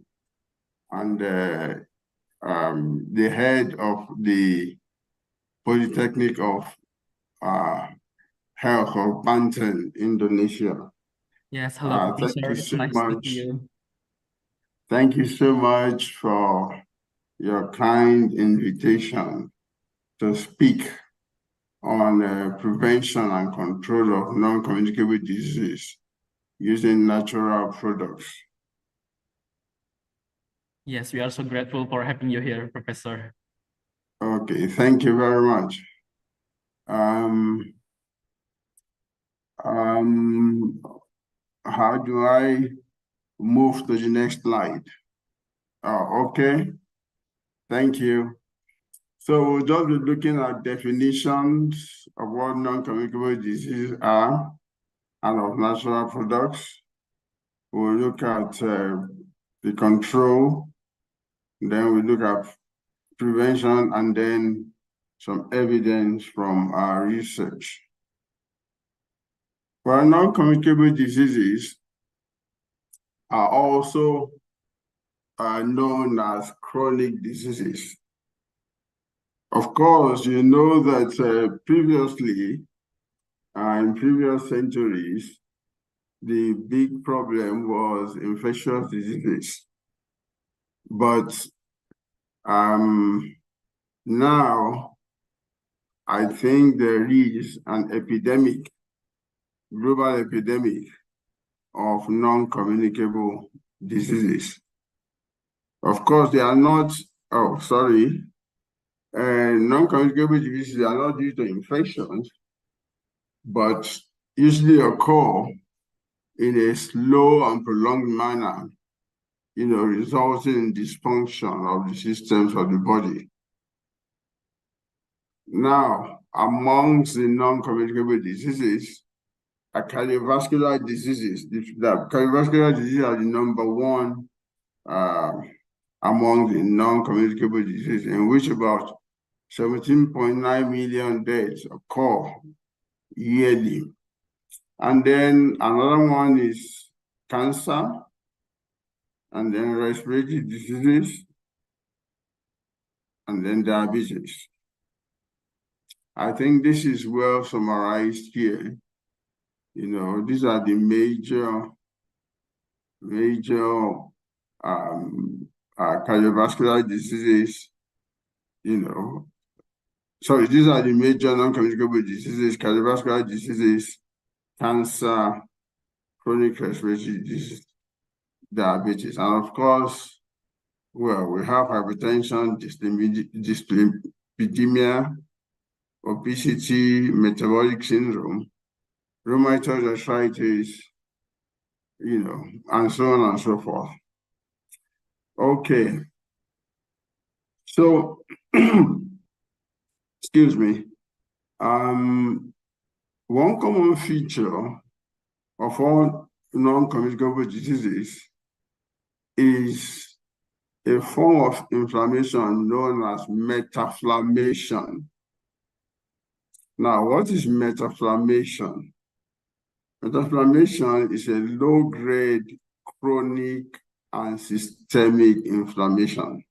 and the head of the Polytechnic of Health of Banten, Indonesia. Yes, hello, Thank Professor. you It's so nice to much. see you. Thank you so much for your kind invitation to speak on prevention and control of non-communicable diseases using natural products. Yes, we are so grateful for having you here, Professor. Okay, thank you very much. How do I move to the next slide? Okay, thank you. So we'll just be looking at definitions of what non-communicable diseases are and of natural products. We'll look at the control Then we look at prevention and then some evidence from our research. For non-communicable diseases are also known as chronic diseases. Of course, you know that previously, in previous centuries, the big problem was infectious diseases. But now, I think there is an epidemic, global epidemic of non-communicable diseases. Of course, they are not, non-communicable diseases are not due to infections, but usually occur in a slow and prolonged manner, resulting in dysfunction of the systems of the body. Now, amongst the non-communicable diseases are cardiovascular diseases. The cardiovascular diseases are the number one among the non-communicable diseases, in which about 17.9 million deaths occur yearly. And then another one is cancer, and then respiratory diseases, and then diabetes. I think this is well summarized here. These are the major cardiovascular diseases, sorry, these are the major non-communicable diseases: cardiovascular diseases, cancer, chronic respiratory disease, diabetes, and of course, well, we have hypertension, dyslipidemia, obesity, metabolic syndrome, rheumatoid arthritis, and so on and so forth. Okay. So, excuse me. One common feature of all non-communicable diseases is a form of inflammation known as metaflammation. Now, what is metaflammation? Metaflammation is a low-grade chronic and systemic inflammation.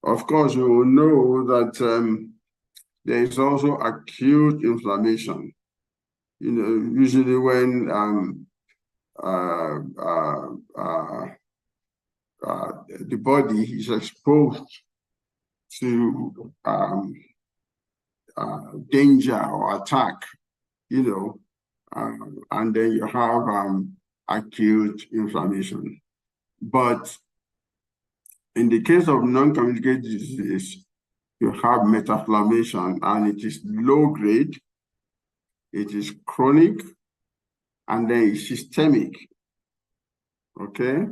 Of course, we will know that there is also acute inflammation. Usually when the body is exposed to danger or attack, and then you have acute inflammation. But in the case of non-communicable disease, you have metaflammation, and it is low grade, it is chronic, and then it's systemic. Okay?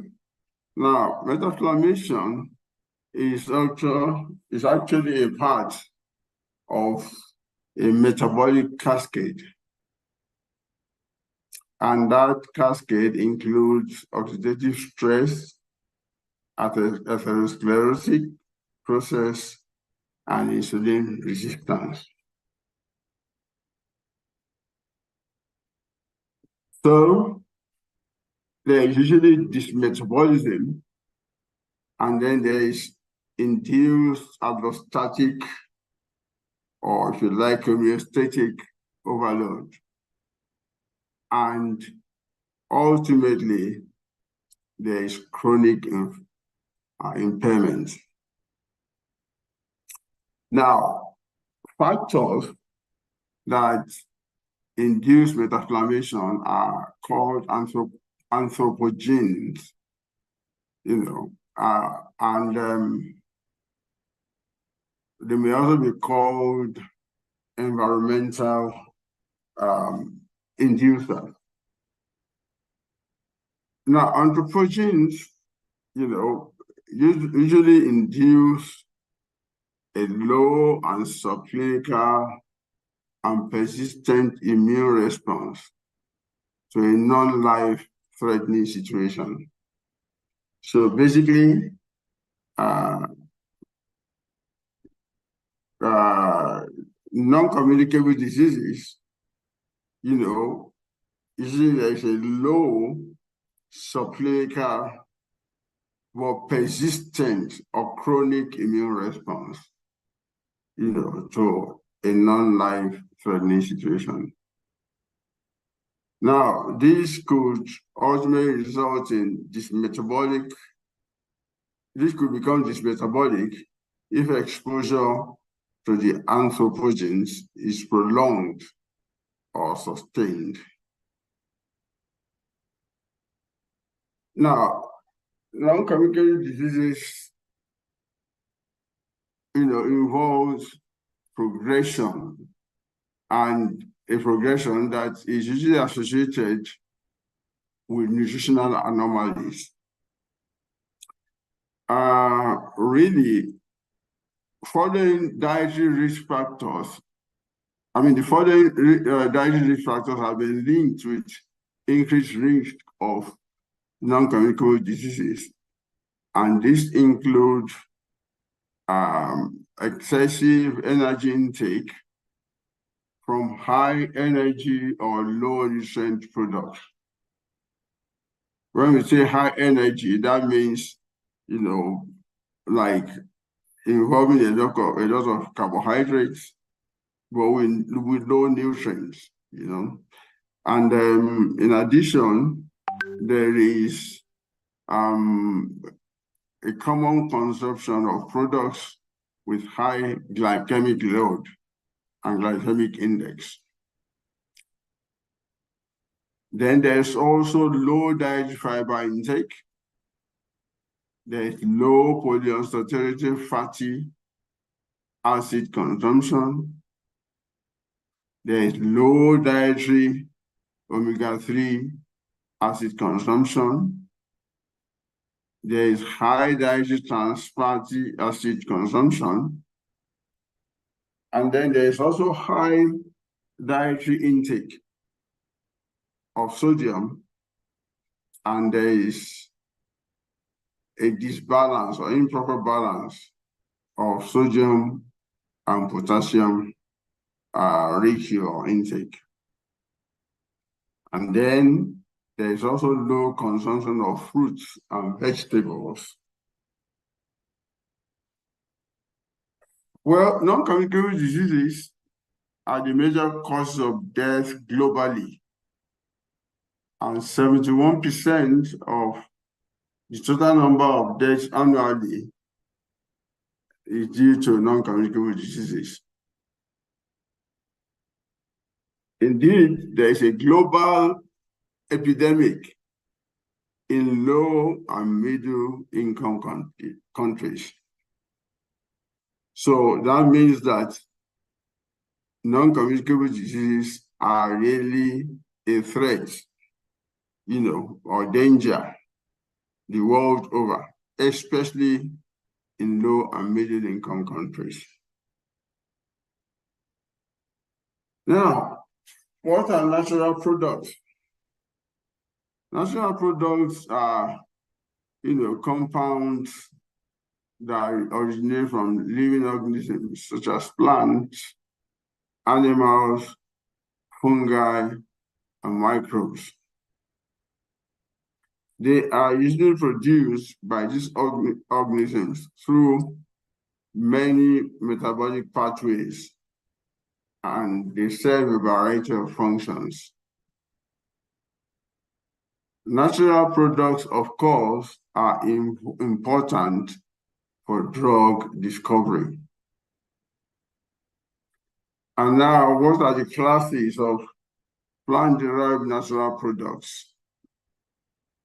Now, metaflammation is actually a part of a metabolic cascade. And that cascade includes oxidative stress, atherosclerotic process, and insulin resistance. So there is usually this metabolism, and then there is induced allostatic, or if you like, homeostatic overload. And ultimately, there is chronic impairment. Now, factors that induce metaflammation are called anthropogenes, and they may also be called environmental inducers. Now, anthropogenes, usually induce a low and subclinical and persistent immune response to a non-life-threatening situation. So basically, non-communicable diseases, you see there's a low subclinical but persistent or chronic immune response, to a non-life-threatening situation. Now, this could ultimately result in this could become dysmetabolic if exposure to the anthropogens is prolonged or sustained. Now, non-communicable diseases, involves progression, and a progression that is usually associated with nutritional anomalies. Really, following dietary risk factors, the following dietary risk factors have been linked with increased risk of non-communicable diseases, and this include excessive energy intake from high energy or low nutrient products. When we say high energy, that means, like involving a lot of carbohydrates, but with low nutrients, And in addition, there is a common consumption of products with high glycemic load and glycemic index. Then there's also low dietary fiber intake. There's low polyunsaturated fatty acid consumption. There's low dietary omega-3 acid consumption. There is high dietary trans fatty acid consumption. And then there's also high dietary intake of sodium, and there is a disbalance or improper balance of sodium and potassium ratio or intake. And then there is also low consumption of fruits and vegetables. Well, non-communicable diseases are the major causes of death globally, and 71% of the total number of deaths annually is due to non-communicable diseases. Indeed, there is a global epidemic in low and middle income countries. So that means that non-communicable diseases are really a threat, or danger the world over, especially in low and middle income countries. Now, what are natural products? Natural products are, compounds that originate from living organisms such as plants, animals, fungi, and microbes. They are usually produced by these organisms through many metabolic pathways, and they serve a variety of functions. Natural products, of course, are important for drug discovery. And now, what are the classes of plant-derived natural products?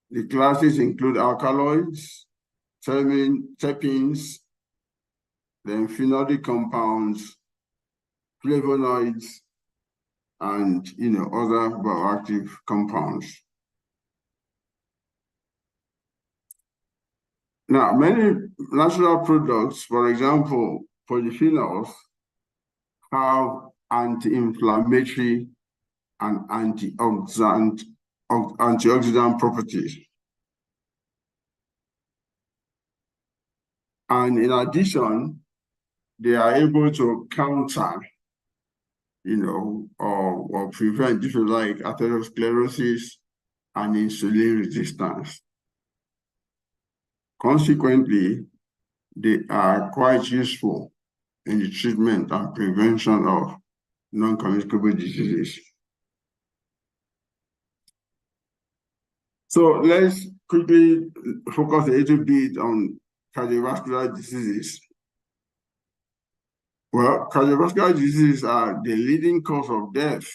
The classes include alkaloids, terpenes, then phenolic compounds, flavonoids, and other bioactive compounds. Now, many natural products, for example, polyphenols, have anti-inflammatory and antioxidant properties. And in addition, they are able to counter, or prevent, if you like, atherosclerosis and insulin resistance. Consequently, they are quite useful in the treatment and prevention of non-communicable diseases. So let's quickly focus a little bit on cardiovascular diseases. Well, cardiovascular diseases are the leading cause of death,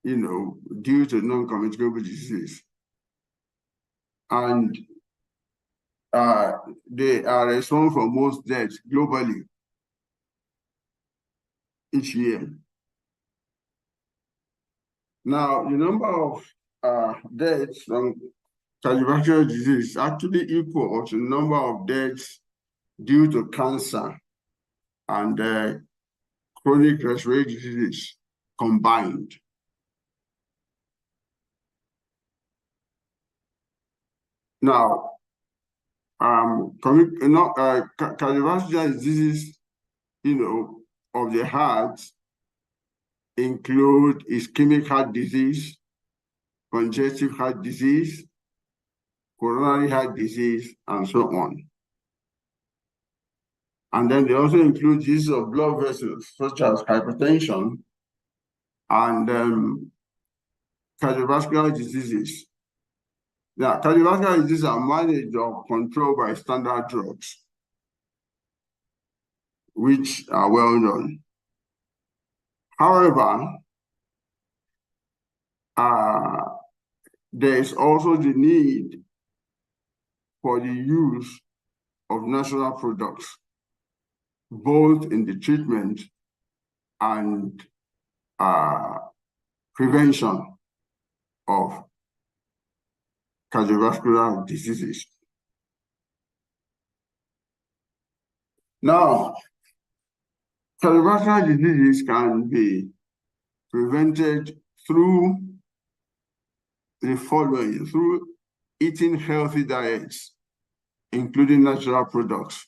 due to non-communicable disease. And they are responsible for most deaths globally each year. Now, the number of deaths from cardiovascular disease is actually equal to the number of deaths due to cancer and chronic respiratory diseases combined. Now, cardiovascular diseases, of the heart include ischemic heart disease, congestive heart disease, coronary heart disease, and so on. And then they also include diseases of blood vessels, such as hypertension and cardiovascular diseases. Now, cardiovascular diseases are managed or controlled by standard drugs, which are well known. However, there is also the need for the use of natural products, both in the treatment and prevention of cardiovascular diseases. Now, cardiovascular diseases can be prevented through the following: through eating healthy diets, including natural products,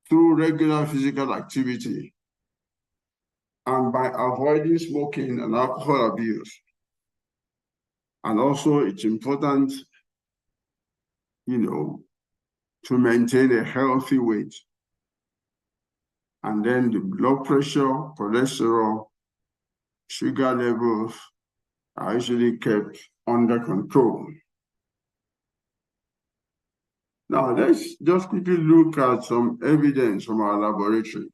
through regular physical activity, and by avoiding smoking and alcohol abuse. And also, it's important, to maintain a healthy weight. And then the blood pressure, cholesterol, sugar levels are usually kept under control. Now, let's just quickly look at some evidence from our laboratory.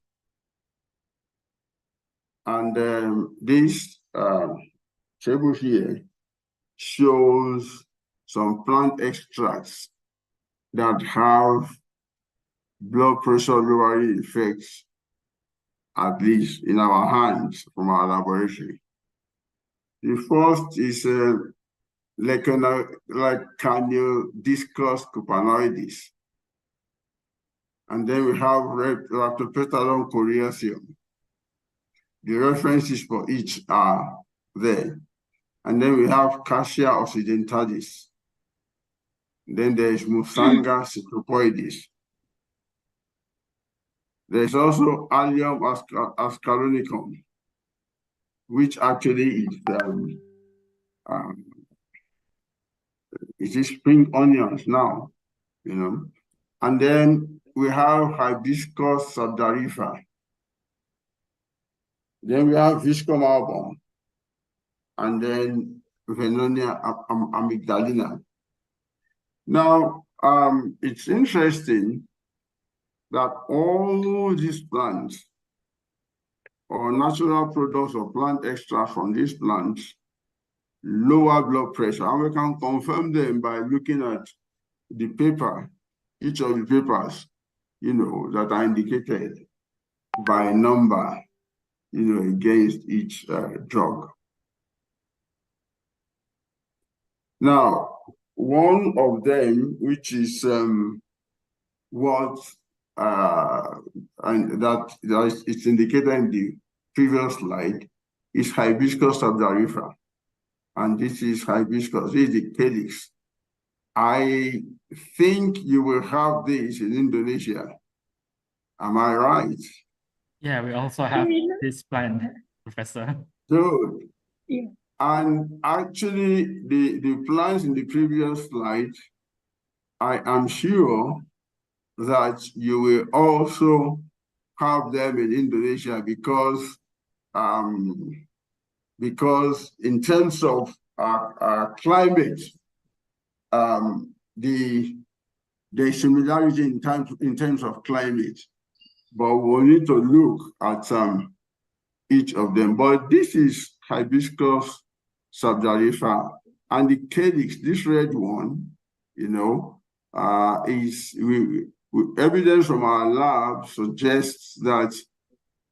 And this table here shows some plant extracts that have blood pressure lowering effects, at least in our hands from our laboratory. The first is Lecanodiscus cupanoides. And then we have Rhabdopetalon coriaceum. The references for each are there. And then we have Cassia occidentalis. Then there is Musanga citropoides. There's also Allium ascaronicum, which actually is spring onions now, And then we have Hibiscus subdarifa. Then we have Viscum album, and then Venonia amygdalina. Now, it's interesting that all these plants or natural products or plant extracts from these plants lower blood pressure, and we can confirm them by looking at the paper, each of the papers, that are indicated by a number, against each drug. Now, one of them, which is and that it's indicated in the previous slide, is Hibiscus subdarifa. And this is hibiscus, this is the calyx I think you will have this in Indonesia. Am I right? Yeah, we also have this plan, Professor. Good. Yeah. And actually, the plans in the previous slide, I am sure that you will also have them in Indonesia because in terms of climate, the similarity in terms of climate, but we'll need to look at each of them. But this is Hibiscus subzarifa, and the calyx, this red one, you know, evidence from our lab suggests that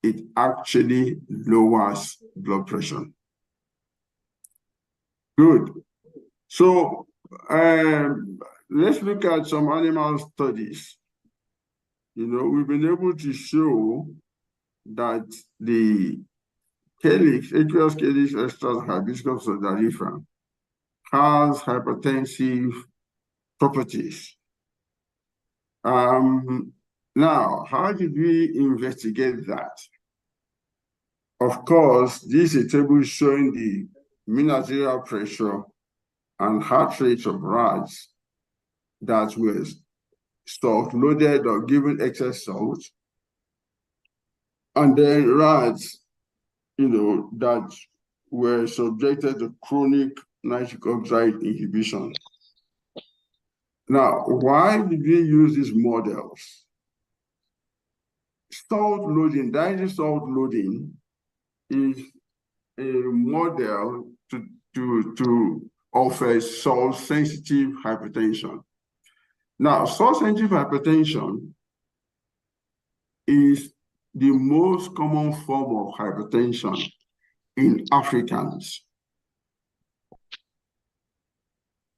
it actually lowers blood pressure. Good. So let's look at some animal studies. You know, we've been able to show that the calyx, aqueous calyx extract Hibiscus subzarifa, has hypertensive properties. Now, how did we investigate that? Of course, this is a table showing the mean arterial pressure and heart rates of rats that were salt-loaded or given excess salt, and then rats, you know, that were subjected to chronic nitric oxide inhibition. Now, why did we use these models? Salt loading, dietary salt loading is a model of a salt-sensitive hypertension. Now, salt-sensitive hypertension is the most common form of hypertension in Africans.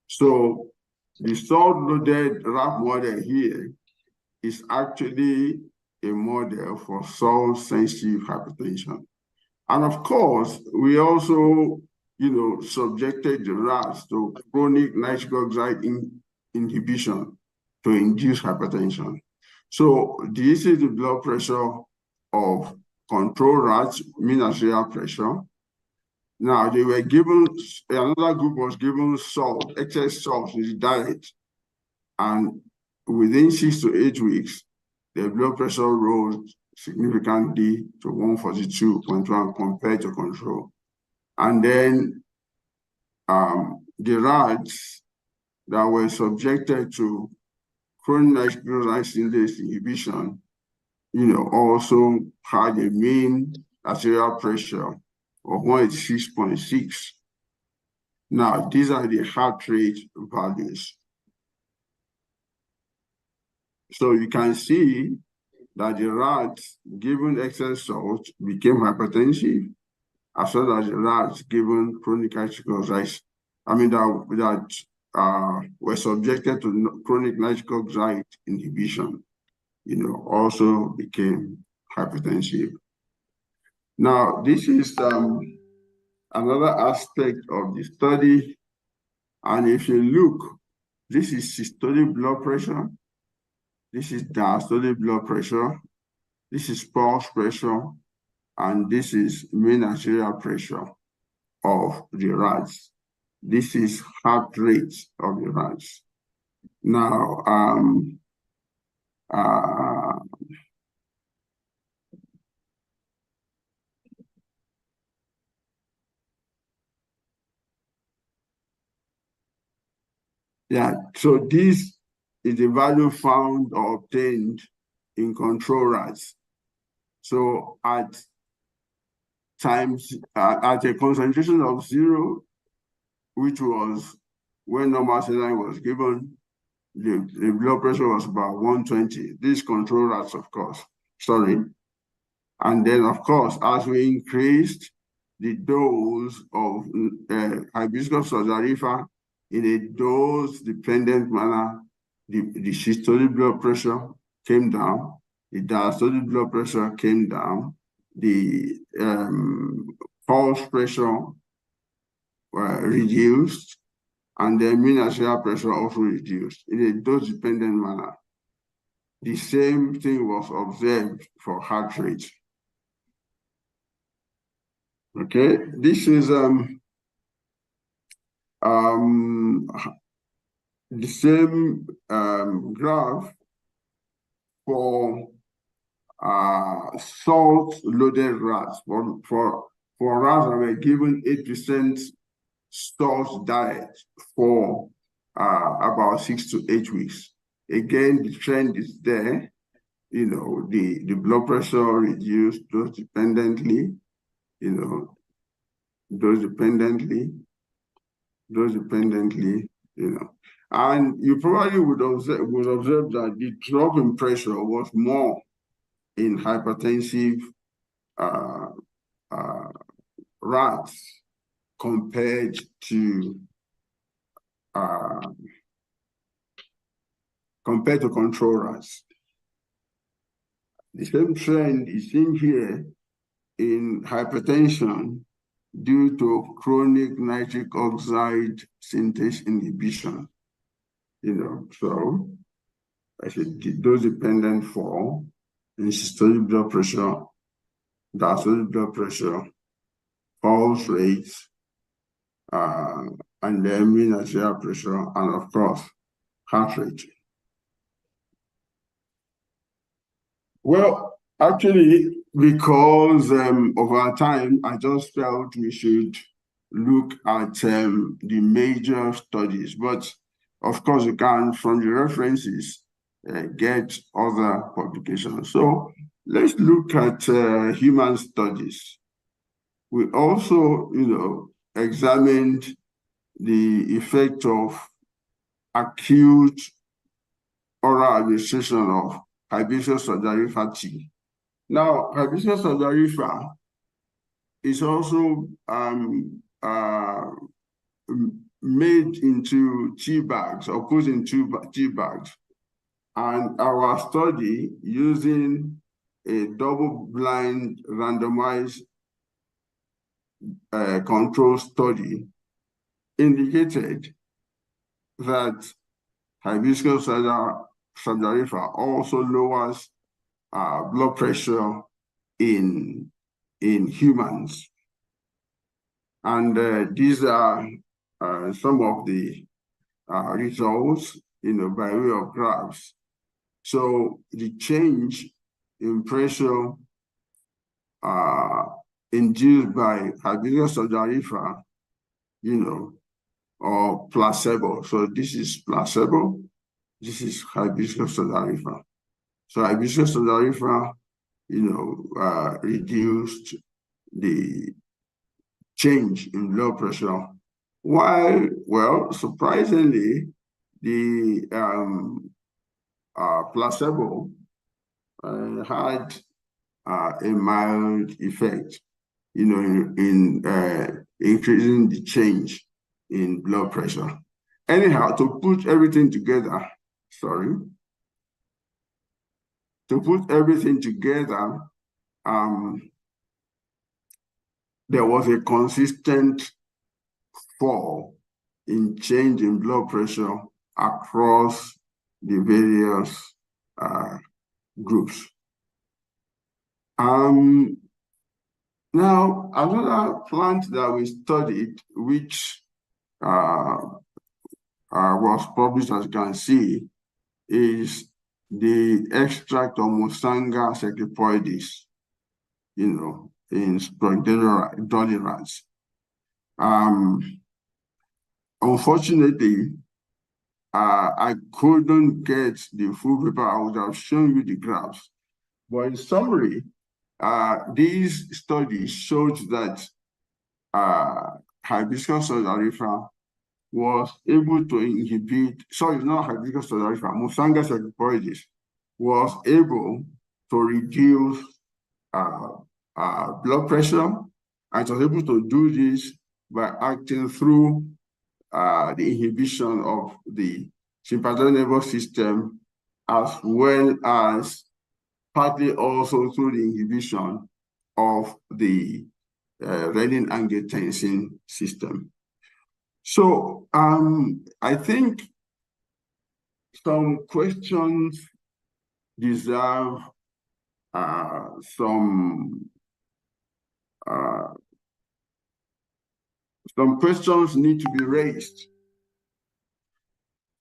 So the salt-loaded rat model here is actually a model for salt-sensitive hypertension. And of course, we also, you know, subjected the rats to chronic nitric oxide inhibition to induce hypertension. So this is the blood pressure of control rats, mean arterial pressure. Now they were given, another group was given salt, excess salt in the diet. And within 6 to 8 weeks, their blood pressure rose significantly to 142.1 compared to control. And then the rats that were subjected to chronic nitric oxide inhibition, you know, also had a mean arterial pressure of 186.6. Now, these are the heart rate values. So you can see that the rats given excess salt became hypertensive, as well as the rats given chronic nitric oxide, that were subjected to chronic nitric oxide inhibition, you know, also became hypertensive. Now, this is another aspect of the study. And if you look, this is systolic blood pressure. This is diastolic blood pressure. This is pulse pressure. And this is mean arterial pressure of the rats. This is heart rate of the rats. Now, yeah, so this is the value found or obtained in control rats. So at a concentration of 0, which was when normal saline was given, the blood pressure was about 120. These control rats, of course, sorry. And then, of course, as we increased the dose of Hibiscus subzarifa in a dose-dependent manner, the systolic blood pressure came down, the diastolic blood pressure came down, the pulse pressure reduced, and the mean arterial pressure also reduced in a dose-dependent manner. The same thing was observed for heart rate. Okay, this is the same graph for salt-loaded rats. For rats that were given 8% salt diet for about 6 to 8 weeks. Again, the trend is there. You know, the blood pressure reduced dose dependently. You know, dose dependently. You know, and you probably would observe that the drop in pressure was more in hypertensive rats compared to control rats. The same trend is seen here in hypertension due to chronic nitric oxide synthase inhibition. You know, so I said dose-dependent fall in systolic blood pressure, diastolic blood pressure, pulse rates, and the mean arterial pressure, and of course, heart rate. Well, actually, because of our time, I just felt we should look at the major studies. But of course, you can, from the references, get other publications. So let's look at human studies. We also, you know, examined the effect of acute oral administration of hibiscus solidarifa tea. Now, hibiscus solidarifa is also made into tea bags or put into tea bags. And our study, using a double-blind randomized control study, indicated that hibiscus solidarifa also lowers blood pressure in humans. And these are some of the results, you know, by way of graphs. So the change in pressure induced by hibiscus solidarifa, you know, or placebo. So this is placebo, this is hibiscus solidarifa. So hibiscus solidarifa, you know, reduced the change in blood pressure, while, well, surprisingly, the placebo had a mild effect, you know, in increasing the change in blood pressure. Anyhow, to put everything together, there was a consistent fall in change in blood pressure across the various groups. Now, another plant that we studied, which was published, as you can see, is the extract of Musanga cecripoides, you know, in dolly rats. Unfortunately, I couldn't get the full paper. I would have shown you the graphs. But in summary, these studies showed that hibiscus solidarifa was able to inhibit, sorry, not hibiscus solidarifa, Musanga cecripoides was able to reduce blood pressure, and it was able to do this by acting through the inhibition of the sympathetic nervous system, as well as partly also through the inhibition of the renin-angiotensin system. So I think some questions deserve some questions need to be raised.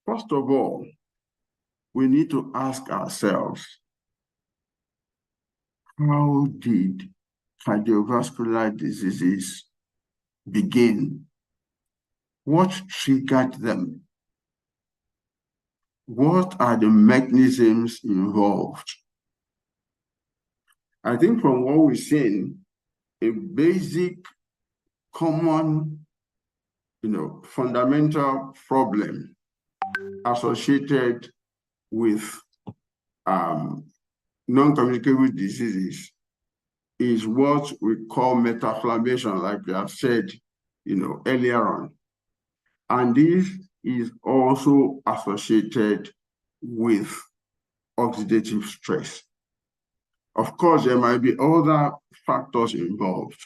First of all, we need to ask ourselves, how did cardiovascular diseases begin? What triggered them? What are the mechanisms involved? I think from what we've seen, a basic, common, fundamental problem associated with non-communicable diseases is what we call metaflammation, like we have said, earlier on. And this is also associated with oxidative stress. Of course, there might be other factors involved.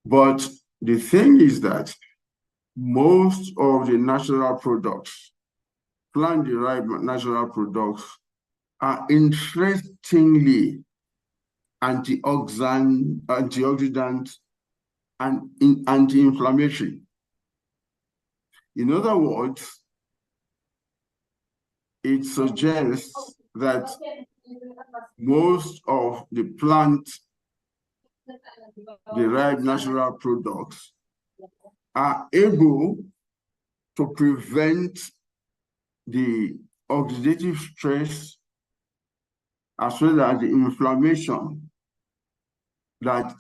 But the thing is that most of the natural products, plant-derived natural products, are interestingly antioxidant and anti-inflammatory. In other words, it suggests that most of the plant-derived natural products are able to prevent the oxidative stress as well as the inflammation that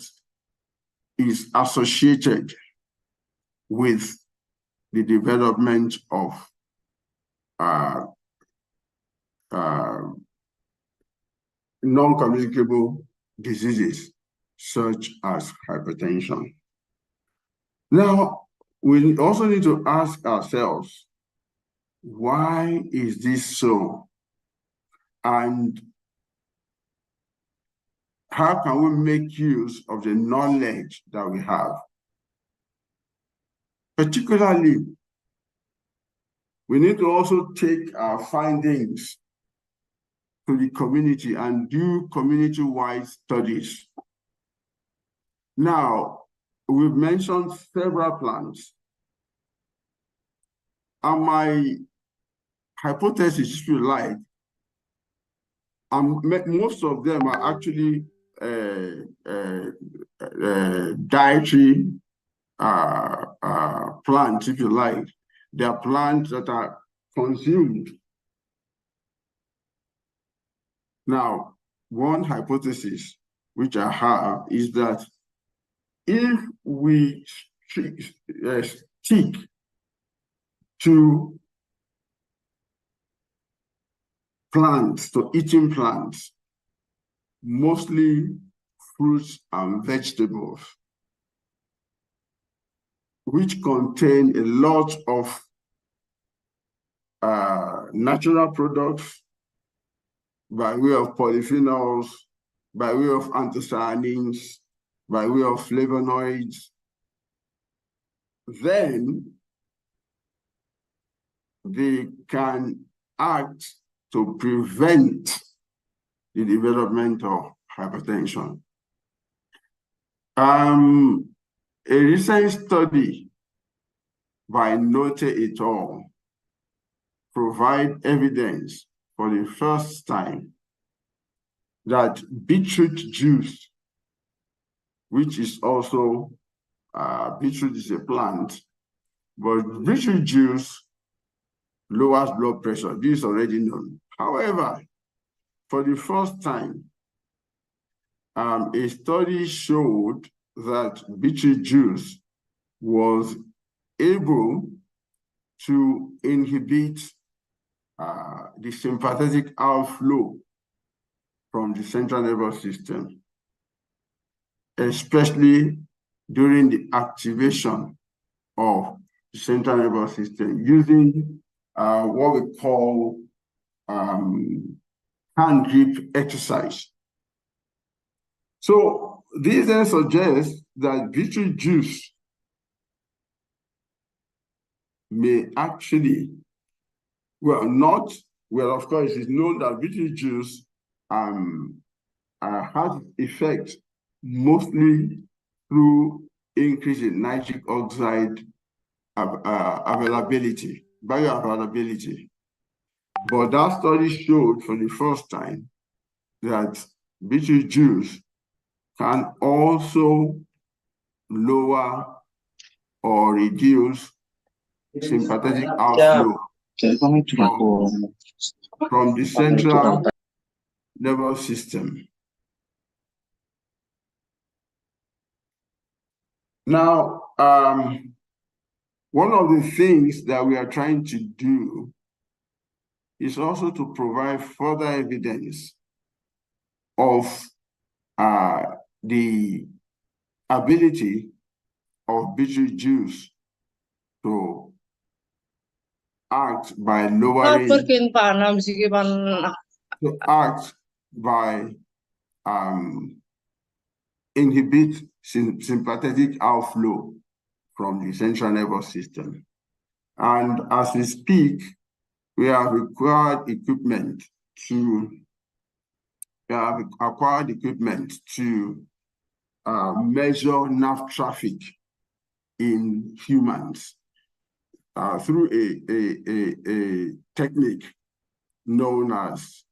is associated with the development of non-communicable diseases such as hypertension. Now, we also need to ask ourselves, why is this so? And how can we make use of the knowledge that we have? Particularly, we need to also take our findings to the community and do community-wide studies. Now, we've mentioned several plants. And my hypothesis, if you like, most of them are actually dietary plants, if you like. They are plants that are consumed. Now, one hypothesis which I have is that if we stick to plants, to eating plants, mostly fruits and vegetables, which contain a lot of natural products by way of polyphenols, by way of anthocyanins, by way of flavonoids, then they can act to prevent the development of hypertension. A recent study by Note et al. Provide evidence for the first time that beetroot juice, which is also, beetroot is a plant, but beetroot juice lowers blood pressure. This is already known. However, for the first time, a study showed that beetroot juice was able to inhibit the sympathetic outflow from the central nervous system, especially during the activation of the central nervous system using what we call hand grip exercise. So this then suggests that beetroot juice may actually, of course, it's known that beetroot juice has effect mostly through increase in nitric oxide bioavailability. But that study showed for the first time that beetroot juice can also lower or reduce sympathetic outflow from the central nervous system. Now, one of the things that we are trying to do is also to provide further evidence of the ability of beetroot juice to act by lowering, inhibit sympathetic outflow from the central nervous system. And as we speak, we have acquired equipment to measure nerve traffic in humans through a technique known as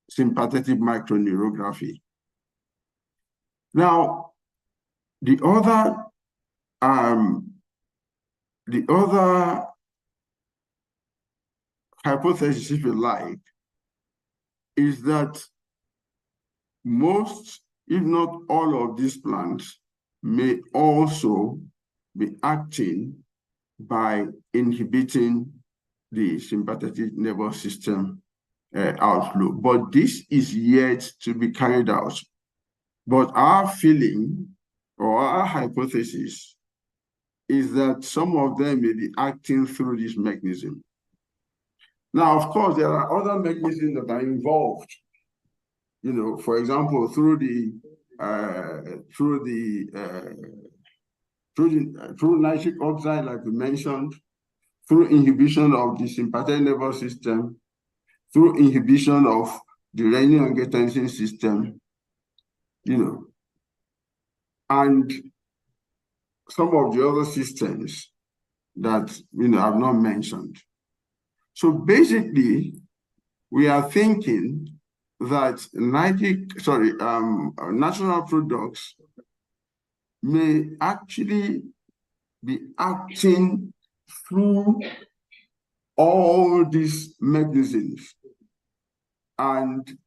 sympathetic microneurography. Now, the other hypothesis, if you like, is that most, if not all, of these plants may also be acting by inhibiting the sympathetic nervous system outflow. But this is yet to be carried out. But our feeling or our hypothesis is that some of them may be acting through this mechanism. Now, of course, there are other mechanisms that are involved. You know, for example, through nitric oxide, like we mentioned, through inhibition of the sympathetic nervous system, through inhibition of the renin-angiotensin system, you know, and some of the other systems that, you know, I've not mentioned. So basically, we are thinking that natural products may actually be acting through all these mechanisms, and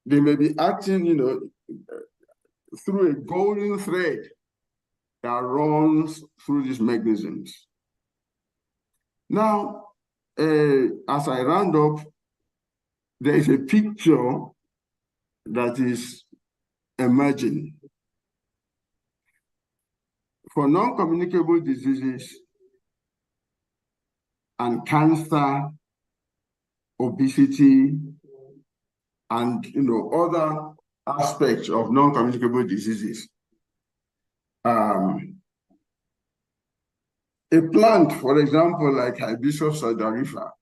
they may be acting, you know, through a golden thread that runs through these mechanisms. Now, as I round up, there is a picture that is emerging. For non-communicable diseases and cancer, obesity, and, you know, other aspects of non-communicable diseases, a plant, for example, like Hibiscus saldarifera,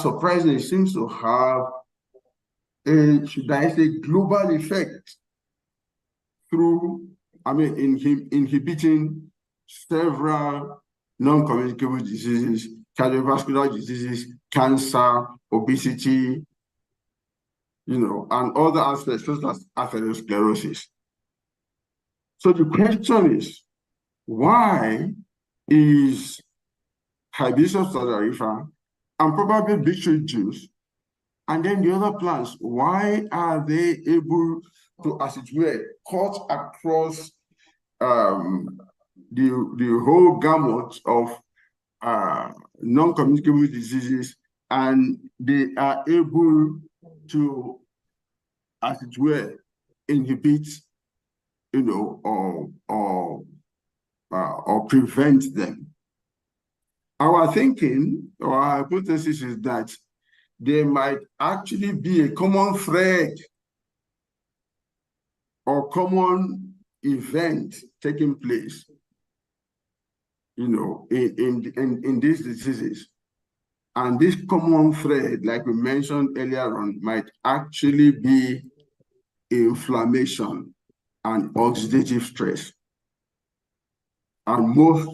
surprisingly seems to have a, should I say, global effect through, inhibiting several non-communicable diseases, cardiovascular diseases, cancer, obesity, you know, and other aspects such as atherosclerosis. So the question is, why is Hibiscus saldarifera and probably beetroot juice, and then the other plants, why are they able to, as it were, cut across the whole gamut of non-communicable diseases, and they are able to, as it were, inhibit, you know, or prevent them? Our thinking, or our hypothesis, is that there might actually be a common thread or common event taking place, in these diseases. And this common thread, like we mentioned earlier on, might actually be inflammation and oxidative stress. And most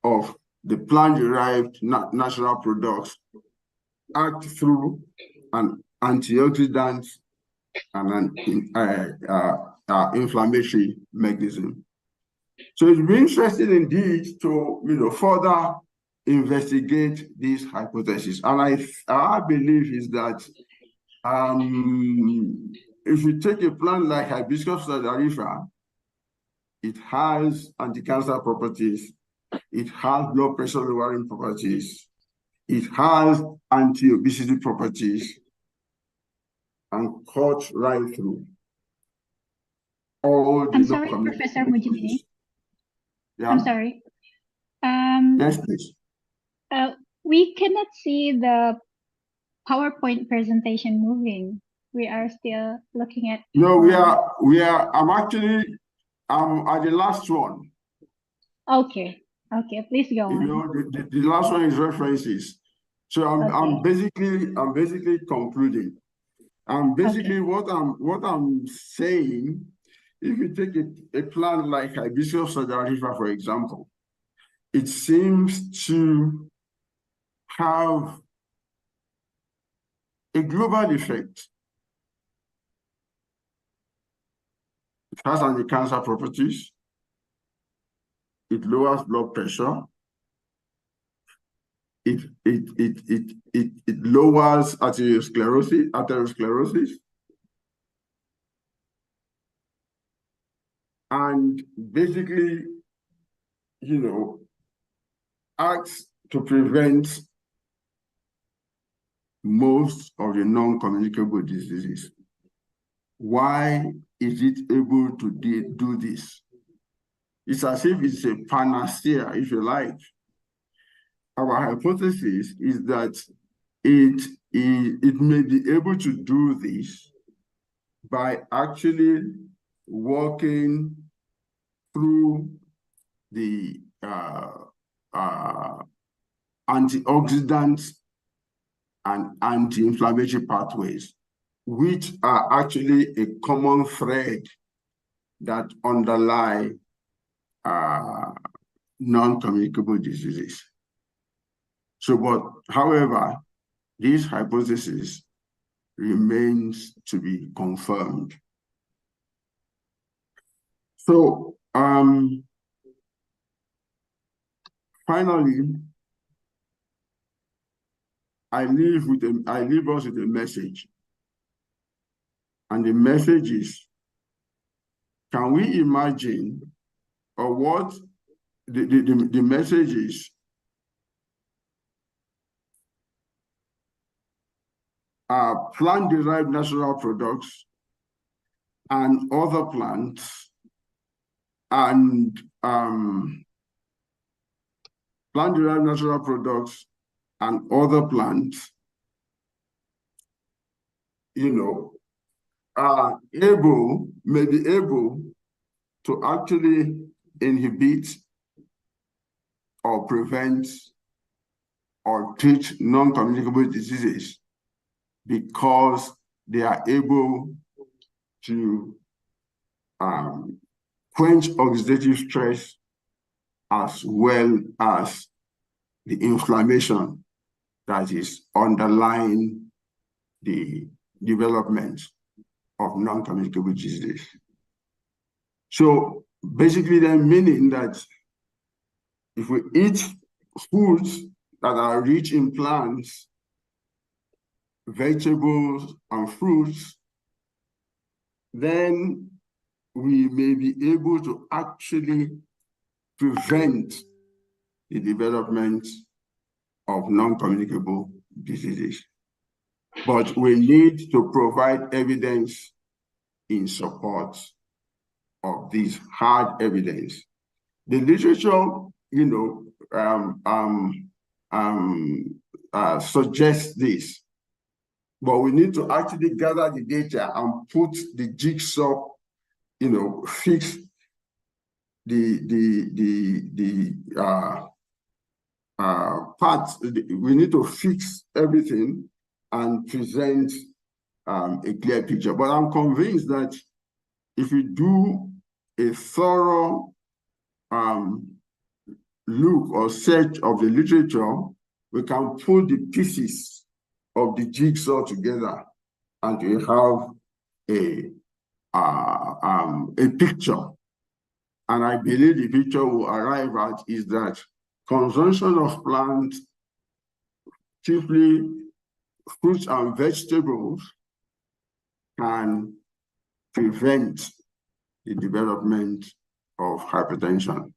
of the plant-derived natural products act through an antioxidant and an inflammatory mechanism. So it's been interesting indeed to further investigate this hypothesis. And our belief is that if you take a plant like Hibiscus stradalifera, it has anti-cancer properties, it has blood pressure lowering properties, it has anti-obesity properties, and cut right through all the I'm sorry, Professor Mujibini. Yeah. I'm sorry. Yes, please. We cannot see the PowerPoint presentation moving. We are still looking at. No, we are. I'm at the last one. Okay. Okay. Please go on. The last one is references. So I'm basically concluding. Basically what I'm saying, if you take a plant like Hibiscus stradalifera, for example, it seems to have a global effect. It has anti-cancer properties. It lowers blood pressure. It lowers atherosclerosis. And basically, acts to prevent most of the non-communicable diseases. Why is it able to do this? It's as if it's a panacea, if you like. Our hypothesis is that it may be able to do this by actually working through the antioxidants and anti-inflammatory pathways, which are actually a common thread that underlie non-communicable diseases. However, this hypothesis remains to be confirmed. So, finally, I leave us with a message. And the message is, can we imagine, or what the message is, plant-derived natural products and other plants and plant-derived natural products and other plants, may be able to actually inhibit or prevent or treat non-communicable diseases because they are able to quench oxidative stress as well as the inflammation that is underlying the development of non-communicable diseases. So basically, then meaning that if we eat foods that are rich in plants, vegetables, and fruits, then we may be able to actually prevent the development of non-communicable diseases. But we need to provide evidence in support of this hard evidence. The literature, suggests this, but we need to actually gather the data and put the jigsaw fix the parts. We need to fix everything and present a clear picture. But I'm convinced that if we do a thorough look or search of the literature, we can put the pieces of the jigsaw together and we have a picture. And I believe the picture will arrive at is that consumption of plants, chiefly fruits and vegetables, can prevent the development of hypertension.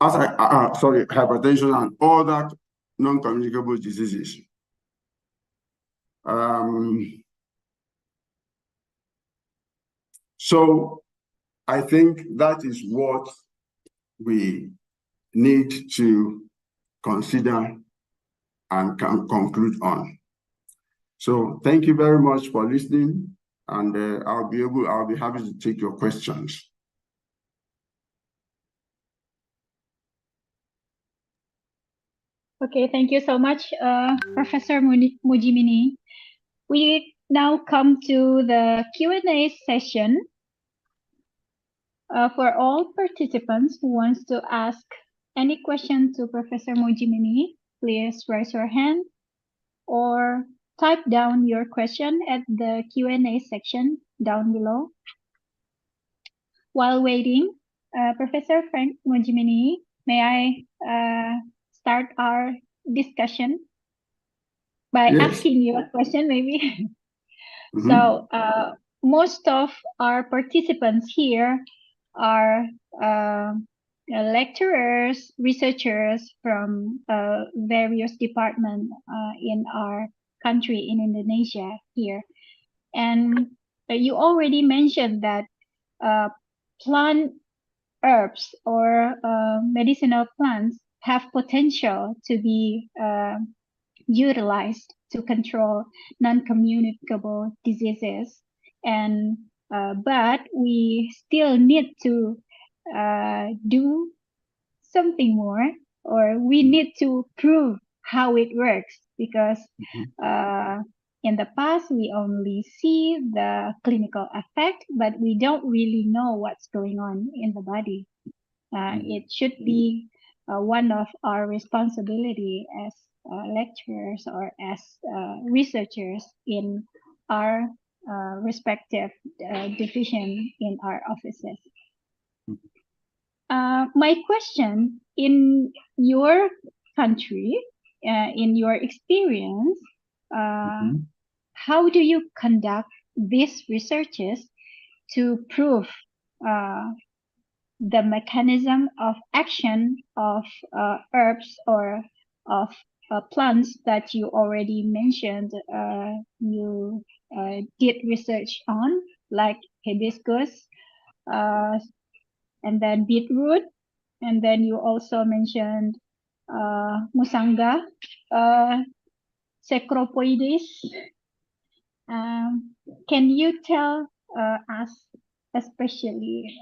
Hypertension and other non-communicable diseases. So I think that is what we need to consider and can conclude on. So thank you very much for listening, and I'll be happy to take your questions. Okay, thank you so much, Professor Mujimini. We now come to the Q&A session. For all participants who wants to ask any question to Professor Mujimini, please raise your hand or type down your question at the Q&A section down below. While waiting, Professor Frank Mujimini, may I start our discussion by asking you a question maybe? So most of our participants here are lecturers, researchers from various departments in our country, in Indonesia here. And you already mentioned that plant herbs or medicinal plants have potential to be utilized to control non-communicable diseases. And but we still need to do something more, or we need to prove how it works, because in the past we only see the clinical effect, but we don't really know what's going on in the body. It should be one of our responsibility as lecturers or as researchers in our respective division in our offices. My question, in your country, in your experience, how do you conduct these researches to prove the mechanism of action of herbs or of plants that you already mentioned you did research on, like hibiscus, and then beetroot, and then you also mentioned musanga, Cecropoides. Can you tell us, especially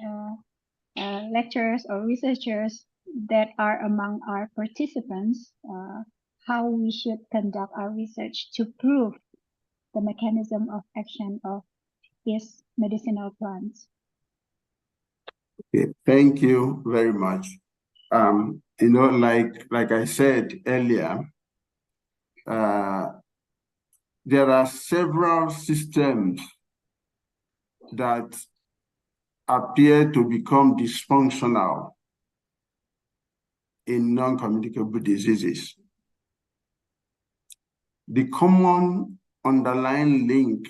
lecturers or researchers that are among our participants, how we should conduct our research to prove the mechanism of action of these medicinal plants? Okay, thank you very much. Like I said earlier, there are several systems that appear to become dysfunctional in non-communicable diseases. The common underlying link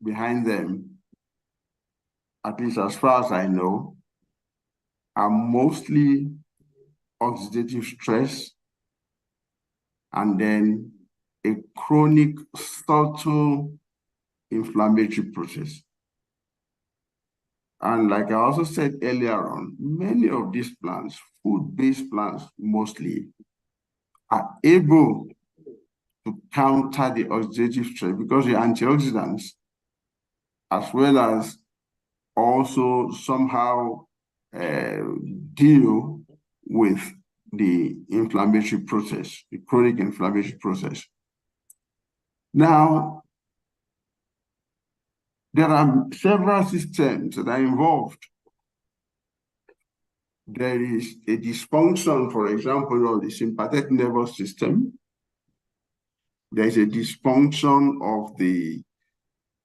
behind them, at least as far as I know, are mostly oxidative stress and then a chronic subtle inflammatory process. And like I also said earlier on, many of these plants, food-based plants mostly, are able to counter the oxidative stress because the antioxidants, as well as also somehow deal with the inflammatory process, the chronic inflammatory process. Now, there are several systems that are involved. There is a dysfunction, for example, of the sympathetic nervous system. There is a dysfunction of the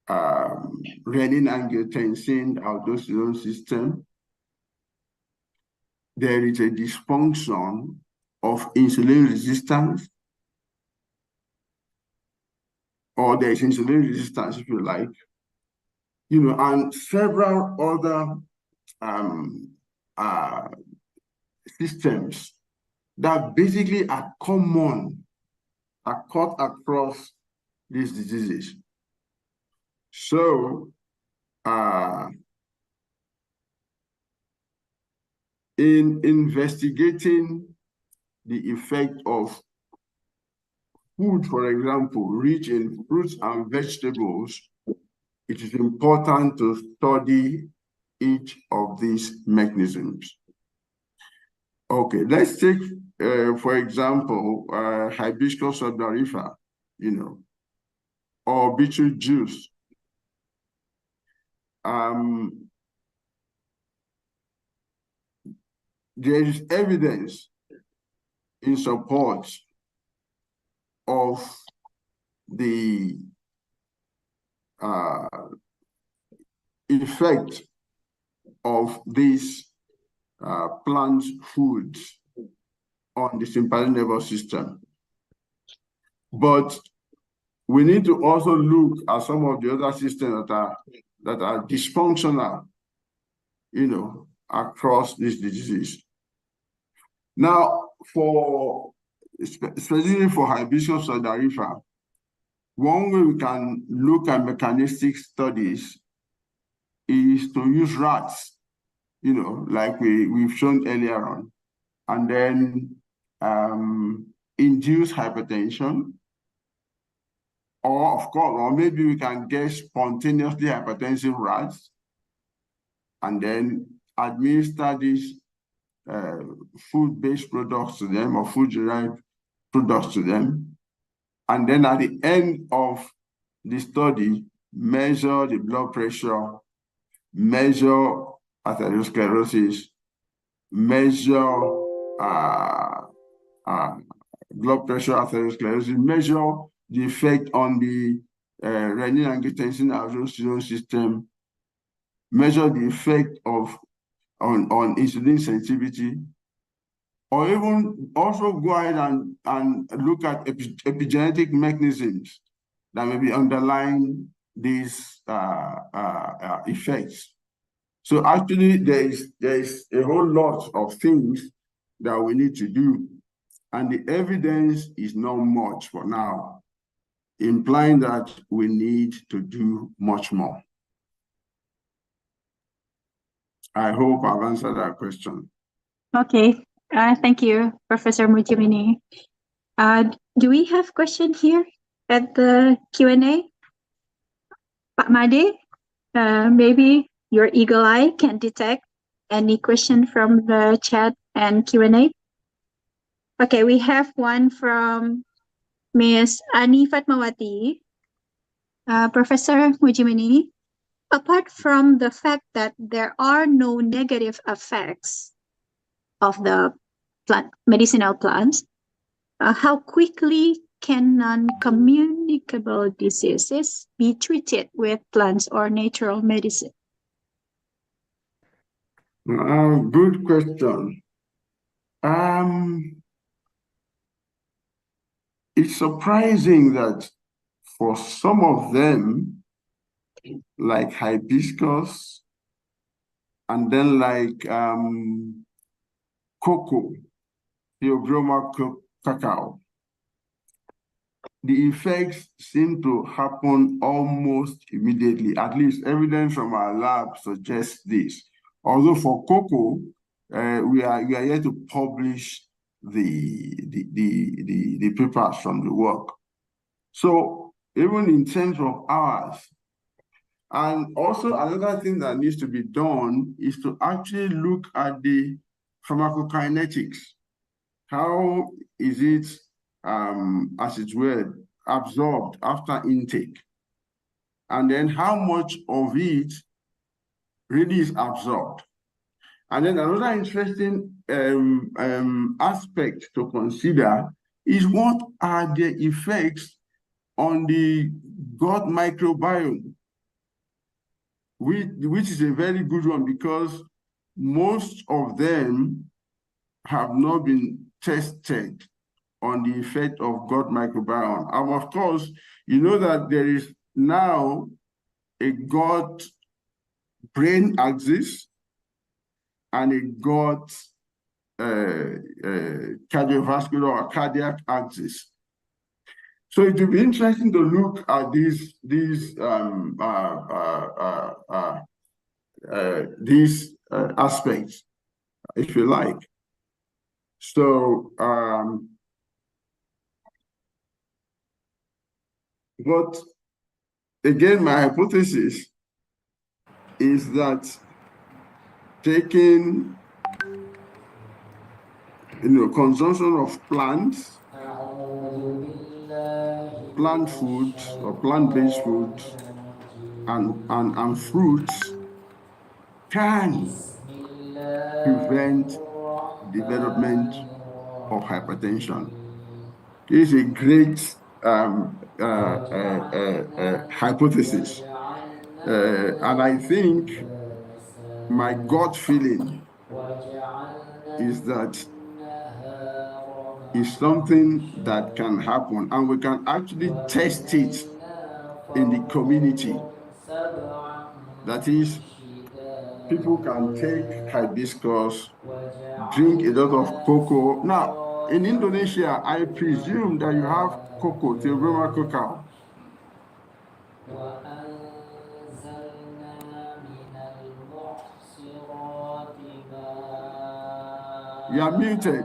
renin-angiotensin-aldosterone system. There is a dysfunction of insulin resistance, or there is insulin resistance, if you like, and several other systems that basically are common, are cut across these diseases. So, in investigating the effect of food, for example, rich in fruits and vegetables, it is important to study each of these mechanisms. Okay, let's take, for example, hibiscus subdarifa, or beetroot juice. There is evidence in support of the effect of these plant foods on the sympathetic nervous system. But we need to also look at some of the other systems that are dysfunctional, across this disease. Now, specifically for hibiscus subdarifa, one way we can look at mechanistic studies is to use rats, like we've shown earlier on, and then induce hypertension, or maybe we can get spontaneously hypertensive rats, and then administer these food-based products to them, or food-derived products to them. And then at the end of the study, measure the blood pressure, measure atherosclerosis, measure blood pressure, atherosclerosis, measure the effect on the renin-angiotensin-aldosterone system, measure the effect on insulin sensitivity, or even also go ahead and look at epigenetic mechanisms that may be underlying these effects. So actually, there is a whole lot of things that we need to do, and the evidence is not much for now, implying that we need to do much more. I hope I've answered that question. Okay, thank you, Professor Mujimini. Do we have question here at the Q&A? Pak Made, maybe your eagle eye can detect any question from the chat and Q&A. Okay, we have one from Ms. Ani Fatmawati. Professor Mujimini, apart from the fact that there are no negative effects of the medicinal plants, how quickly can non-communicable diseases be treated with plants or natural medicine? Good question. It's surprising that for some of them, like hibiscus, and then like cocoa, Theobroma cacao, the effects seem to happen almost immediately. At least evidence from our lab suggests this. Although for cocoa, we are yet to publish the papers from the work. So even in terms of hours, And also another thing that needs to be done is to actually look at the pharmacokinetics. How is it, as it were, absorbed after intake? And then how much of it really is absorbed? And then another interesting aspect to consider is what are the effects on the gut microbiome, which is a very good one because most of them have not been tested on the effect of gut microbiome. And of course, you know that there is now a gut-brain axis and a gut cardiovascular or cardiac axis. So it will be interesting to look at these aspects, if you like. So, but again, my hypothesis is that taking, consumption of plants, plant foods or plant-based foods and fruits can prevent development of hypertension. This is a great hypothesis. And I think my gut feeling is that it's something that can happen, and we can actually test it in the community. That is, people can take hibiscus, drink a lot of cocoa. Now, in Indonesia, I presume that you have cocoa, Theobroma cacao. You are muted.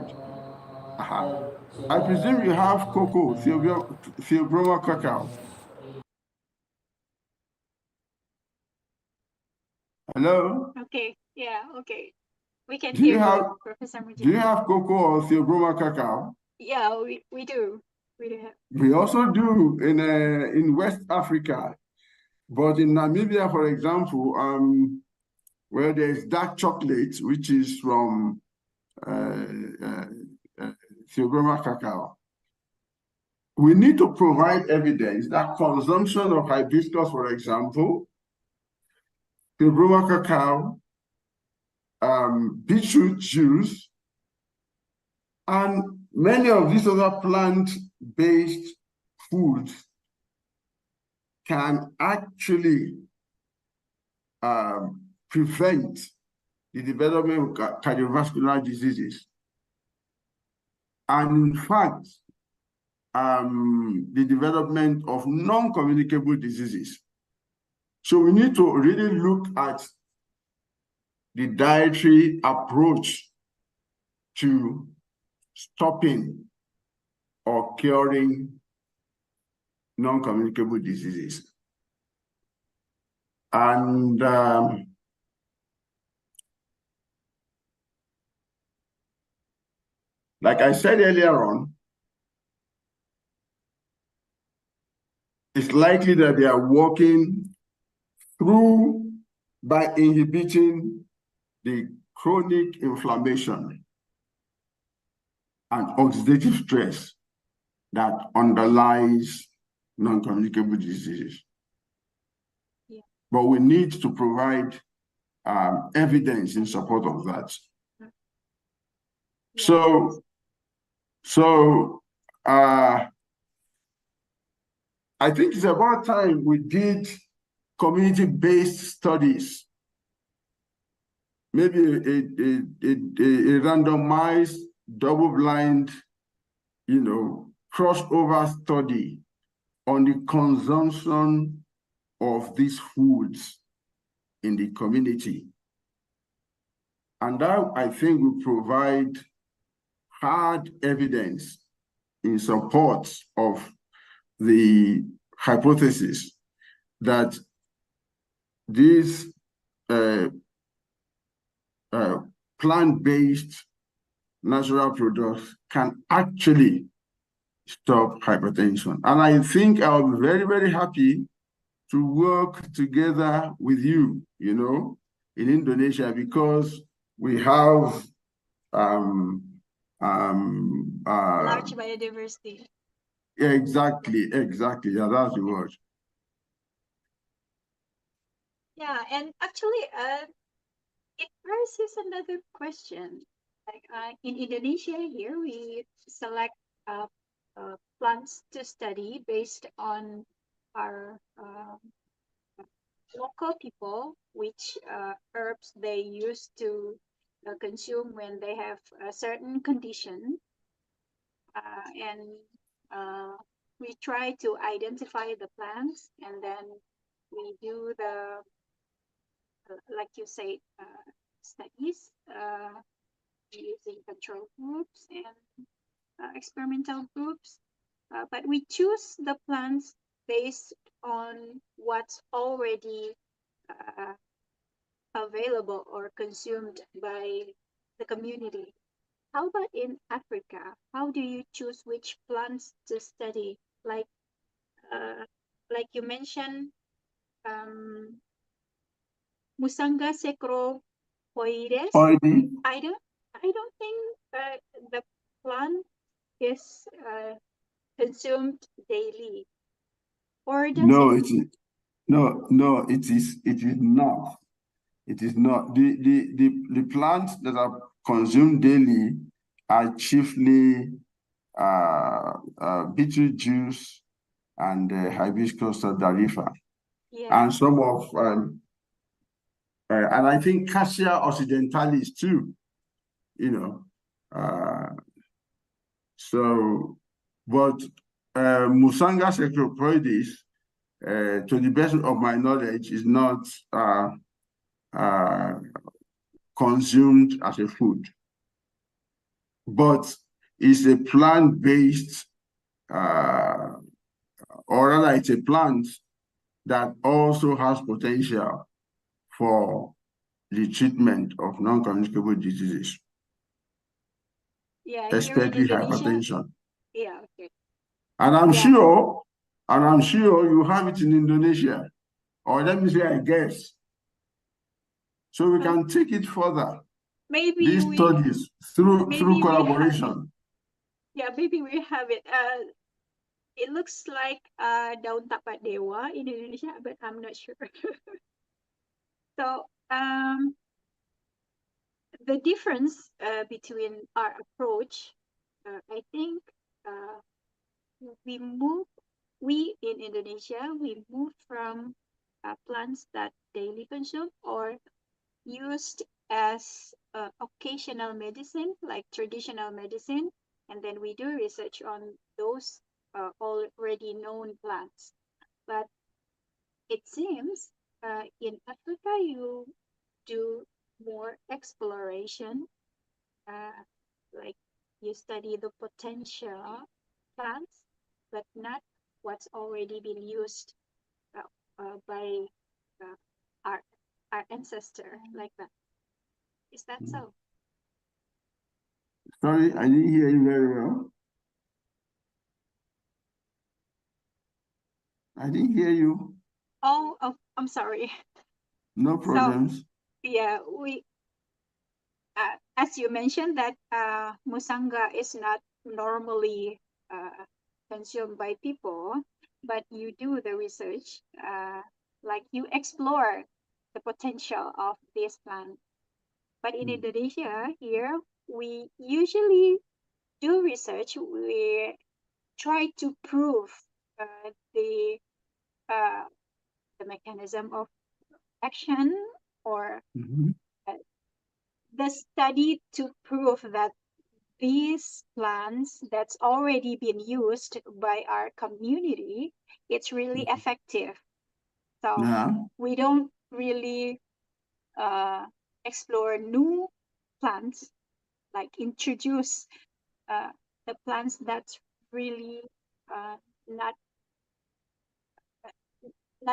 I presume you have cocoa, Theobroma cacao. Hello? Okay, yeah, okay. We can Do hear you have you, Professor Mujib. Do you have cocoa or Theobroma cacao? Yeah, we do. We do have. We also do in West Africa, but in Namibia, for example, where there's dark chocolate, which is from Theobroma cacao. We need to provide evidence that consumption of hibiscus, for example, Theobroma cacao, beetroot juice, and many of these other plant-based foods can actually prevent the development of cardiovascular diseases. And in fact, the development of non-communicable diseases. So we need to really look at the dietary approach to stopping or curing non-communicable diseases. And like I said earlier on, it's likely that they are working through by inhibiting the chronic inflammation and oxidative stress that underlies non-communicable diseases. Yeah. But we need to provide evidence in support of that. Yeah. So I think it's about time we did community-based studies, maybe a randomized, double-blind, crossover study on the consumption of these foods in the community. And that, I think, will provide hard evidence in support of the hypothesis that these plant-based natural products can actually stop hypertension. And I think I'll be very, very happy to work together with you, you know, in Indonesia, because we have Large biodiversity. yeah, exactly. Yeah, that's the word. Yeah, and actually, it raises another question. Like in Indonesia here, we select plants to study based on our local people, which herbs they used to consume when they have a certain condition. And we try to identify the plants, and then we do the, like you say, studies using control groups and experimental groups. But we choose the plants based on what's already available or consumed by the community. How about in Africa? How do you choose which plants to study? Like you mentioned, Musanga secropoides. I don't think the plant is consumed daily. Or does No, it? it is it is not. It is not. The plants that are consumed daily are chiefly beetroot juice and hibiscus sulfurifer, and some of and I think Cassia occidentalis too. You know, so, but Musanga secropoides, to the best of my knowledge, is not consumed as a food, but it's a plant-based, or rather, it's a plant that also has potential for the treatment of non-communicable diseases, especially hypertension. Yeah, okay. And I'm sure you have it in Indonesia, or let me say, I guess. So we can take it further. Maybe these studies through collaboration. Yeah, maybe we have it. It looks like daun tapak dewa in Indonesia, but I'm not sure. So the difference between our approach, I think we in Indonesia, we moved from plants that daily consume or used as occasional medicine, like traditional medicine, and then we do research on those already known plants. But it seems in Africa you do more exploration, like you study the potential plants, but not what's already been used by our ancestor, like that. Is that so? Sorry, I didn't hear you very well. I didn't hear you. Oh, I'm sorry. No problems. So, yeah, we, as you mentioned that musanga is not normally consumed by people, but you do the research, like you explore the potential of this plant. But in Indonesia here, we usually do research. We try to prove the mechanism of action, or the study to prove that these plants that's already been used by our community, it's really effective. So we don't really explore new plants, like introduce the plants that's really not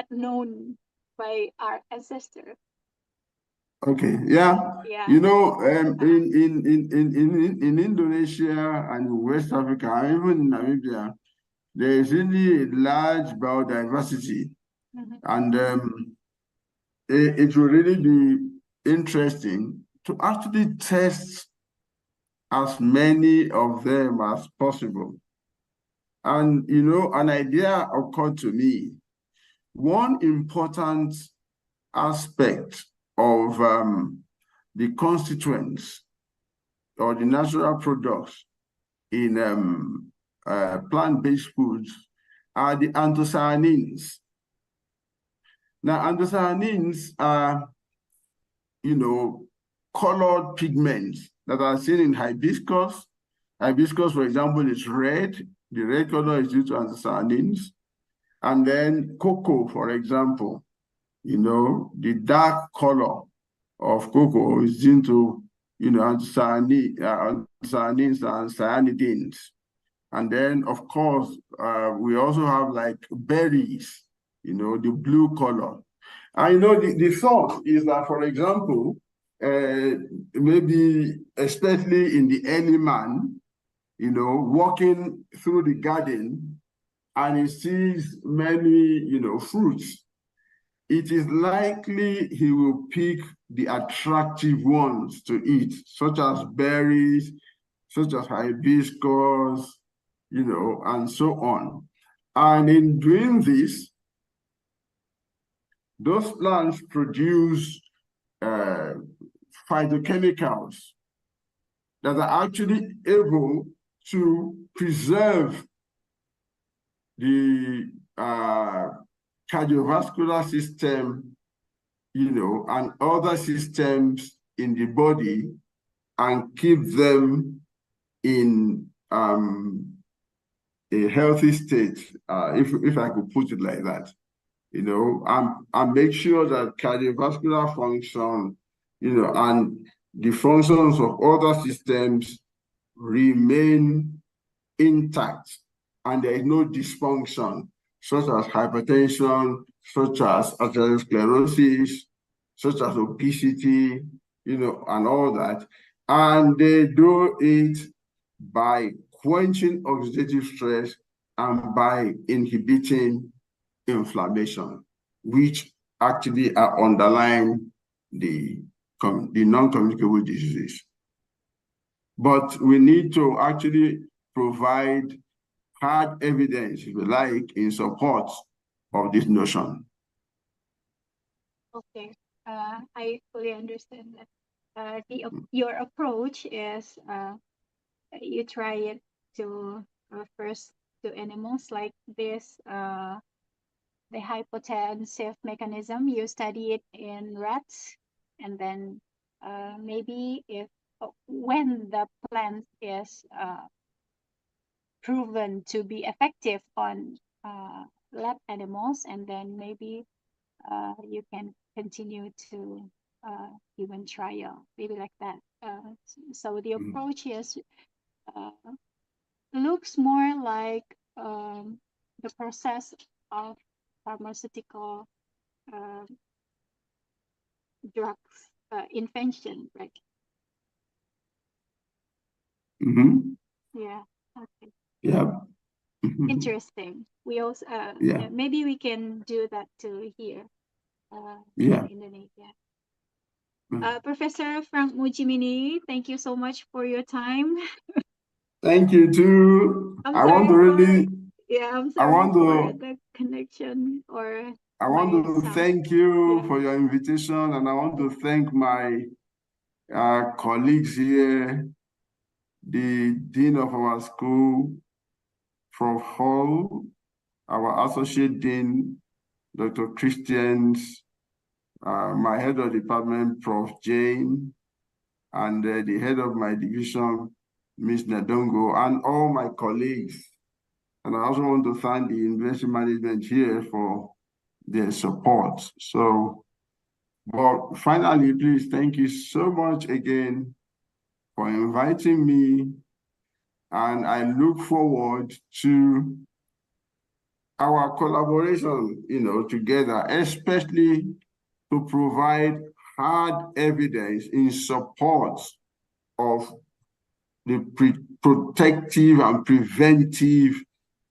known by our ancestor. Okay, yeah. Yeah. You know, in Indonesia and West Africa, and even in Namibia, there is really a large biodiversity, and it will really be interesting to actually test as many of them as possible. And, you know, an idea occurred to me. One important aspect of the constituents or the natural products in plant-based foods are the anthocyanins. Now, anthocyanins are, you know, colored pigments that are seen in hibiscus. Hibiscus, for example, is red. The red color is due to anthocyanins. And then cocoa, for example, you know, the dark color of cocoa is due to, you know, anthocyanins and cyanidins. And then, of course, we also have like berries, you know, the blue color. And, you know, the thought is that, for example, maybe especially in the early man, you know, walking through the garden and he sees many, you know, fruits, it is likely he will pick the attractive ones to eat, such as berries, such as hibiscus, you know, and so on. And in doing this, those plants produce phytochemicals that are actually able to preserve the cardiovascular system, you know, and other systems in the body and keep them in a healthy state, if I could put it like that, you know, and make sure that cardiovascular function, you know, and the functions of other systems remain intact and there is no dysfunction, such as hypertension, such as atherosclerosis, such as obesity, you know, and all that. And they do it by quenching oxidative stress and by inhibiting inflammation, which actually are underlying the non-communicable diseases. But we need to actually provide hard evidence, if you like, in support of this notion. Okay, I fully understand that. Your approach is you try it to first to animals like this, the hypotensive mechanism. You study it in rats, and then maybe if when the plant is proven to be effective on lab animals, and then maybe you can continue to human trial, maybe like that. So the approach is looks more like the process of pharmaceutical drugs invention, right? Yeah. Okay. Yeah. Interesting. We also Yeah. maybe we can do that too here Yeah. in Indonesia. Professor Frank Mujimini, thank you so much for your time. Thank you too. I'm I sorry want to really, I'm I sorry want for to, the connection or I want my to sound. thank you Yeah. for your invitation, and I want to thank my colleagues here, the dean of our school, Prof. Hall, our associate dean, Dr. Christians, my head of department, Prof. Jane, and the head of my division, Ms. Nadongo, and all my colleagues. And I also want to thank the university management here for their support. So, but finally, please, thank you so much again for inviting me. And I look forward to our collaboration, together, especially to provide hard evidence in support of the protective and preventive